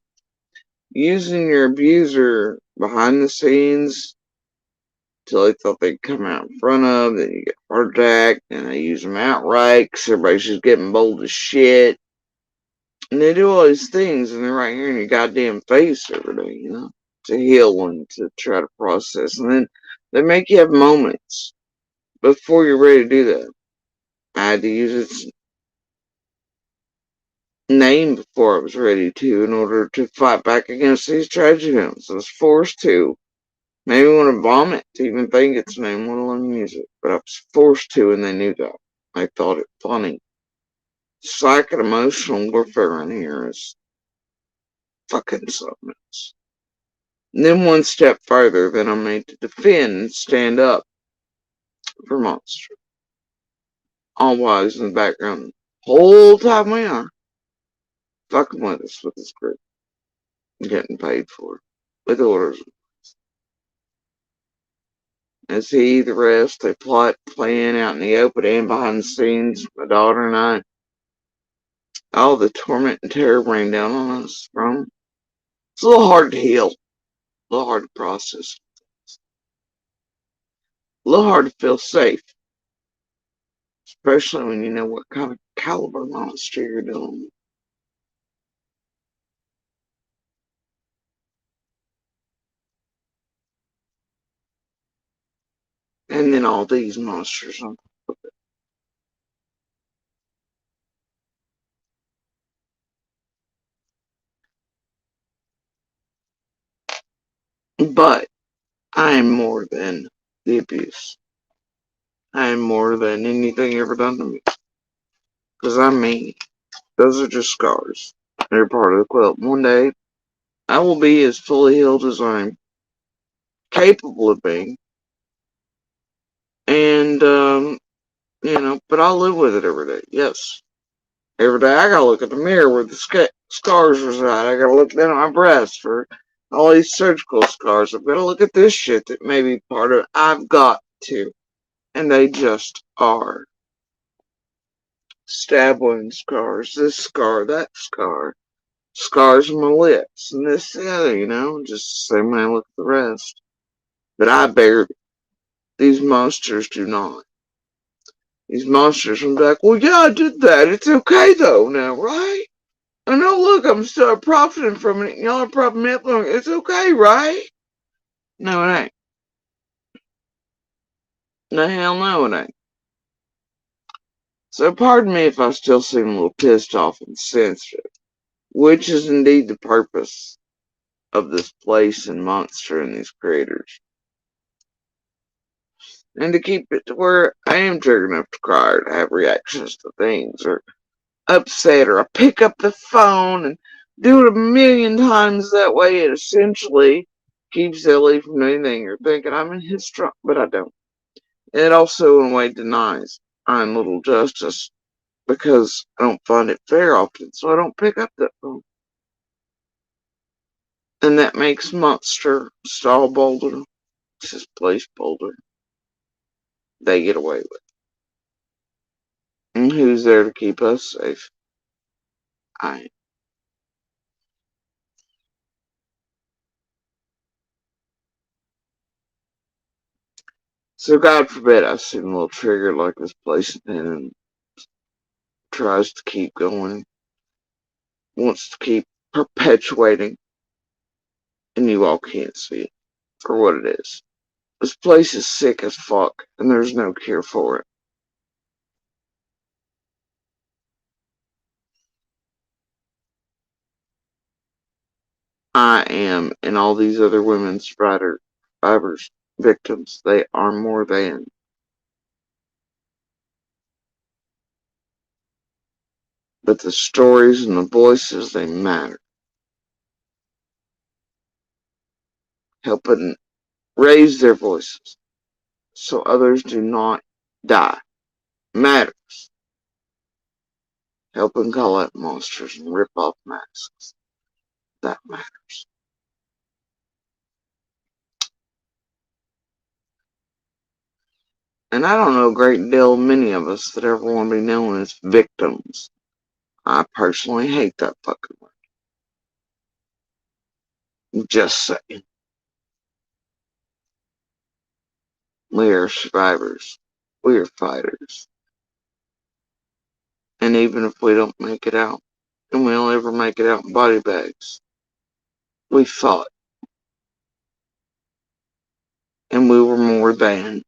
Using your abuser behind the scenes till they thought they'd come out in front of, then you get a heart attack, and they use them outright because everybody's just getting bold as shit. And they do all these things, and they're right here in your goddamn face every day, to heal and to try to process. And then they make you have moments before you're ready to do that. I had to use its name before I was ready to in order to fight back against these tragedy films. I was forced to. Maybe want to vomit to even think its name, let alone use it. But I was forced to, and they knew that. I thought it funny. Psych and emotional warfare in here is fucking something else. And then one step further, then I'm made to defend and stand up for Monster. All wise in the background. Whole time we are fucking with us with this group. Getting paid for it. With orders. As he, the rest, they plot, plan out in the open and behind the scenes. My daughter and I. All the torment and terror rain down on us from. It's a little hard to heal. A little hard to process. A little hard to feel safe. Especially when you know what kind of caliber monster you're dealing with. And then all these monsters on top of it. But I am more than the abuse. I am more than anything ever done to me. Because I'm me. Those are just scars. They're part of the quilt. One day, I will be as fully healed as I'm capable of being. And, but I'll live with it every day. Yes. Every day I gotta look at the mirror where the scars reside. I gotta look down at my breast for all these surgical scars. I've gotta look at this shit that may be part of it. I've got to. And they just are. Stab wound scars, this scar, that scar. Scars on my lips, and this, the other, just the same way I look at the rest. But I bear it. These monsters do not. These monsters will be like, well, yeah, I did that. It's okay, though, now, right? I know, look, I'm still profiting from it, and y'all are profiting from it. It's okay, right? No, it ain't. No, hell no, it ain't. So pardon me if I still seem a little pissed off and sensitive, which is indeed the purpose of this place and monster and these creators. And to keep it to where I am triggered enough to cry or to have reactions to things or upset or I pick up the phone and do it a million times that way, it essentially keeps Ellie from doing anything or thinking I'm in his trunk, but I don't. It also in a way denies I'm little justice because I don't find it fair often, so I don't pick up that phone. And that makes Monster stall bolder. It's his place bolder. They get away with it. And who's there to keep us safe? I. So God forbid I seem a little triggered like this place and tries to keep going, wants to keep perpetuating, and you all can't see it for what it is. This place is sick as fuck, and there's no cure for it. I am and all these other women survivors, victims, they are more than. But the stories and the voices, they matter. Helping raise their voices so others do not die matters. Helping call out monsters and rip off masks, that matters. And I don't know a great deal, many of us, that ever want to be known as victims. I personally hate that fucking word. Just saying. We are survivors. We are fighters. And even if we don't make it out, and we don't ever make it out in body bags, we fought. And we were more than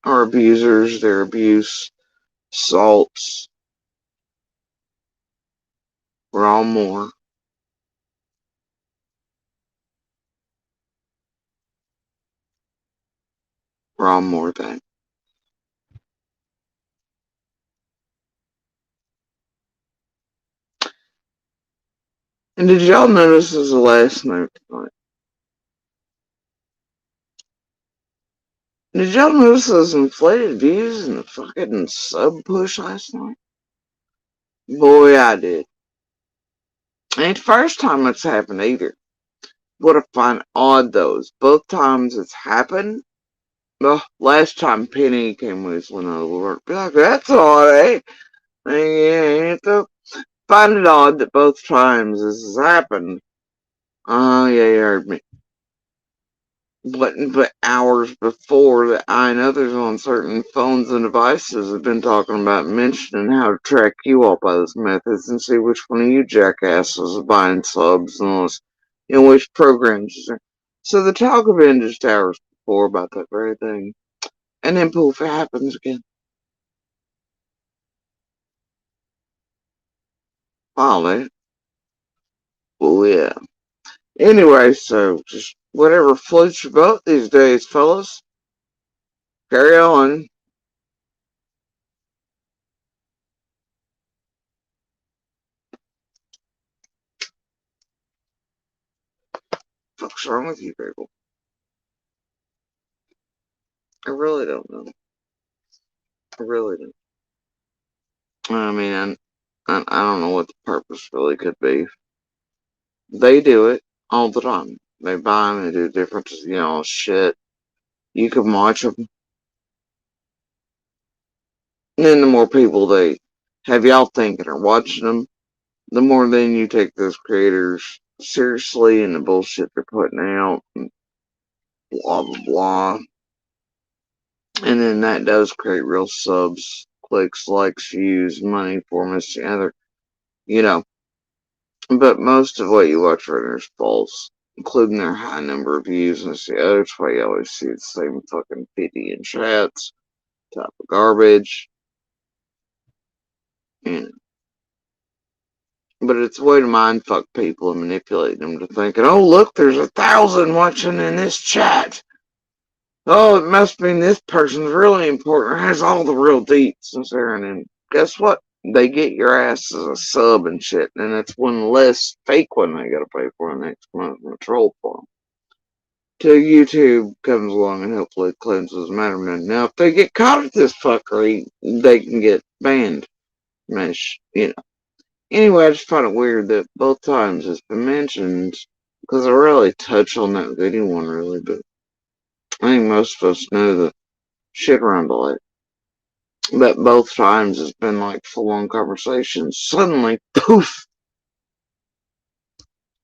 our abusers, their abuse, assaults. We're all more. We're all more than. And did y'all notice as a last note tonight? Did y'all notice those inflated views in the fucking sub push last night? Boy, I did. Ain't the first time it's happened either. What I find odd though is both times it's happened. Well, last time Penny came whistling out of the work, be like, that's odd, eh? Ain't the find it odd that both times this has happened. Oh, yeah, you heard me. But hours before that, I and others on certain phones and devices have been talking about mentioning how to track you all by those methods and see which one of you jackasses is buying subs and those, which programs is there. So the talk had been just hours before about that very thing. And then poof, it happens again. Wow, man. Oh, yeah. Anyway, so just whatever floats your boat these days, fellas. Carry on. What's wrong with you people? I really don't know. I really don't. I mean, I don't know what the purpose really could be. They do it all the time. They buy them, they do different, shit. You can watch them. And then the more people they have y'all thinking or watching them, the more then you take those creators seriously and the bullshit they're putting out, and blah, blah, blah. And then that does create real subs, clicks, likes, views, money for them, this, the other, you know. But most of what you watch right now is false, including their high number of views, and it's the other why you always see the same fucking 50 in chats, type of garbage. And, but it's a way to mind fuck people and manipulate them to thinking, oh look, there's 1,000 watching in this chat. Oh, it must mean this person's really important, has all the real deets and there. And then guess what? They get your ass as a sub and shit, and it's one less fake one they gotta pay for next month and a troll for them. Till YouTube comes along and hopefully cleanses the matter. Now, if they get caught at this fuckery, they can get banned. Anyway, I just find it weird that both times it's been mentioned, because I really touch on that video one really, but I think most of us know the shit around it. But both times it's been like full-on conversations. Suddenly, poof!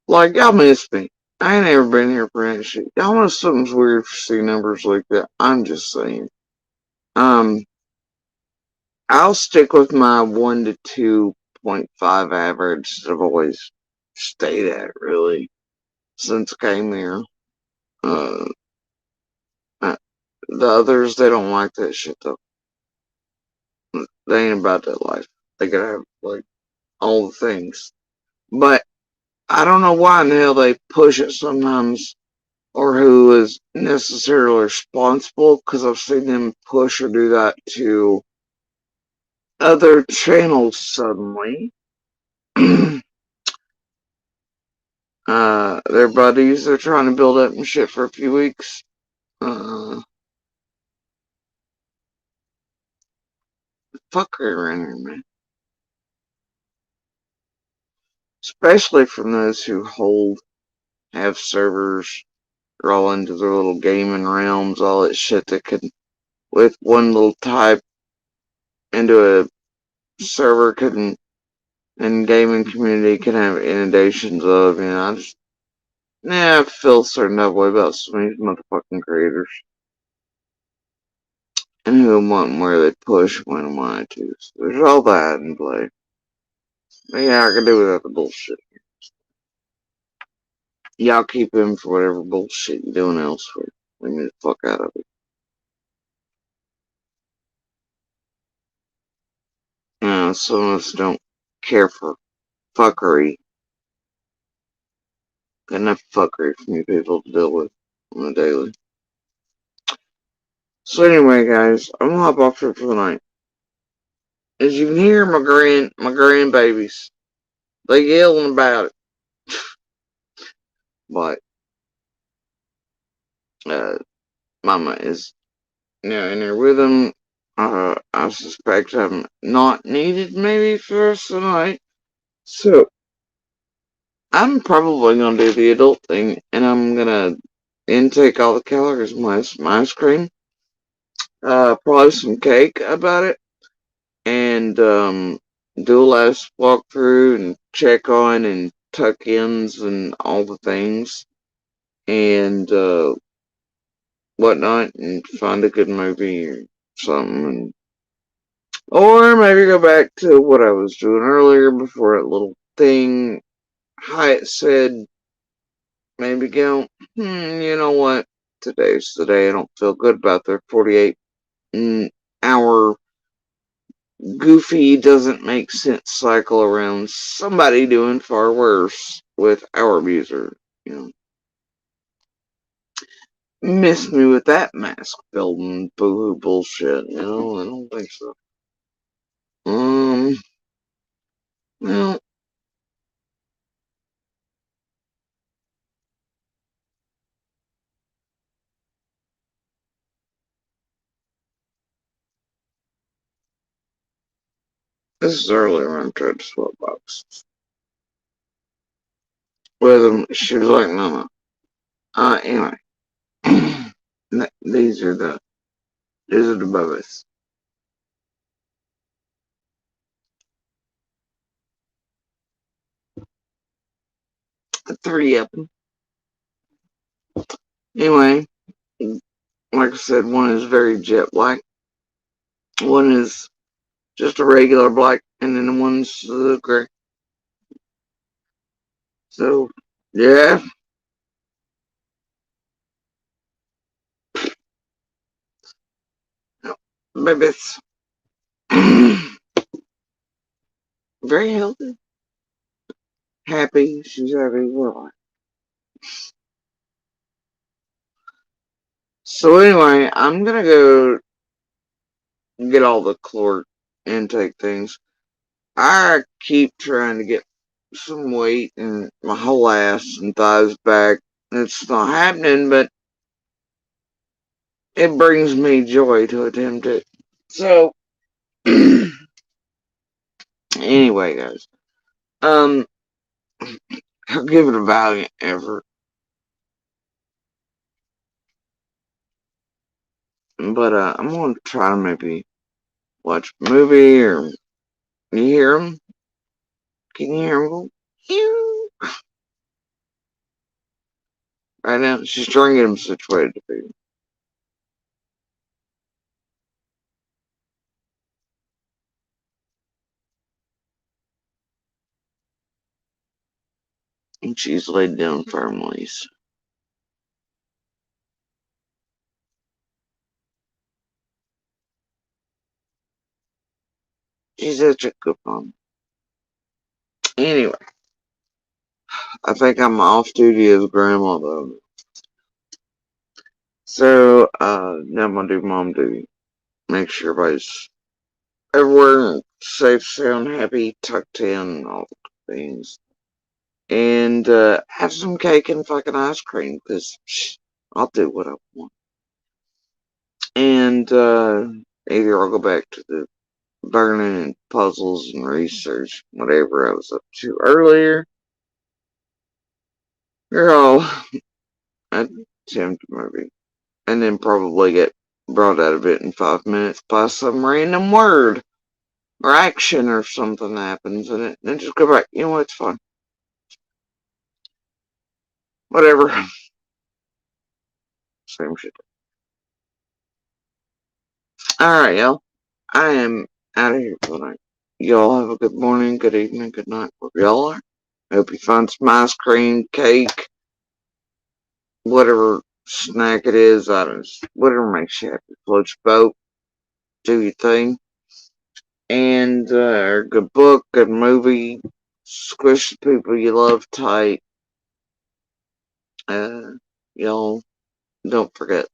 Like, y'all missed me. I ain't never been here for any shit. Y'all know something's weird to see numbers like that. I'm just saying. I'll stick with my 1 to 2.5 average that I've always stayed at, really, since I came here. Uh, the others, they don't like that shit, though. They ain't about that life. They gotta have, like, all the things. But I don't know why in the hell they push it sometimes, or who is necessarily responsible, because I've seen them push or do that to other channels suddenly. Their buddies, they're trying to build up and shit for a few weeks. Fuckery around here, man. Especially from those who have servers, are all into their little gaming realms, all that shit that could, with one little type into a server, couldn't, and gaming community can have inundations of, I feel certain that way about some of these motherfucking creators. And who and what and where they push when and why to. So there's all that in play. But yeah, I can do without the bullshit. Y'all keep him for whatever bullshit you're doing elsewhere. Leave me the fuck out of it. Some of us don't care for fuckery. Got enough fuckery from you people to deal with on the daily. So anyway, guys, I'm gonna hop off here for the night. As you can hear my grandbabies, they yelling about it. But Mama is in there with them. I suspect I'm not needed maybe for the rest of the night. So I'm probably gonna do the adult thing, and I'm gonna intake all the calories from my ice cream. Probably some cake about it, and do a last walkthrough and check on and tuck ins and all the things, and whatnot, and find a good movie or something, or maybe go back to what I was doing earlier before that little thing Hyatt said. Maybe go, you know what? Today's the day. I don't feel good about their 48-hour goofy, doesn't make sense cycle around somebody doing far worse with our abuser. Miss me with that mask building boohoo bullshit. I don't think so. Well, this is earlier when I tried to swap boxes with them. She was like, no. Anyway, these are the bubbles. The three of them. Anyway, like I said, one is very jet black. One is just a regular black, and then the one's gray. So, yeah. Maybe it's very healthy. Happy. She's happy. We're all right. So, anyway, I'm going to go get all the caloric intake things. I keep trying to get some weight and my whole ass and thighs back. It's not happening, but it brings me joy to attempt it. So, anyway, guys, I'll give it a valiant effort. But I'm gonna try to maybe watch a movie, or you hear them? Can you hear them go? Ew. Right now, she's trying to get them situated to feed. And she's laid down firmly. So. She's such a good mom. Anyway, I think I'm off duty as grandma though. So, now I'm gonna do mom duty. Make sure everybody's everywhere safe, sound, happy, tucked in, all the things. And, have some cake and fucking ice cream, cause I'll do what I want. And, either I'll go back to the burning and puzzles and research, whatever I was up to earlier. Or I'll attempt a movie. And then probably get brought out of it in 5 minutes by some random word or action or something happens in it. And then just go back. You know what? It's fun. Whatever. Same shit. Alright, y'all. I am out of here for the night. Y'all have a good morning, good evening, good night, wherever y'all are. I hope you find some ice cream, cake, whatever snack it is. I don't know. Whatever makes you happy. Float your boat. Do your thing. And a good book, good movie, squish the people you love tight. Y'all don't forget,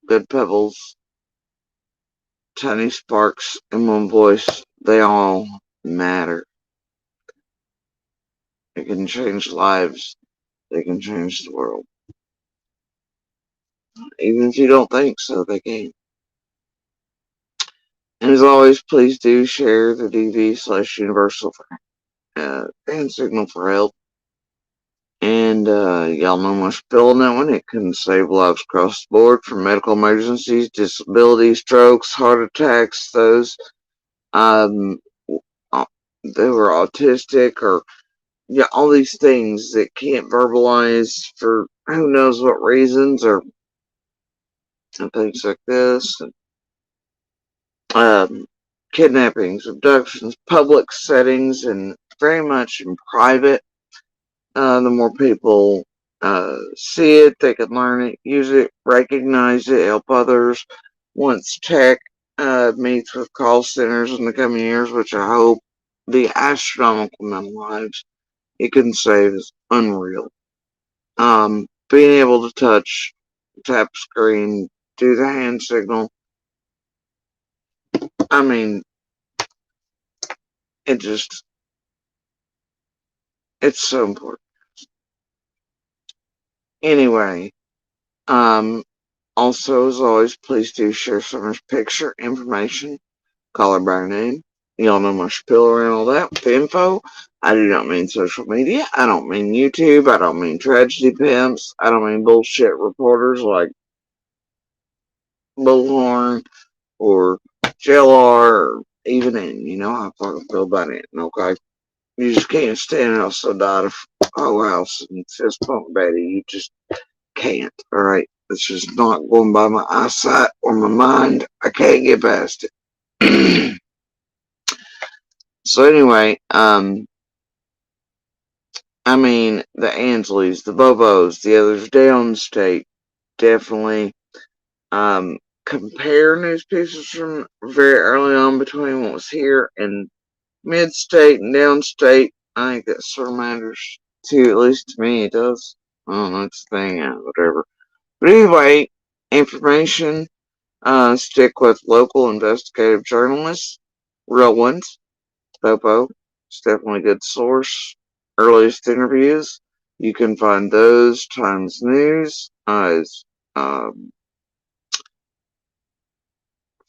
good pebbles, tiny sparks in one voice, they all matter. They can change lives, they can change the world. Even if you don't think so, they can. And as always, please do share the DV/Universal and Signal for Help. And y'all know my spill on that one. It can save lives across the board from medical emergencies, disabilities, strokes, heart attacks, those they were autistic or all these things that can't verbalize for who knows what reasons or and things like this. And, kidnappings, abductions, public settings, and very much in private. The more people see it, they can learn it, use it, recognize it, help others. Once tech meets with call centers in the coming years, which I hope the astronomical amount of lives it can save is unreal. Being able to touch, tap screen, do the hand signal. I mean, it's so important. Anyway, also, as always, please do share Summer's picture, information, call her by her name. Y'all know my spiel around all that with info. I do not mean social media. I don't mean YouTube. I don't mean tragedy pimps. I don't mean bullshit reporters like Bullhorn or JLR or even in. You know how I fucking feel about it, okay? You just can't stand outside of whole house and fist bump Betty. You just can't, alright? It's just not going by my eyesight or my mind. I can't get past it. So anyway, I mean, the Ansleys, the Bobos, the others downstate, definitely, compare news pieces from very early on between what was here and mid-state and downstate. I think that sort of matters too, at least to me it does. I don't know, it's a thing, whatever. But anyway, information, stick with local investigative journalists, real ones. Popo, it's definitely a good source. Earliest interviews, you can find those, Times News,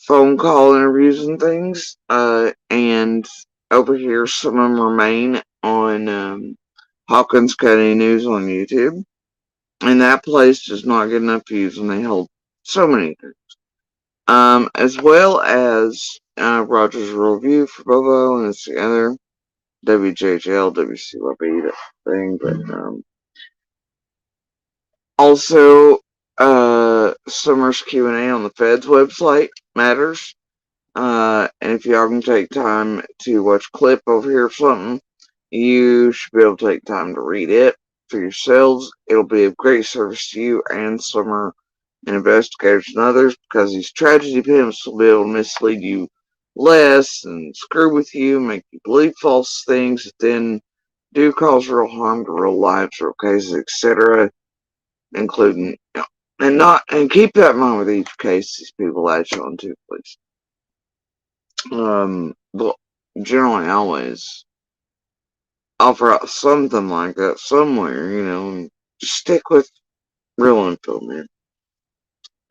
phone call interviews and things, and over here some of them remain on Hawkins County News on YouTube, and that place does not get enough views, and they hold so many things. As well as Rogers Review for Bobo, and it's the other WJHL, WCYB, that thing, but also Summer's Q&A on the Fed's website matters. And if y'all can take time to watch a clip over here or something, you should be able to take time to read it for yourselves. It'll be of great service to you and Summer and investigators and others, because these tragedy pimps will be able to mislead you less and screw with you, make you believe false things, that then do cause real harm to real lives, real cases, etc., including, and keep that in mind with each case these people latch on to, please. But generally, always offer out something like that somewhere, and just stick with real info,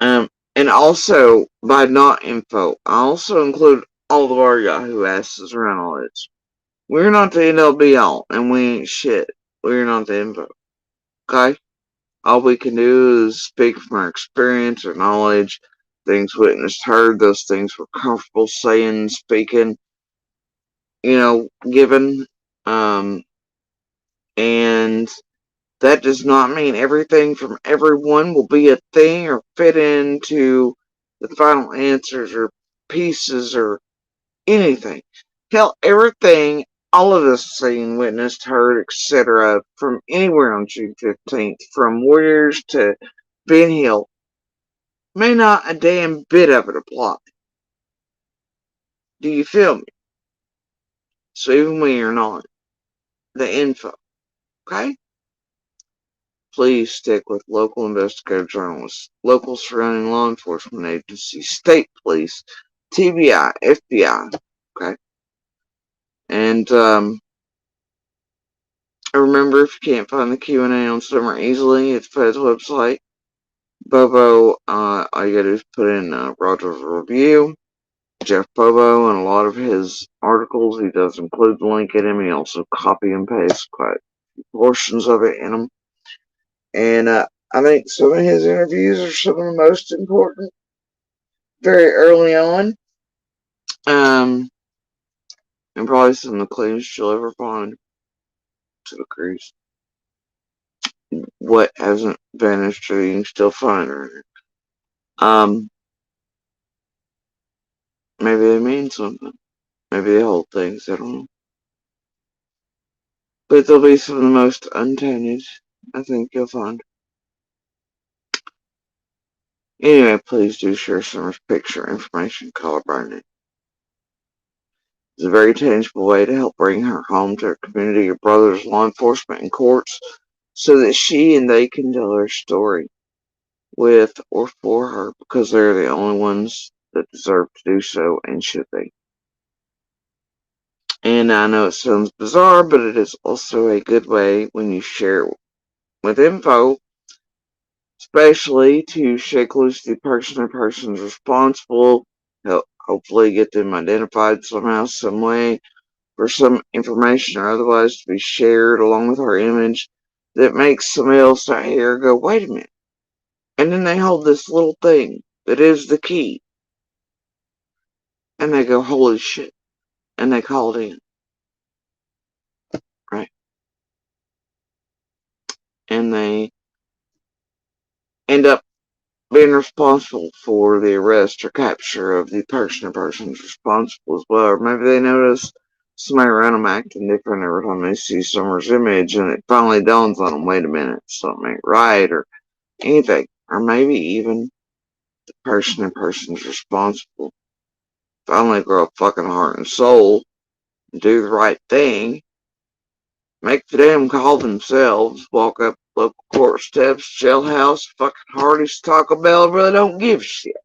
man. And also, by not info, I also include all of our Yahoo asses around all this. We're not the end all be all, and we ain't shit. We're not the info. Okay? All we can do is speak from our experience or knowledge, things witnessed, heard, those things we're comfortable saying, speaking, given. And that does not mean everything from everyone will be a thing or fit into the final answers or pieces or anything. Hell, everything all of us seen, witnessed, heard, etc., from anywhere on June 15th, from Warriors to Ben Hill, may not a damn bit of it apply. Do you feel me? So even when you're not, the info, okay? Please stick with local investigative journalists, local surrounding law enforcement agencies, state police, TBI, FBI, okay? And remember, if you can't find the Q&A on Summer easily, it's Fed's website. Bobo, all you gotta do is put in Roger's review. Jeff Bobo, and a lot of his articles, he does include the link in him. He also copy and paste quite portions of it in them. And I think some of his interviews are some of the most important very early on. And probably some of the cleanest you'll ever find to the cruise. What hasn't vanished or you can still find her. Maybe they mean something. Maybe they hold things, I don't know. But they'll be some of the most untainted, I think you'll find. Anyway, please do share Summer's picture information, color by name. It's a very tangible way to help bring her home to her community, her brothers, law enforcement, and courts, so that she and they can tell her story with or for her, because they're the only ones that deserve to do so, and should they. And I know it sounds bizarre, but it is also a good way when you share with info, especially to shake loose the person or persons responsible, hopefully get them identified somehow, some way, for some information or otherwise to be shared along with our image that makes somebody else out here go, wait a minute. And then they hold this little thing that is the key. And they go, holy shit. And they call it in. Right? And they end up being responsible for the arrest or capture of the person or persons responsible as well. Or maybe they notice somebody around them acting different every time they see Summer's image, and it finally dawns on them, wait a minute, something ain't right, or anything. Or maybe even the person or persons responsible finally grow a fucking heart and soul and do the right thing, make the damn call themselves, walk up local court steps, jailhouse, fucking Hardee's, Taco Bell, really don't give a shit.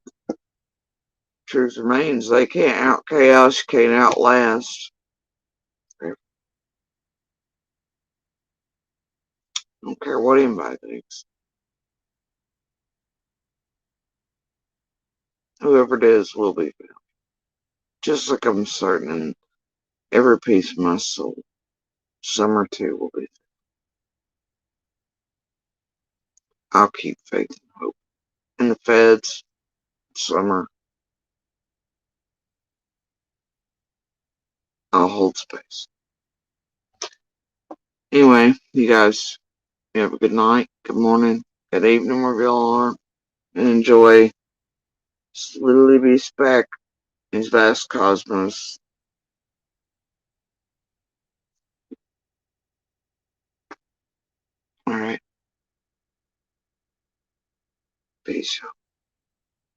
Truth remains, they can't out chaos, can't outlast. Don't care what anybody thinks. Whoever it is will be found. Just like I'm certain in every piece of my soul, Summer too will be found. I'll keep faith and hope. And the feds, Summer, I'll hold space. Anyway, you guys, you have a good night, good morning, good evening, wherever y'all are, and enjoy Little Beast back in his vast cosmos. Alright. Peace.